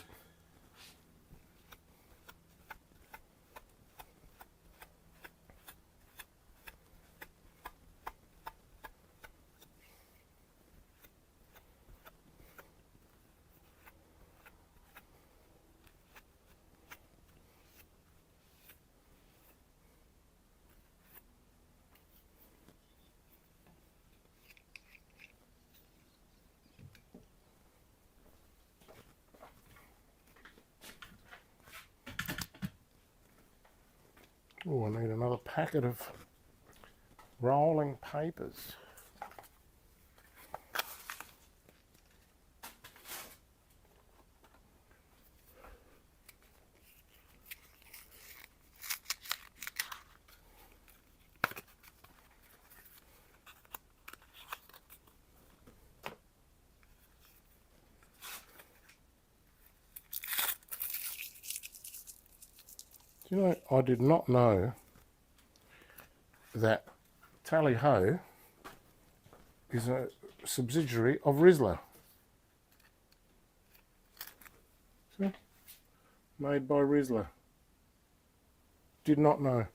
Oh, I need another packet of rolling papers. Do you know, I did not know that Tally Ho is a subsidiary of Rizla. See? Made by Rizla. Did not know.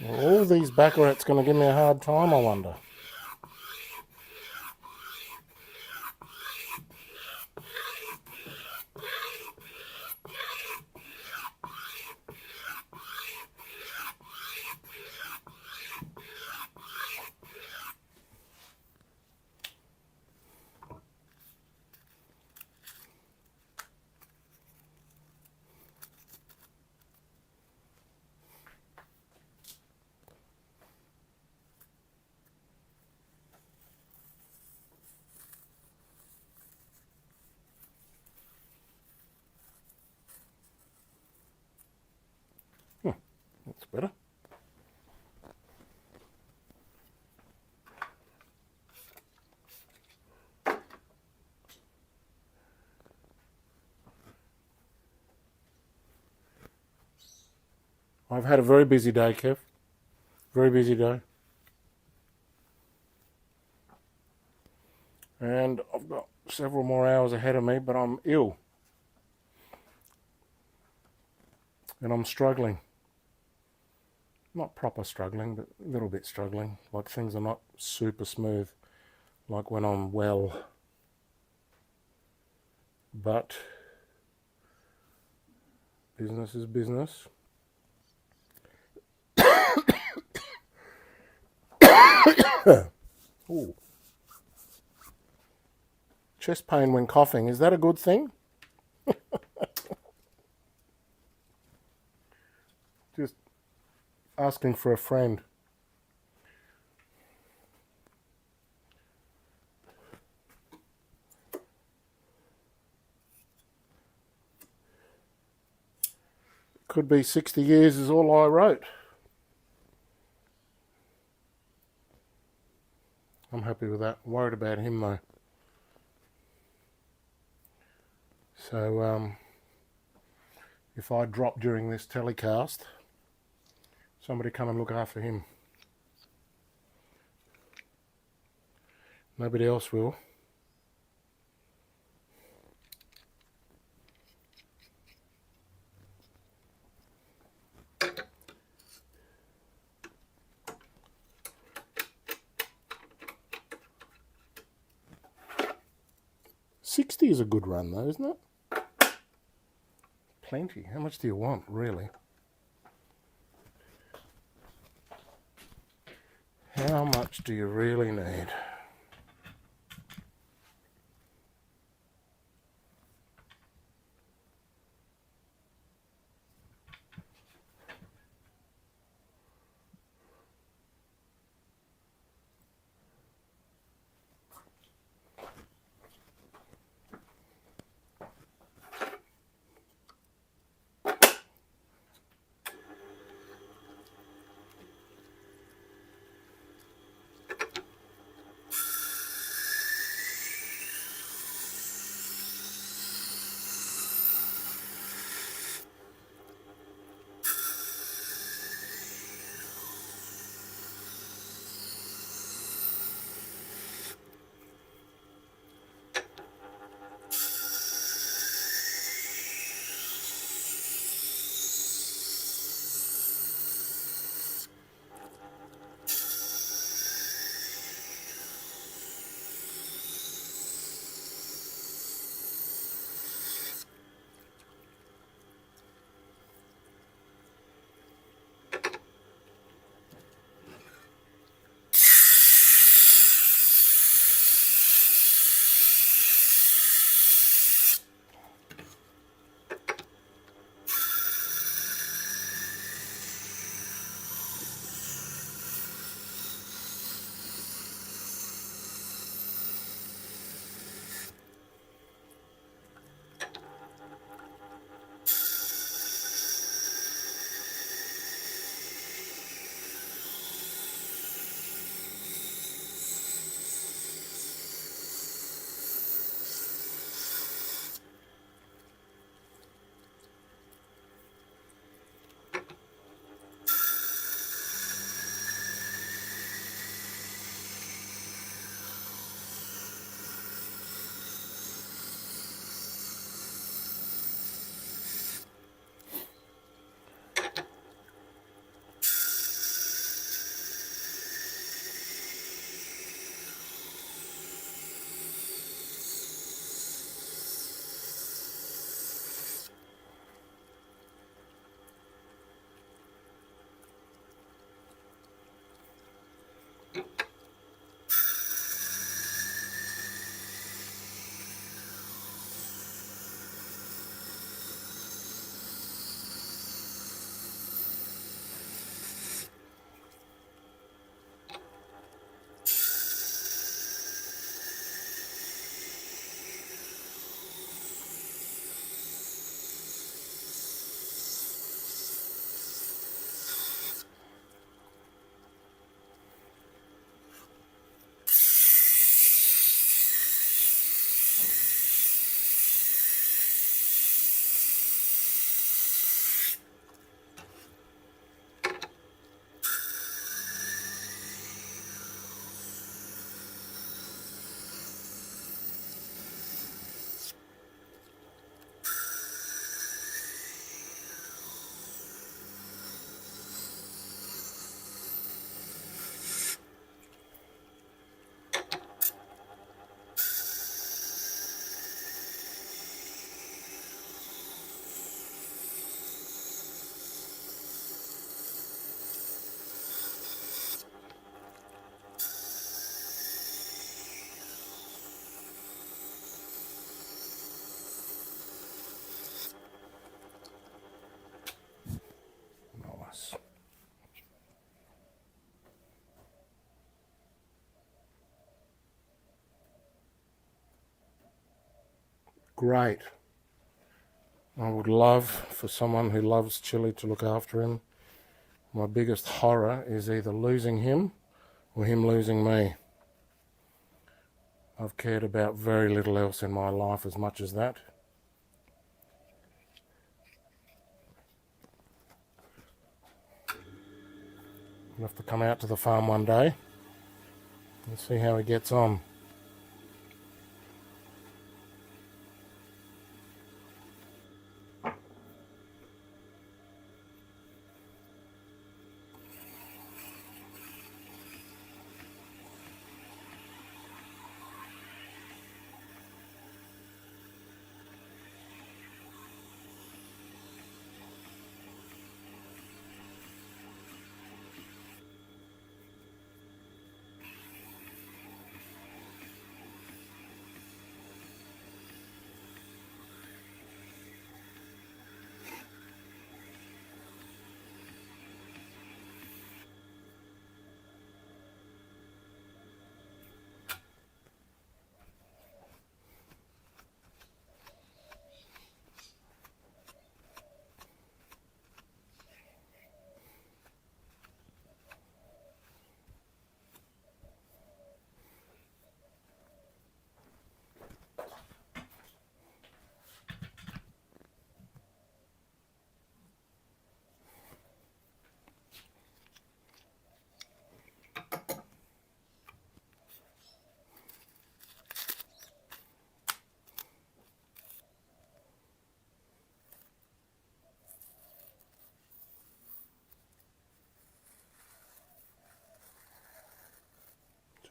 Are all these baccarats going to give me a hard time, I wonder? That's better. I've had a very busy day, Kev. Very busy day. And I've got several more hours ahead of me, but I'm ill. And I'm struggling. Not proper struggling, but a little bit struggling. Like things are not super smooth, like when I'm well. But business is business. Ooh. Chest pain when coughing, is that a good thing? Just asking for a friend. Could be 60 years is all I wrote. I'm happy with that. Worried about him though. So if I drop during this telecast, somebody come and look after him. Nobody else will. $60 is a good run though, isn't it? Plenty. How much do you want, really? How much do you really need? great. I would love for someone who loves Chili to look after him. My biggest horror is either losing him or him losing me. I've cared about very little else in my life as much as that. I'll have to come out to the farm one day and see how he gets on.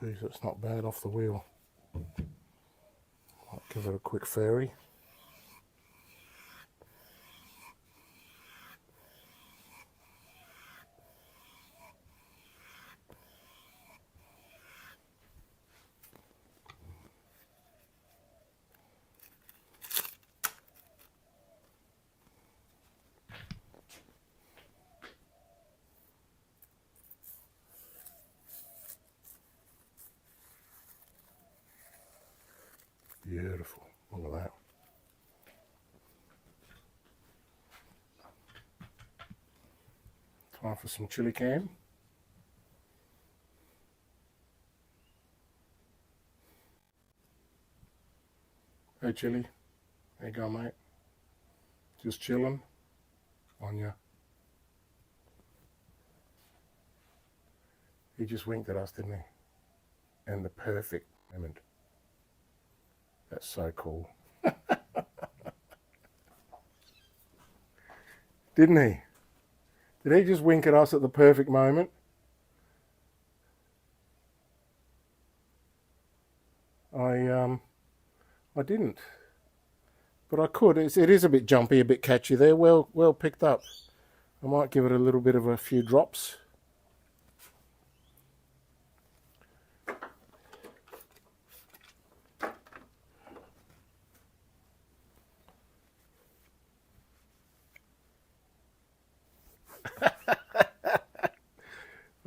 Geez, that's not bad off the wheel. I'll give it a quick fairy. Beautiful. Look at that. Time for some chili cam. Hey Chili, how you going, mate? Just chilling on ya. He just winked at us, didn't he? And the perfect moment. That's so cool. Didn't he? Did he just wink at us at the perfect moment? I didn't, but I could. It is a bit jumpy, a bit catchy there. Well picked up. I might give it a little bit of a few drops.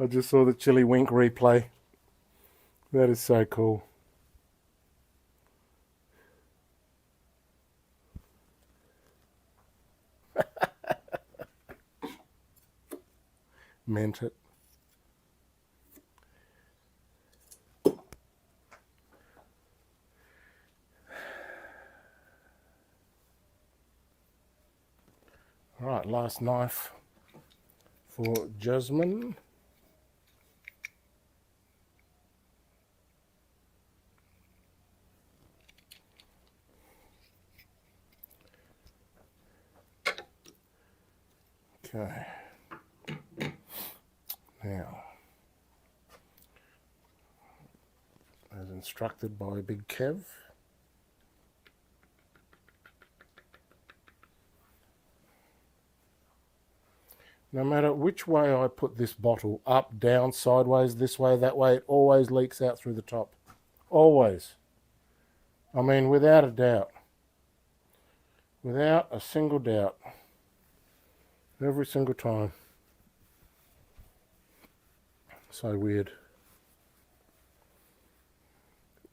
I just saw the chili wink replay. That is so cool. Meant it. All right, last knife for Jasmine. Okay. Now, as instructed by Big Kev, no matter which way I put this bottle, up, down, sideways, this way, that way, it always leaks out through the top. Always. I mean, without a doubt. Without a single doubt. Every single time. So weird.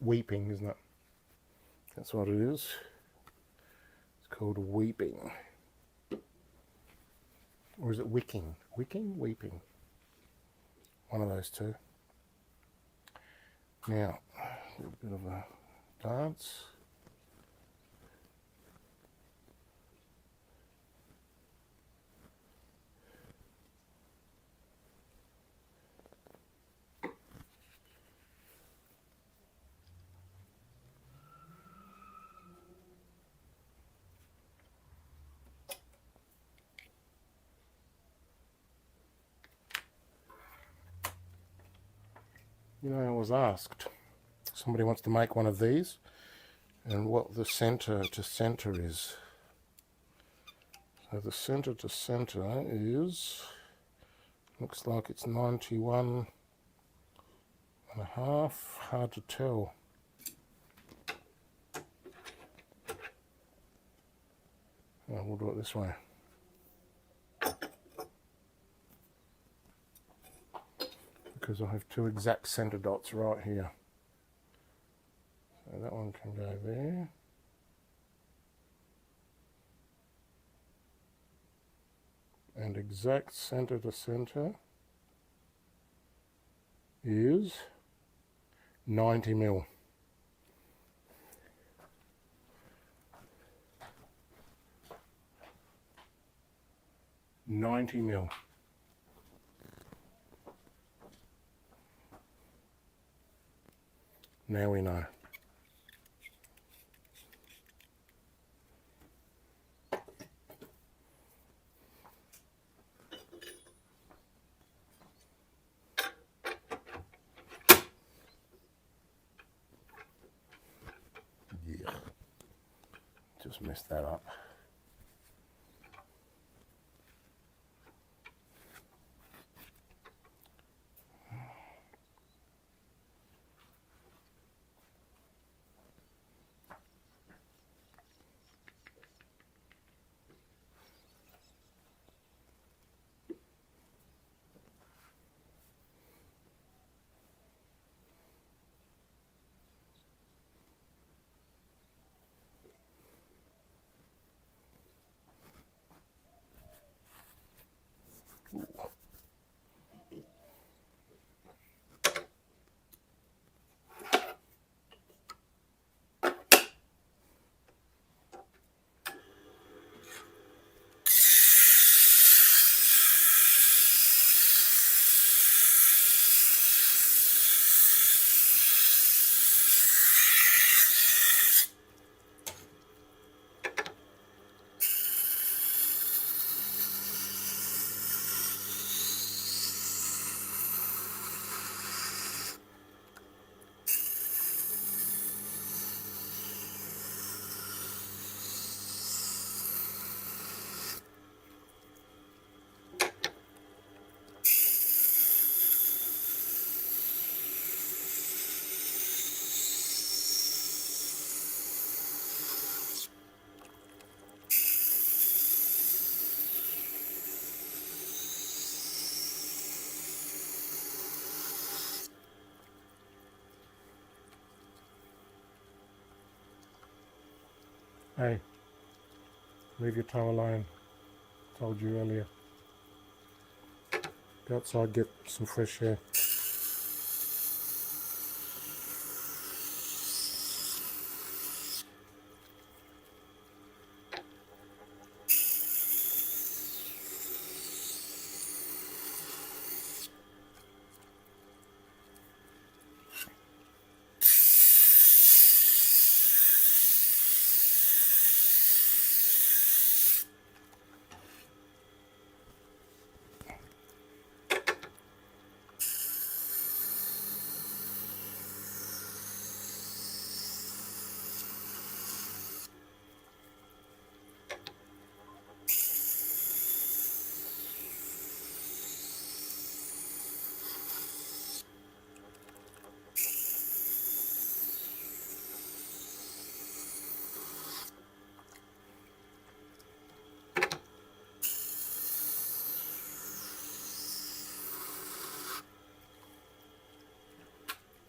Weeping, isn't it? That's what it is. called weeping. Or is it wicking? Wicking? Weeping. One of those two. Now, a little bit of a dance. You know, I was asked, somebody wants to make one of these, and what the centre to centre is. So the centre to centre is, looks like it's 91 and a half, hard to tell. Oh, we'll do it this way. Because I have two exact centre dots right here. So that one can go there. And exact centre to centre is 90 mil. Now we know. Yeah. Just messed that up. Hey, leave your toe alone. Told you earlier. Go outside, get some fresh air.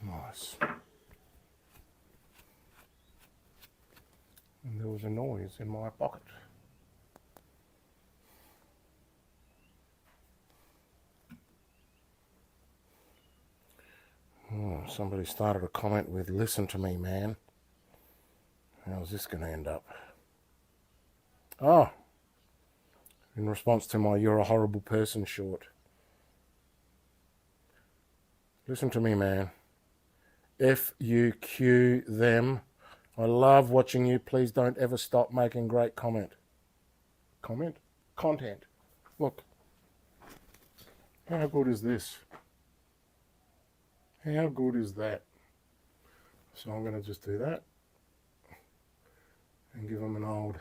Nice. And there was was a noise in my pocket. Oh, somebody started a comment with, "Listen to me, man." How's this going to end up? Oh, in response to my "You're a horrible person" short. Listen to me, man. FUQ them. I love watching you. Please don't ever stop making great content. Look, how good is this? How good is that? So I'm going to just do that and give them an old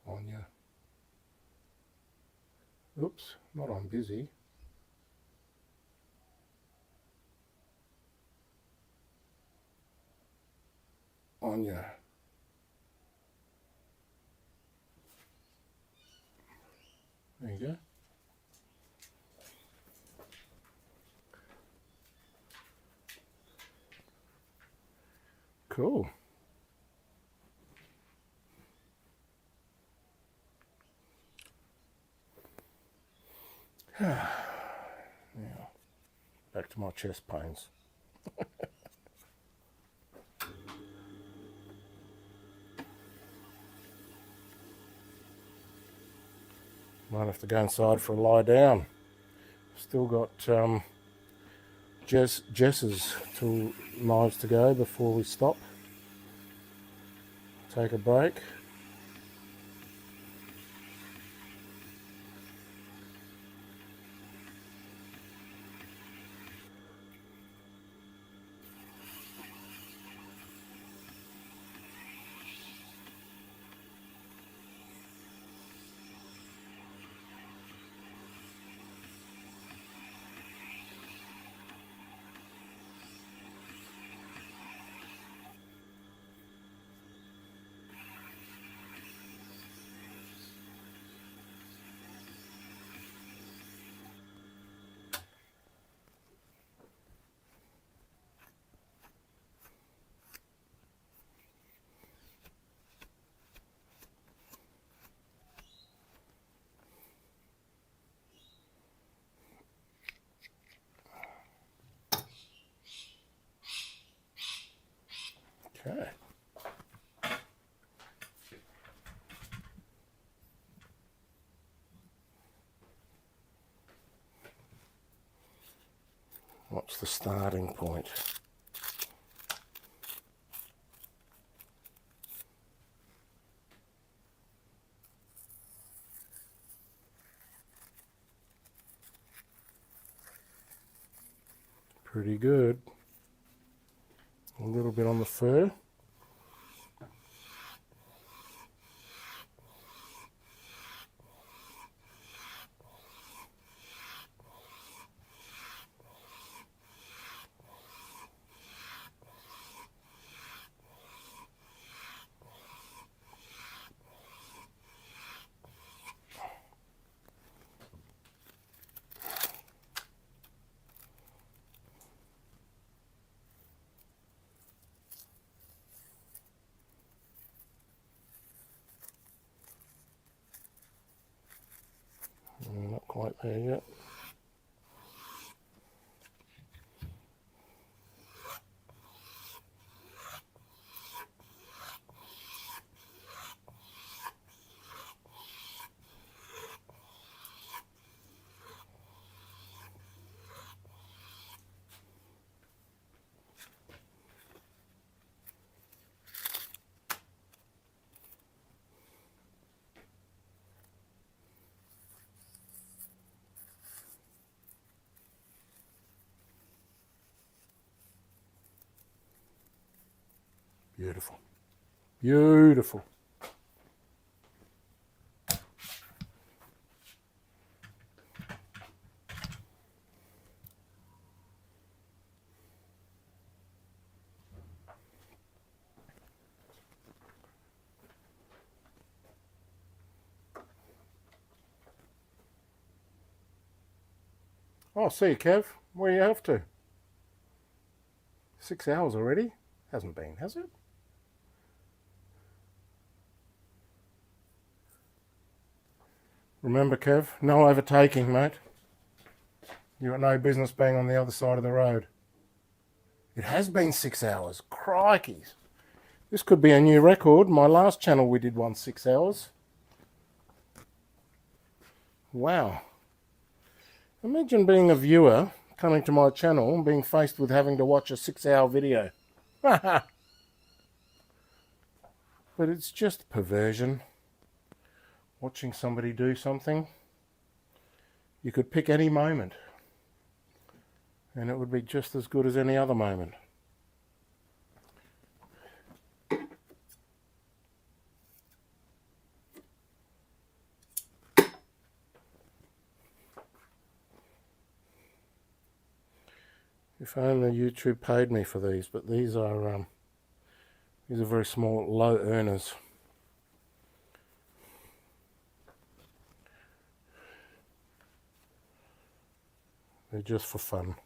Anya. Oops, not on busy. Anya. There you go. Cool. Now, back to my chest pains. Might have to go inside for a lie down. Still got Jess's two knives to go before we stop. Take a break. Okay. What's the starting point? Pretty good. A little bit on the fur. Not quite there yet. Beautiful. Beautiful. Oh, see you, Kev. Where are you off to? 6 hours already? Hasn't been, has it? Remember, Kev, no overtaking, mate. You got no business being on the other side of the road. It has been 6 hours. Crikey. This could be a new record. My last channel we did 6 hours. Wow. Imagine being a viewer coming to my channel and being faced with having to watch a 6-hour video. But it's just perversion. Watching somebody do something. You could pick any moment and it would be just as good as any other moment. If only YouTube paid me for these, but these are very small, low earners. They're just for fun.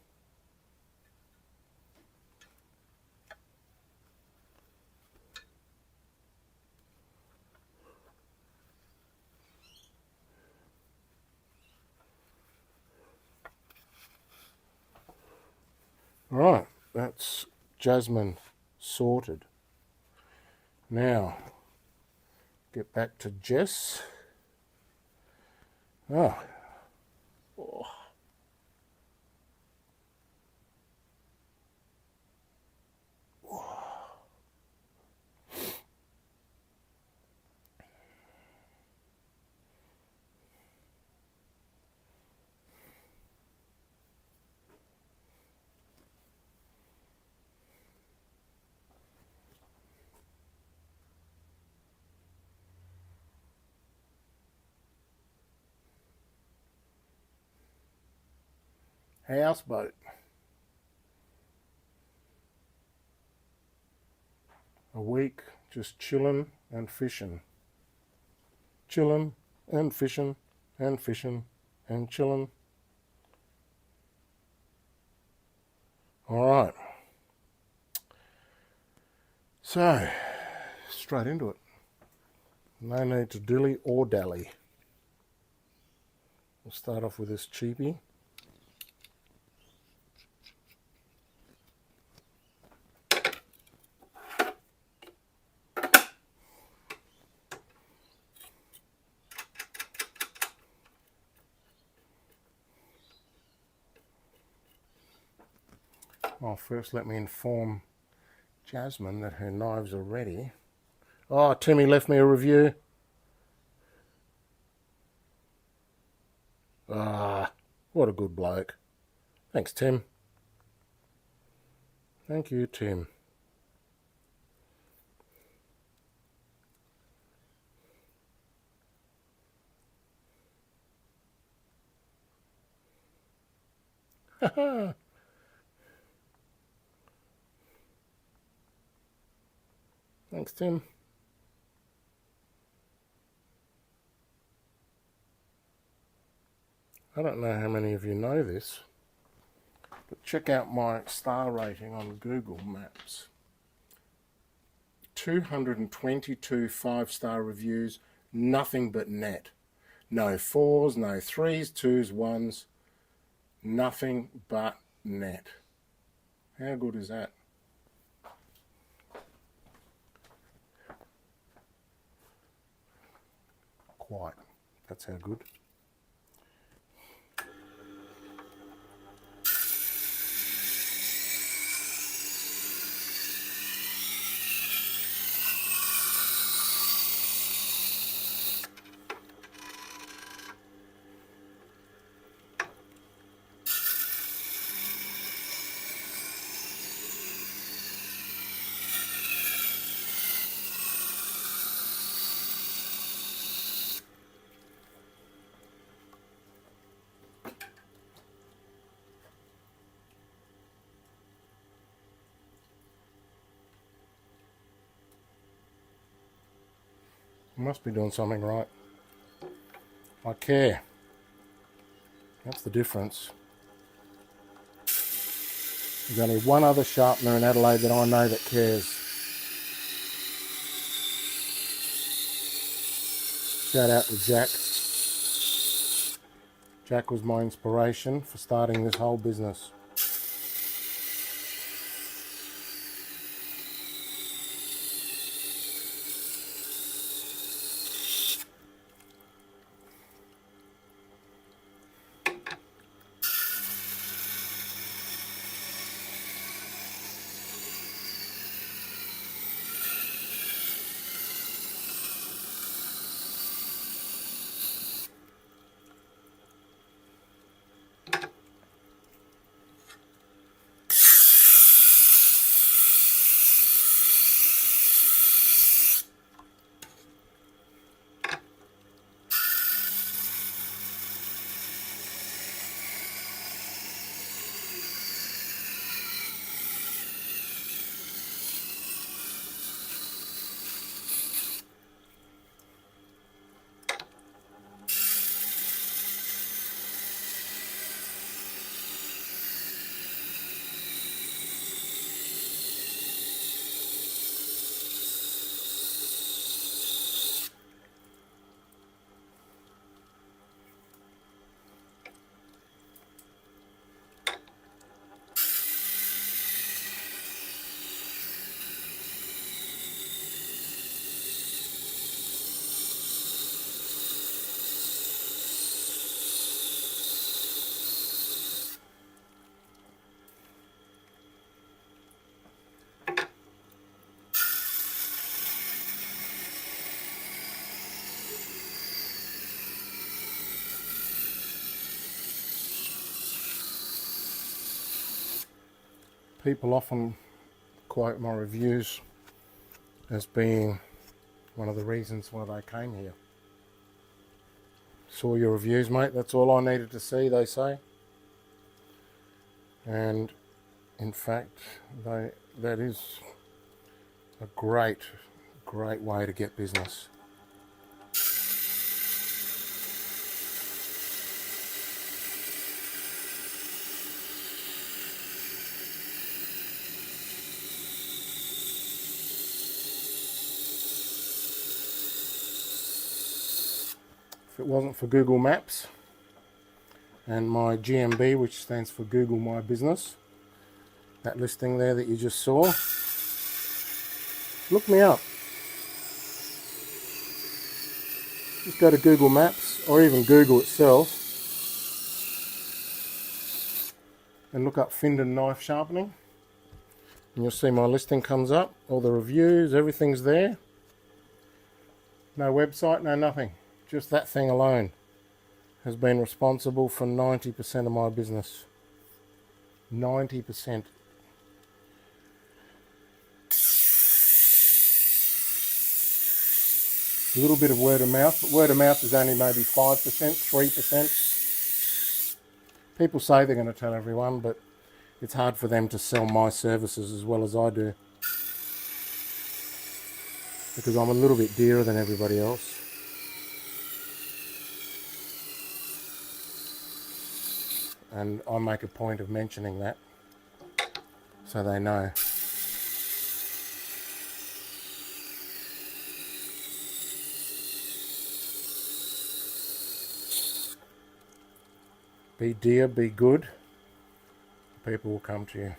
Right, that's jasmine sorted. Now, get back to Jess. Oh. Houseboat. A week just chilling and fishing. Chilling and fishing and fishing and chilling. Alright. So, straight into it. No need to dilly or dally. We'll start off with this cheapie. Well, first let me inform Jasmine that her knives are ready. Oh, Timmy left me a review. Ah, what a good bloke. Thanks, Tim. Thank you, Tim. Haha. Thanks, Tim. I don't know how many of you know this, but check out my star rating on Google Maps. 222 5-star reviews, nothing but net. No 4s, no 3s, 2s, 1s, nothing but net. How good is that? Quite. That's how good. I must be doing something right. I care. That's the difference. There's only one other sharpener in Adelaide that I know that cares. Shout out to Jack. Jack was my inspiration for starting this whole business. People often quote my reviews as being one of the reasons why they came here. Saw your reviews, mate, that's all I needed to see, they say. And in fact, that is a great way to get business. If it wasn't for Google Maps and my GMB, which stands for Google My Business, that listing there that you just saw, look me up. Just go to Google Maps or even Google itself and look up Findon Knife Sharpening, and you'll see my listing comes up, all the reviews, everything's there. No website, no nothing. Just that thing alone has been responsible for 90% of my business. 90%. A little bit of word of mouth, but word of mouth is only maybe 5%, 3%. People say they're going to tell everyone, but it's hard for them to sell my services as well as I do, because I'm a little bit dearer than everybody else. And I make a point of mentioning that so they know. Be dear, be good. People will come to you.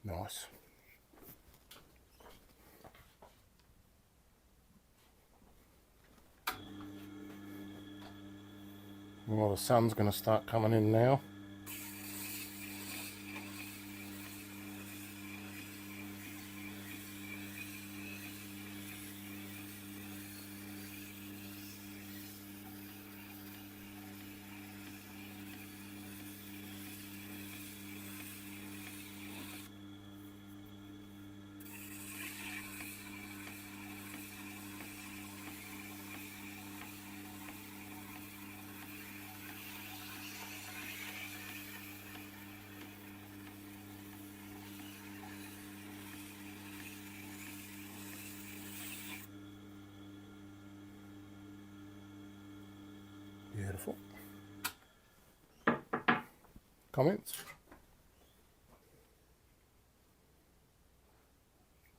Nice. Well, the sun's going to start coming in now. Beautiful. Comments?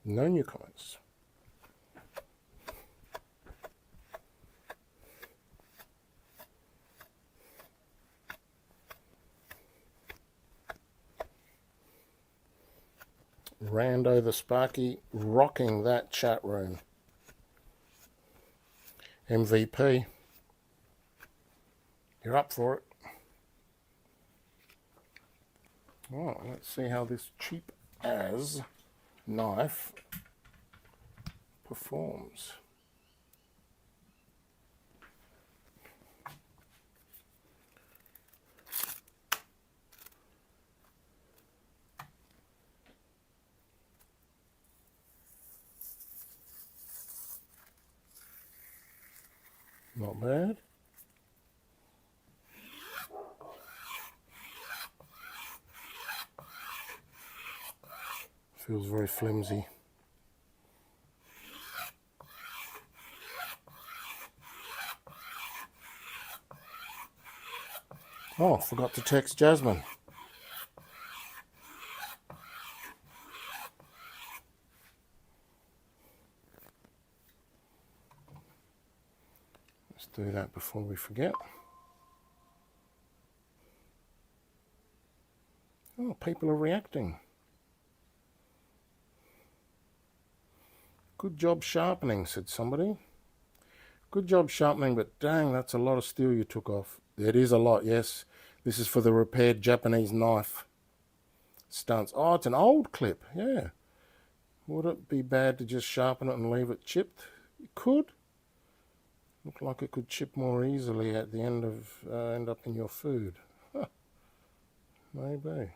No new comments. Rando the Sparky rocking that chat room. MVP. You're up for it. Well, let's see how this cheap as knife performs. Not bad. Feels very flimsy. Oh, forgot to text Jasmine. Let's do that before we forget. Oh, people are reacting. Good job sharpening, said somebody. Good job sharpening, but dang, that's a lot of steel you took off. It is a lot, yes. This is for the repaired Japanese knife. Stunts. Oh, it's an old clip, yeah. Would it be bad to just sharpen it and leave it chipped? It could. Look like it could chip more easily at the end of end up in your food. Huh. Maybe.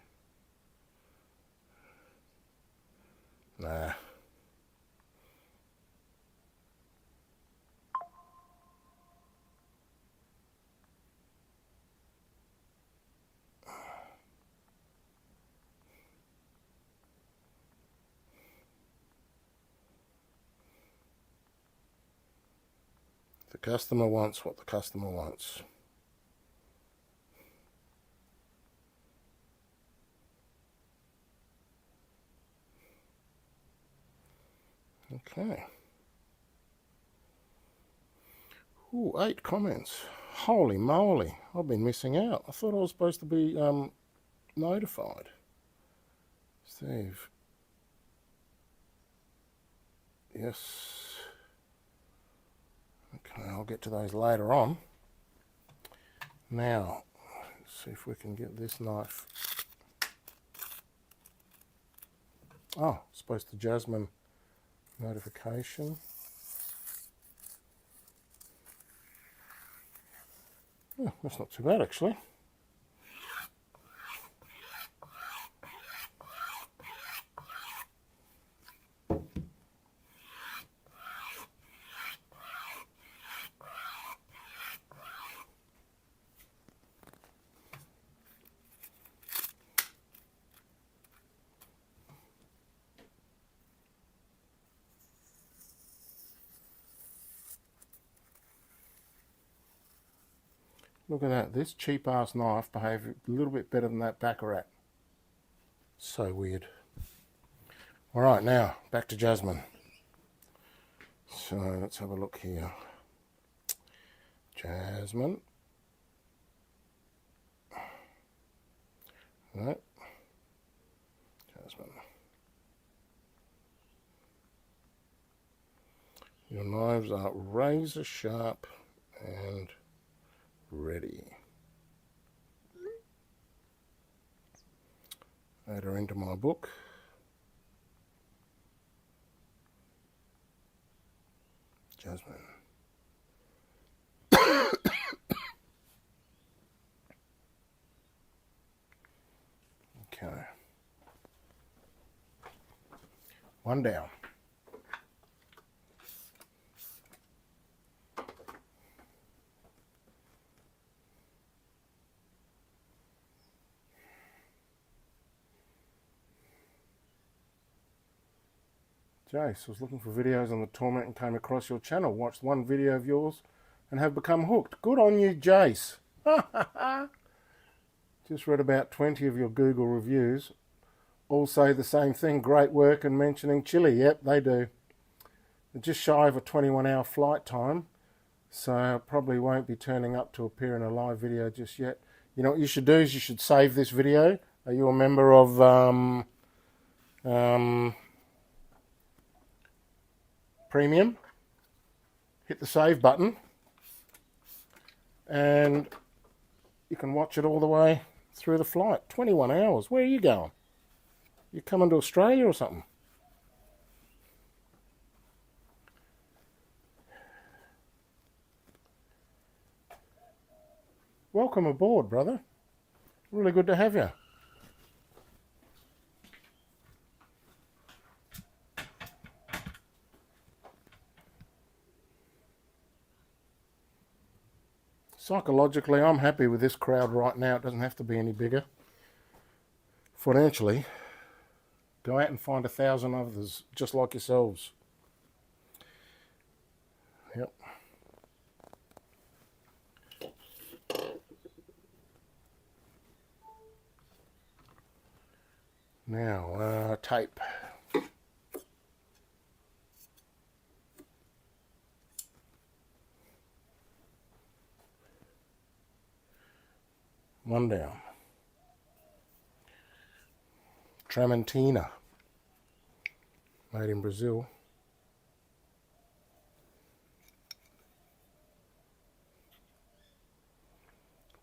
Nah. The customer wants what the customer wants. Okay. Ooh, 8 comments. Holy moly, I've been missing out. I thought I was supposed to be notified. Steve. Yes. Okay, I'll get to those later on. Now, let's see if we can get this knife. Oh, supposed to Jasmine notification. Oh, that's not too bad actually. Look at that. This cheap ass knife behaved a little bit better than that Baccarat. So weird. Alright, now back to Jasmine. So let's have a look here. Jasmine. No. Jasmine. Your knives are razor sharp and ready. Add her into my book. Jasmine. Okay. One down. Jace, I was looking for videos on the Torment and came across your channel. Watched one video of yours. and have become hooked. Good on you, Jace. Just read about 20 of your Google reviews. All say the same thing. Great work and mentioning chili. Yep, they do. They're just shy of a 21-hour flight time, so I probably won't be turning up to appear in a live video just yet. You know what you should do is you should save this video. Are you a member of Premium? Hit the save button and you can watch it all the way through the flight. 21 hours. Where are you going? You coming to Australia or something? Welcome aboard, brother. Really good to have you. Psychologically, I'm happy with this crowd right now. It doesn't have to be any bigger. Financially, go out and find 1,000 others just like yourselves. Yep. Now, tape. One down. Tramontina, made in Brazil.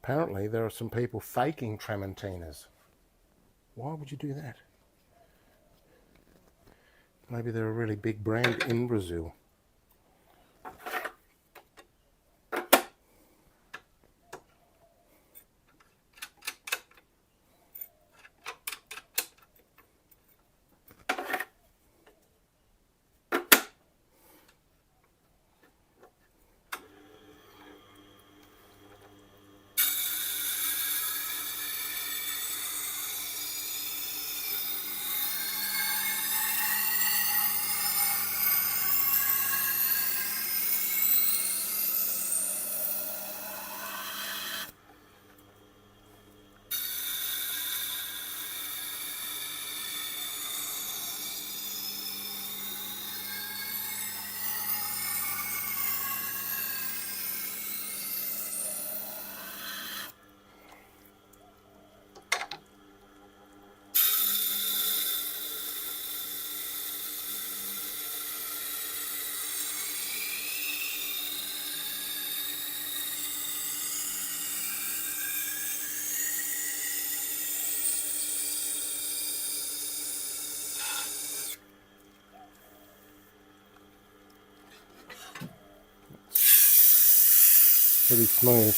Apparently there are some people faking Tramontinas. Why would you do that? Maybe they're a really big brand in Brazil. Pretty smooth.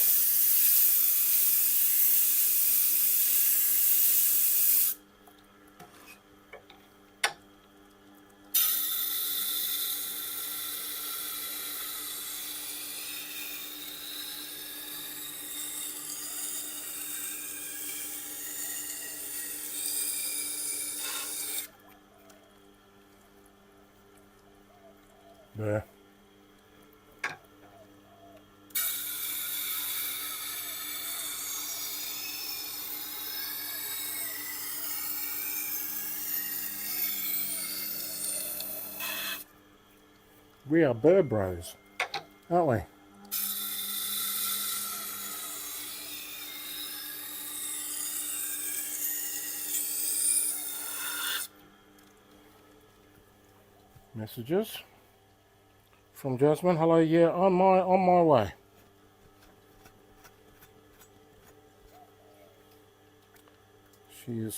There. We are bird bros, aren't we? Messages from Jasmine. Hello, yeah, on my way. She is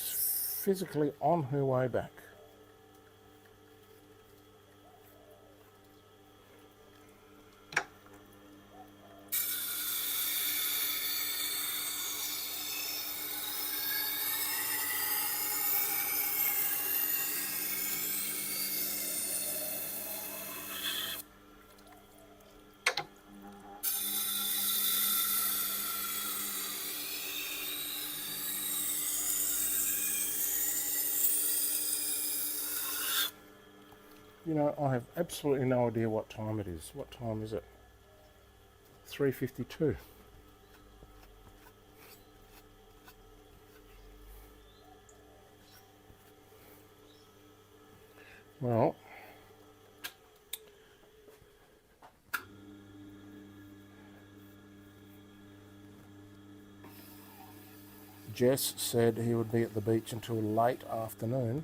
physically on her way back. You know, I have absolutely no idea what time it is. What time is it? 352. Well, Jess said he would be at the beach until late afternoon.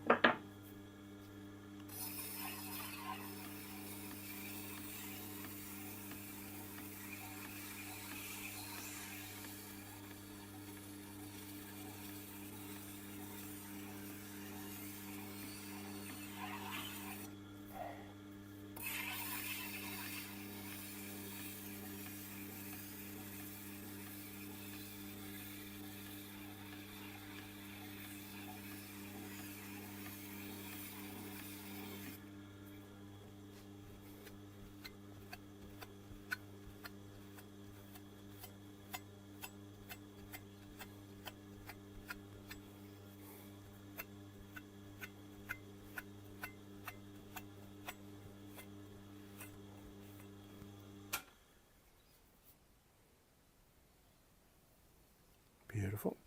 Beautiful.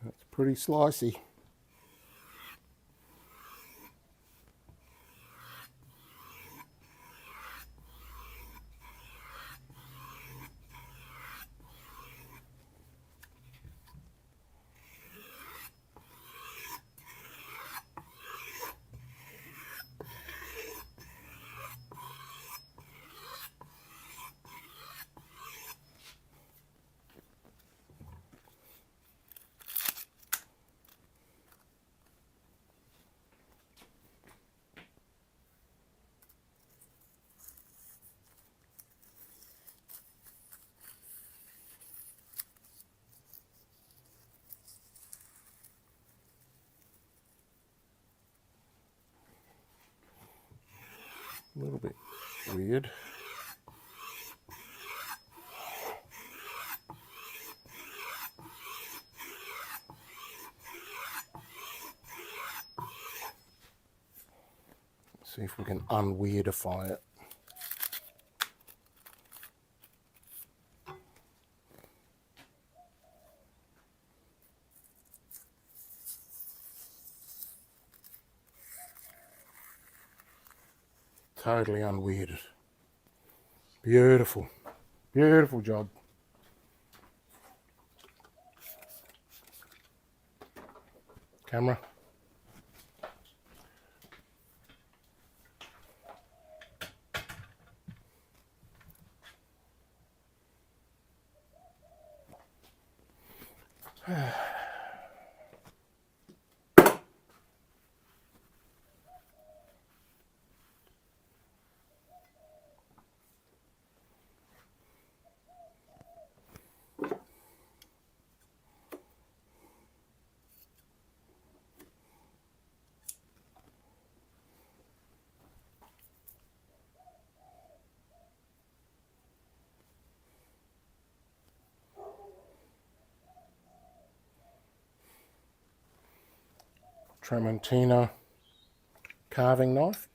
That's pretty slicey. A little bit weird. See if we can unweirdify it. Totally unweirded. Beautiful. Beautiful job. Camera. Tramontina carving knife.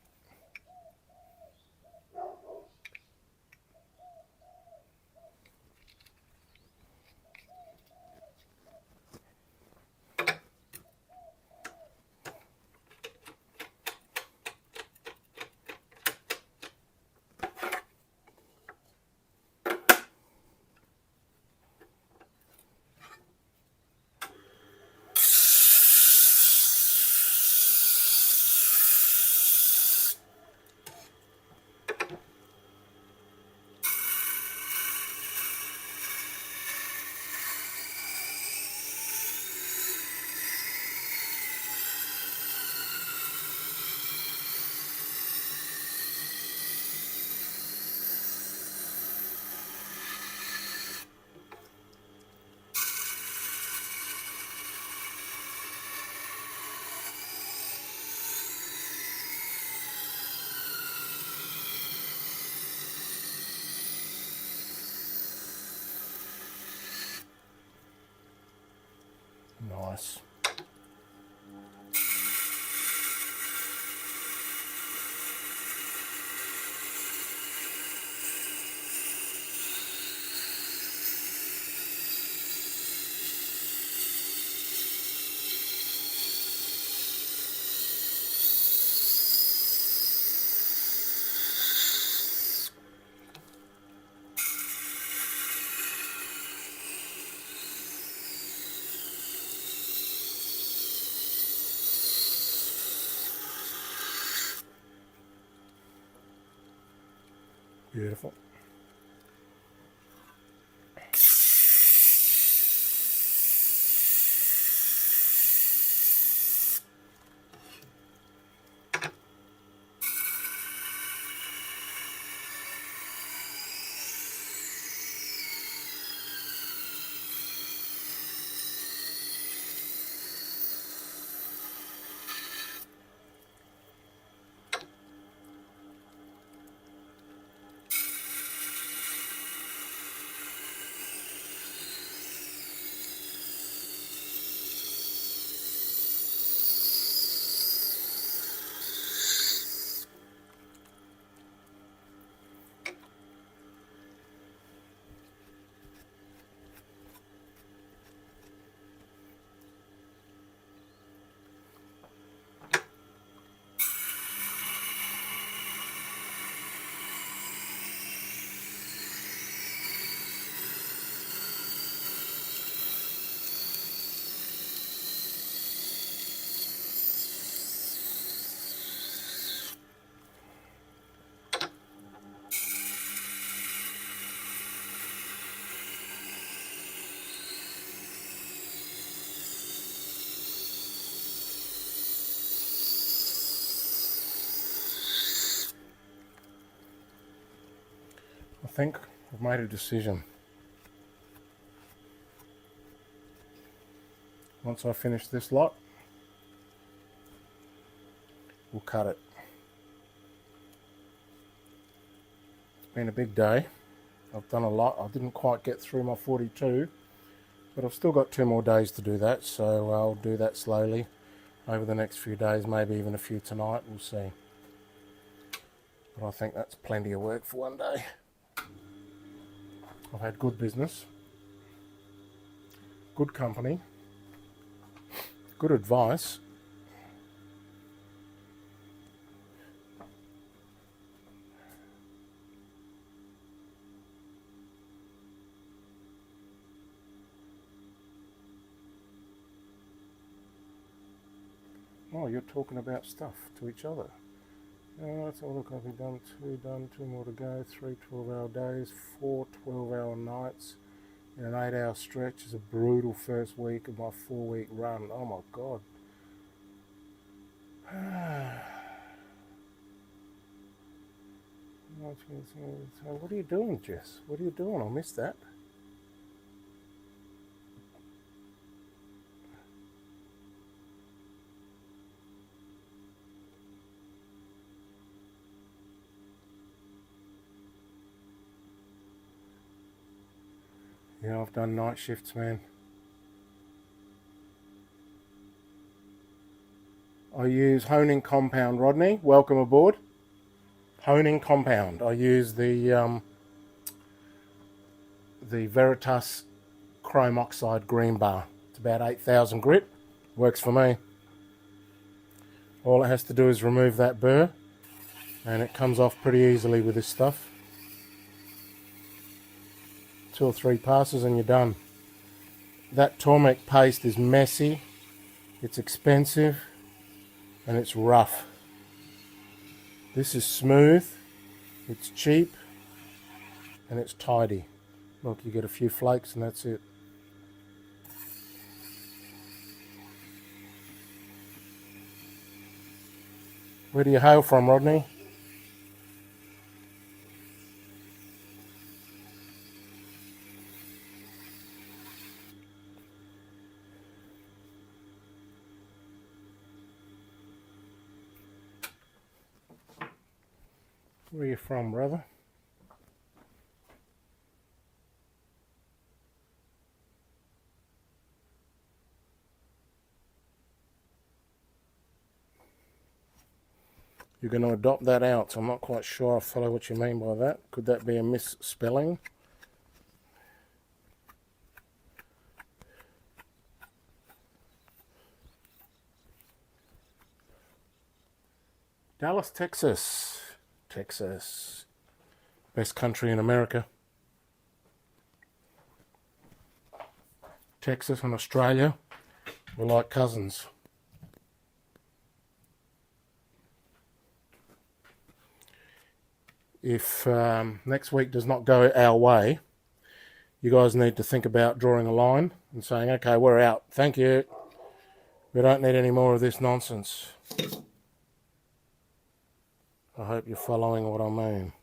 Nice. Beautiful. I think I've made a decision. Once I finish this lot, we'll cut it. It's been a big day. I've done a lot. I didn't quite get through my 42, but I've still got 2 more days to do that, so I'll do that slowly over the next few days, maybe even a few tonight, we'll see. But I think that's plenty of work for one day. I've had good business, good company, good advice. Oh, you're talking about stuff to each other. Let's have a look. I've done 2 more to go, 3 12-hour days, 4 12-hour nights. In an 8-hour stretch is a brutal first week of my 4-week run. Oh my God. What are you doing, Jess? What are you doing? I missed that. Yeah, I've done night shifts, man. I use Honing Compound, Rodney. Welcome aboard. Honing Compound. I use the Veritas Chrome Oxide Green Bar. It's about 8,000 grit. Works for me. All it has to do is remove that burr, and it comes off pretty easily with this stuff. 2 or 3 passes and you're done. That Tormek paste is messy, it's expensive, and it's rough. This is smooth, it's cheap, and it's tidy. Look, you get a few flakes and that's it. Where do you hail from, Rodney? Where are you from, brother? You're going to adopt that out. So I'm not quite sure I follow what you mean by that. Could that be a misspelling? Dallas, Texas. Texas. Best country in America. Texas and Australia, we're like cousins. If next week does not go our way, you guys need to think about drawing a line and saying, okay, we're out. Thank you. We don't need any more of this nonsense. I hope you're following what I mean.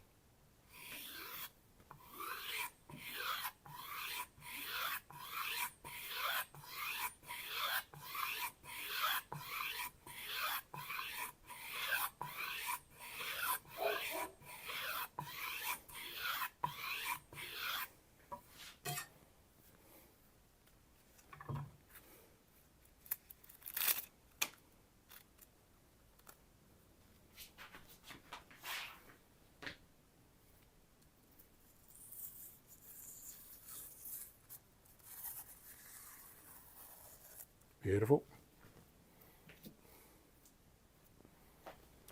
Beautiful.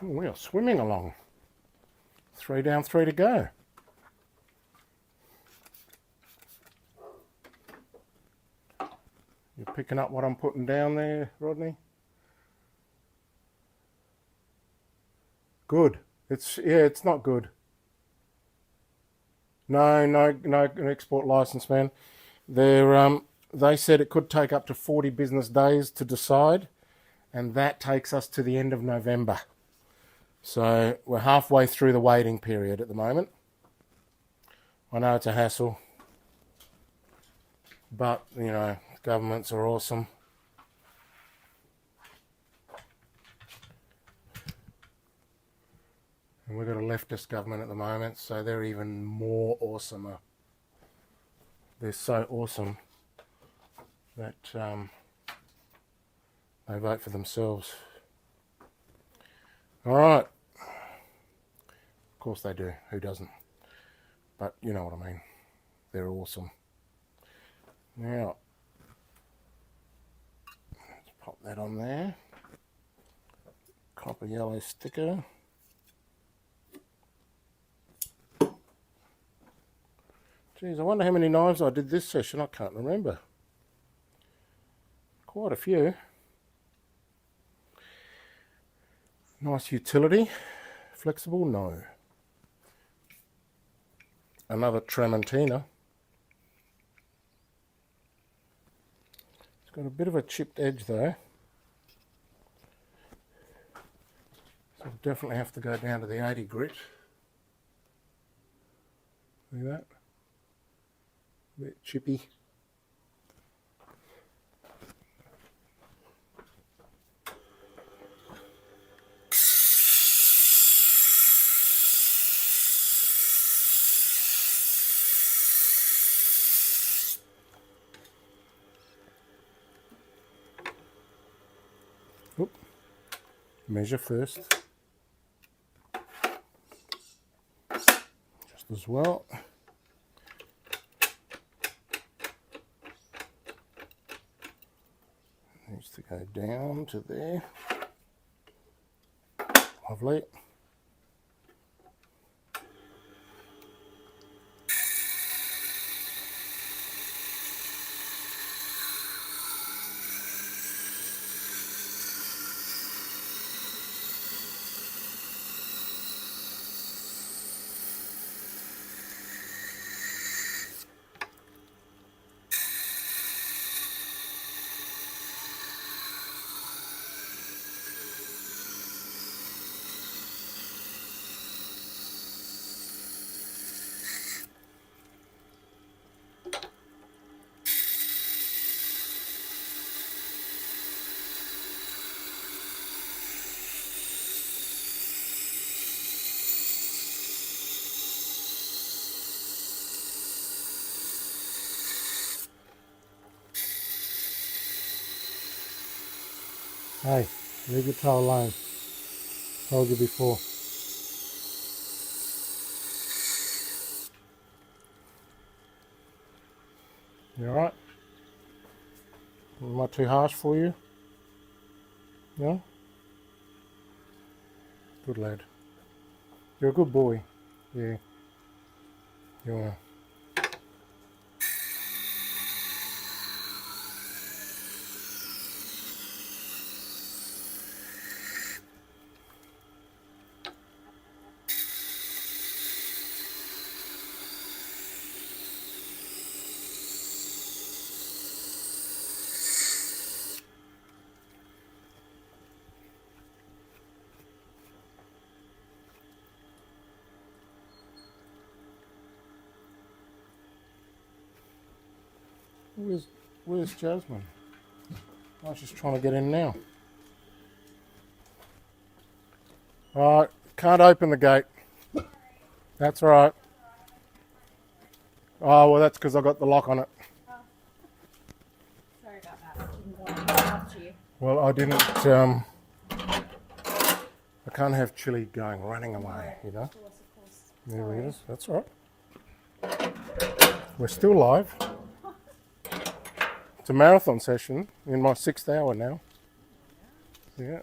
Oh, we are swimming along. 3 down, 3 to go. You're picking up what I'm putting down there, Rodney? Good. It's not good. No export license, man. They said it could take up to 40 business days to decide, and that takes us to the end of November. So we're halfway through the waiting period at the moment. I know it's a hassle, but, you know, governments are awesome. And we've got a leftist government at the moment, so they're even more awesomer. They're so awesome that they vote for themselves. All right. Of course they do. Who doesn't? But you know what I mean. They're awesome. Now, let's pop that on there. Copper yellow sticker. Geez, I wonder how many knives I did this session. I can't remember. Quite a few. Nice utility. Flexible? No. Another Tramontina. It's got a bit of a chipped edge though. So I'll definitely have to go down to the 80 grit. See that? A bit chippy. Oop. Measure first. Just as well. Needs to go down to there. Lovely. Hey, leave your toe alone. Told you before. You alright? Am I too harsh for you? No? Good lad. You're a good boy. Yeah. You are. Where's Jasmine? Oh, she's trying to get in now. Alright, can't open the gate. That's alright. Oh, well, that's because I got the lock on it. Sorry about that. I didn't want to interrupt you. Well, I didn't, I can't have Chili going running away, you know. Of course. There he is. That's all right. We're still live. It's a marathon session in my 6th hour now. Yeah.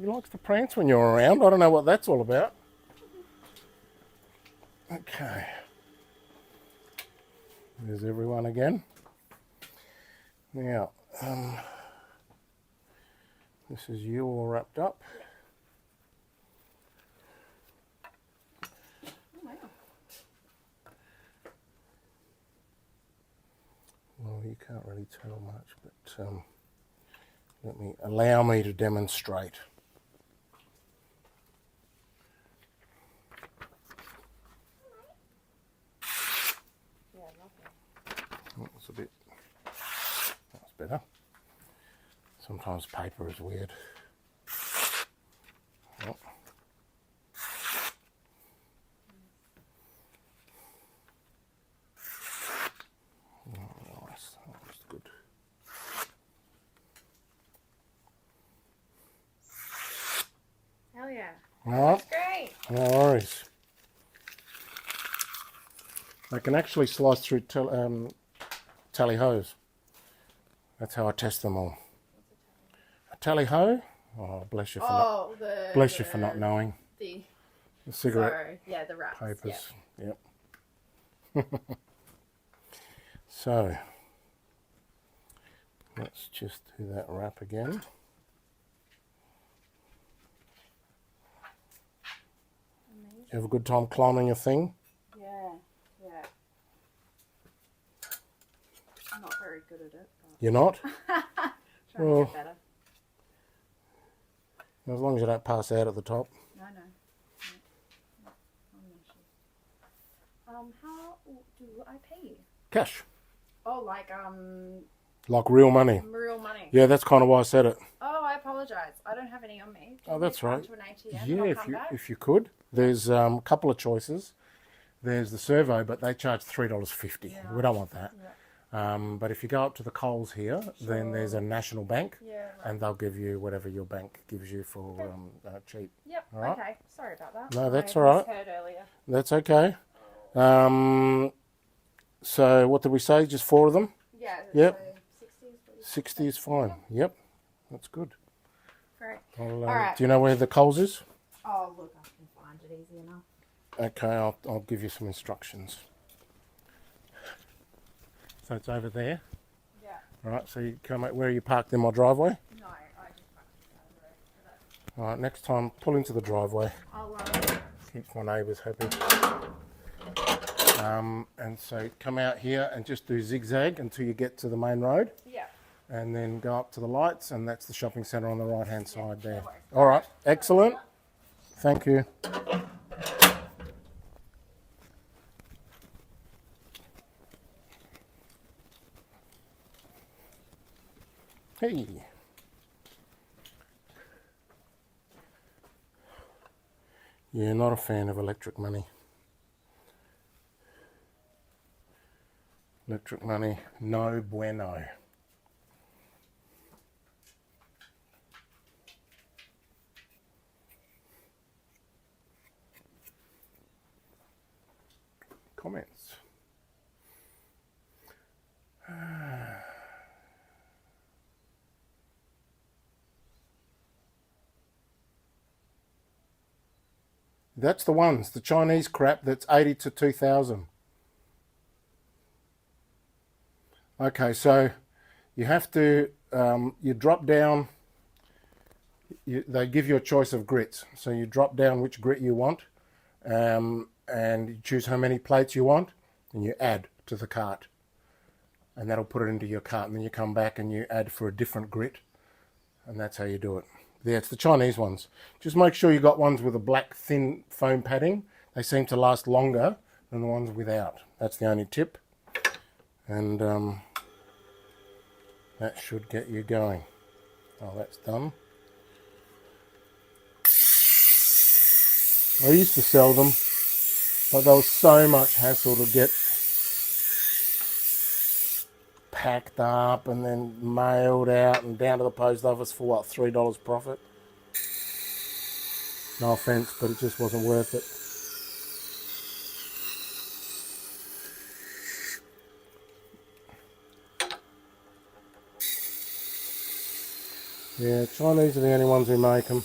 He likes to prance when you're around. I don't know what that's all about. Okay. There's everyone again. Now, this is you all wrapped up. Well, you can't really tell much, but allow me to demonstrate. Yeah, lovely. That's better. Sometimes paper is weird. Oh. Nice, that's good. Hell yeah. All right, Great. no worries. I can actually slice through tally hos. That's how I test them all. A tally ho? Oh, bless you for not knowing. The cigarette sorry. Yeah, the wraps. papers. Yep. So let's just do that wrap again. Amazing. You have a good time climbing your thing? Yeah, yeah. I'm not very good at it. You're not? But trying Well, to get better. As long as you don't pass out at the top. No. No, not an issue. How do I pay you? Cash. Oh, like Real money. real money. Yeah, that's kind of why I said it. Oh, I apologise. I don't have any on me. Oh, that's right. To an ATM Yeah, and I'll come back? if you could. There's a couple of choices. There's the servo, but they charge $3.50. Yeah. We don't want that. Yeah. But if you go up to the Coles here, then there's a national bank, Yeah, right. and they'll give you whatever your bank gives you for cheap. Yep. All right. Okay. Sorry about that. No, that's I all right. misheard earlier. That's okay. So what did we say? Just 4 of them? Yeah. Yep. So 60 is 60 is fine. Yep. That's good. Great. All right. Do you know where the Coles is? Oh, look, I can find it easy enough. Okay, I'll give you some instructions. So it's over there. Yeah. All right, so you come out, where are you parked in my driveway? No, I just practiced out of the road. All right, next time, pull into the driveway. I'll Keeps my neighbours happy. And so come out here and just do zigzag until you get to the main road. yeah. And then go up to the lights, and that's the shopping centre on the right-hand side there. no worries. All right, excellent. Thank you. Hey. You're not a fan of electric money. Electric money, no bueno. comments. That's the ones, the Chinese crap that's 80 to 2,000. Okay, so you have to, you drop down, they give you a choice of grits. So you drop down which grit you want, and you choose how many plates you want, and you add to the cart. And that'll put it into your cart, and then you come back and you add for a different grit, and that's how you do it. Yeah, it's the Chinese ones. Just make sure you got ones with a black thin foam padding. They seem to last longer than the ones without. That's the only tip. And that should get you going. Oh, that's done. I used to sell them, but there was so much hassle to get packed up and then mailed out and down to the post office for what, $3 profit? No offense, but it just wasn't worth it. Yeah, Chinese are the only ones who make them.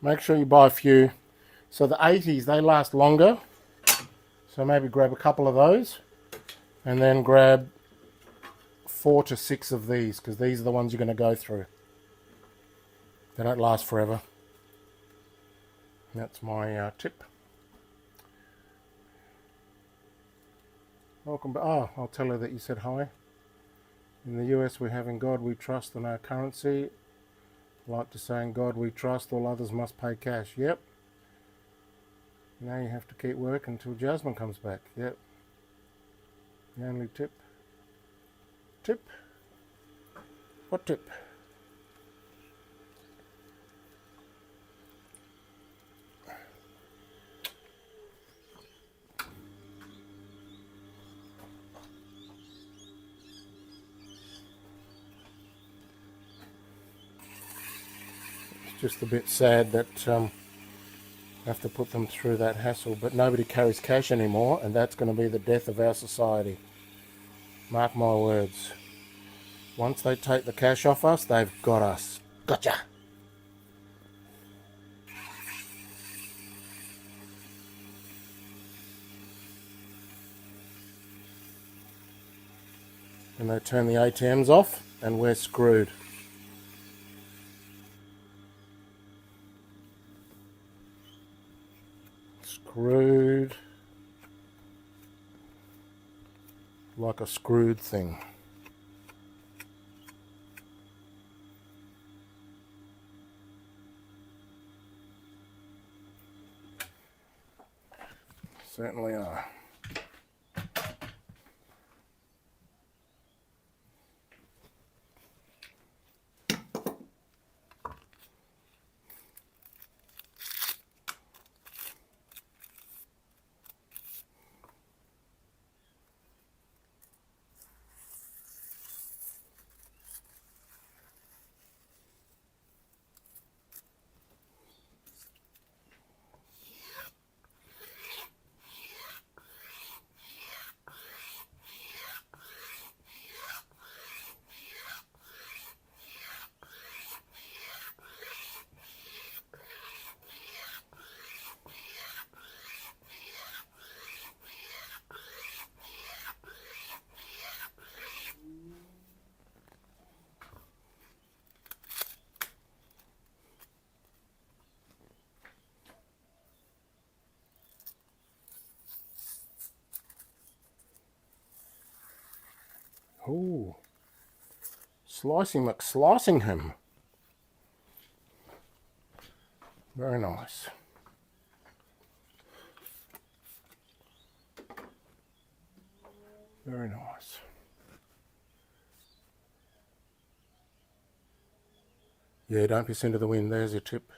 Make sure you buy a few. So the 80s, they last longer. So maybe grab a couple of those and then grab 4 to 6 of these, because these are the ones you're going to go through. They don't last forever. That's my tip. Welcome back. Oh, I'll tell her that you said hi. In the US, we have "In God we trust" on our currency. I like to say, "In God we trust, all others must pay cash." Yep. Now you have to keep working until Jasmine comes back. Yep. The only tip. Tip? What tip? It's just a bit sad that have to put them through that hassle, but nobody carries cash anymore, and that's going to be the death of our society. Mark my words. Once they take the cash off us, they've got us. Gotcha! And they turn the ATMs off, and we're screwed. Screwed like a screwed thing. Certainly are. Ooh. Slicey McSlicing him. Very nice. Very nice. Yeah, don't piss into the wind. There's your tip.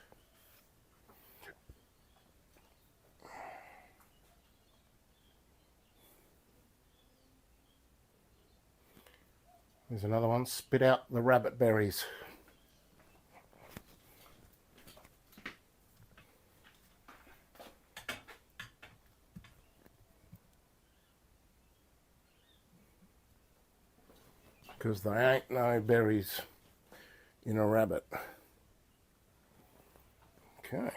There's another one. Spit out the rabbit berries. Because there ain't no berries in a rabbit. Okay.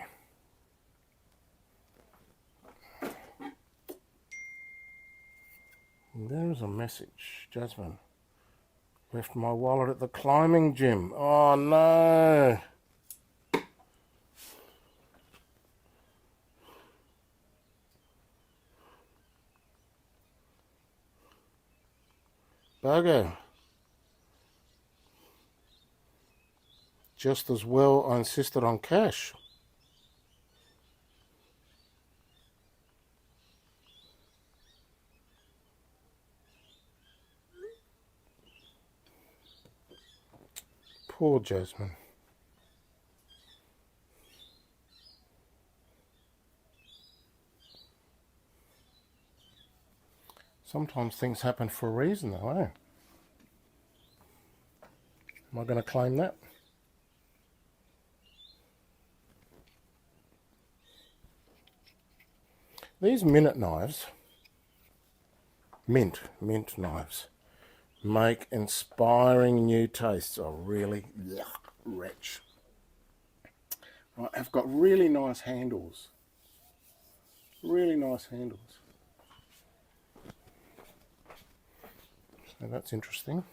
There's a message. Jasmine. Left my wallet at the climbing gym. Oh no. Bugger. Just as well I insisted on cash. Poor Jasmine. Sometimes things happen for a reason though, eh? Am I going to claim that? These minute knives, mint knives, make inspiring new tastes. Oh, really? Yuck, wretch. Right, I've got really nice handles. Really nice handles. So that's interesting.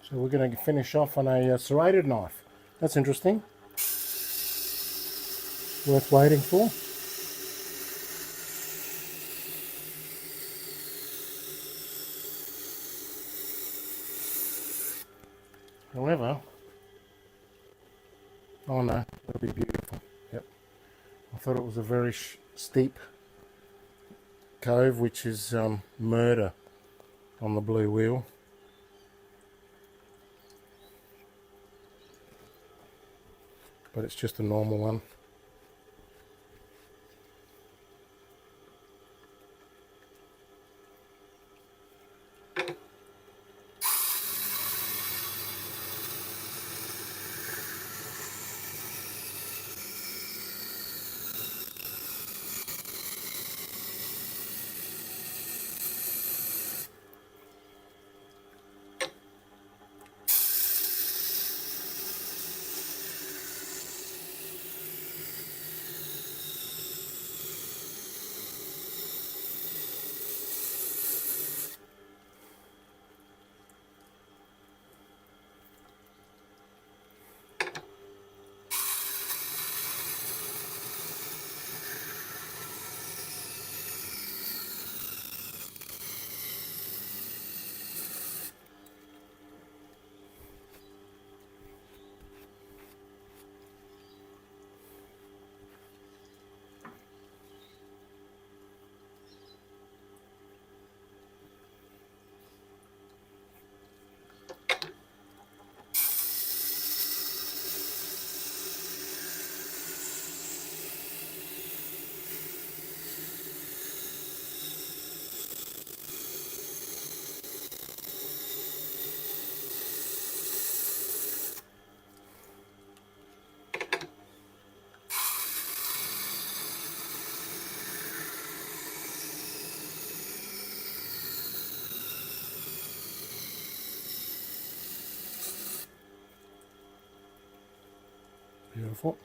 So we're going to finish off on a serrated knife. That's interesting. Worth waiting for. However, oh no, that'll be beautiful. Yep. I thought it was a very steep cove, which is murder on the blue wheel. But it's just a normal one. beautiful.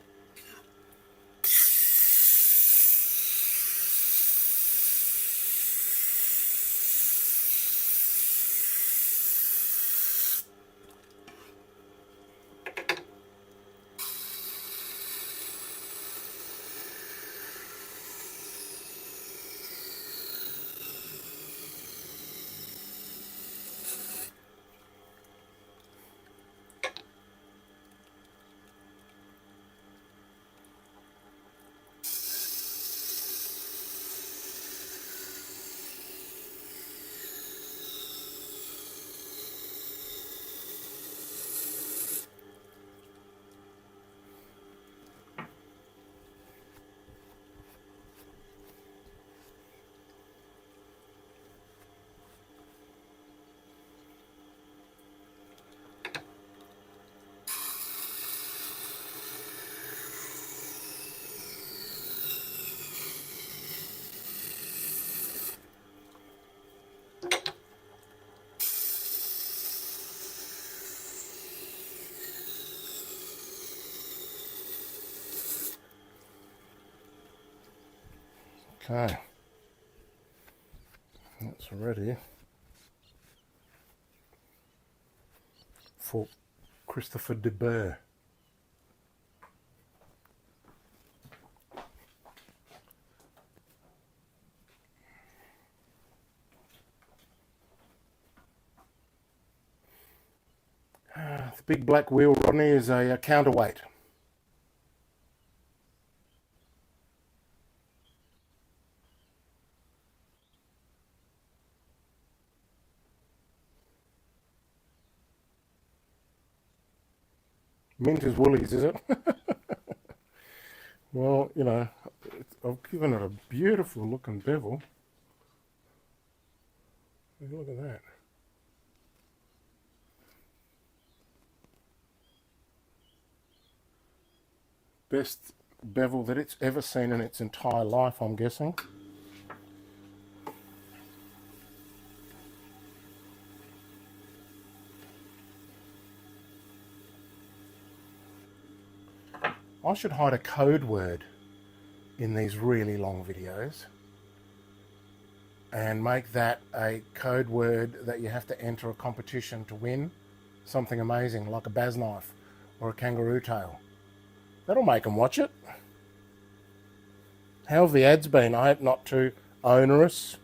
Okay, that's ready for Christopher de Burgh. The big black wheel, Rodney, is a counterweight. Mint is Woolies, is it? Well, you know, I've given it a beautiful looking bevel. Look at that. Best bevel that it's ever seen in its entire life, I'm guessing. I should hide a code word in these really long videos and make that a code word that you have to enter a competition to win something amazing, like a baz knife or a kangaroo tail. That'll make them watch it. How have the ads been? I hope not too onerous.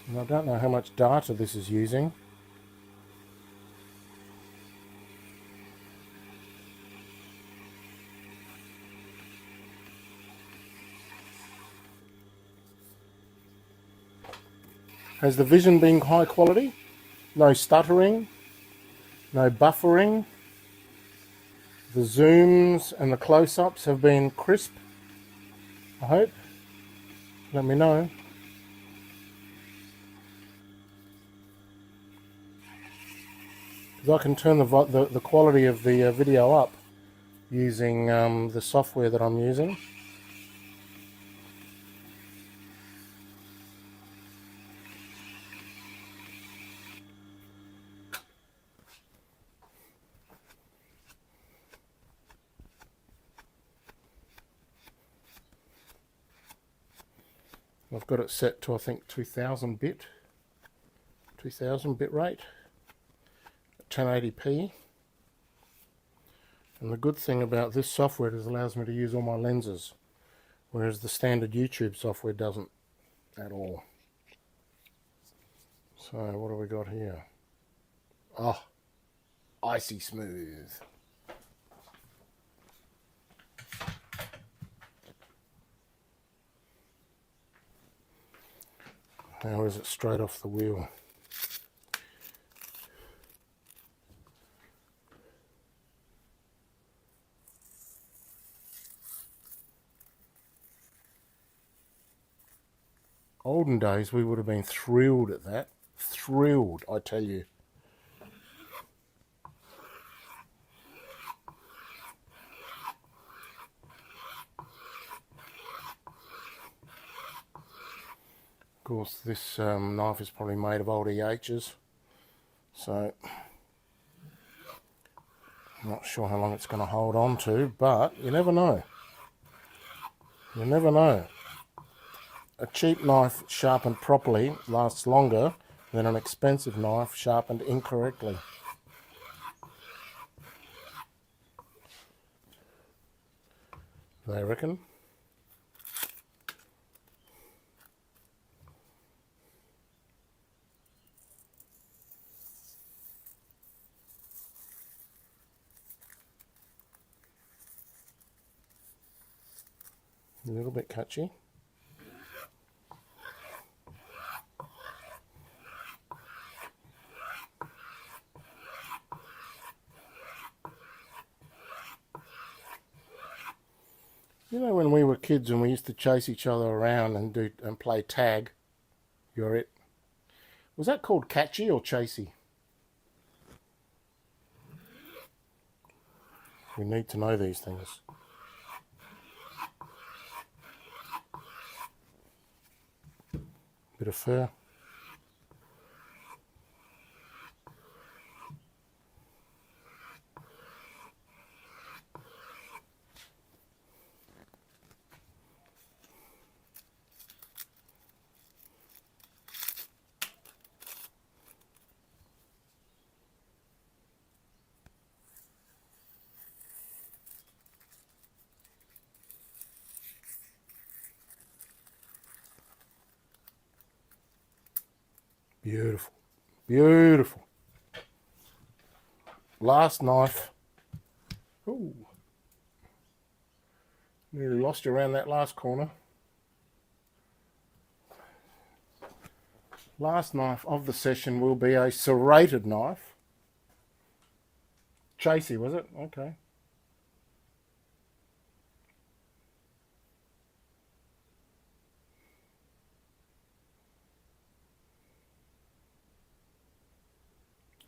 And I don't know how much data this is using. Has the vision been high quality? No stuttering, no buffering. The zooms and the close-ups have been crisp, I hope. Let me know. Because I can turn the quality of the video up using the software that I'm using. I've got it set to, I think, 2000 bit rate, 1080p. And the good thing about this software is it allows me to use all my lenses, whereas the standard YouTube software doesn't at all. So what do we got here? Oh, icy smooth. How is it straight off the wheel? Olden days, we would have been thrilled at that. Thrilled, I tell you. course, this knife is probably made of old EHs, so I'm not sure how long it's going to hold on to, but you never know. You never know. A cheap knife sharpened properly lasts longer than an expensive knife sharpened incorrectly. They reckon. A little bit catchy. You know, when we were kids and we used to chase each other around and play tag, you're it. Was that called catchy or chasey? We need to know these things. Bit of fur. Beautiful. Beautiful. Last knife. Ooh. Nearly lost you around that last corner. Last knife of the session will be a serrated knife. Chasey, was it? Okay.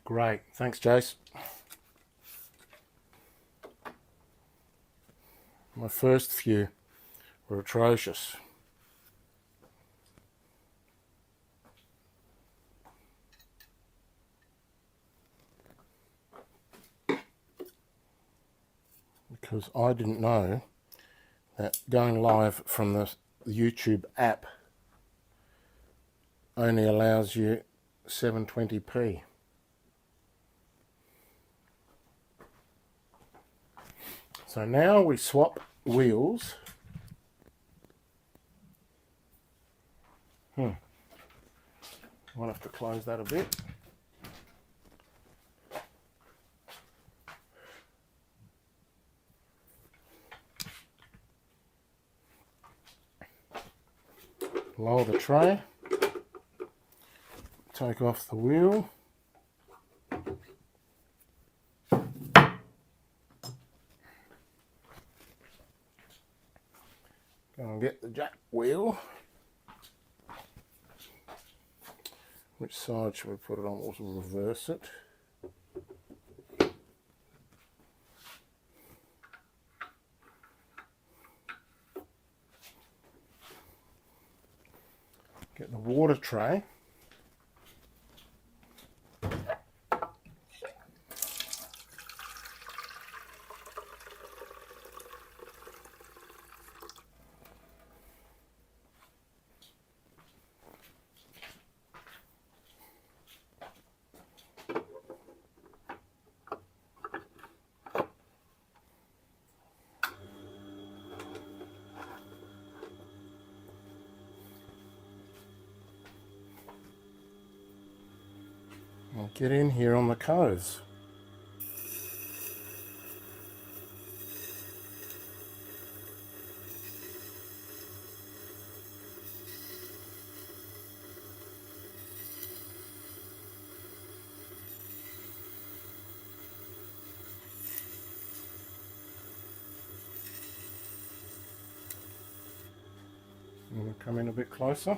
Great. Thanks, Jace. My first few were atrocious. Because I didn't know that going live from the YouTube app only allows you 720p. So now we swap wheels. Might have to close that a bit. Lower the tray. Take off the wheel. Go and get the jack wheel. Which side should we put it on? We'll reverse it. Get the water tray. I'll get in here on the coves. I'm going to come in a bit closer.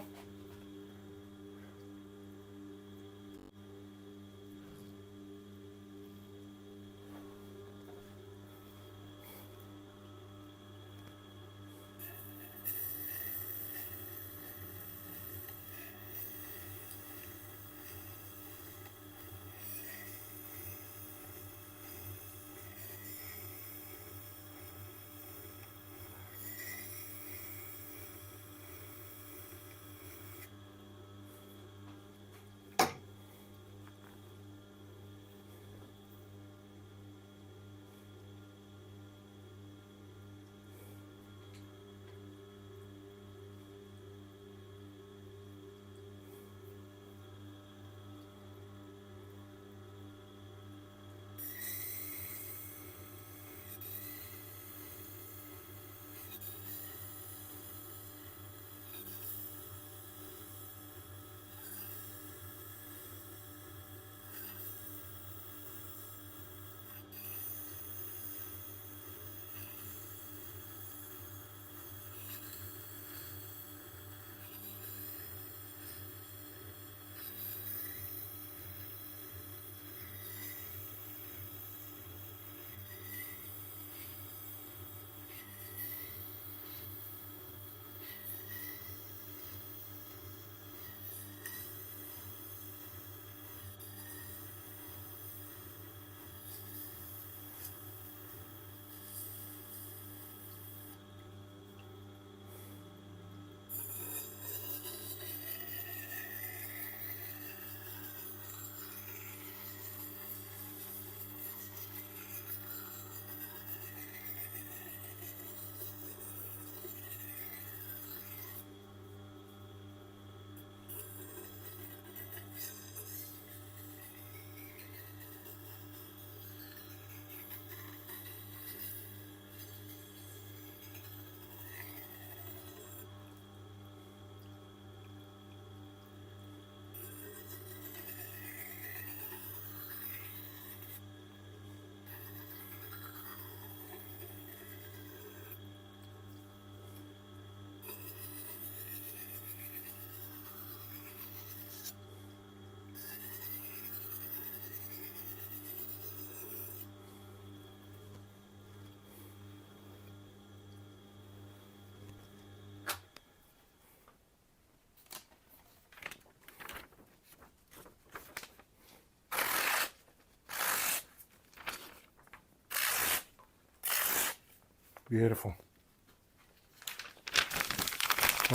Beautiful.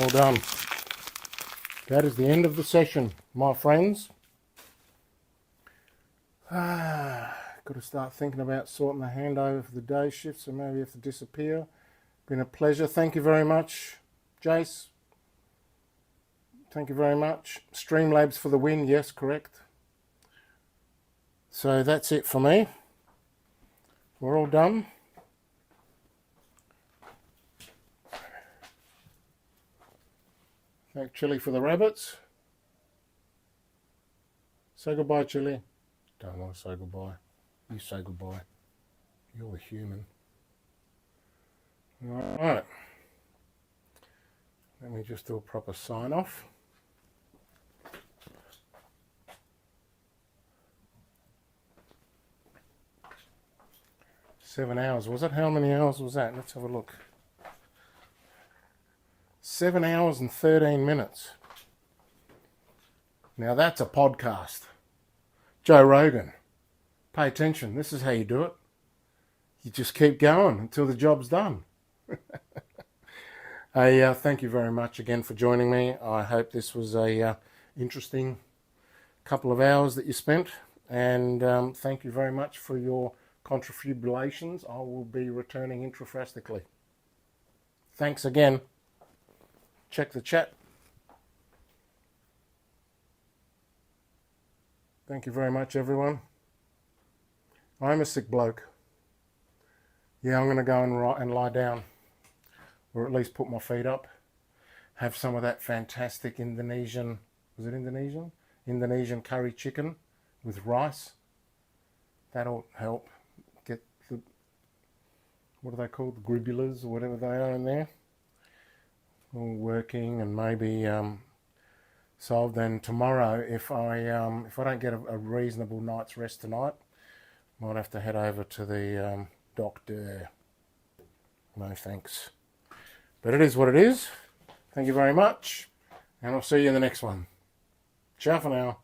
All done. That is the end of the session, my friends. Got to start thinking about sorting the handover for the day shift, so maybe you have to disappear. Been a pleasure. Thank you very much, Jace. Thank you very much. Streamlabs for the win. Yes, correct. So that's it for me. We're all done. Thank Chili for the rabbits. Say goodbye, Chili. Don't want to say goodbye. You say goodbye. You're a human. Alright. Let me just do a proper sign off. $7 hours, was it? How many hours was that? Let's have a look. 7 hours and 13 minutes. Now that's a podcast. Joe Rogan. Pay attention. This is how you do it. You just keep going until the job's done. Thank you very much again for joining me. I hope this was a interesting couple of hours that you spent. And thank you very much for your contributions. I will be returning intrafastically. Thanks again. Check the chat. Thank you very much, everyone. I'm a sick bloke. Yeah, I'm going to go and lie down, or at least put my feet up. Have some of that fantastic Indonesian, was it Indonesian? Indonesian curry chicken with rice. That'll help get the, what are they called? The grubulas or whatever they are in there. All working and maybe solved. Then tomorrow, if I don't get a reasonable night's rest tonight, might have to head over to the doctor. No thanks. But it is what it is. Thank you very much, and I'll see you in the next one. Ciao for now.